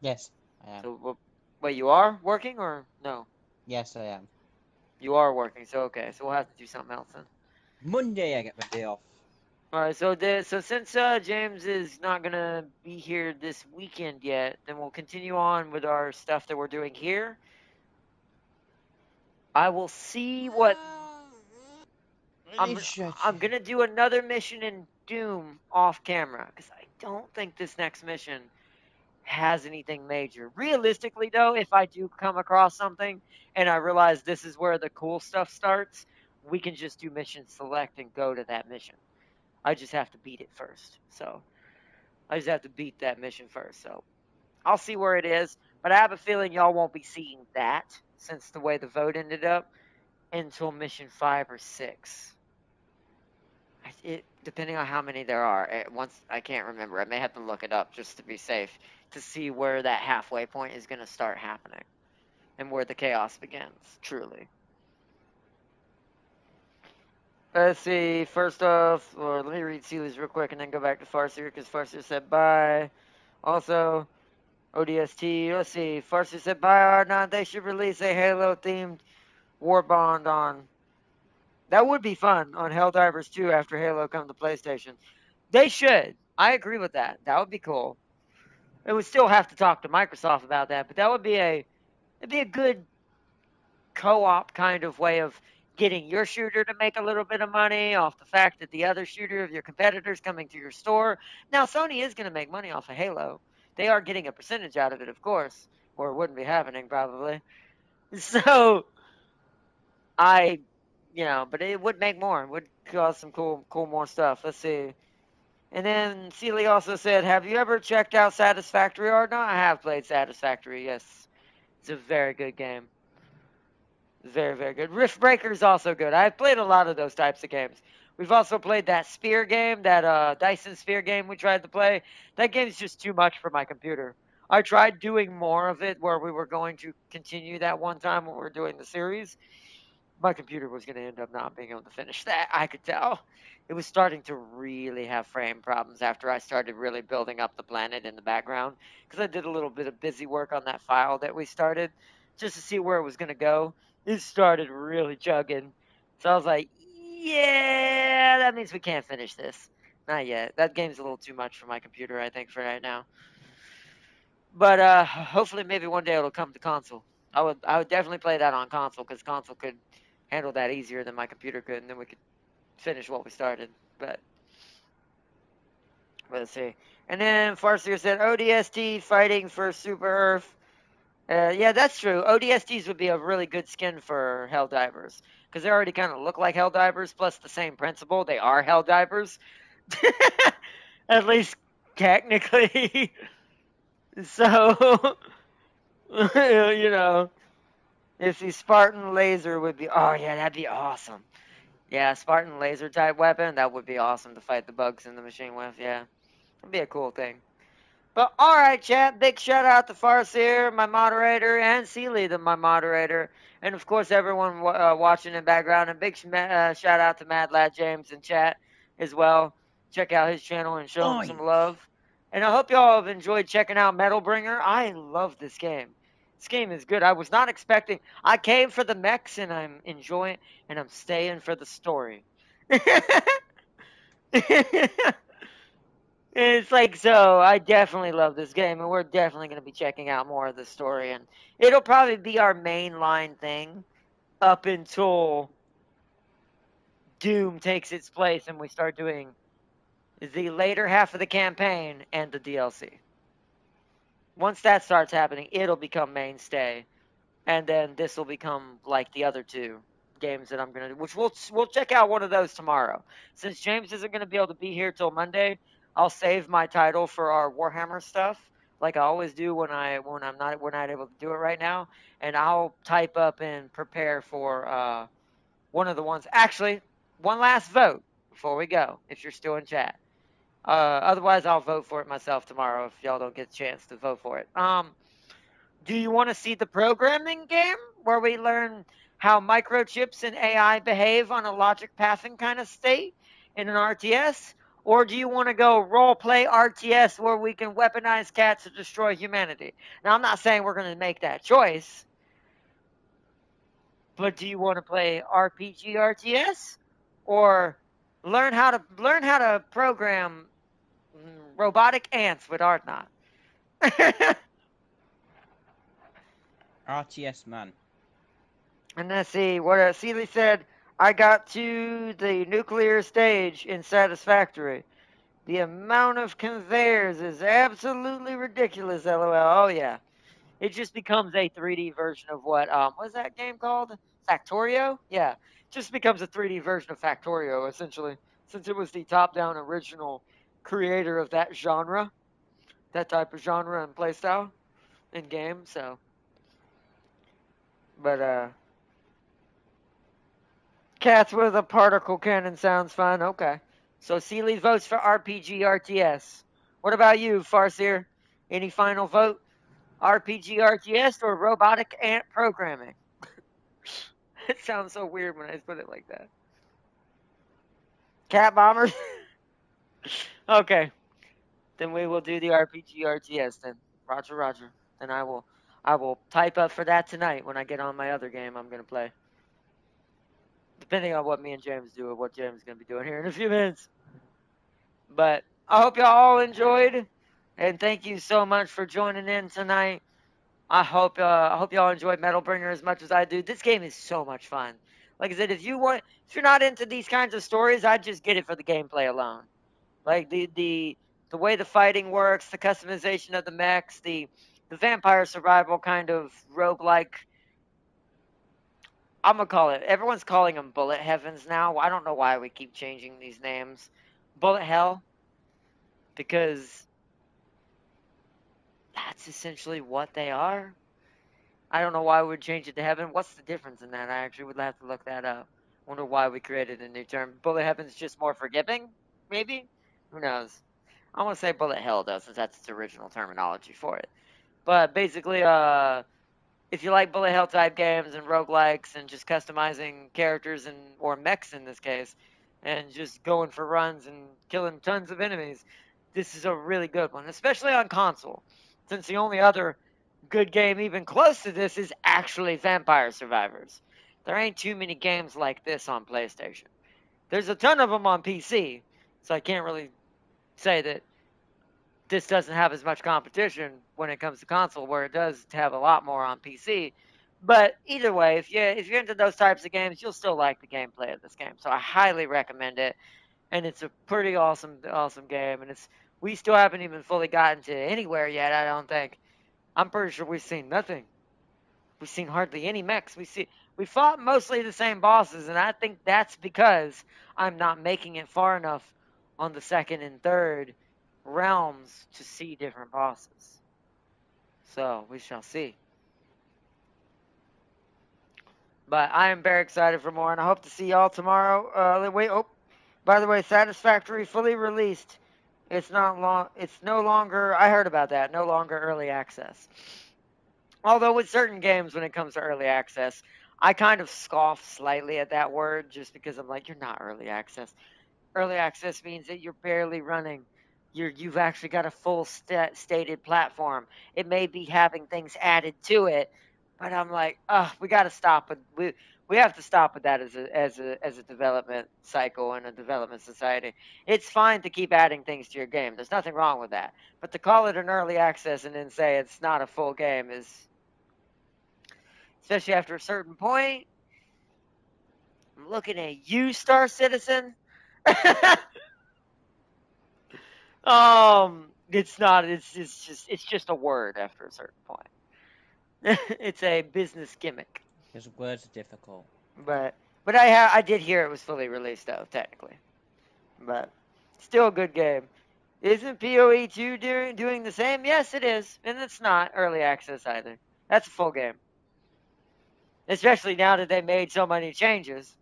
Yes, I am. So, wait, you are working or no? Yes, I am. You are working, so okay. So we'll have to do something else then. Monday I get my day off. All right. So since James is not gonna be here this weekend yet, then we'll continue on with our stuff that we're doing here. I will see what I'm. I'm gonna do another mission in Doom off camera because I don't think this next mission has anything major. Realistically, though, if I do come across something and I realize this is where the cool stuff starts, we can just do mission select and go to that mission. I just have to beat it first. So I just have to beat that mission first. So I'll see where it is, but I have a feeling y'all won't be seeing that since the way the vote ended up until mission 5 or 6. It depending on how many there are. Once I can't remember. I may have to look it up just to be safe to see where that halfway point is going to start happening and where the chaos begins. Truly. Let's see. First off, or let me read Sealy's real quick and then go back to Farseer because Farseer said bye. Also, ODST. Let's see. Farseer said bye. R9. They should release a Halo themed War Bond on. That would be fun on Helldivers 2 after Halo come to PlayStation. They should. I agree with that. That would be cool. It would still have to talk to Microsoft about that, but that would be it'd be a good co-op kind of way of getting your shooter to make a little bit of money off the fact that the other shooter of your competitors coming to your store. Now Sony is going to make money off of Halo. They are getting a percentage out of it, of course, or it wouldn't be happening probably. So I, but it would make more. It would cause some cool more stuff. Let's see. And then Sealy also said, "Have you ever checked out Satisfactory or not?" I have played Satisfactory. Yes, it's a very good game. Very, very good. Rift Breaker is also good. I've played a lot of those types of games. We've also played that Sphere game, that Dyson Sphere game we tried to play. That game's just too much for my computer. I tried doing more of it where we were going to continue that one time when we were doing the series. My computer was going to end up not being able to finish that. I could tell. It was starting to really have frame problems after I started really building up the planet in the background because I did a little bit of busy work on that file that we started just to see where it was going to go. It started really chugging. So I was like, yeah, that means we can't finish this. Not yet. That game's a little too much for my computer, I think, for right now. But hopefully, maybe one day it'll come to console. I would definitely play that on console because console could handle that easier than my computer could, and then we could finish what we started. But let's see. And then Farseer said ODST fighting for Super Earth. Yeah, that's true. ODSTs would be a really good skin for Helldivers because they already kind of look like Helldivers. Plus, the same principle. They are Helldivers, at least technically. So, if the Spartan laser would be, oh yeah, that'd be awesome. Yeah, Spartan laser type weapon, that would be awesome to fight the bugs in the machine with. Yeah, that'd be a cool thing. But all right, chat. Big shout out to Farseer, my moderator, and Sealy, my moderator, and of course everyone watching in background. And big shout out to Mad Lad James in chat as well. Check out his channel and show him some love. And I hope y'all have enjoyed checking out Metal Bringer. I love this game. This game is good. I was not expecting. I came for the mechs, and I'm enjoying, and I'm staying for the story. It's like, so I definitely love this game, and we're definitely going to be checking out more of the story, and it'll probably be our mainline thing up until Doom takes its place and we start doing the later half of the campaign and the DLC. Once that starts happening, it'll become mainstay, and then this will become like the other two games that I'm gonna do, which we'll check out one of those tomorrow. Since James isn't gonna be able to be here till Monday, I'll save my title for our Warhammer stuff, like I always do we're not able to do it right now, and I'll type up and prepare for one of the ones. Actually, one last vote before we go, if you're still in chat. Otherwise, I'll vote for it myself tomorrow if y'all don't get a chance to vote for it. Do you want to see the programming game where we learn how microchips and AI behave on a logic pathing kind of state in an RTS? Or do you want to go role play RTS where we can weaponize cats to destroy humanity? Now, I'm not saying we're going to make that choice, But do you want to play RPG RTS or learn how to program robotic ants with Artnot? RTS man. And let's see what Seeley said. I got to the nuclear stage in Satisfactory. The amount of conveyors is absolutely ridiculous. LOL. Oh yeah, it just becomes a 3D version of what's that game called? Factorio? Yeah, it just becomes a 3D version of Factorio essentially, since it was the top-down original creator of that genre, that type of genre and playstyle in game. So, but cats with a particle cannon sounds fun. Okay, so Seeley votes for RPG RTS. What about you, Farseer? Any final vote? RPG RTS or robotic ant programming? It sounds so weird when I put it like that. Cat bombers? Okay, then we will do the RPG RTS then. Roger, Roger. Then I will type up for that tonight when I get on my other game I'm gonna play. Depending on what me and James do or what James is gonna be doing here in a few minutes. But I hope y'all all enjoyed, and thank you so much for joining in tonight. I hope y'all enjoyed Metal Bringer as much as I do. This game is so much fun. Like I said, if you're not into these kinds of stories, I'd just get it for the gameplay alone. Like the way the fighting works, the customization of the mechs, the vampire survival kind of roguelike. I'm gonna call it. Everyone's calling them bullet heavens now. I don't know why we keep changing these names. Bullet hell, because that's essentially what they are. I don't know why we would change it to heaven. What's the difference in that? I actually would have to look that up. Wonder why we created a new term. Bullet heaven's just more forgiving, maybe? Who knows? I want to say bullet hell though, since that's its original terminology for it. But basically, if you like bullet hell type games and roguelikes and just customizing characters and or mechs in this case, and just going for runs and killing tons of enemies, this is a really good one, especially on console. Since the only other good game even close to this is actually Vampire Survivors. There ain't too many games like this on PlayStation. There's a ton of them on PC, so I can't really say that this doesn't have as much competition when it comes to console, where it does have a lot more on PC. But either way, if you're into those types of games, you'll still like the gameplay of this game. So I highly recommend it, and it's a pretty awesome game. And we still haven't even fully gotten to anywhere yet. I don't think. I'm pretty sure we've seen nothing. We've seen hardly any mechs. We fought mostly the same bosses, and I think that's because I'm not making it far enough on the second and third realms to see different bosses. So we shall see. But I am very excited for more, and I hope to see y'all tomorrow. Wait, oh, by the way, Satisfactory fully released. It's not long. It's no longer. I heard about that. No longer early access. Although with certain games, when it comes to early access, I kind of scoff slightly at that word just because I'm like, you're not early access. Early access means that you're barely running. You've actually got a full stated platform. It may be having things added to it, but I'm like, we got to stop with we have to stop with that as a development cycle and a development society. It's fine to keep adding things to your game. There's nothing wrong with that. But to call it an early access and then say it's not a full game is, especially after a certain point. I'm looking at you, Star Citizen. It's not. It's just a word after a certain point. It's a business gimmick. Because words are difficult. But I did hear it was fully released though, technically. But still a good game. Isn't PoE 2 doing the same? Yes, it is, and it's not early access either. That's a full game. Especially now that they made so many changes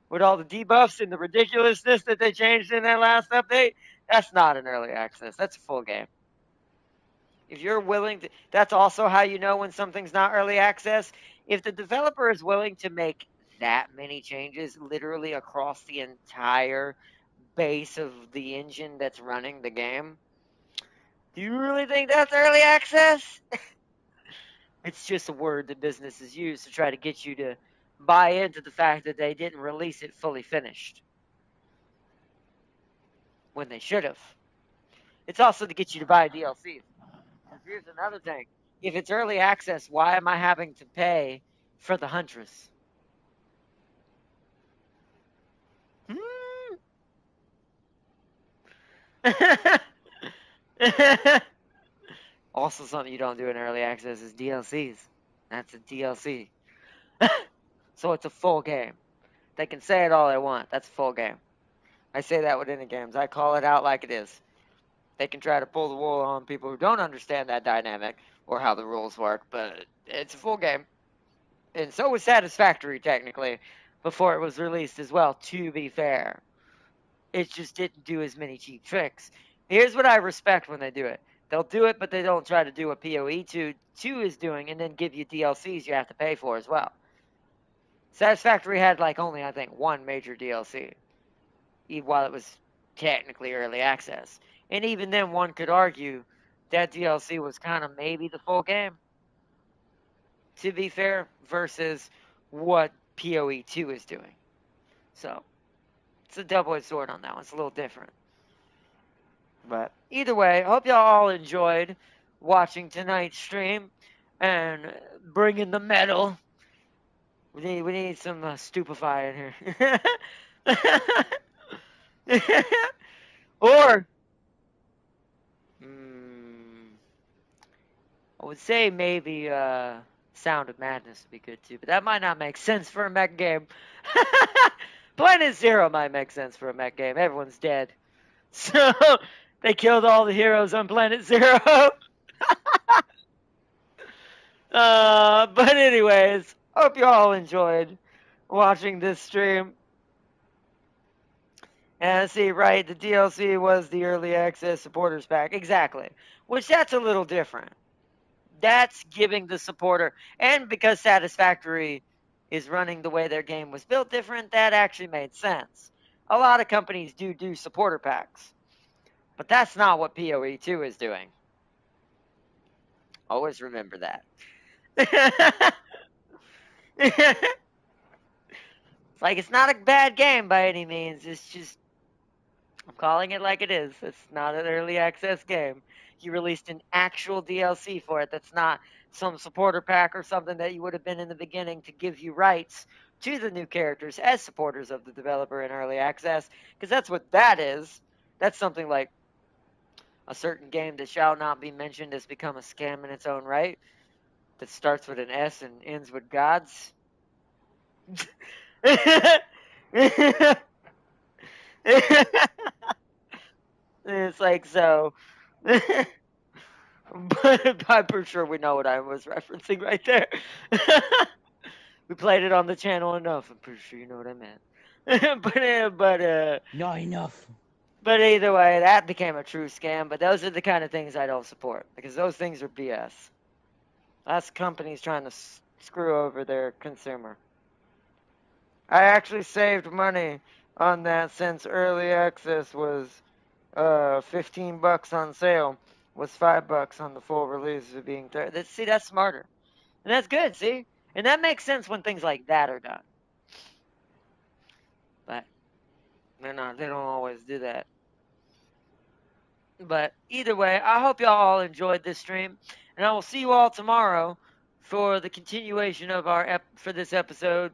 with all the debuffs and the ridiculousness that they changed in that last update. That's not an early access. That's a full game. If you're willing to, that's also how you know when something's not early access. If the developer is willing to make that many changes literally across the entire base of the engine that's running the game, do you really think that's early access? It's just a word that businesses use to try to get you to buy into the fact that they didn't release it fully finished when they should have. It's also to get you to buy DLCs. Here's another thing. If it's early access, why am I having to pay for the Huntress? Also, something you don't do in early access is DLCs. That's a DLC. So it's a full game. They can say it all they want. That's a full game. I say that with any games. I call it out like it is. They can try to pull the wool on people who don't understand that dynamic or how the rules work, but it's a full game. And so was Satisfactory, technically, before it was released as well, to be fair. It just didn't do as many cheap tricks. Here's what I respect when they do it. They'll do it, but they don't try to do what PoE 2 is doing and then give you DLCs you have to pay for as well. Satisfactory had like only, I think, one major DLC, while it was technically early access. And even then, one could argue that DLC was kind of maybe the full game, to be fair, versus what PoE 2 is doing. So, it's a double-edged sword on that one. It's a little different. But either way, hope y'all all enjoyed watching tonight's stream and bringing the metal. We need some stupefy in here. Or, I would say maybe Sound of Madness would be good too, but that might not make sense for a mech game. Planet Zero might make sense for a mech game. Everyone's dead. So, they killed all the heroes on Planet Zero. But anyways, hope you all enjoyed watching this stream. And see, right, the DLC was the early access supporters pack. Exactly. Which that's a little different. That's giving the supporter, and because Satisfactory is running the way their game was built different, that actually made sense. A lot of companies do supporter packs. But that's not what PoE 2 is doing. Always remember that. It's like, it's not a bad game by any means. It's just, I'm calling it like it is. It's not an early access game. You released an actual DLC for it that's not some supporter pack or something that you would have been in the beginning to give you rights to the new characters as supporters of the developer in early access. Because that's what that is. That's something like a certain game that shall not be mentioned has become a scam in its own right. That starts with an S and ends with gods. It's like, so. But I'm pretty sure we know what I was referencing right there. We played it on the channel enough. I'm pretty sure you know what I meant. Not enough. But either way, that became a true scam. But those are the kind of things I don't support because those things are BS. That's companies trying to screw over their consumer. I actually saved money on that since early access was $15 on sale, was $5 on the full release of being. See, that's smarter, and that's good. See, and that makes sense when things like that are done. But they're not. They don't always do that. But either way, I hope y'all all enjoyed this stream, and I will see you all tomorrow for the continuation of our for this episode,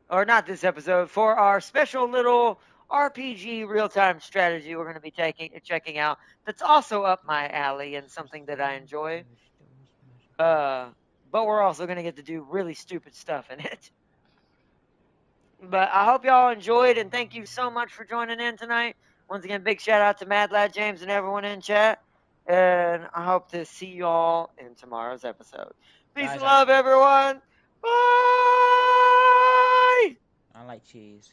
or not this episode, for our special little RPG real-time strategy we're going to be checking out. That's also up my alley and something that I enjoy. But we're also going to get to do really stupid stuff in it. But I hope y'all enjoyed, and thank you so much for joining in tonight. Once again, big shout out to Mad Lad James and everyone in chat. And I hope to see y'all in tomorrow's episode. Peace and love, everyone. Bye! I like cheese.